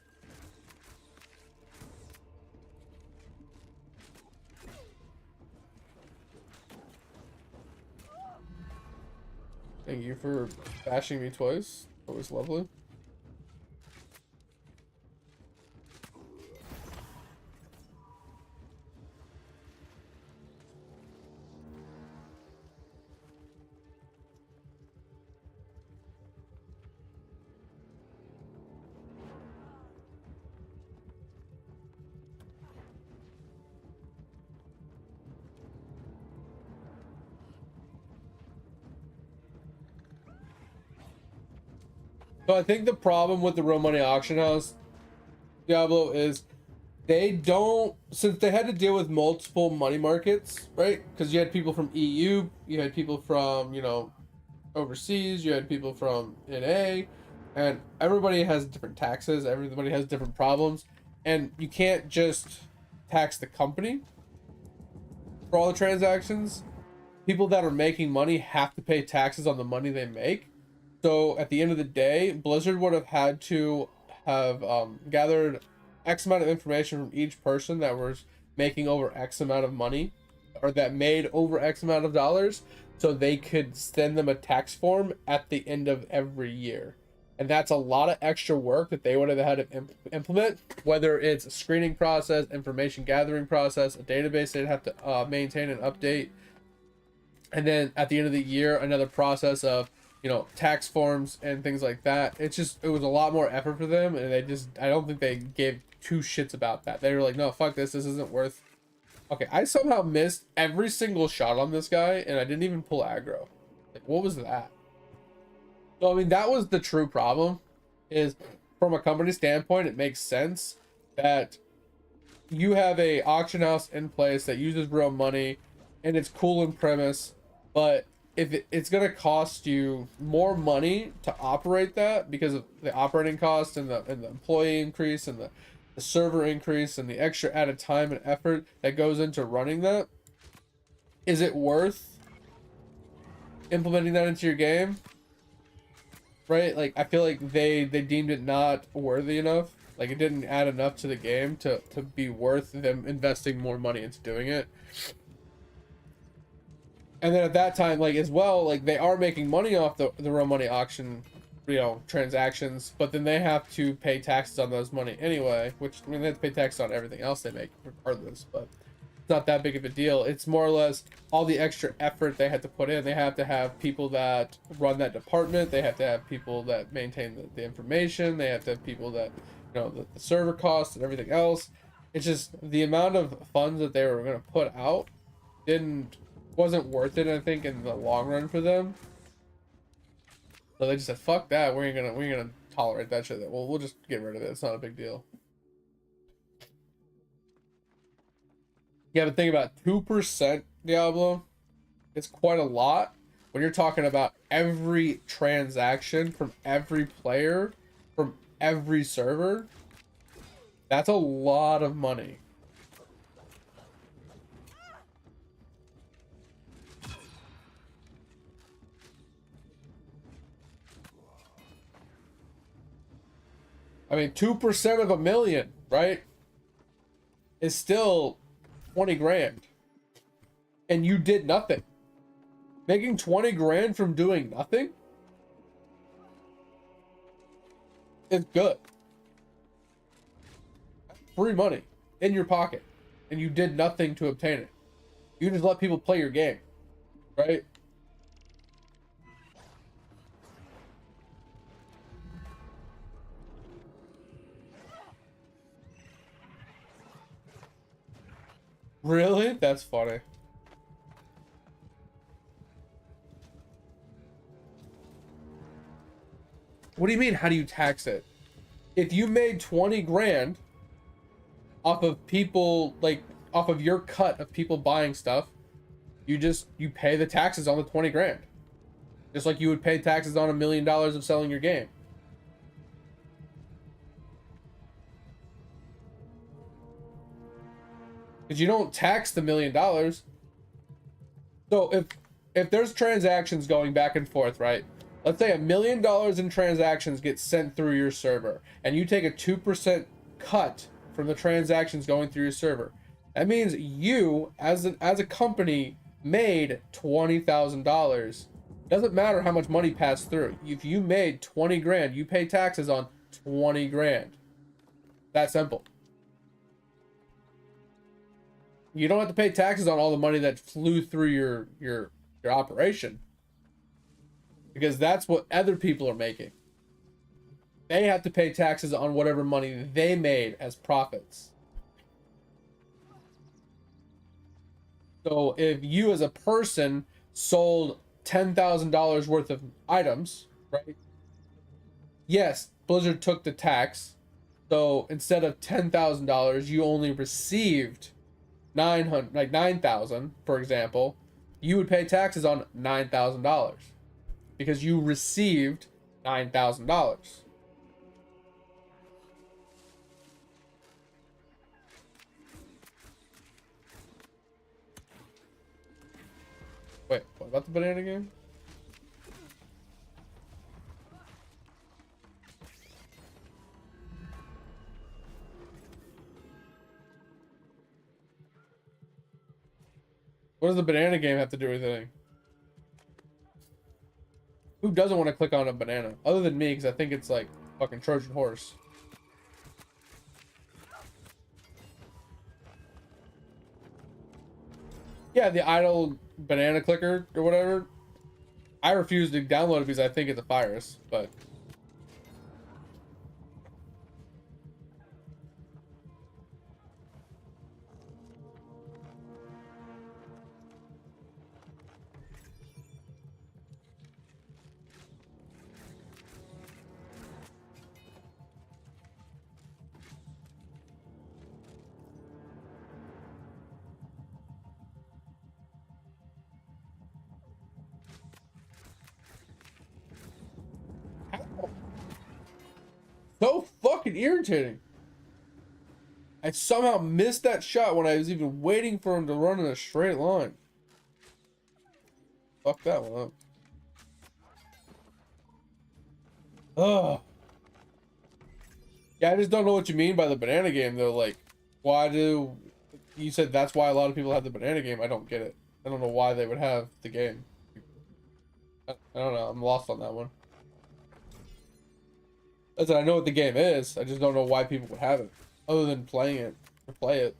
Thank you for bashing me twice. Always lovely. So I think the problem with the real money auction house, Diablo, is they don't, since they had to deal with multiple money markets, right? Because you had people from EU, you had people from, you know, overseas, you had people from NA, and everybody has different taxes, everybody has different problems, and you can't just tax the company for all the transactions. People that are making money have to pay taxes on the money they make. So at the end of the day, Blizzard would have had to have gathered X amount of information from each person that was making over X amount of money, or that made over X amount of dollars, so they could send them a tax form at the end of every year. And that's a lot of extra work that they would have had to implement, whether it's a screening process, information gathering process, a database they'd have to maintain and update. And then at the end of the year, another process of, you know, tax forms and things like that. It's just, it was a lot more effort for them, and I don't think they gave two shits about that. They were like, no, fuck this isn't worth. Okay, I somehow missed every single shot on this guy, and I didn't even pull aggro. Like, what was that? So I mean, that was the true problem, is from a company standpoint, it makes sense that you have a auction house in place that uses real money, and it's cool in premise, but if it's going to cost you more money to operate that because of the operating cost and the employee increase and the server increase and the extra added time and effort that goes into running that, is it worth implementing that into your game? Right? Like, I feel like they deemed it not worthy enough. Like, it didn't add enough to the game to be worth them investing more money into doing it. And then at that time, like, as well, like, they are making money off the real money auction transactions, but then they have to pay taxes on those money anyway, which, I mean, they have to pay taxes on everything else they make regardless, but it's not that big of a deal. It's more or less all the extra effort they had to put in. They have to have people that run that department. They have to have people that maintain the information. They have to have people that, the server costs and everything else. It's just the amount of funds that they were going to put out wasn't worth it, I think, in the long run for them. So they just said, "Fuck that. We ain't gonna tolerate that shit. We'll just get rid of it. It's not a big deal." Yeah, but think about 2%, Diablo. It's quite a lot when you're talking about every transaction from every player from every server. That's a lot of money. I mean, 2% of a million, right? Is still 20 grand. And you did nothing. Making 20 grand from doing nothing is good. Free money in your pocket. And you did nothing to obtain it. You just let people play your game, right? Really? That's funny. What do you mean, how do you tax it? If you made 20 grand off of people, like, off of your cut of people buying stuff, you pay the taxes on the 20 grand. Just like you would pay taxes on $1 million of selling your game. Because you don't tax the $1 million. So if there's transactions going back and forth, right? Let's say $1 million in transactions get sent through your server, and you take a 2% cut from the transactions going through your server. That means you, as a company, made $20,000. Doesn't matter how much money passed through. If you made 20 grand, you pay taxes on 20 grand. That simple. You don't have to pay taxes on all the money that flew through your operation, because that's what other people are making. They have to pay taxes on whatever money they made as profits. So if you as a person sold $10,000 worth of items, right? Yes, Blizzard took the tax. So instead of $10,000, you only received 9,000, for example. You would pay taxes on $9,000 because you received $9,000. Wait, what about the banana game? What does the banana game have to do with anything? Who doesn't want to click on a banana? Other than me, because I think it's like fucking Trojan horse. Yeah, the idle banana clicker or whatever. I refuse to download it because I think it's a virus, but... So fucking irritating. I somehow missed that shot when I was even waiting for him to run in a straight line. Fuck that one up. Ugh. Yeah, I just don't know what you mean by the banana game, though. Like, why do... You said that's why a lot of people have the banana game. I don't get it. I don't know why they would have the game. I don't know. I'm lost on that one. As I know what the game is, I just don't know why people would have it, other than playing it to play it.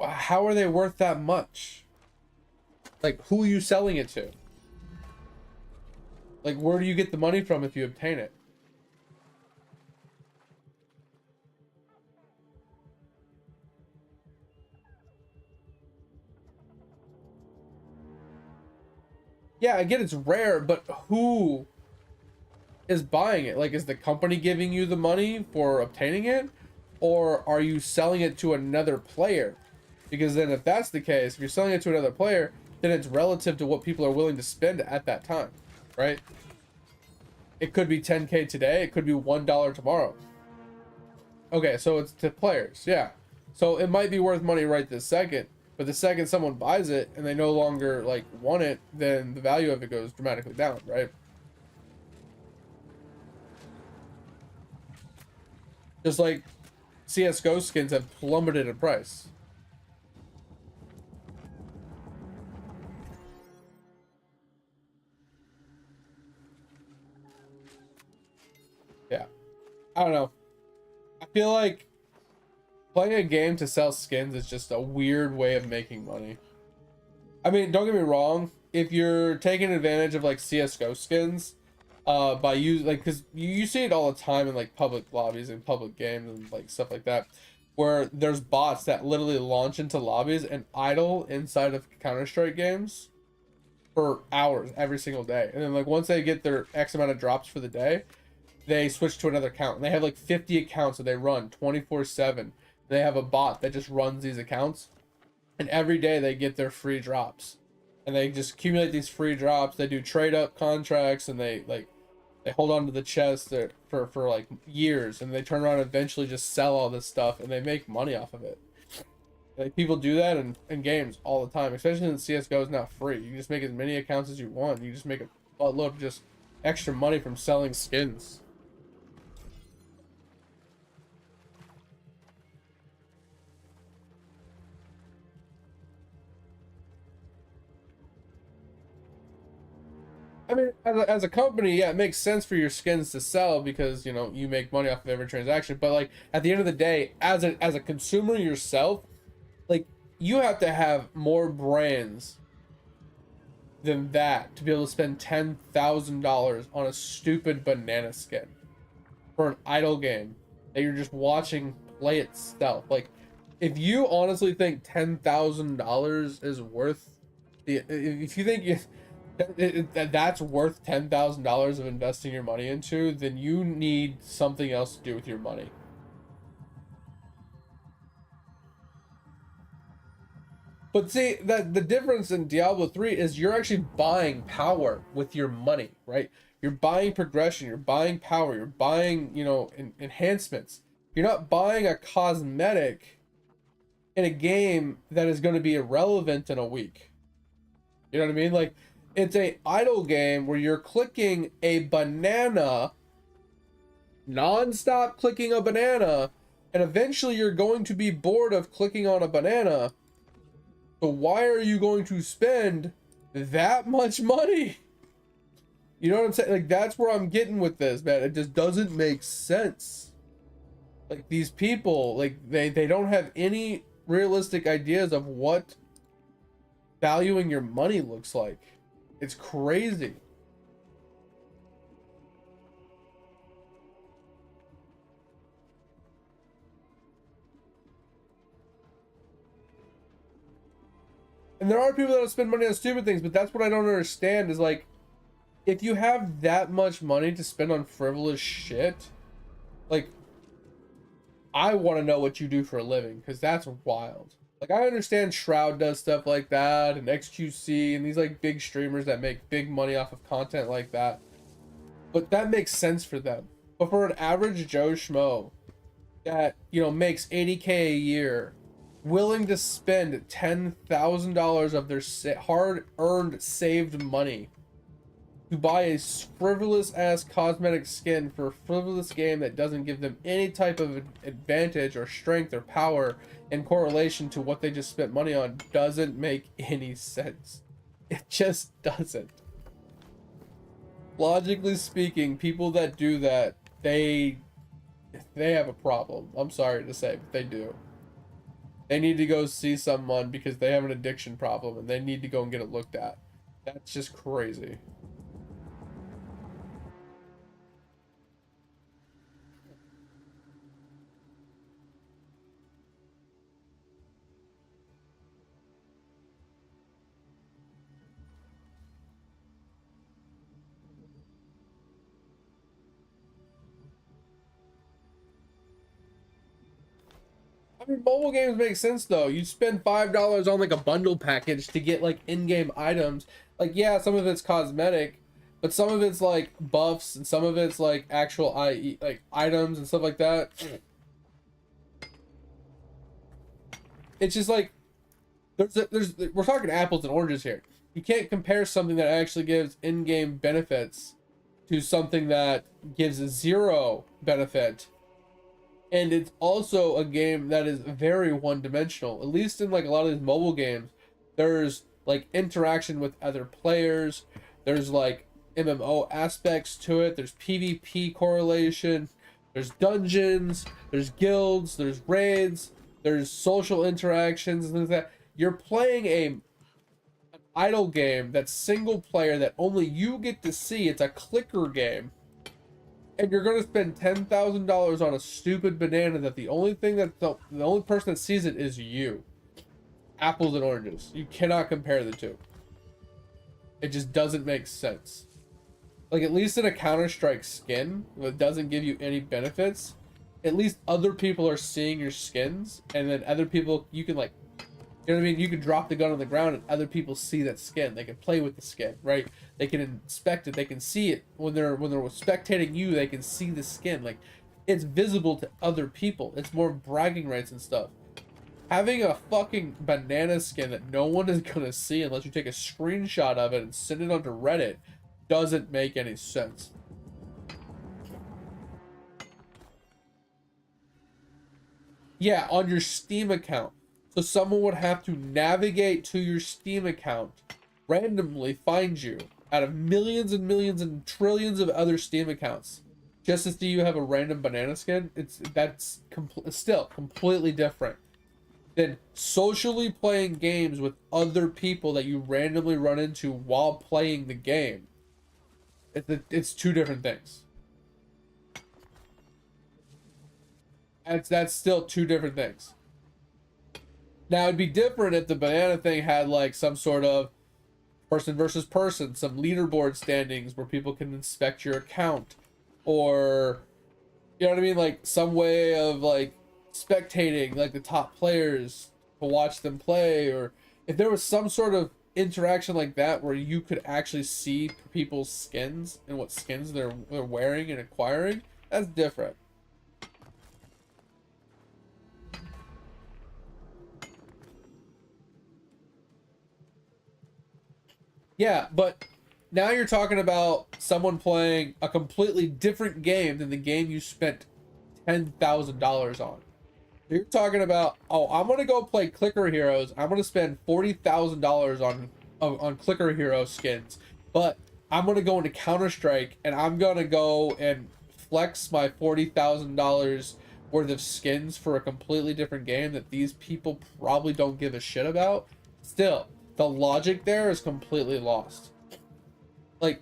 How are they worth that much? Like, who are you selling it to? Like, where do you get the money from if you obtain it? Yeah, I get it's rare, but who is buying it? Like, is the company giving you the money for obtaining it? Or are you selling it to another player? Because then if that's the case, if you're selling it to another player, then it's relative to what people are willing to spend at that time, right? It could be 10K today, it could be $1 tomorrow. Okay, so it's to players, yeah. So it might be worth money right this second, but the second someone buys it and they no longer like want it, then the value of it goes dramatically down, right? Just like CSGO skins have plummeted in price. Yeah. I don't know. I feel like playing a game to sell skins is just a weird way of making money. I mean, don't get me wrong. If you're taking advantage of like CSGO skins, by use like, because you see it all the time in like public lobbies and public games and like stuff like that, where there's bots that literally launch into lobbies and idle inside of Counter-Strike games for hours every single day, and then like once they get their X amount of drops for the day, they switch to another account. And they have like 50 accounts that they run 24/7. They have a bot that just runs these accounts, and every day they get their free drops, and they just accumulate these free drops. They do trade up contracts, and they hold on to the chest for like years, and they turn around and eventually just sell all this stuff, and they make money off of it. Like, people do that in games all the time, especially since CSGO is not free. You can just make as many accounts as you want. You just make a buttload of just extra money from selling skins. I mean, as a company, yeah, it makes sense for your skins to sell because, you know, you make money off of every transaction. But like at the end of the day, as a consumer yourself, like, you have to have more brands than that to be able to spend $10,000 on a stupid banana skin for an idle game that you're just watching play itself. Like, if you honestly think $10,000 is worth the, if you think that's worth $10,000 of investing your money into, then you need something else to do with your money. But see, that the difference in Diablo 3 is you're actually buying power with your money, right? You're buying progression, you're buying power, you're buying, you know, enhancements. You're not buying a cosmetic in a game that is going to be irrelevant in a week. You know what I mean? Like, it's a idle game where you're clicking a banana, non-stop clicking a banana, and eventually you're going to be bored of clicking on a banana. So why are you going to spend that much money? You know what I'm saying? Like, that's where I'm getting with this, man. It just doesn't make sense. Like, these people, like, they don't have any realistic ideas of what valuing your money looks like. It's crazy. And there are people that spend money on stupid things, but that's what I don't understand is, like, if you have that much money to spend on frivolous shit, like, I want to know what you do for a living, because that's wild. Like, I understand Shroud does stuff like that, and XQC, and these, like, big streamers that make big money off of content like that. But that makes sense for them. But for an average Joe Schmo that, you know, makes 80K a year, willing to spend $10,000 of their hard-earned saved money to buy a frivolous ass cosmetic skin for a frivolous game that doesn't give them any type of advantage or strength or power in correlation to what they just spent money on doesn't make any sense. It just doesn't. Logically speaking, people that do that, they have a problem. I'm sorry to say, but they do. They need to go see someone because they have an addiction problem and they need to go and get it looked at. That's just crazy. I mean, mobile games make sense though. You spend $5 on like a bundle package to get like in-game items. Like, yeah, some of it's cosmetic, but some of it's like buffs and some of it's like actual like items and stuff like that. It's just like we're talking apples and oranges here. You can't compare something that actually gives in-game benefits to something that gives zero benefit. And it's also a game that is very one-dimensional. At least in like a lot of these mobile games, there's like interaction with other players. There's like MMO aspects to it. There's PvP correlation. There's dungeons. There's guilds. There's raids. There's social interactions and things like that. You're playing an idle game that's single player that only you get to see. It's a clicker game. And you're gonna spend $10,000 on a stupid banana that the only thing that the only person that sees it is you. Apples and oranges. You cannot compare the two. It just doesn't make sense. Like, at least in a Counter-Strike skin that doesn't give you any benefits, at least other people are seeing your skins, and then other people, you can like, you know what I mean? You can drop the gun on the ground and other people see that skin. They can play with the skin, right? They can inspect it. They can see it when they're spectating you. They can see the skin. Like, it's visible to other people. It's more bragging rights and stuff. Having a fucking banana skin that no one is gonna see unless you take a screenshot of it and send it onto Reddit doesn't make any sense. Yeah, on your Steam account. So someone would have to navigate to your Steam account, randomly find you out of millions and millions and trillions of other Steam accounts, just to see you have a random banana skin. That's still completely different than socially playing games with other people that you randomly run into while playing the game. It's two different things. That's still two different things. Now, it'd be different if the banana thing had like some sort of person versus person, some leaderboard standings where people can inspect your account, or, you know what I mean, like some way of like spectating like the top players to watch them play, or if there was some sort of interaction like that where you could actually see people's skins and what skins they're wearing and acquiring. That's different. Yeah, but now you're talking about someone playing a completely different game than the game you spent $10,000 on. You're talking about, oh, I'm gonna go play Clicker Heroes. I'm gonna spend $40,000 on Clicker Hero skins, but I'm gonna go into Counter-Strike and I'm gonna go and flex my $40,000 worth of skins for a completely different game that these people probably don't give a shit about. Still, the logic there is completely lost. Like,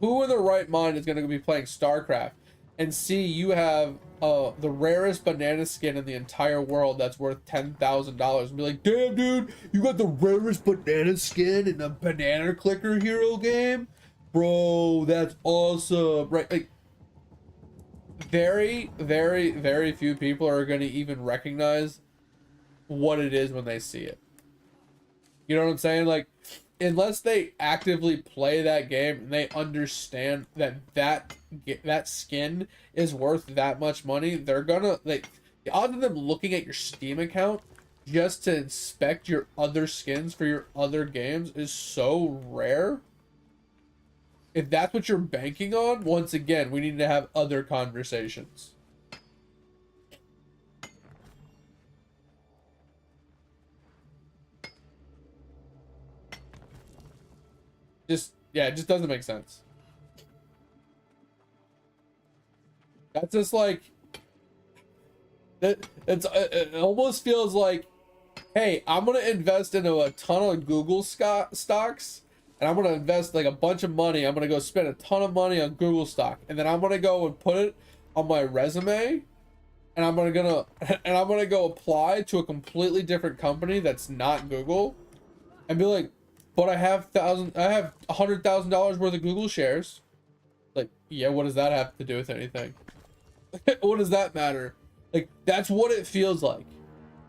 who in their right mind is going to be playing StarCraft and see you have the rarest banana skin in the entire world that's worth $10,000 and be like, damn, dude, you got the rarest banana skin in a banana clicker hero game? Bro, that's awesome. Right? Like, very, very, very few people are going to even recognize what it is when they see it. You know what I'm saying? Like, unless they actively play that game and they understand that skin is worth that much money, they're gonna, like, the odds of them looking at your Steam account just to inspect your other skins for your other games is so rare. If that's what you're banking on, once again, we need to have other conversations. Just, yeah, it just doesn't make sense. That's just like, it almost feels like, hey, I'm gonna invest into a ton of Google stocks, and I'm gonna invest like a bunch of money. I'm gonna go spend a ton of money on Google stock, and then I'm gonna go and put it on my resume, and I'm gonna go apply to a completely different company that's not Google, and be like, but I have $100,000 worth of Google shares. Like, yeah, what does that have to do with anything? What does that matter? Like, that's what it feels like.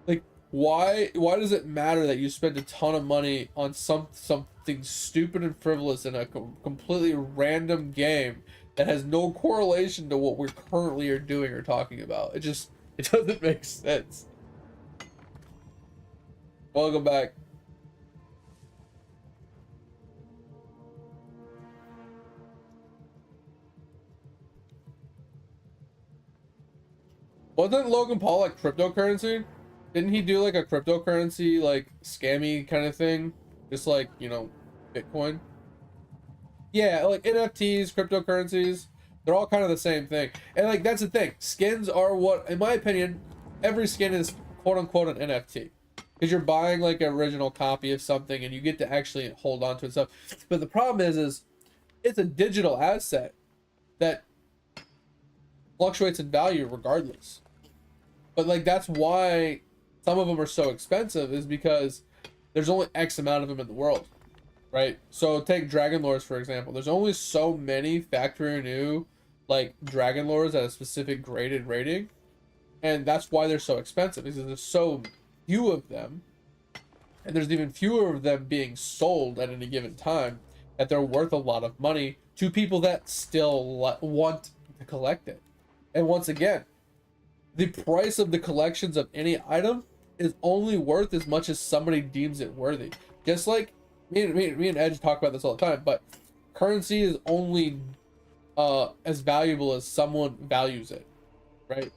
Like, why does it matter that you spend a ton of money on something stupid and frivolous in a completely random game that has no correlation to what we currently are doing or talking about? It doesn't make sense. Welcome back. Wasn't Logan Paul like cryptocurrency? Didn't he do like a cryptocurrency like scammy kind of thing? Just like, you know, Bitcoin? Yeah, like NFTs, cryptocurrencies, they're all kind of the same thing. And like that's the thing. Skins are what, in my opinion, every skin is quote unquote an NFT. Because you're buying like an original copy of something and you get to actually hold on to it stuff. But the problem is it's a digital asset that fluctuates in value regardless. But like that's why some of them are so expensive, is because there's only X amount of them in the world, right? So take Dragon Lords for example. There's only so many factory new like Dragon Lords at a specific graded rating, and that's why they're so expensive, because there's so few of them, and there's even fewer of them being sold at any given time, that they're worth a lot of money to people that still want to collect it. And once again, the price of the collections of any item is only worth as much as somebody deems it worthy. Just like me and Edge talk about this all the time, but currency is only as valuable as someone values it, right?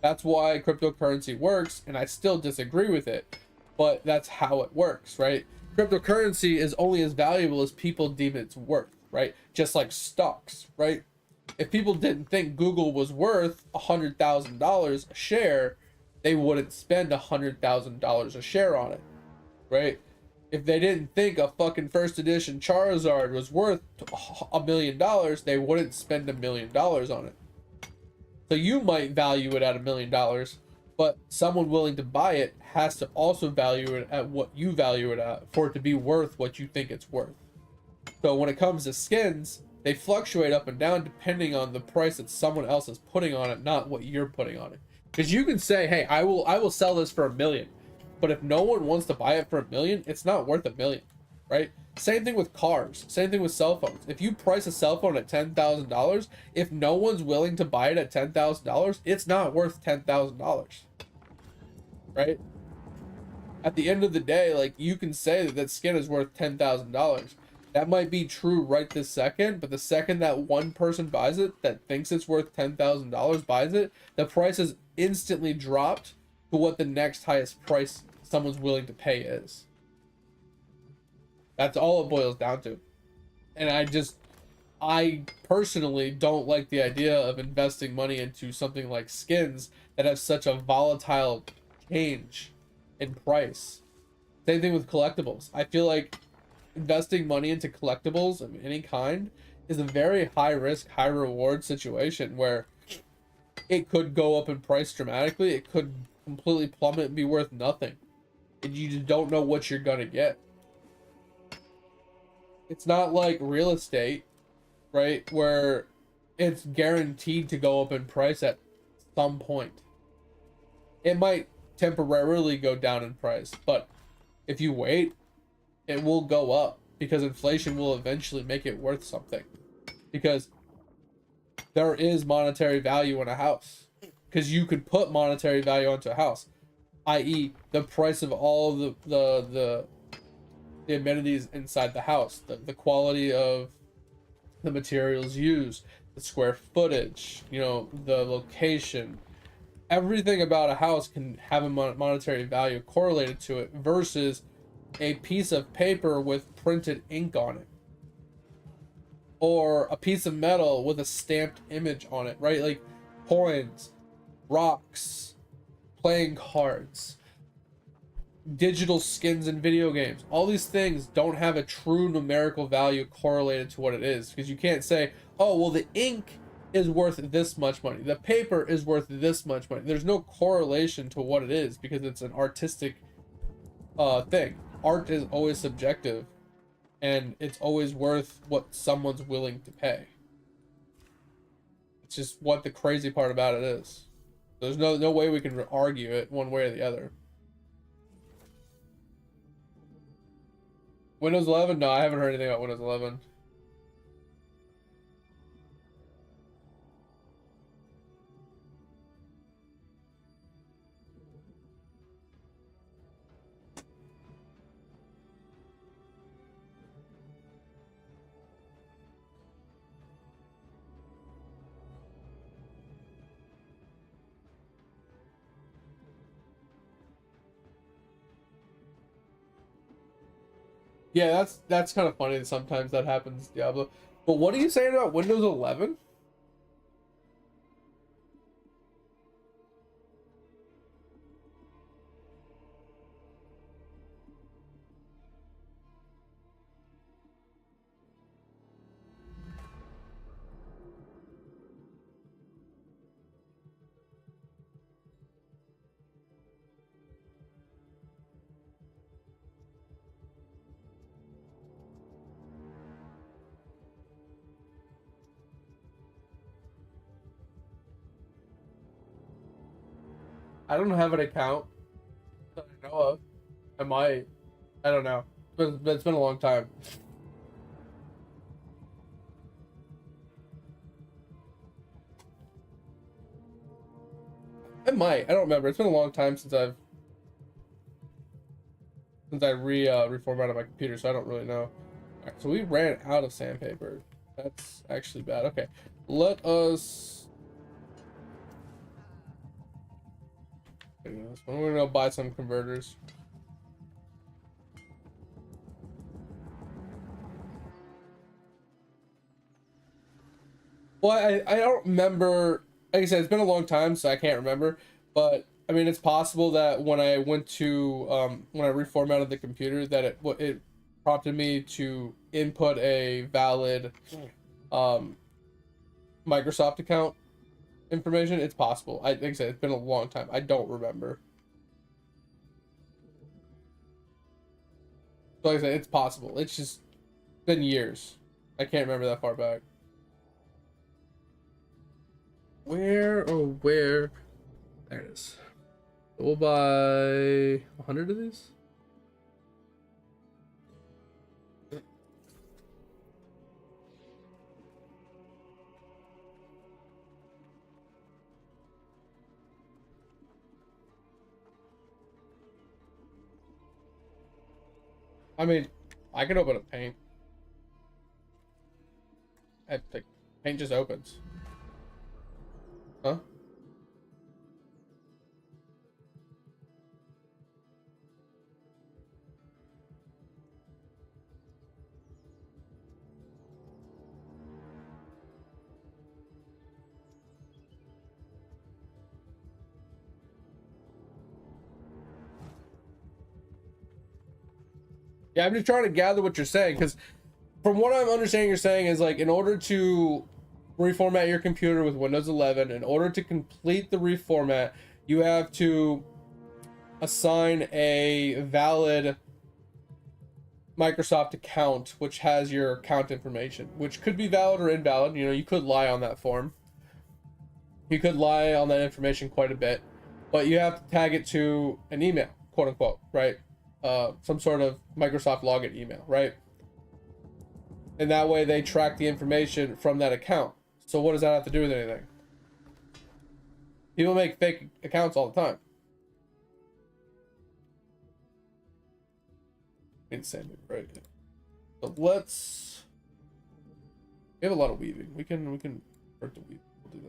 That's why cryptocurrency works, and I still disagree with it, but that's how it works, right? Cryptocurrency is only as valuable as people deem it's worth, right? Just like stocks, right? If people didn't think Google was worth $100,000 a share, they wouldn't spend $100,000 a share on it, right? If they didn't think a fucking first edition Charizard was worth $1 million, they wouldn't spend $1 million on it. So you might value it at $1 million, but someone willing to buy it has to also value it at what you value it at for it to be worth what you think it's worth. So when it comes to skins, they fluctuate up and down depending on the price that someone else is putting on it, not what you're putting on it. Because you can say, hey, I will sell this for $1 million, but if no one wants to buy it for $1 million, it's not worth $1 million, right? Same thing with cars, same thing with cell phones. If you price a cell phone at $10,000, if no one's willing to buy it at $10,000, it's not worth $10,000, right? At the end of the day, like, you can say that skin is worth $10,000. That might be true right this second, but the second that one person buys it that thinks it's worth $10,000 buys it, the price is instantly dropped to what the next highest price someone's willing to pay is. That's all it boils down to. And I personally don't like the idea of investing money into something like skins that have such a volatile change in price. Same thing with collectibles. I feel like investing money into collectibles of any kind is a very high risk, high reward situation where it could go up in price dramatically. It could completely plummet and be worth nothing. And you just don't know what you're gonna get. It's not like real estate, right? Where it's guaranteed to go up in price at some point. It might temporarily go down in price, but if you wait, it will go up because inflation will eventually make it worth something. Because there is monetary value in a house. Because you could put monetary value onto a house. i.e., the price of all the amenities inside the house, the quality of the materials used, the square footage, you know, the location, everything about a house can have a monetary value correlated to it versus a piece of paper with printed ink on it or a piece of metal with a stamped image on it, right? Like coins, rocks, playing cards, digital skins in video games. All these things don't have a true numerical value correlated to what it is, because you can't say, oh, well, the ink is worth this much money, the paper is worth this much money. There's no correlation to what it is because it's an artistic thing. Art is always subjective, and it's always worth what someone's willing to pay. It's just what the crazy part about it is. There's no way we can argue it one way or the other. Windows 11? No, I haven't heard anything about Windows 11. Yeah, that's kind of funny that sometimes that happens, Diablo. But what are you saying about Windows 11? I don't have an account that I know of. I might. I don't know. But it's been a long time. I might. I don't remember. It's been a long time since I reformatted my computer, so I don't really know. Alright, so we ran out of sandpaper. That's actually bad. Okay. Let us we're gonna buy some converters. Well, I don't remember. Like I said, it's been a long time, so I can't remember. But I mean, it's possible that when I went to when I reformatted the computer, that it prompted me to input a valid Microsoft account information. It's possible. Like I said, it's been a long time. I don't remember. So like I said, it's possible. It's just been years. I can't remember that far back. Where, oh, where? There it is. We'll buy 100 of these. I mean, I could open a paint. Paint just opens. Huh? Yeah, I'm just trying to gather what you're saying, because from what I'm understanding, you're saying is like, in order to reformat your computer with Windows 11, in order to complete the reformat, you have to assign a valid Microsoft account, which has your account information, which could be valid or invalid. You know, you could lie on that form. You could lie on that information quite a bit, but you have to tag it to an email, quote unquote, right? Some sort of Microsoft login email, right? And that way they track the information from that account. So what does that have to do with anything? People make fake accounts all the time. Same, right? But let's. We have a lot of weaving. We can start to weave. We'll do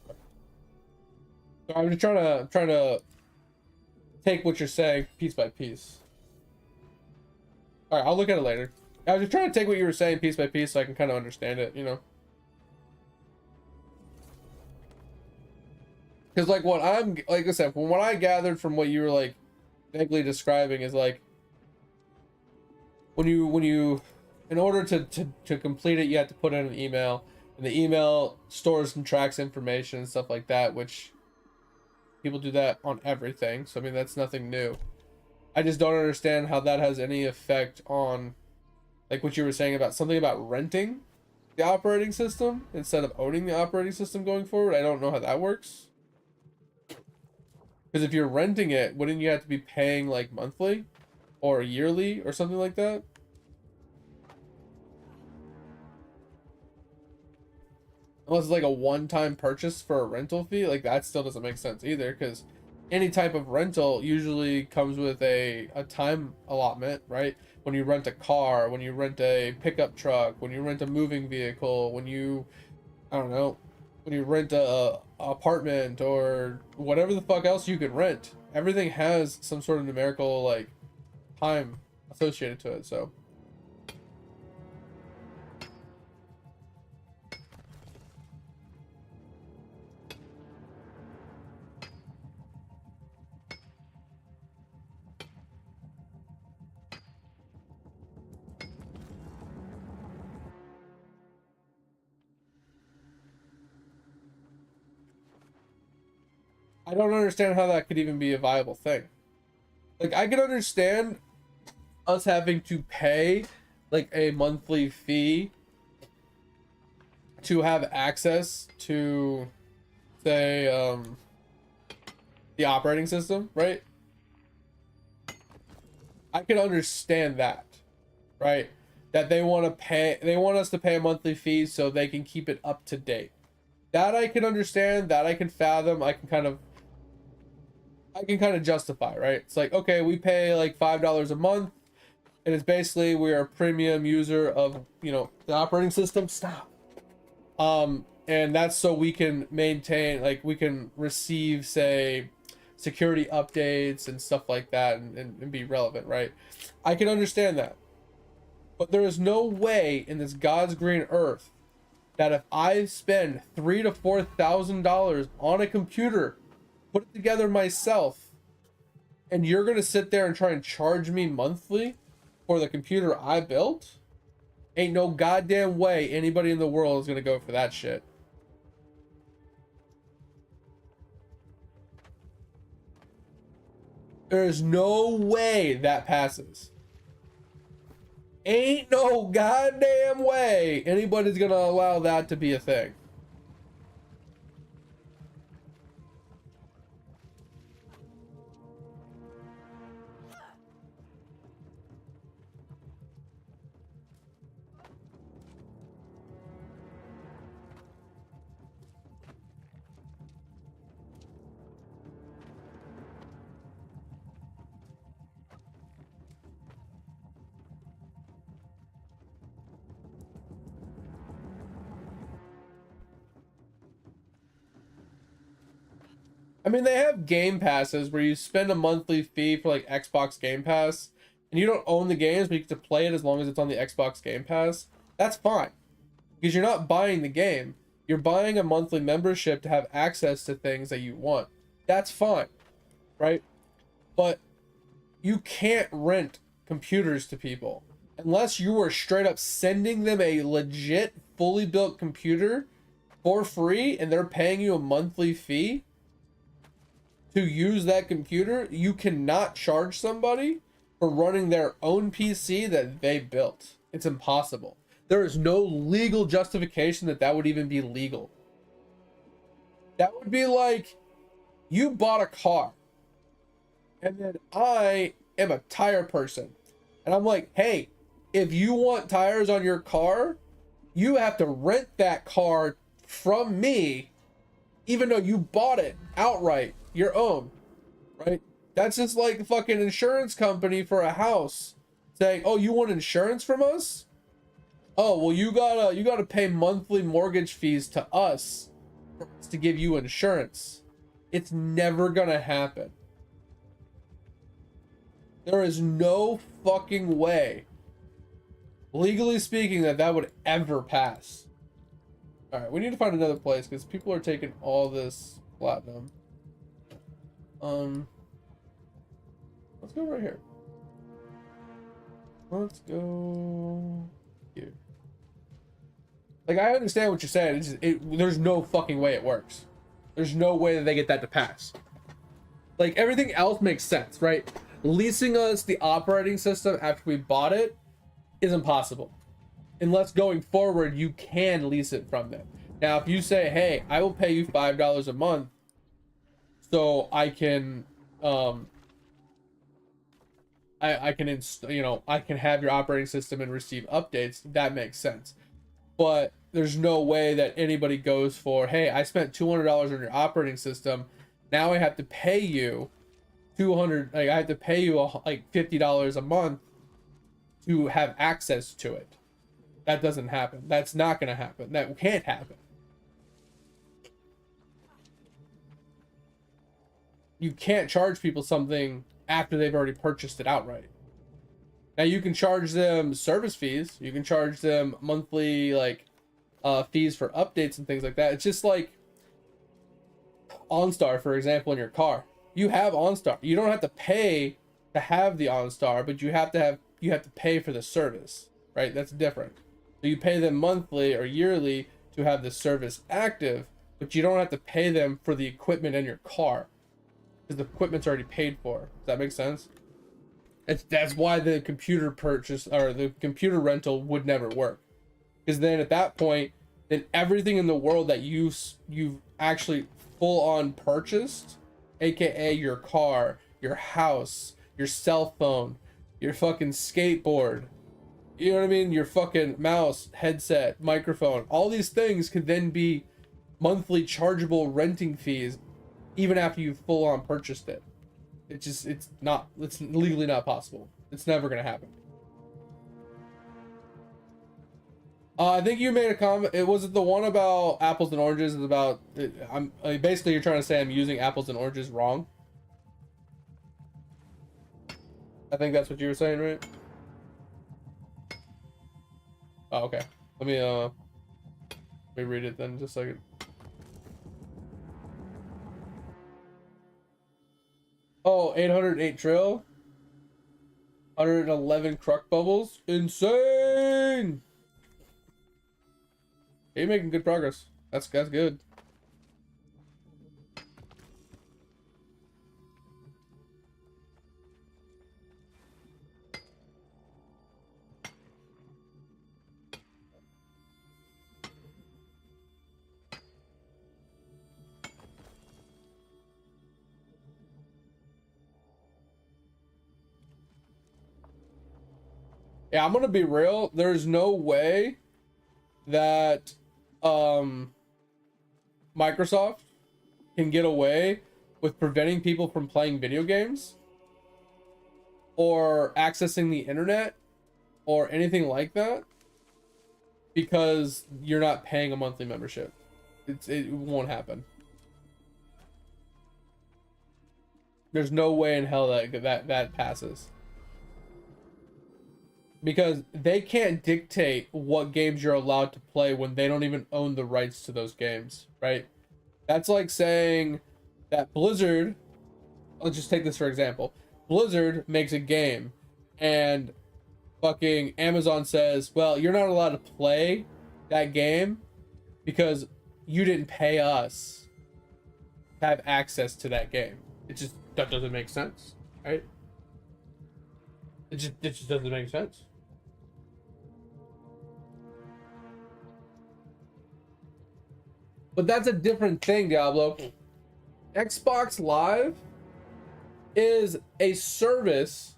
that. So I'm just trying to take what you're saying piece by piece. All right, I'll look at it later. I was just trying to take what you were saying piece by piece so I can kind of understand it, you know. Because like what I'm like I said, from what I gathered from what you were like vaguely describing is like when you in order to complete it, you have to put in an email, and the email stores and tracks information and stuff like that, which people do that on everything. So I mean that's nothing new. I just don't understand how that has any effect on like what you were saying about something about renting the operating system instead of owning the operating system going forward. I don't know how that works. Because if you're renting it, wouldn't you have to be paying like monthly or yearly or something like that? Unless it's like a one-time purchase for a rental fee, like that still doesn't make sense either. Because any type of rental usually comes with a time allotment, right? When you rent a car, when you rent a pickup truck, when you rent a moving vehicle, when you, I don't know, when you rent a apartment or whatever the fuck else you could rent, everything has some sort of numerical like time associated to it. So I don't understand how that could even be a viable thing. Like I could understand us having to pay like a monthly fee to have access to say the operating system, right? I can understand that, right? That they want us to pay a monthly fee so they can keep it up to date. That I can understand, that I can fathom, I can kind of justify, right? It's like, okay, we pay like $5 a month, and it's basically we're a premium user of, you know, the operating system. Stop. And that's so we can maintain, like we can receive, say, security updates and stuff like that, and be relevant, right? I can understand that. But there is no way in this God's green earth that if I spend $3,000 to $4,000 on a computer, put it together myself, and you're gonna sit there and try and charge me monthly for the computer I built, ain't no goddamn way anybody in the world is gonna go for that shit. There's no way that passes. Ain't no goddamn way anybody's gonna allow that to be a thing. I mean, they have game passes where you spend a monthly fee for like Xbox Game Pass, and you don't own the games, but you get to play it as long as it's on the Xbox Game Pass. That's fine, because you're not buying the game. You're buying a monthly membership to have access to things that you want. That's fine, right? But you can't rent computers to people unless you are straight up sending them a legit, fully built computer for free, and they're paying you a monthly fee to use that computer. You cannot charge somebody for running their own PC that they built. It's impossible. There is no legal justification that that would even be legal. That would be like you bought a car, and then I am a tire person, and I'm like, hey, if you want tires on your car, you have to rent that car from me, even though you bought it outright, your own, right? That's just like a fucking insurance company for a house saying, "Oh, you want insurance from us? Oh, well, you gotta pay monthly mortgage fees to us for us to give you insurance." It's never gonna happen. There is no fucking way, legally speaking, that would ever pass. All right, we need to find another place because people are taking all this platinum. Let's go right here. Let's go here. Like, I understand what you're saying. It's just, there's no fucking way it works. There's no way that they get that to pass. Like, everything else makes sense, right? Leasing us the operating system after we bought it is impossible. Unless going forward, you can lease it from them. Now, if you say, hey, I will pay you $5 a month so I can, I can I can have your operating system and receive updates, that makes sense. But there's no way that anybody goes for, hey, I spent $200 on your operating system. Now I have to pay you $200, like I have to pay you like $50 a month to have access to it. That doesn't happen. That's not going to happen. That can't happen. You can't charge people something after they've already purchased it outright. Now you can charge them service fees. You can charge them monthly like fees for updates and things like that. It's just like OnStar, for example, in your car. You have OnStar. You don't have to pay to have the OnStar, but you have to pay for the service, right? That's different. So you pay them monthly or yearly to have the service active, but you don't have to pay them for the equipment in your car because the equipment's already paid for. Does that make sense? That's why the computer purchase or the computer rental would never work, because then at that point, then everything in the world that you've actually full on purchased, aka your car, your house, your cell phone, your fucking skateboard, you know what I mean, your fucking mouse, headset, microphone, all these things could then be monthly chargeable renting fees even after you've full on purchased it. It's legally not possible. It's never gonna happen. I think you made a comment. It was the one about apples and oranges. It's about basically you're trying to say I'm using apples and oranges wrong. I think that's what you were saying, right? Oh, okay. Let me read it then, just a second. Oh, 808 drill. 111 Kruk bubbles. Insane! You're making good progress. That's good. Yeah, I'm gonna be real. There's no way that Microsoft can get away with preventing people from playing video games or accessing the internet or anything like that because you're not paying a monthly membership. It won't happen. There's no way in hell that passes. Because they can't dictate what games you're allowed to play when they don't even own the rights to those games, right? That's like saying that Blizzard, let's just take this for example. Blizzard makes a game and fucking Amazon says, well, you're not allowed to play that game because you didn't pay us to have access to that game. That doesn't make sense, right? It just doesn't make sense. But that's a different thing, Diablo. Xbox Live is a service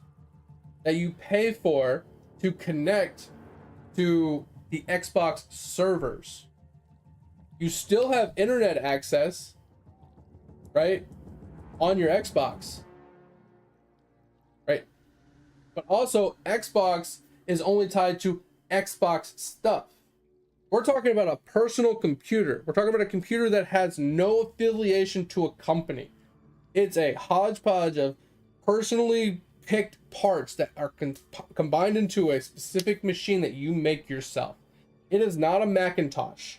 that you pay for to connect to the Xbox servers. You still have internet access, right, on your Xbox. But also, Xbox is only tied to Xbox stuff. We're talking about a personal computer. We're talking about a computer that has no affiliation to a company. It's a hodgepodge of personally picked parts that are combined into a specific machine that you make yourself. It is not a Macintosh.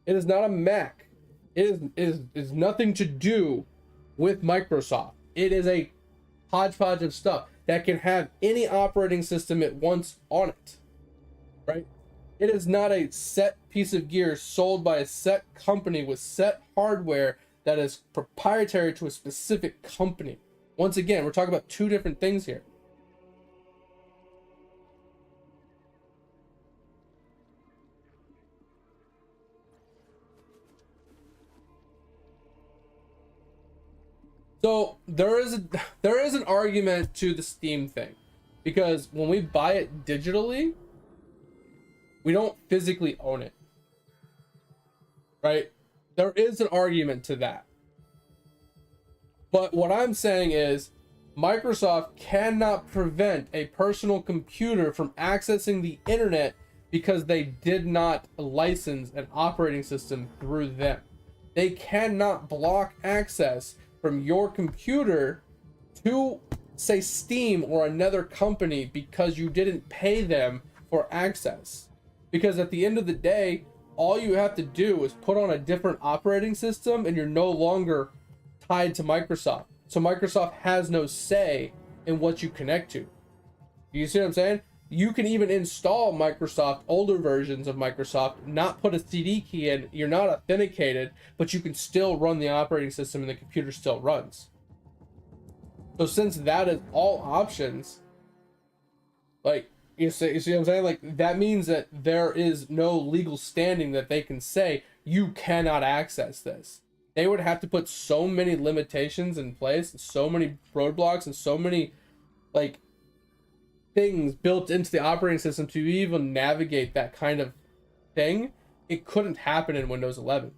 It is not a Mac. It is nothing to do with Microsoft. It is a hodgepodge of stuff that can have any operating system it wants on it, right? It is not a set piece of gear sold by a set company with set hardware that is proprietary to a specific company. Once again, we're talking about two different things here. So there is an argument to the Steam thing, because when we buy it digitally, we don't physically own it, right? There is an argument to that. But what I'm saying is Microsoft cannot prevent a personal computer from accessing the internet because they did not license an operating system through them. They cannot block access from your computer to, say, Steam or another company because you didn't pay them for access. Because at the end of the day, all you have to do is put on a different operating system and you're no longer tied to Microsoft. So Microsoft has no say in what you connect to. You see what I'm saying? You can even install Microsoft, older versions of Microsoft, not put a CD key in, you're not authenticated, but you can still run the operating system and the computer still runs. So since that is all options, like, you see what I'm saying? Like, that means that there is no legal standing that they can say, you cannot access this. They would have to put so many limitations in place, so many roadblocks, and so many, like, things built into the operating system to even navigate that kind of thing. It couldn't happen in Windows 11.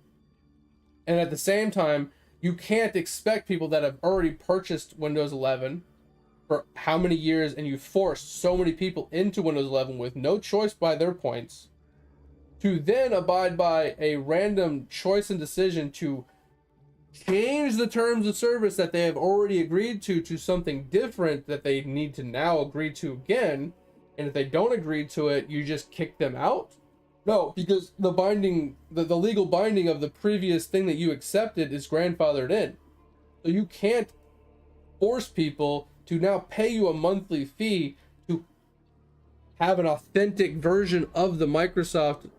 And at the same time, you can't expect people that have already purchased Windows 11 for how many years, and you forced so many people into Windows 11 with no choice by their points, to then abide by a random choice and decision to change the terms of service that they have already agreed to something different that they need to now agree to again. And if they don't agree to it, you just kick them out? No, because the legal binding of the previous thing that you accepted is grandfathered in. So you can't force people to now pay you a monthly fee to have an authentic version of the Microsoft,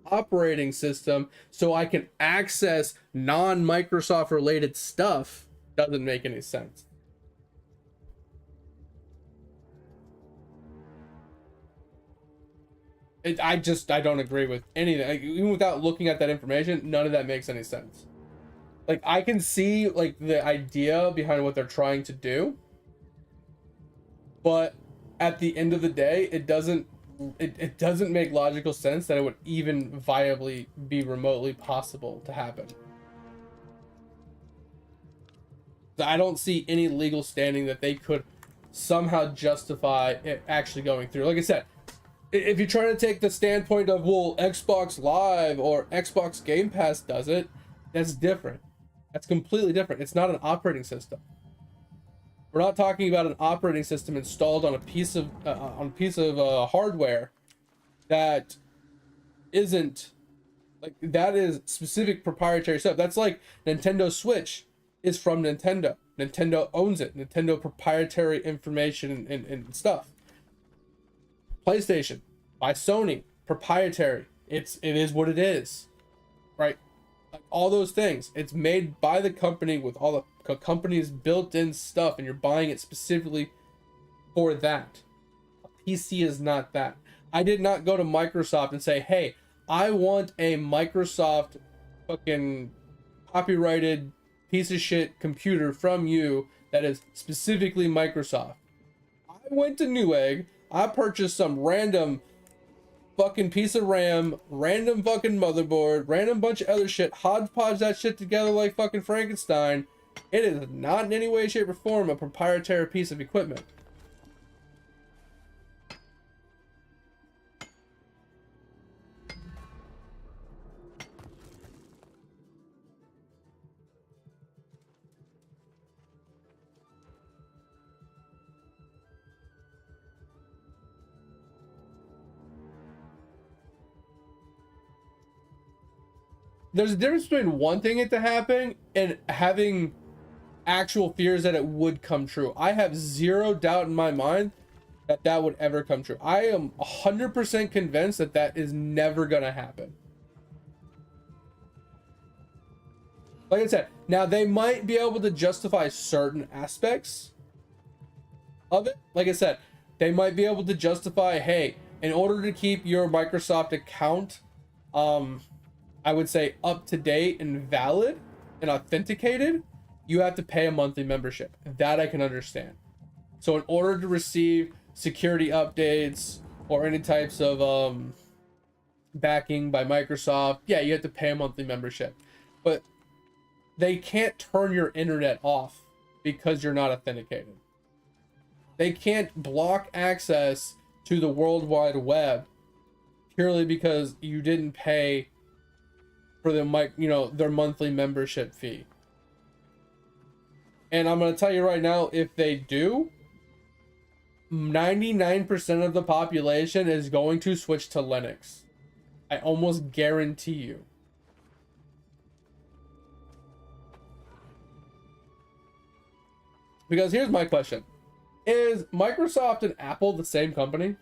operating system so I can access non-Microsoft related stuff. Doesn't make any sense. I don't agree with anything. Like, even without looking at that information, none of that makes any sense. Like, I can see, like, the idea behind what they're trying to do, but at the end of the day, it doesn't make logical sense that it would even viably be remotely possible to happen. I don't see any legal standing that they could somehow justify it actually going through. Like I said, if you're trying to take the standpoint of, well, Xbox Live or Xbox Game Pass does it, that's different. That's completely different. It's not an operating system. We're not talking about an operating system installed on a piece of hardware that isn't, like, that is specific proprietary stuff. That's like Nintendo Switch is from Nintendo. Nintendo owns it. Nintendo proprietary information and stuff. PlayStation by Sony, proprietary. It is what it is, right? Like, all those things, it's made by the company with all the company's built-in stuff, and you're buying it specifically for that. A PC is not that. I did not go to Microsoft and say, hey, I want a Microsoft fucking copyrighted piece of shit computer from you that is specifically Microsoft. I went to Newegg, I purchased some random fucking piece of RAM, random fucking motherboard, random bunch of other shit, hodgepodge that shit together like fucking Frankenstein. It is not in any way, shape, or form a proprietary piece of equipment. there's a difference between wanting it to happen and having actual fears that it would come true. I have zero doubt in my mind that that would ever come true. I am 100% convinced that that is never gonna happen. Like I said, now they might be able to justify certain aspects of it. Like I said, they might be able to justify, hey, in order to keep your Microsoft account, I would say up to date and valid and authenticated, you have to pay a monthly membership. That I can understand. So in order to receive security updates or any types of backing by Microsoft, yeah, you have to pay a monthly membership. But they can't turn your internet off because you're not authenticated. They can't block access to the World Wide Web purely because you didn't pay for their monthly membership fee. And I'm going to tell you right now, if they do, 99% of the population is going to switch to Linux. I almost guarantee you. Because here's my question. Is Microsoft and Apple the same company?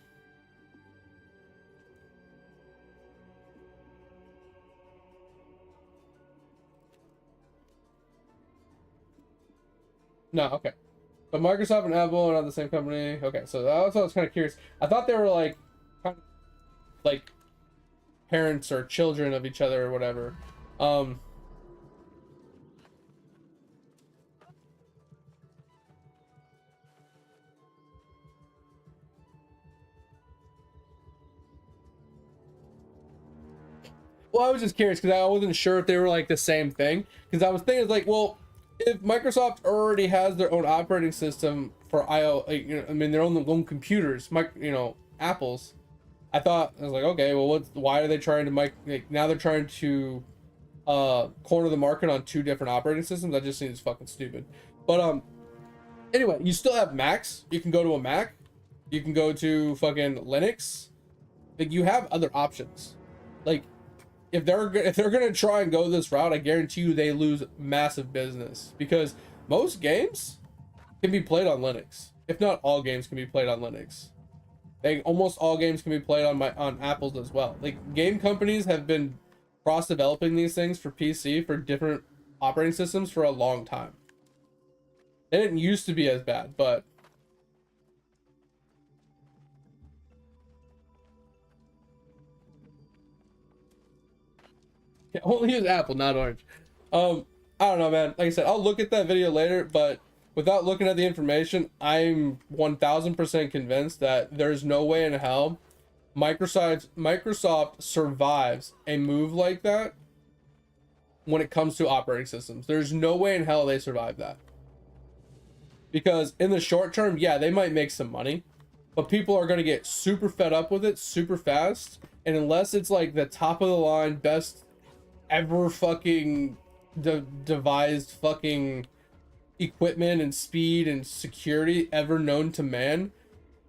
No, okay. But Microsoft and Apple are not the same company. Okay, so that's what I was kind of curious. I thought they were like, kind of like parents or children of each other or whatever. Well, I was just curious because I wasn't sure if they were like the same thing. Because I was thinking like, well, if Microsoft already has their own operating system for I mean their own computers, Apple's. I was like, okay, well, why are they trying to now they're trying to corner the market on two different operating systems? That just seems fucking stupid. But anyway, you still have Macs. You can go to a Mac. You can go to fucking Linux. Like you have other options. Like if they're gonna try and go this route, I guarantee you they lose massive business because most games can be played on Linux. If not all games can be played on Linux. Almost all games can be played on Apple's as well. Like game companies have been cross-developing these things for PC for different operating systems for a long time. It didn't used to be as bad, but only use Apple, not Orange. I don't know, man. Like I said, I'll look at that video later, but without looking at the information, I'm 1000% convinced that there's no way in hell Microsoft survives a move like that when it comes to operating systems. There's no way in hell they survive that. Because in the short term, yeah, they might make some money, but people are going to get super fed up with it super fast. And unless it's like the top of the line, best ever fucking devised fucking equipment and speed and security ever known to man,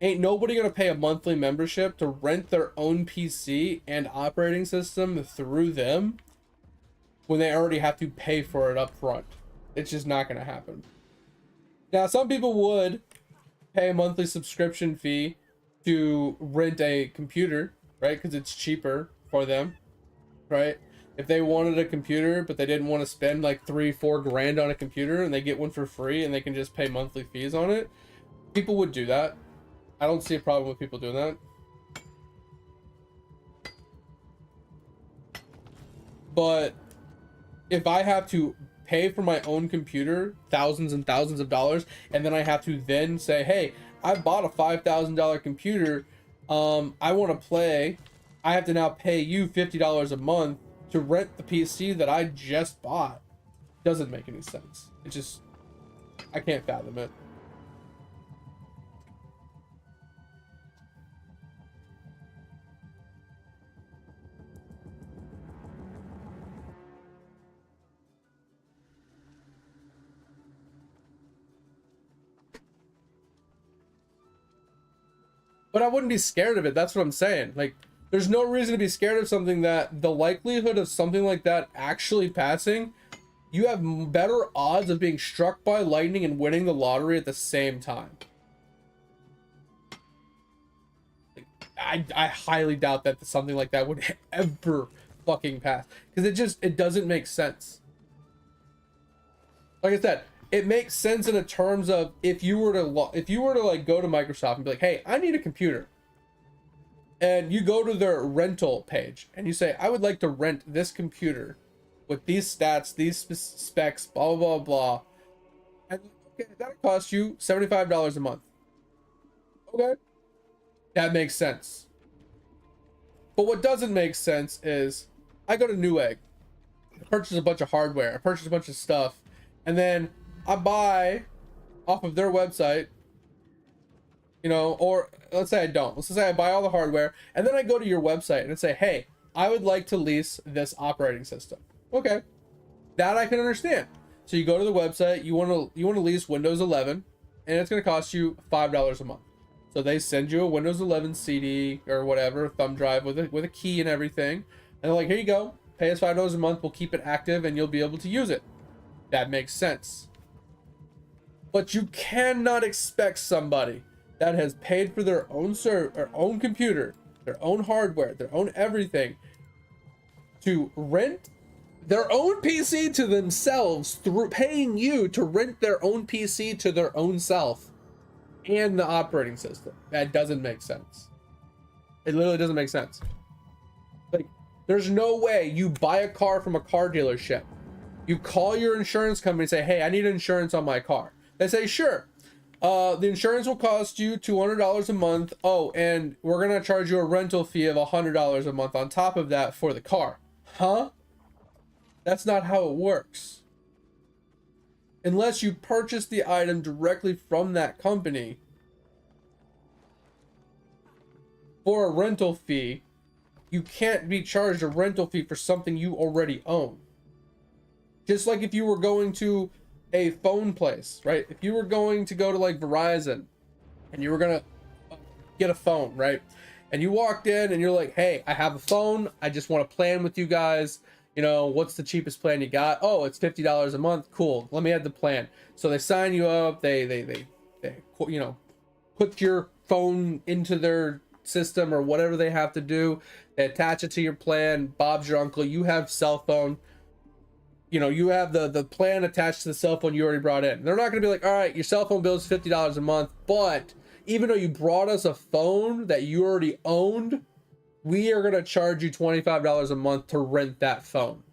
ain't nobody gonna pay a monthly membership to rent their own PC and operating system through them when they already have to pay for it up front. It's just not gonna happen. Now, some people would pay a monthly subscription fee to rent a computer, right? Because it's cheaper for them, right? If they wanted a computer, but they didn't want to spend like 3-4 grand on a computer and they get one for free and they can just pay monthly fees on it, people would do that. I don't see a problem with people doing that. But if I have to pay for my own computer thousands and thousands of dollars, and then I have to then say, hey, I bought a $5,000 computer, I want to play, I have to now pay you $50 a month to rent the PC that I just bought. Doesn't make any sense. It just, I can't fathom it. But I wouldn't be scared of it. That's what I'm saying. Like, There's no reason to be scared of something that the likelihood of something like that actually passing, you have better odds of being struck by lightning and winning the lottery at the same time. I highly doubt that something like that would ever fucking pass, because it doesn't make sense. Like I said, it makes sense in the terms of if you were to like go to Microsoft and be like, hey, I need a computer, and you go to their rental page and you say, I would like to rent this computer with these stats, these specs, blah blah blah blah, and okay, that'll cost you $75 a month. Okay, that makes sense. But what doesn't make sense is I go to Newegg, I purchase a bunch of hardware, I purchase a bunch of stuff, and then I buy off of their website, you know, or let's say I don't. Let's say I buy all the hardware, and then I go to your website and say, hey, I would like to lease this operating system. Okay, that I can understand. So you go to the website, you want to lease Windows 11, and it's going to cost you $5 a month. So they send you a Windows 11 CD or whatever, thumb drive with a key and everything, and they're like, here you go, pay us $5 a month, we'll keep it active, and you'll be able to use it. That makes sense. But you cannot expect somebody that has paid for their own own computer, their own hardware, their own everything, to rent their own PC to themselves through paying you to rent their own PC to their own self and the operating system. That doesn't make sense. It literally doesn't make sense. Like, there's no way you buy a car from a car dealership, you call your insurance company and say, hey, I need insurance on my car. They say, sure. The insurance will cost you $200 a month. Oh, and we're going to charge you a rental fee of $100 a month on top of that for the car. Huh? That's not how it works. Unless you purchase the item directly from that company for a rental fee, you can't be charged a rental fee for something you already own. Just like if you were going to a phone place, right? If you were going to go to like Verizon and you were gonna get a phone, right? And you walked in and you're like, hey, I have a phone, I just want to plan with you guys. You know, what's the cheapest plan you got? Oh, it's $50 a month. Cool, let me add the plan. So they sign you up, they you know, put your phone into their system or whatever they have to do. They attach it to your plan. Bob's your uncle, you have cell phone. You know, you have the plan attached to the cell phone you already brought in. They're not going to be like, all right, your cell phone bill is $50 a month, but even though you brought us a phone that you already owned, we are going to charge you $25 a month to rent that phone.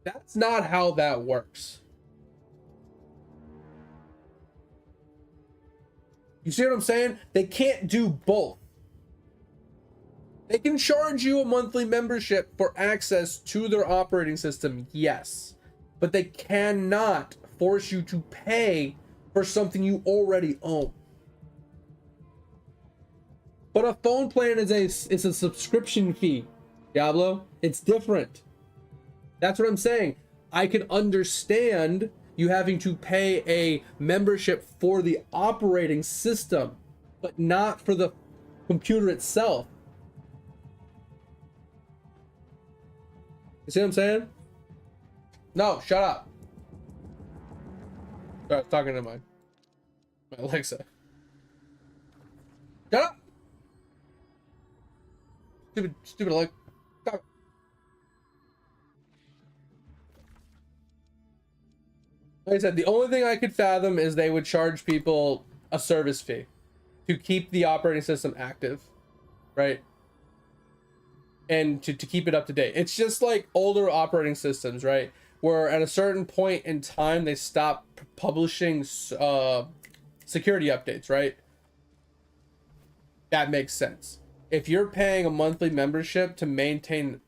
That's not how that works. You see what I'm saying? They can't do both. They can charge you a monthly membership for access to their operating system, yes. But they cannot force you to pay for something you already own. But a phone plan is a subscription fee, Diablo. It's different. That's what I'm saying. I can understand you having to pay a membership for the operating system, but not for the computer itself. You see what I'm saying? No, shut up. Sorry, I was talking to my Alexa. Shut up! Stupid Alexa. Stop. Like I said, the only thing I could fathom is they would charge people a service fee to keep the operating system active, right? And to keep it up to date. It's just like older operating systems, right? Where at a certain point in time, they stop publishing security updates, right? That makes sense. If you're paying a monthly membership to maintain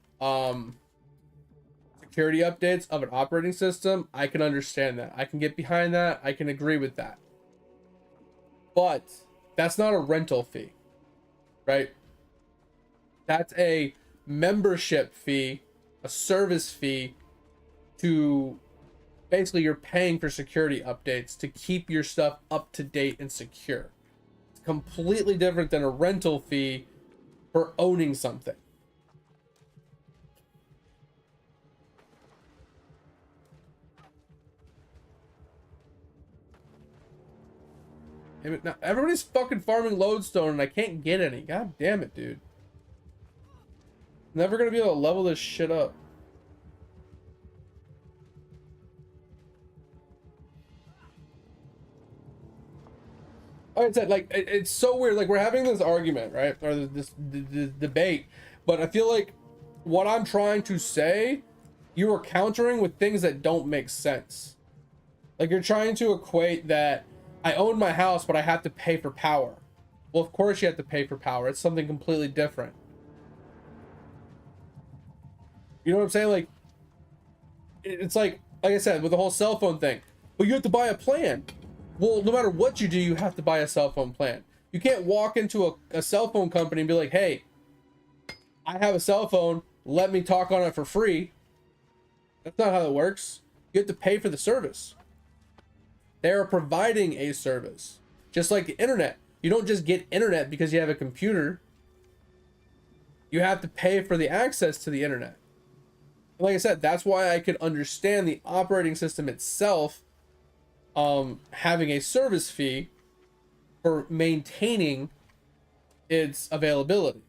security updates of an operating system, I can understand that. I can get behind that. I can agree with that. But that's not a rental fee, right? That's a membership fee, a service fee, to basically you're paying for security updates to keep your stuff up to date and secure. It's completely different than a rental fee for owning something. Now, everybody's fucking farming lodestone and I can't get any. God damn it, dude. Never gonna be able to level this shit up. Like I said, like it's so weird. Like we're having this argument, right, or this debate, but I feel like what I'm trying to say, you are countering with things that don't make sense. Like you're trying to equate that I own my house, but I have to pay for power. Well, of course you have to pay for power. It's something completely different. You know what I'm saying? Like it's like I said with the whole cell phone thing. But you have to buy a plan. Well, no matter what you do, you have to buy a cell phone plan. You can't walk into a cell phone company and be like, hey, I have a cell phone. Let me talk on it for free. That's not how it works. You have to pay for the service. They are providing a service. Just like the internet. You don't just get internet because you have a computer. You have to pay for the access to the internet. Like I said, that's why I could understand the operating system itself having a service fee for maintaining its availability.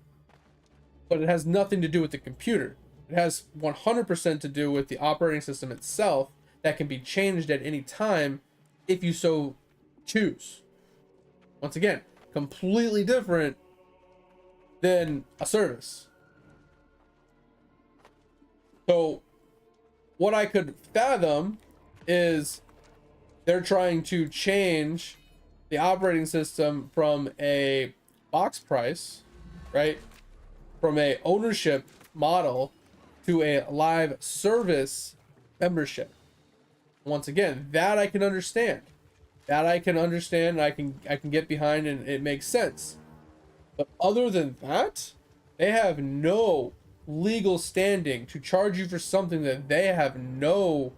But it has nothing to do with the computer. It has 100% to do with the operating system itself that can be changed at any time if you so choose. Once again, completely different than a service. So what I could fathom is they're trying to change the operating system from a box price, right? From a ownership model to a live service membership. Once again, that I can understand. That I can understand, I can get behind, and it makes sense. But other than that, they have no legal standing to charge you for something that they have no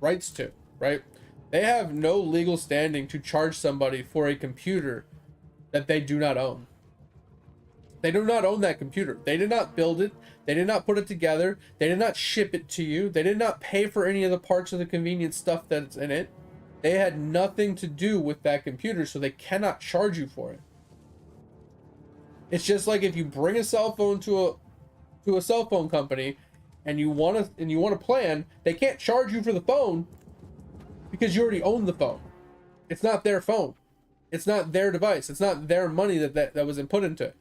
rights to, right? They have no legal standing to charge somebody for a computer that they do not own. They do not own that computer. They did not build it. They did not put it together. They did not ship it to you. They did not pay for any of the parts of the convenience stuff that's in it. They had nothing to do with that computer, so they cannot charge you for it. It's just like if you bring a cell phone to a cell phone company and you want a plan, they can't charge you for the phone because you already own the phone. It's not their phone. It's not their device. It's not their money that was input into it.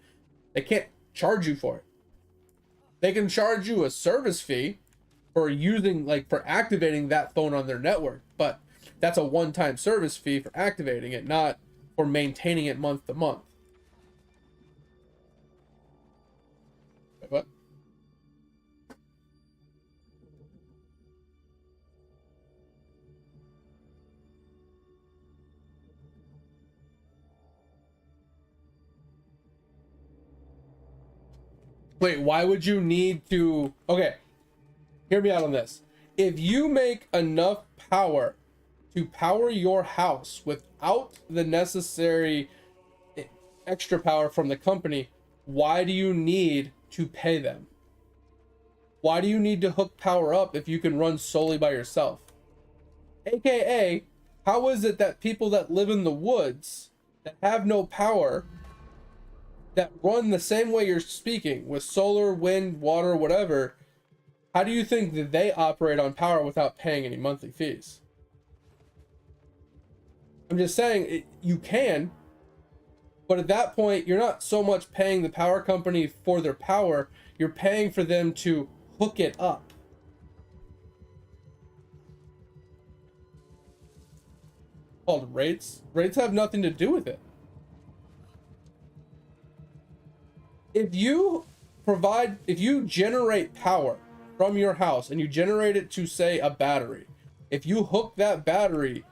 They can't charge you for it. They can charge you a service fee for for activating that phone on their network, but that's a one-time service fee for activating it, not for maintaining it month to month. What? Wait, why would you need to... Okay, hear me out on this. If you make enough power to power your house without the necessary extra power from the company, why do you need to pay them? Why do you need to hook power up if you can run solely by yourself? AKA, how is it that people that live in the woods that have no power, that run the same way you're speaking with solar, wind, water, whatever, how do you think that they operate on power without paying any monthly fees? I'm just saying you can, but at that point you're not so much paying the power company for their power, you're paying for them to hook it up. Called rates. Rates have nothing to do with it. If you generate power from your house and you generate it to, say, a battery, if you hook that battery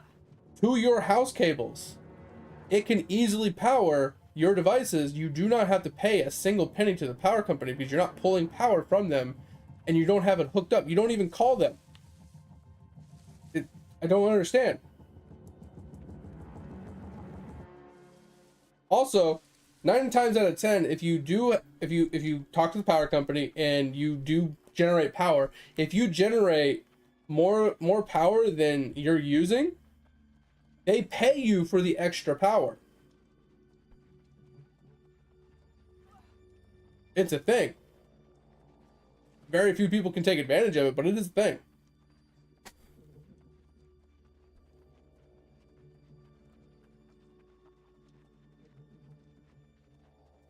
to your house cables, it can easily power your devices. You do not have to pay a single penny to the power company because you're not pulling power from them and you don't have it hooked up. You don't even call them. I don't understand. Also, 9 times out of 10, if you talk to the power company and you do generate power, if you generate more power than you're using, they pay you for the extra power. It's a thing. Very few people can take advantage of it, but it is a thing.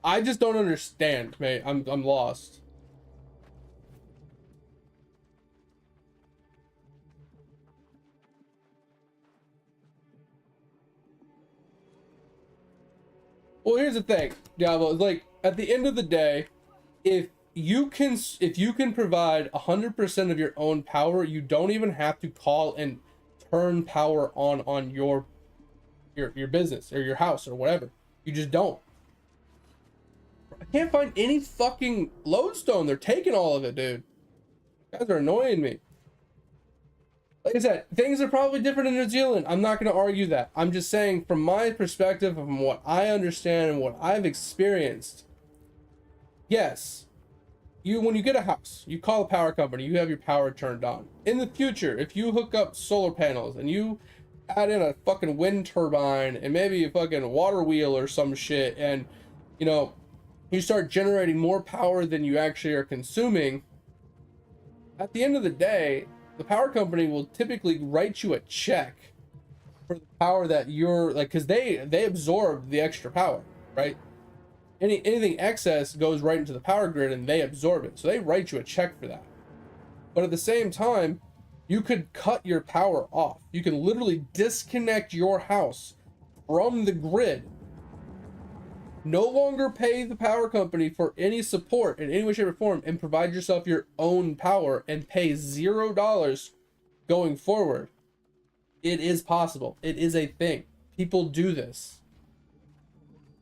I just don't understand, mate. I'm lost. Well, here's the thing, Diablo. Like, at the end of the day, if you can provide 100% of your own power, you don't even have to call and turn power on your business or your house or whatever. You just don't. I can't find any fucking lodestone. They're taking all of it, dude. You guys are annoying me. Like I said, things are probably different in New Zealand. I'm not going to argue that. I'm just saying from my perspective, from what I understand and what I've experienced, yes, when you get a house, you call a power company, you have your power turned on. In the future, if you hook up solar panels and you add in a fucking wind turbine and maybe a fucking water wheel or some shit, and you know, you start generating more power than you actually are consuming, at the end of the day, the power company will typically write you a check for the power that you're like, because they absorb the extra power, right? Anything excess goes right into the power grid and they absorb it, so they write you a check for that. But at the same time, you could cut your power off. You can literally disconnect your house from the grid, no longer pay the power company for any support in any way, shape, or form, and provide yourself your own power and pay $0 going forward. It is possible. It is a thing. People do this.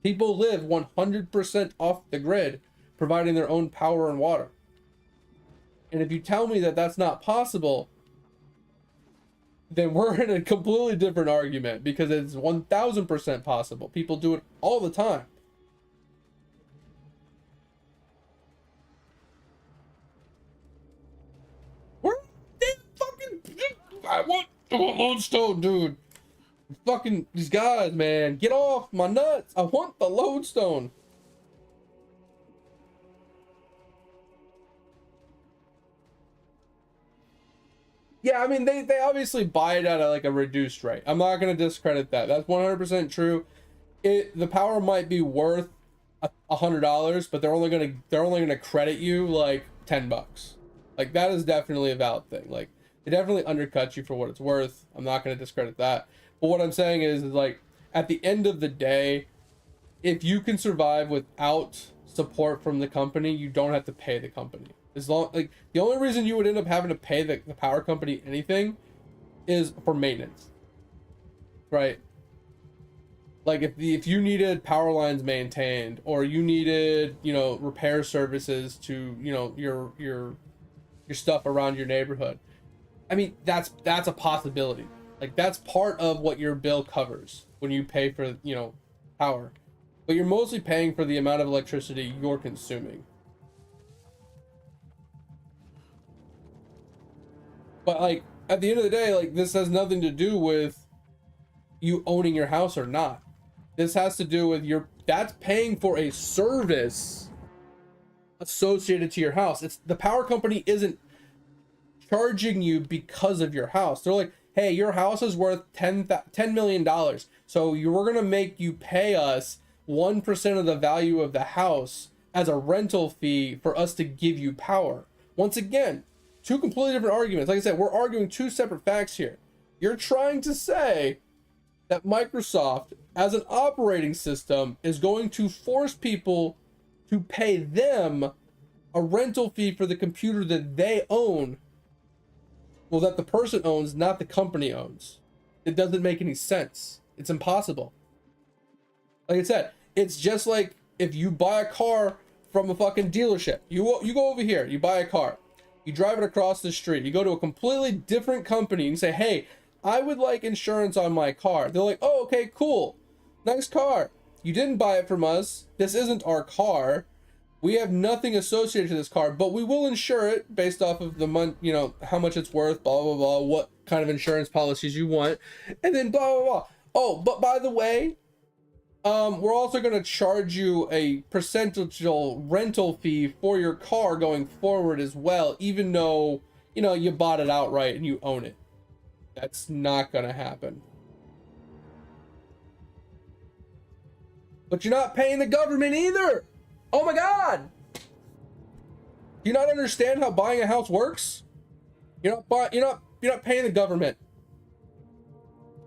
People live 100% off the grid, providing their own power and water. And if you tell me that that's not possible, then we're in a completely different argument, because it's 1000% possible. People do it all the time. I want lodestone, dude. Fucking these guys, man. Get off my nuts. I want the lodestone. Yeah, I mean, they obviously buy it at like a reduced rate. I'm not going to discredit that. That's 100% true. The power might be worth $100, but they're only gonna credit you like $10. Like, that is definitely a valid thing. Like, it definitely undercuts you for what it's worth. I'm not going to discredit that. But what I'm saying is like, at the end of the day, if you can survive without support from the company, you don't have to pay the company. As long, like, the only reason you would end up having to pay the power company anything is for maintenance, right? Like, if you needed power lines maintained, or you needed, you know, repair services to, you know, your stuff around your neighborhood. I mean, that's a possibility. Like, that's part of what your bill covers when you pay for, you know, power. But you're mostly paying for the amount of electricity you're consuming. But like, at the end of the day, like, this has nothing to do with you owning your house or not. This has to do with that's paying for a service associated to your house. It's the power company isn't charging you because of your house. They're like, hey, your house is worth $10 million, so we're gonna make you pay us 1% of the value of the house as a rental fee for us to give you power. Once again, two completely different arguments. Like I said, we're arguing two separate facts here. You're trying to say that Microsoft, as an operating system, is going to force people to pay them a rental fee for the computer that they own. Well, that the person owns, not the company owns. It doesn't make any sense. It's impossible. Like I said, it's just like if you buy a car from a fucking dealership. You go over here, you buy a car. You drive it across the street. You go to a completely different company and you say, hey, I would like insurance on my car. They're like, oh, okay, cool. Nice car. You didn't buy it from us. This isn't our car. We have nothing associated to this car, but we will insure it based off of the month, you know, how much it's worth, blah, blah, blah, what kind of insurance policies you want, and then blah, blah, blah. Oh, but by the way, we're also going to charge you a percentual rental fee for your car going forward as well, even though, you know, you bought it outright and you own it. That's not going to happen. But you're not paying the government either. Oh my God. Do you not understand how buying a house works? You're not paying the government.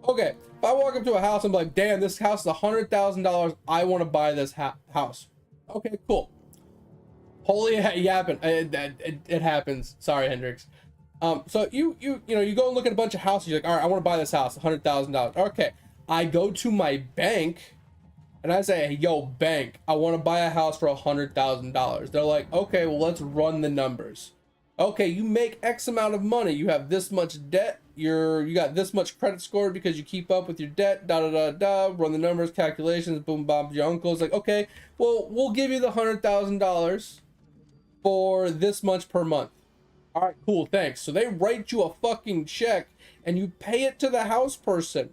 Okay, if I walk up to a house and be like, damn, this house is $100,000. I want to buy this house. Okay, cool. Holy yapping. It happens. Sorry, Hendrix. So you know, you go and look at a bunch of houses. You're like, all right, I want to buy this house, $100,000. Okay, I go to my bank and I say, hey, yo, bank, I want to buy a house for $100,000. They're like, okay, well, let's run the numbers. Okay, you make X amount of money. You have this much debt. You got this much credit score because you keep up with your debt. Da da da da. Run the numbers, calculations. Boom, bob. Your uncle's like, okay, well, we'll give you the $100,000 for this much per month. All right, cool, thanks. So they write you a fucking check and you pay it to the house person.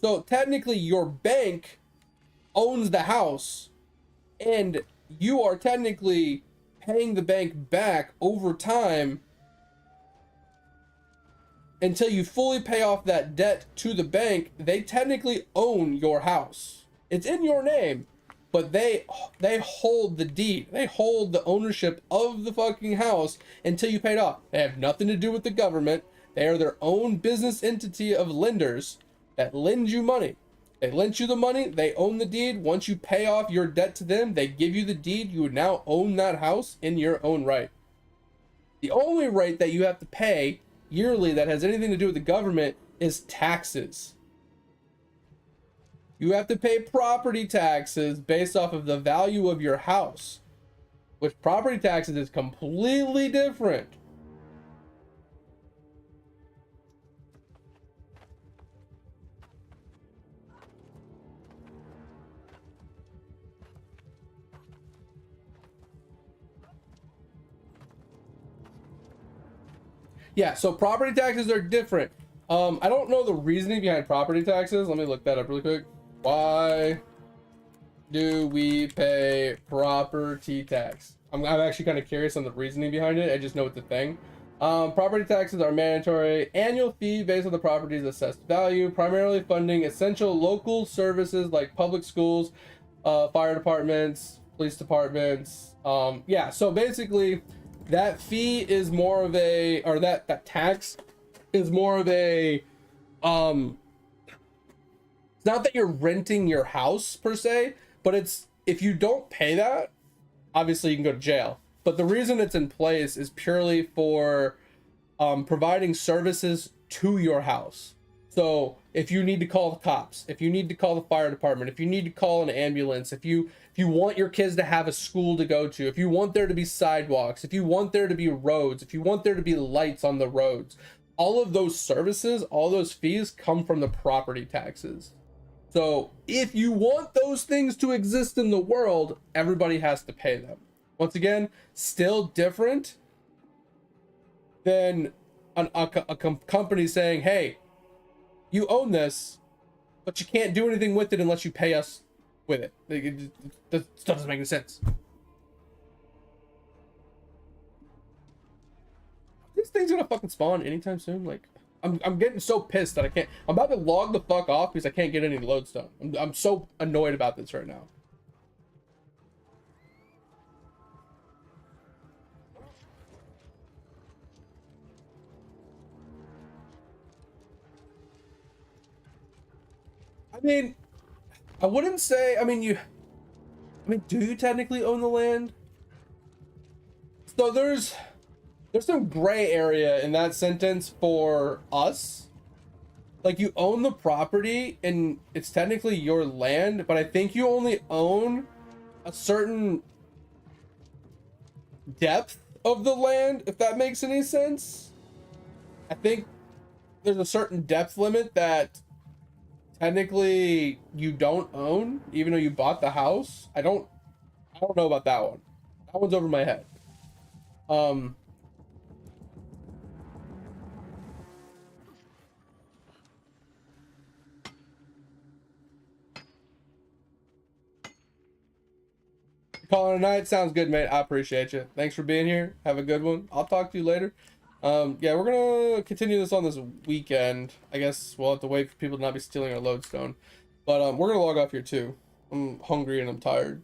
So technically, your bank owns the house and you are technically paying the bank back over time until you fully pay off that debt to the bank. They technically own your house. It's in your name, but they hold the deed. They hold the ownership of the fucking house until you pay it off. They have nothing to do with the government. They are their own business entity of lenders that lend you money. They lent you the money, they own the deed. Once you pay off your debt to them, they give you the deed. You now own that house in your own right. The only rate that you have to pay yearly that has anything to do with the government is taxes. You have to pay property taxes based off of the value of your house, which property taxes is completely different. Yeah, so property taxes are different. I don't know the reasoning behind property taxes. Let me look that up really quick. Why do we pay property tax? I'm actually kind of curious on the reasoning behind it. I just know it's a thing. Property taxes are mandatory annual fee based on the property's assessed value, primarily funding essential local services like public schools, fire departments, police departments. Yeah, so basically that fee is more of a, or that tax is more of a, it's not that you're renting your house per se, but it's, if you don't pay that, obviously you can go to jail. But the reason it's in place is purely for providing services to your house. So if you need to call the cops, if you need to call the fire department, if you need to call an ambulance, if you want your kids to have a school to go to, if you want there to be sidewalks, if you want there to be roads, if you want there to be lights on the roads, all of those services, all those fees come from the property taxes. So if you want those things to exist in the world, everybody has to pay them. Once again, still different than a company saying, hey, you own this, but you can't do anything with it unless you pay us with it. That stuff doesn't make any sense. These things gonna fucking spawn anytime soon? Like, I'm getting so pissed that I can't. I'm about to log the fuck off because I can't get any loads done. I'm so annoyed about this right now. I mean, I wouldn't say, I mean, do you technically own the land? So there's some gray area in that sentence for us. Like, you own the property and it's technically your land, but I think you only own a certain depth of the land, if that makes any sense. I think there's a certain depth limit that technically you don't own, even though you bought the house. I don't know about that one. That one's over my head. Calling a night. Sounds good, mate. I appreciate you. Thanks for being here. Have a good one. I'll talk to you later. Yeah, we're gonna continue this on this weekend. I guess we'll have to wait for people to not be stealing our lodestone. But we're gonna log off here too. I'm hungry and I'm tired.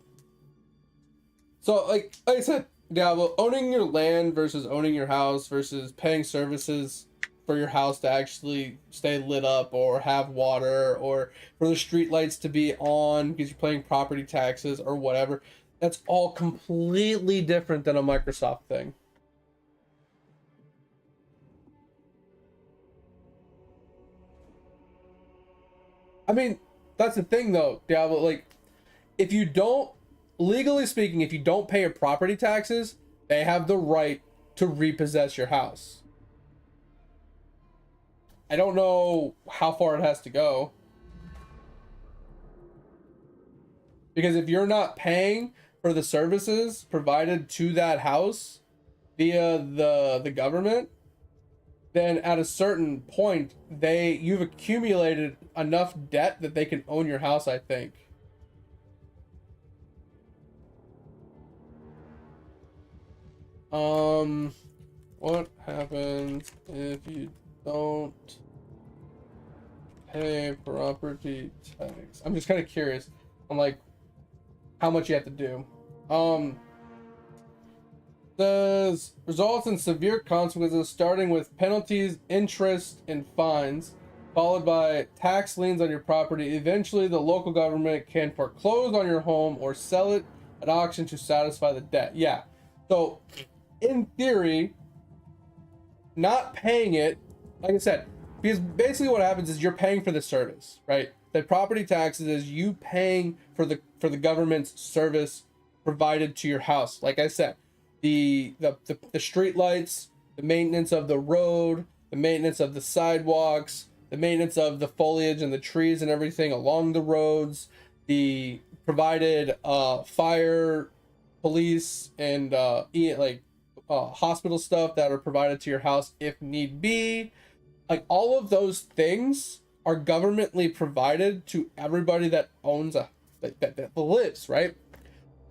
So like I said, yeah, well, owning your land versus owning your house versus paying services for your house to actually stay lit up or have water or for the street lights to be on because you're paying property taxes or whatever. That's all completely different than a Microsoft thing. I mean, that's the thing though, Diablo, like, if you don't, legally speaking, if you don't pay your property taxes, they have the right to repossess your house. I don't know how far it has to go. Because if you're not paying for the services provided to that house via the government, then at a certain point you've accumulated enough debt that they can own your house, I think. What happens if you don't pay property tax? I'm just kind of curious on like how much you have to do. Says results in severe consequences, starting with penalties, interest, and fines, followed by tax liens on your property. Eventually, the local government can foreclose on your home or sell it at auction to satisfy the debt. Yeah. So, in theory, not paying it, like I said, because basically what happens is you're paying for the service, right? The property taxes is you paying for the government's service provided to your house. Like I said, the street lights, the maintenance of the road, the maintenance of the sidewalks, the maintenance of the foliage and the trees and everything along the roads, the provided fire, police, and hospital stuff that are provided to your house if need be. Like all of those things are governmentally provided to everybody that owns that lives, right?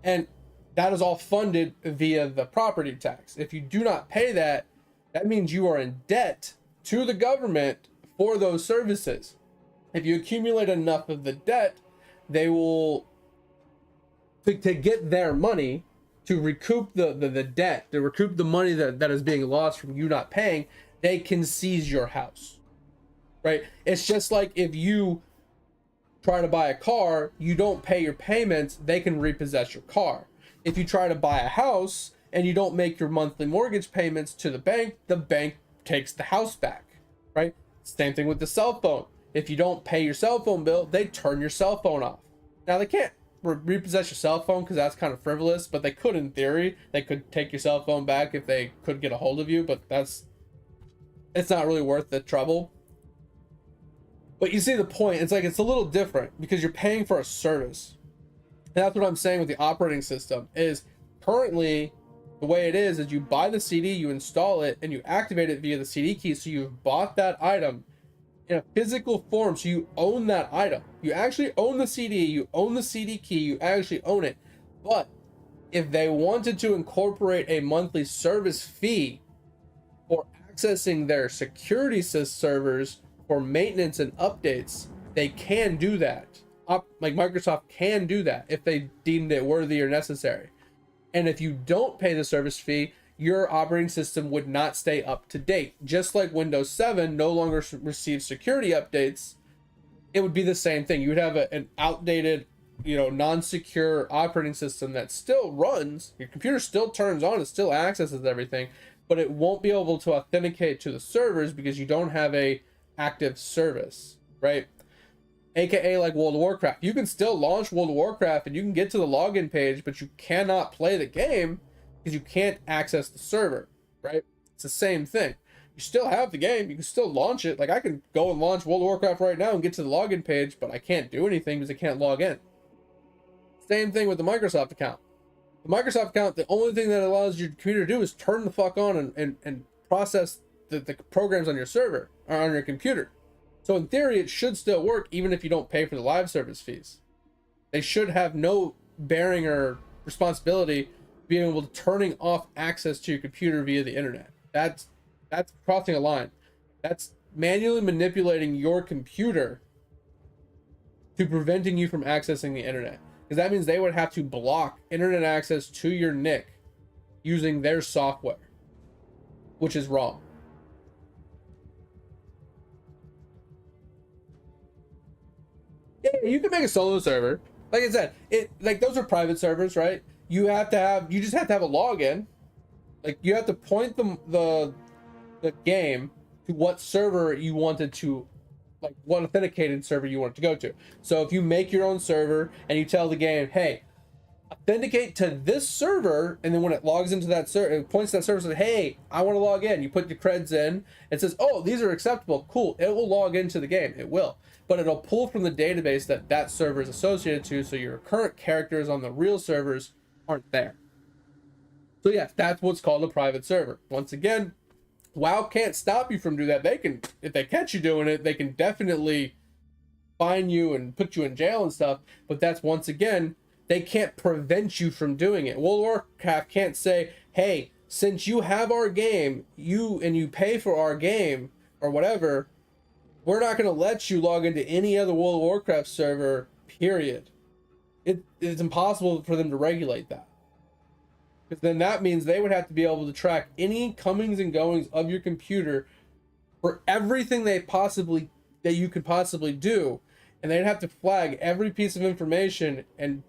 And that is all funded via the property tax. If you do not pay that, that means you are in debt to the government for those services. If you accumulate enough of the debt, they will, to get their money, to recoup the debt, to recoup the money that is being lost from you not paying, they can seize your house, right? It's just like if you try to buy a car, you don't pay your payments, they can repossess your car. If you try to buy a house and you don't make your monthly mortgage payments to the bank takes the house back, right? Same thing with the cell phone. If you don't pay your cell phone bill, they turn your cell phone off. Now they can't repossess your cell phone because that's kind of frivolous, but they could in theory. They could take your cell phone back if they could get a hold of you, but it's not really worth the trouble. But you see the point. It's like it's a little different because you're paying for a service. And that's what I'm saying with the operating system is currently the way it is you buy the CD, you install it, and you activate it via the CD key. So you've bought that item in a physical form. So you own that item. You actually own the CD, you own the CD key, you actually own it. But if they wanted to incorporate a monthly service fee for accessing their security servers for maintenance and updates, they can do that. Like Microsoft can do that if they deemed it worthy or necessary. And if you don't pay the service fee, your operating system would not stay up to date. Just like Windows 7 no longer receives security updates, it would be the same thing. You would have an outdated, non-secure operating system that still runs. Your computer still turns on, it still accesses everything, but it won't be able to authenticate to the servers because you don't have a active service, right? AKA like World of Warcraft. You can still launch World of Warcraft and you can get to the login page, but you cannot play the game because you can't access the server, right? It's the same thing. You still have the game, you can still launch it. Like I can go and launch World of Warcraft right now and get to the login page, but I can't do anything because I can't log in. Same thing with the Microsoft account. The Microsoft account, the only thing that allows your computer to do is turn the fuck on and process the programs on your server or on your computer. So in theory, it should still work even if you don't pay for the live service fees. They should have no bearing or responsibility being able to turning off access to your computer via the internet. That's crossing a line. That's manually manipulating your computer to preventing you from accessing the internet. Because that means they would have to block internet access to your NIC using their software, which is wrong. Yeah, you can make a solo server. Like I said, those are private servers, right? You just have to have a login. Like you have to point the game to what server you wanted to, like what authenticated server you want it to go to. So if you make your own server and you tell the game, hey, authenticate to this server, and then when it logs into that server, it points to that server and says, hey, I want to log in. You put your creds in, it says, oh, these are acceptable. Cool. It will log into the game. It will. But it'll pull from the database that server is associated to, so your current characters on the real servers aren't there. So yes, that's what's called a private server. Once again, WoW can't stop you from doing that. They can, if they catch you doing it, they can definitely fine you and put you in jail and stuff. But that's, once again, they can't prevent you from doing it. World of Warcraft can't say, hey, since you have our game, you pay for our game or whatever, we're not going to let you log into any other World of Warcraft server, period. It's impossible for them to regulate that. Because then that means they would have to be able to track any comings and goings of your computer for everything that you could possibly do. And they'd have to flag every piece of information and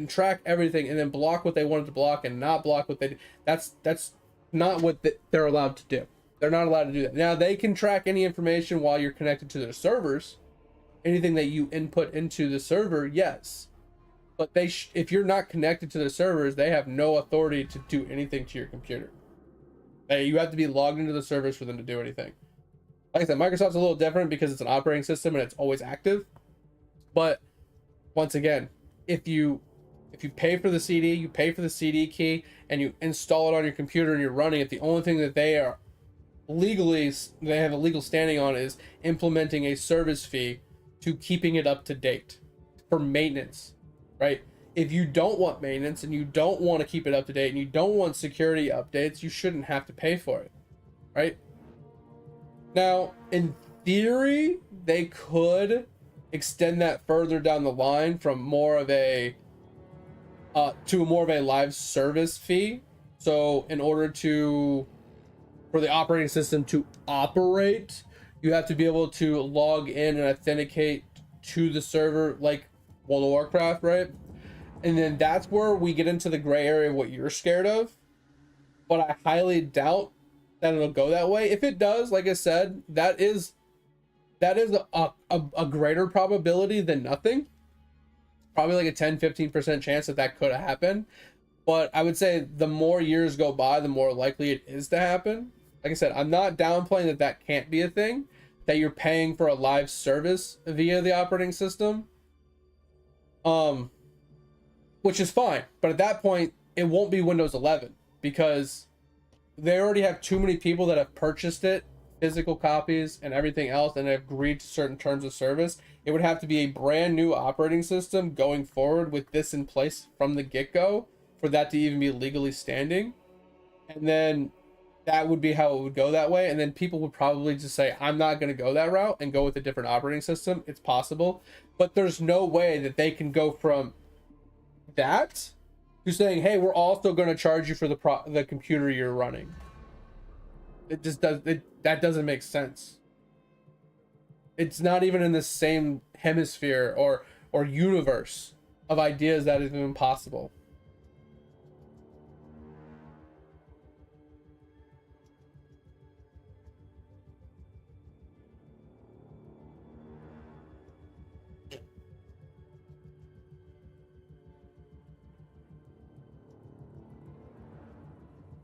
track everything and then block what they wanted to block and not block what they did. That's not what they're allowed to do. They're not allowed to do that. Now, they can track any information while you're connected to their servers. Anything that you input into the server, yes. But if you're not connected to the servers, they have no authority to do anything to your computer. You have to be logged into the servers for them to do anything. Like I said, Microsoft's a little different because it's an operating system and it's always active. But once again, if you pay for the CD, you pay for the CD key, and you install it on your computer and you're running it, the only thing that they have a legal standing on is implementing a service fee to keeping it up to date for maintenance, right? If you don't want maintenance and you don't want to keep it up to date and you don't want security updates, you shouldn't have to pay for it, right? Now, in theory, they could extend that further down the line from more of a to more of a live service fee. So in order for the operating system to operate, you have to be able to log in and authenticate to the server like World of Warcraft, right? And then that's where we get into the gray area of what you're scared of. But I highly doubt that it'll go that way. If it does, like I said, that is a greater probability than nothing. Probably like a 10-15% chance that could happen. But I would say the more years go by, the more likely it is to happen. Like I said, I'm not downplaying that can't be a thing, that you're paying for a live service via the operating system. Which is fine. But at that point, it won't be Windows 11 because they already have too many people that have purchased it, physical copies and everything else, and have agreed to certain terms of service. It would have to be a brand new operating system going forward with this in place from the get-go for that to even be legally standing. And then that would be how it would go that way. And then people would probably just say, I'm not going to go that route and go with a different operating system. It's possible, but there's no way that they can go from that to saying, hey, we're also going to charge you for the computer you're running. It just that doesn't make sense. It's not even in the same hemisphere or universe of ideas that is even possible.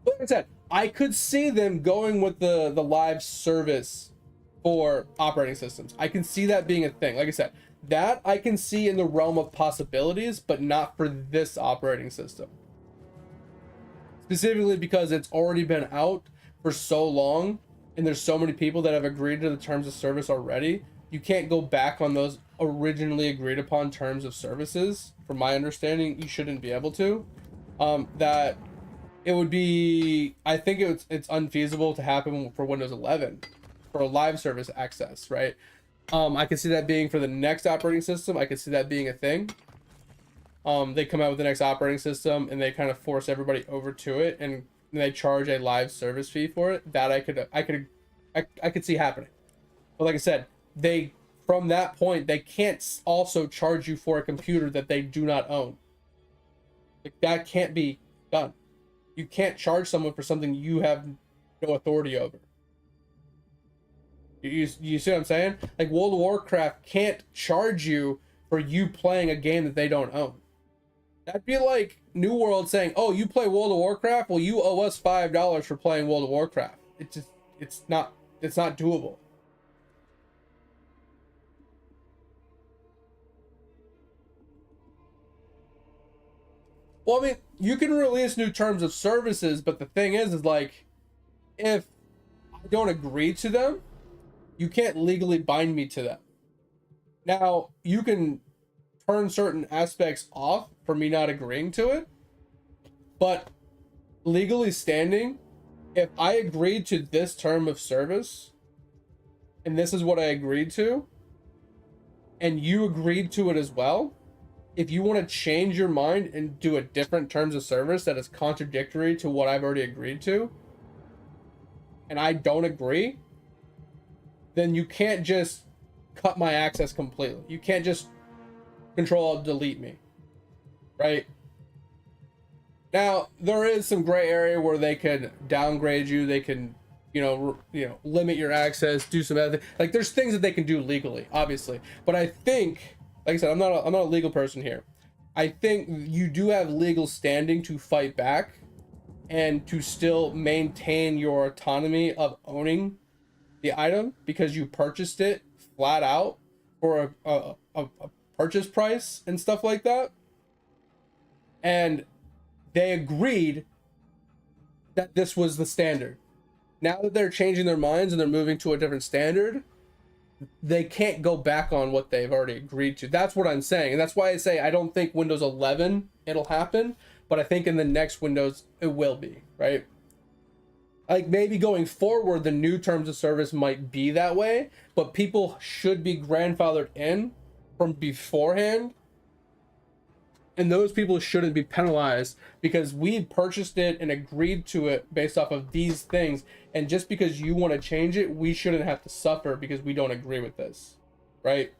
Like I said, I could see them going with the live service for operating systems. I can see that being a thing. Like I said, that I can see in the realm of possibilities, but not for this operating system. specifically because it's already been out for so long and there's so many people that have agreed to the terms of service already. You can't go back on those originally agreed upon terms of services. From my understanding, you shouldn't be able to. That it would be, I think it's unfeasible to happen for Windows 11 for a live service access, right? I could see that being for the next operating system. I could see that being a thing. They come out with the next operating system and they kind of force everybody over to it, and they charge a live service fee for it. That I could see happening. But like I said, they, from that point, they can't also charge you for a computer that they do not own. Like, that can't be done. You can't charge someone for something you have no authority over. You see what I'm saying? Like, World of Warcraft can't charge you for you playing a game that they don't own. That'd be like New World saying, "Oh, you play World of Warcraft? Well, you owe us $5 for playing World of Warcraft." It's not doable. Well, I mean, you can release new terms of services, but the thing is like, if I don't agree to them, you can't legally bind me to them. Now, you can turn certain aspects off for me not agreeing to it, but legally standing, if I agreed to this term of service, and this is what I agreed to, and you agreed to it as well, if you want to change your mind and do a different terms of service that is contradictory to what I've already agreed to, and I don't agree, then you can't just cut my access completely. You can't just Control delete me, right? Now, there is some gray area where they could downgrade you. They can, limit your access, do some other things. Like, there's things that they can do legally, obviously. But I think, like I said, I'm not a legal person here. I think you do have legal standing to fight back and to still maintain your autonomy of owning the item because you purchased it flat out for a purchase price and stuff like that. And they agreed that this was the standard. Now that they're changing their minds and they're moving to a different standard, they can't go back on what they've already agreed to. That's what I'm saying. And that's why I say I don't think Windows 11 it'll happen, but I think in the next Windows it will be, right? Like, maybe going forward, the new terms of service might be that way, but people should be grandfathered in from beforehand. And those people shouldn't be penalized because we purchased it and agreed to it based off of these things. And just because you want to change it, we shouldn't have to suffer because we don't agree with this, right?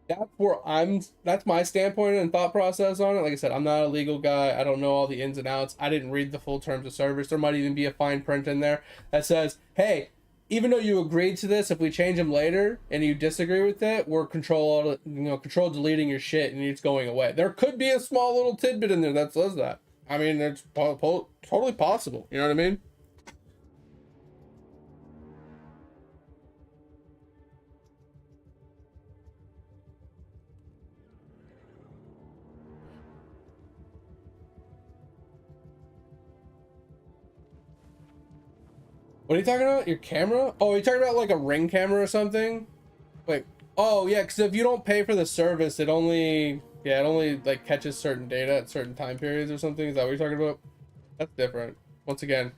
That's my standpoint and thought process on it. Like I said, I'm not a legal guy. I don't know all the ins and outs. I didn't read the full terms of service. There might even be a fine print in there that says, hey, even though you agreed to this, if we change them later and you disagree with it, we're control deleting your shit and it's going away. There could be a small little tidbit in there that says that. I mean, it's totally possible. You know what I mean? What are you talking about? Your camera? Oh, you're talking about like a Ring camera or something? Wait. Oh, yeah, because if you don't pay for the service, it only like catches certain data at certain time periods or something. Is that what you're talking about? That's different. Once again,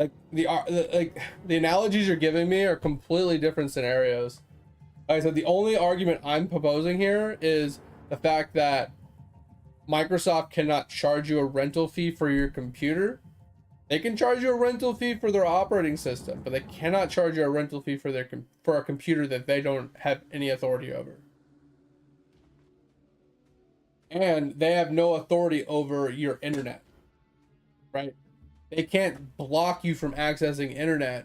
like the analogies you're giving me are completely different scenarios. Like I said, the only argument I'm proposing here is the fact that Microsoft cannot charge you a rental fee for your computer. They can charge you a rental fee for their operating system, but they cannot charge you a rental fee for a computer that they don't have any authority over. And they have no authority over your internet, right? They can't block you from accessing internet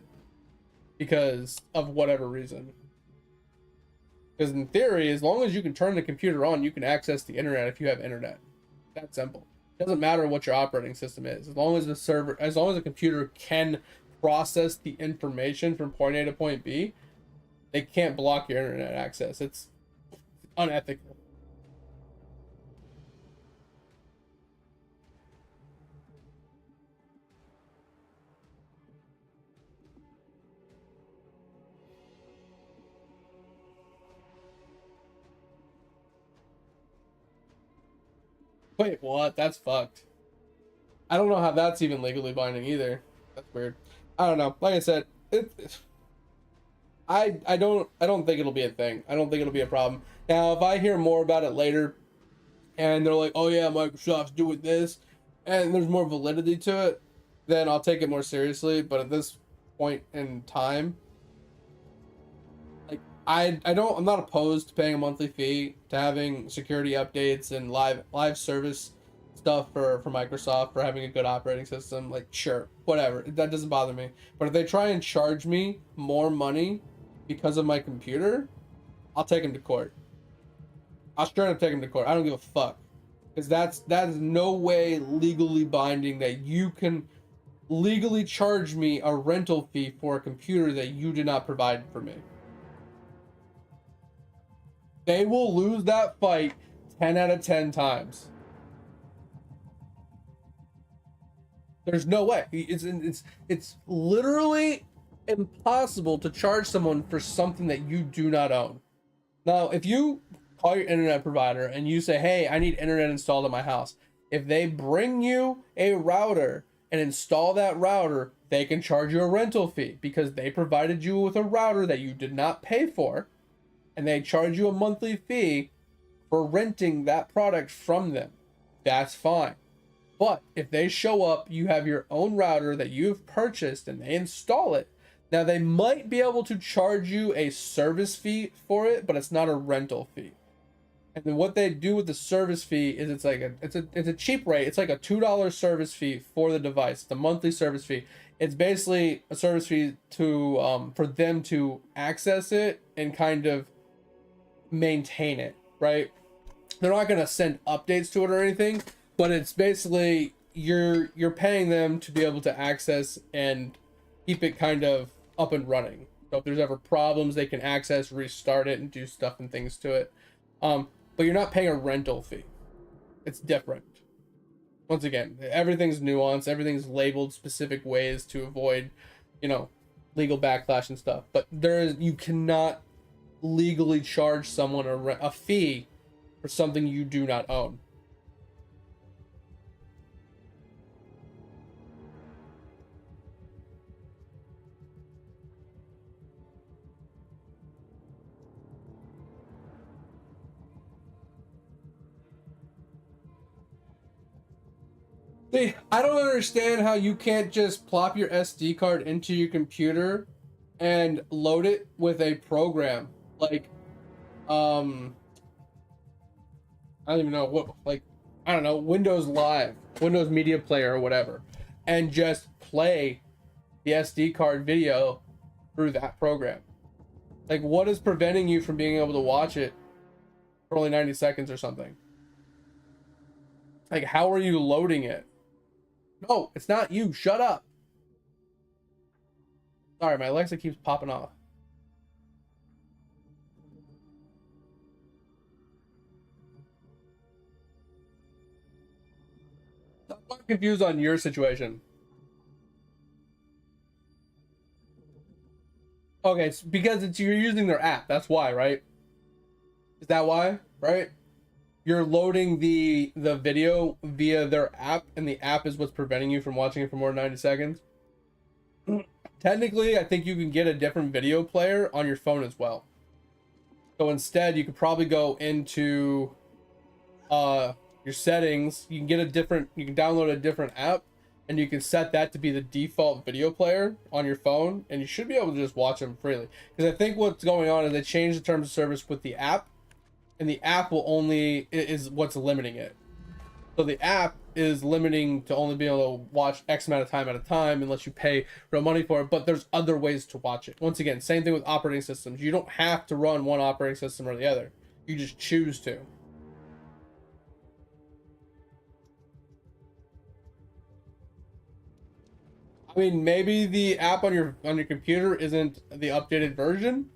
because of whatever reason. Because in theory, as long as you can turn the computer on, you can access the internet if you have internet. That's simple. It doesn't matter what your operating system is. As long as the computer can process the information from point A to point B, they can't block your internet access. It's unethical. Wait, what? That's fucked. I don't know how that's even legally binding either. That's weird. I don't know. Like I said, I don't think it'll be a thing. I don't think it'll be a problem. Now, if I hear more about it later, and they're like, "Oh yeah, Microsoft's doing this," and there's more validity to it, then I'll take it more seriously. But at this point in time, like I'm not opposed to paying a monthly fee, to having security updates and live service stuff for Microsoft, for having a good operating system. Like, sure, whatever, that doesn't bother me. But if they try and charge me more money because of my computer, I'll take them to court. I'll straight up take them to court. I don't give a fuck, because that is no way legally binding that you can legally charge me a rental fee for a computer that you did not provide for me. They will lose that fight 10 out of 10 times. There's no way. It's literally impossible to charge someone for something that you do not own. Now, if you call your internet provider and you say, "Hey, I need internet installed at my house," if they bring you a router and install that router, they can charge you a rental fee because they provided you with a router that you did not pay for, and they charge you a monthly fee for renting that product from them. That's fine. But if they show up, you have your own router that you've purchased, and they install it. Now, they might be able to charge you a service fee for it, but it's not a rental fee. And then what they do with the service fee is it's a cheap rate. It's like a $2 service fee for the device. It's a monthly service fee. It's basically a service fee to for them to access it and kind of maintain it, right? They're not gonna send updates to it or anything, but it's basically you're paying them to be able to access and keep it kind of up and running. So if there's ever problems, they can access, restart it, and do stuff and things to it. But you're not paying a rental fee. It's different. Once again, everything's nuanced. Everything's labeled specific ways to avoid, legal backlash and stuff. But you cannot legally charge someone a fee for something you do not own. See, I don't understand how you can't just plop your SD card into your computer and load it with a program like I don't even know what, like, I don't know, Windows Live, Windows Media Player or whatever, and just play the SD card video through that program. Like, what is preventing you from being able to watch it for only 90 seconds or something? Like, how are you loading it? No, it's not you. Shut up. Sorry, my Alexa keeps popping off. I'm confused on your situation. Okay, it's because you're using their app. That's why, right? Is that why? Right? You're loading the video via their app, and the app is what's preventing you from watching it for more than 90 seconds. Technically, I think you can get a different video player on your phone as well. So instead, you could probably go into your settings. You can download a different app, and you can set that to be the default video player on your phone, and you should be able to just watch them freely. Because I think what's going on is they changed the terms of service with the app, and the app is what's limiting it. So the app is limiting to only being able to watch X amount of time at a time unless you pay real money for it, but there's other ways to watch it. Once again, same thing with operating systems. You don't have to run one operating system or the other. You just choose to. I mean, maybe the app on your computer isn't the updated version,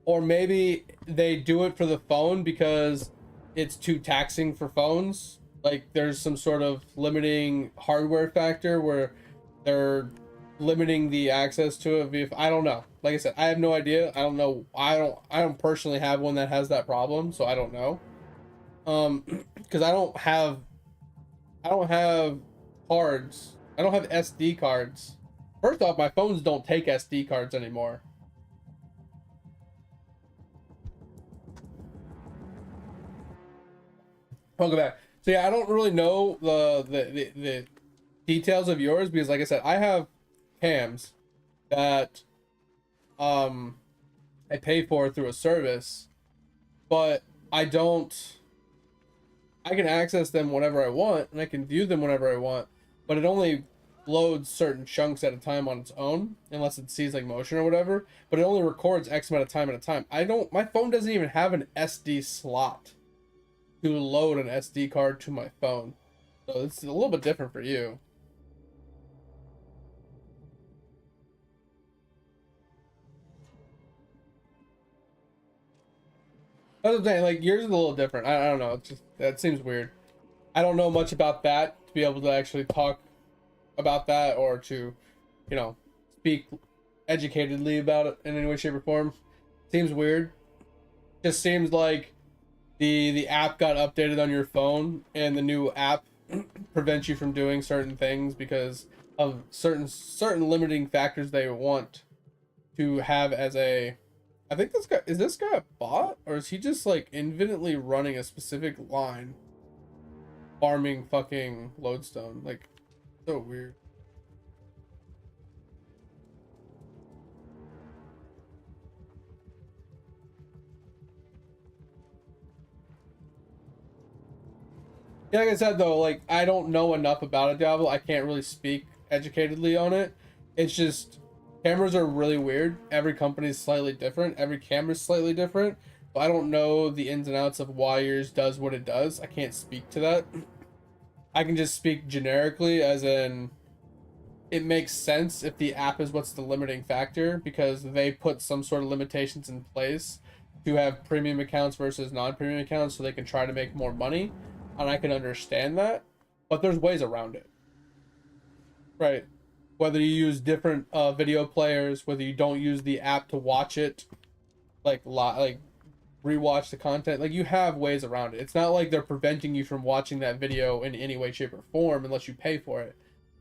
or maybe they do it for the phone because it's too taxing for phones. Like, there's some sort of limiting hardware factor where they're limiting the access to it. I don't know. Like I said, I have no idea. I don't know. I don't personally have one that has that problem, so I don't know. Because I don't have cards. I don't have SD cards. First off, my phones don't take SD cards anymore. Welcome back. So yeah, I don't really know the details of yours because, like I said, I have cams that I pay for through a service, but I don't. I can access them whenever I want, and I can view them whenever I want, but it only loads certain chunks at a time on its own, unless it sees like motion or whatever. But it only records X amount of time at a time. I don't. My phone doesn't even have an SD slot to load an SD card to my phone, so it's a little bit different for you. That's what I'm saying. Like yours is a little different. I don't know. It's just that seems weird. I don't know much about that to be able to actually talk about that or to, you know, speak educatedly about it in any way, shape, or form. Seems weird. Just seems like the app got updated on your phone and the new app prevents you from doing certain things because of certain limiting factors they want to have as a. I think this guy a bot or is he just like infinitely running a specific line farming fucking lodestone? Like so weird. Yeah, like I said though, like I don't know enough about it, Diablo. I can't really speak educatedly on it. It's just cameras are really weird. Every company is slightly different. Every camera is slightly different. But I don't know the ins and outs of why yours does what it does. I can't speak to that. I can just speak generically, as in it makes sense if the app is what's the limiting factor because they put some sort of limitations in place to have premium accounts versus non-premium accounts so they can try to make more money, and I can understand that, but there's ways around it, right? Whether you use different video players, whether you don't use the app to watch it, like rewatch the content, like you have ways around it. It's not like they're preventing you from watching that video in any way, shape, or form unless you pay for it.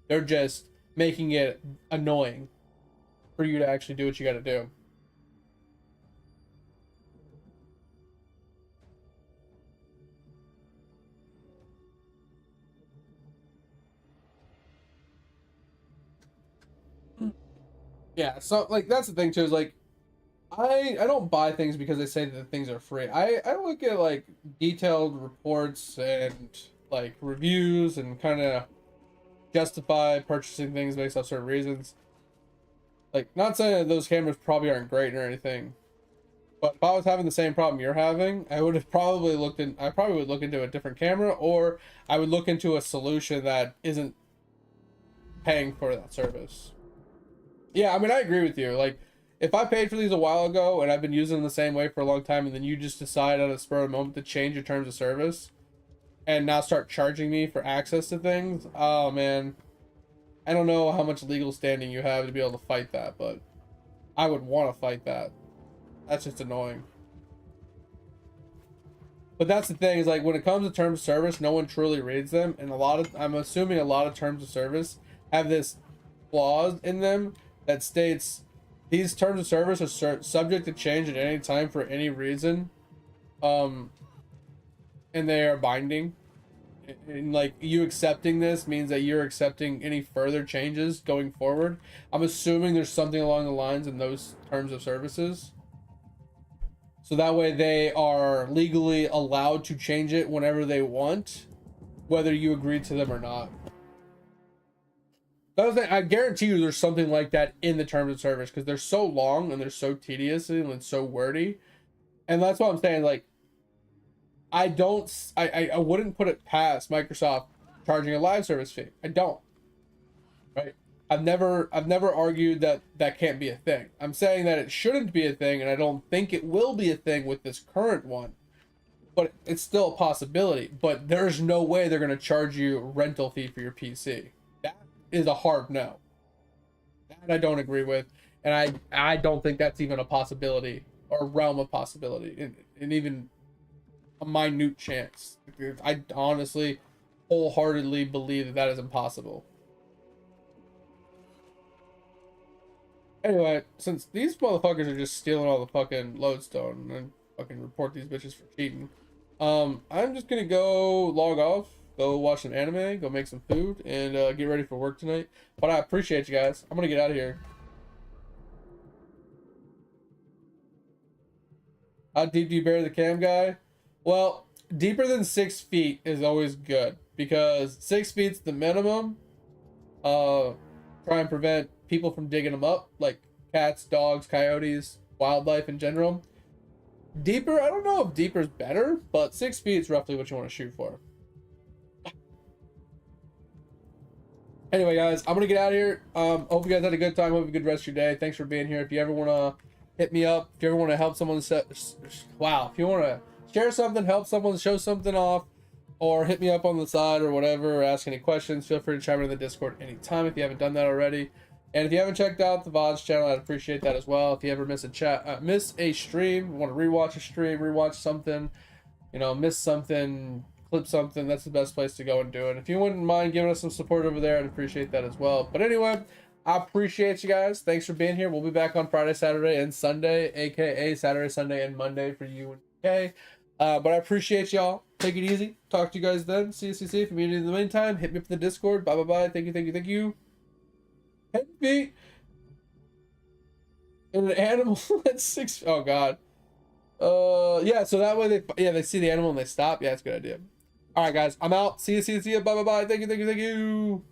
They're just making it annoying for you to actually do what you got to do. Yeah, so like that's the thing too, is like I don't buy things because they say that the things are free. I look at like detailed reports and like reviews and kind of justify purchasing things based off certain reasons. Like not saying that those cameras probably aren't great or anything, but if I was having the same problem you're having, I would have probably looked in. I probably would look into a different camera, or I would look into a solution that isn't paying for that service. Yeah, I mean, I agree with you. Like, if I paid for these a while ago and I've been using them the same way for a long time, and then you just decide at a spur of the moment to change your terms of service and now start charging me for access to things, oh man, I don't know how much legal standing you have to be able to fight that, but I would want to fight that. That's just annoying. But that's the thing, is like when it comes to terms of service, no one truly reads them, and I'm assuming a lot of terms of service have this clause in them that states these terms of service are subject to change at any time for any reason, um, and they are binding. And like you accepting this means that you're accepting any further changes going forward. I'm assuming there's something along the lines in those terms of services. So that way they are legally allowed to change it whenever they want, whether you agree to them or not. I guarantee you there's something like that in the terms of service because they're so long and they're so tedious and so wordy. And that's what I'm saying. Like, I wouldn't put it past Microsoft charging a live service fee. I don't. Right? I've never argued that that can't be a thing. I'm saying that it shouldn't be a thing, and I don't think it will be a thing with this current one. But it's still a possibility. But there's no way they're going to charge you a rental fee for your PC. That is a hard no. That I don't agree with, and I don't think that's even a possibility or realm of possibility. And even a minute chance. I honestly, wholeheartedly believe that that is impossible. Anyway, since these motherfuckers are just stealing all the fucking lodestone and fucking report these bitches for cheating, I'm just gonna go log off, go watch some anime, go make some food, and get ready for work tonight. But I appreciate you guys. I'm gonna get out of here. How deep do you bury the cam guy? Well, deeper than 6 feet is always good because 6 feet's the minimum. Try and prevent people from digging them up, like cats, dogs, coyotes, wildlife in general. Deeper, I don't know if deeper is better, but 6 feet is roughly what you want to shoot for. Anyway, guys, I'm gonna get out of here. Hope you guys had a good time. Hope you have a good rest of your day. Thanks for being here. If you ever wanna hit me up, if you ever want to help someone wow, if you want to share something, help someone, show something off, or hit me up on the side or whatever, or ask any questions, feel free to chime in the Discord anytime if you haven't done that already. And if you haven't checked out the VODs channel, I'd appreciate that as well. If you ever miss a stream, want to rewatch a stream, rewatch something, you know, miss something, clip something, that's the best place to go and do it. If you wouldn't mind giving us some support over there, I'd appreciate that as well. But anyway, I appreciate you guys. Thanks for being here. We'll be back on Friday, Saturday, and Sunday, aka Saturday, Sunday, and Monday for you and Kay. But I appreciate y'all. Take it easy. Talk to you guys then. See you. If you need in the meantime, hit me up in the Discord. Bye, bye, bye. Thank you. Hit me. And an animal at 6. Oh, God. Yeah, so that way they see the animal and they stop. Yeah, it's a good idea. All right, guys. I'm out. See you. Bye, bye, bye. Thank you.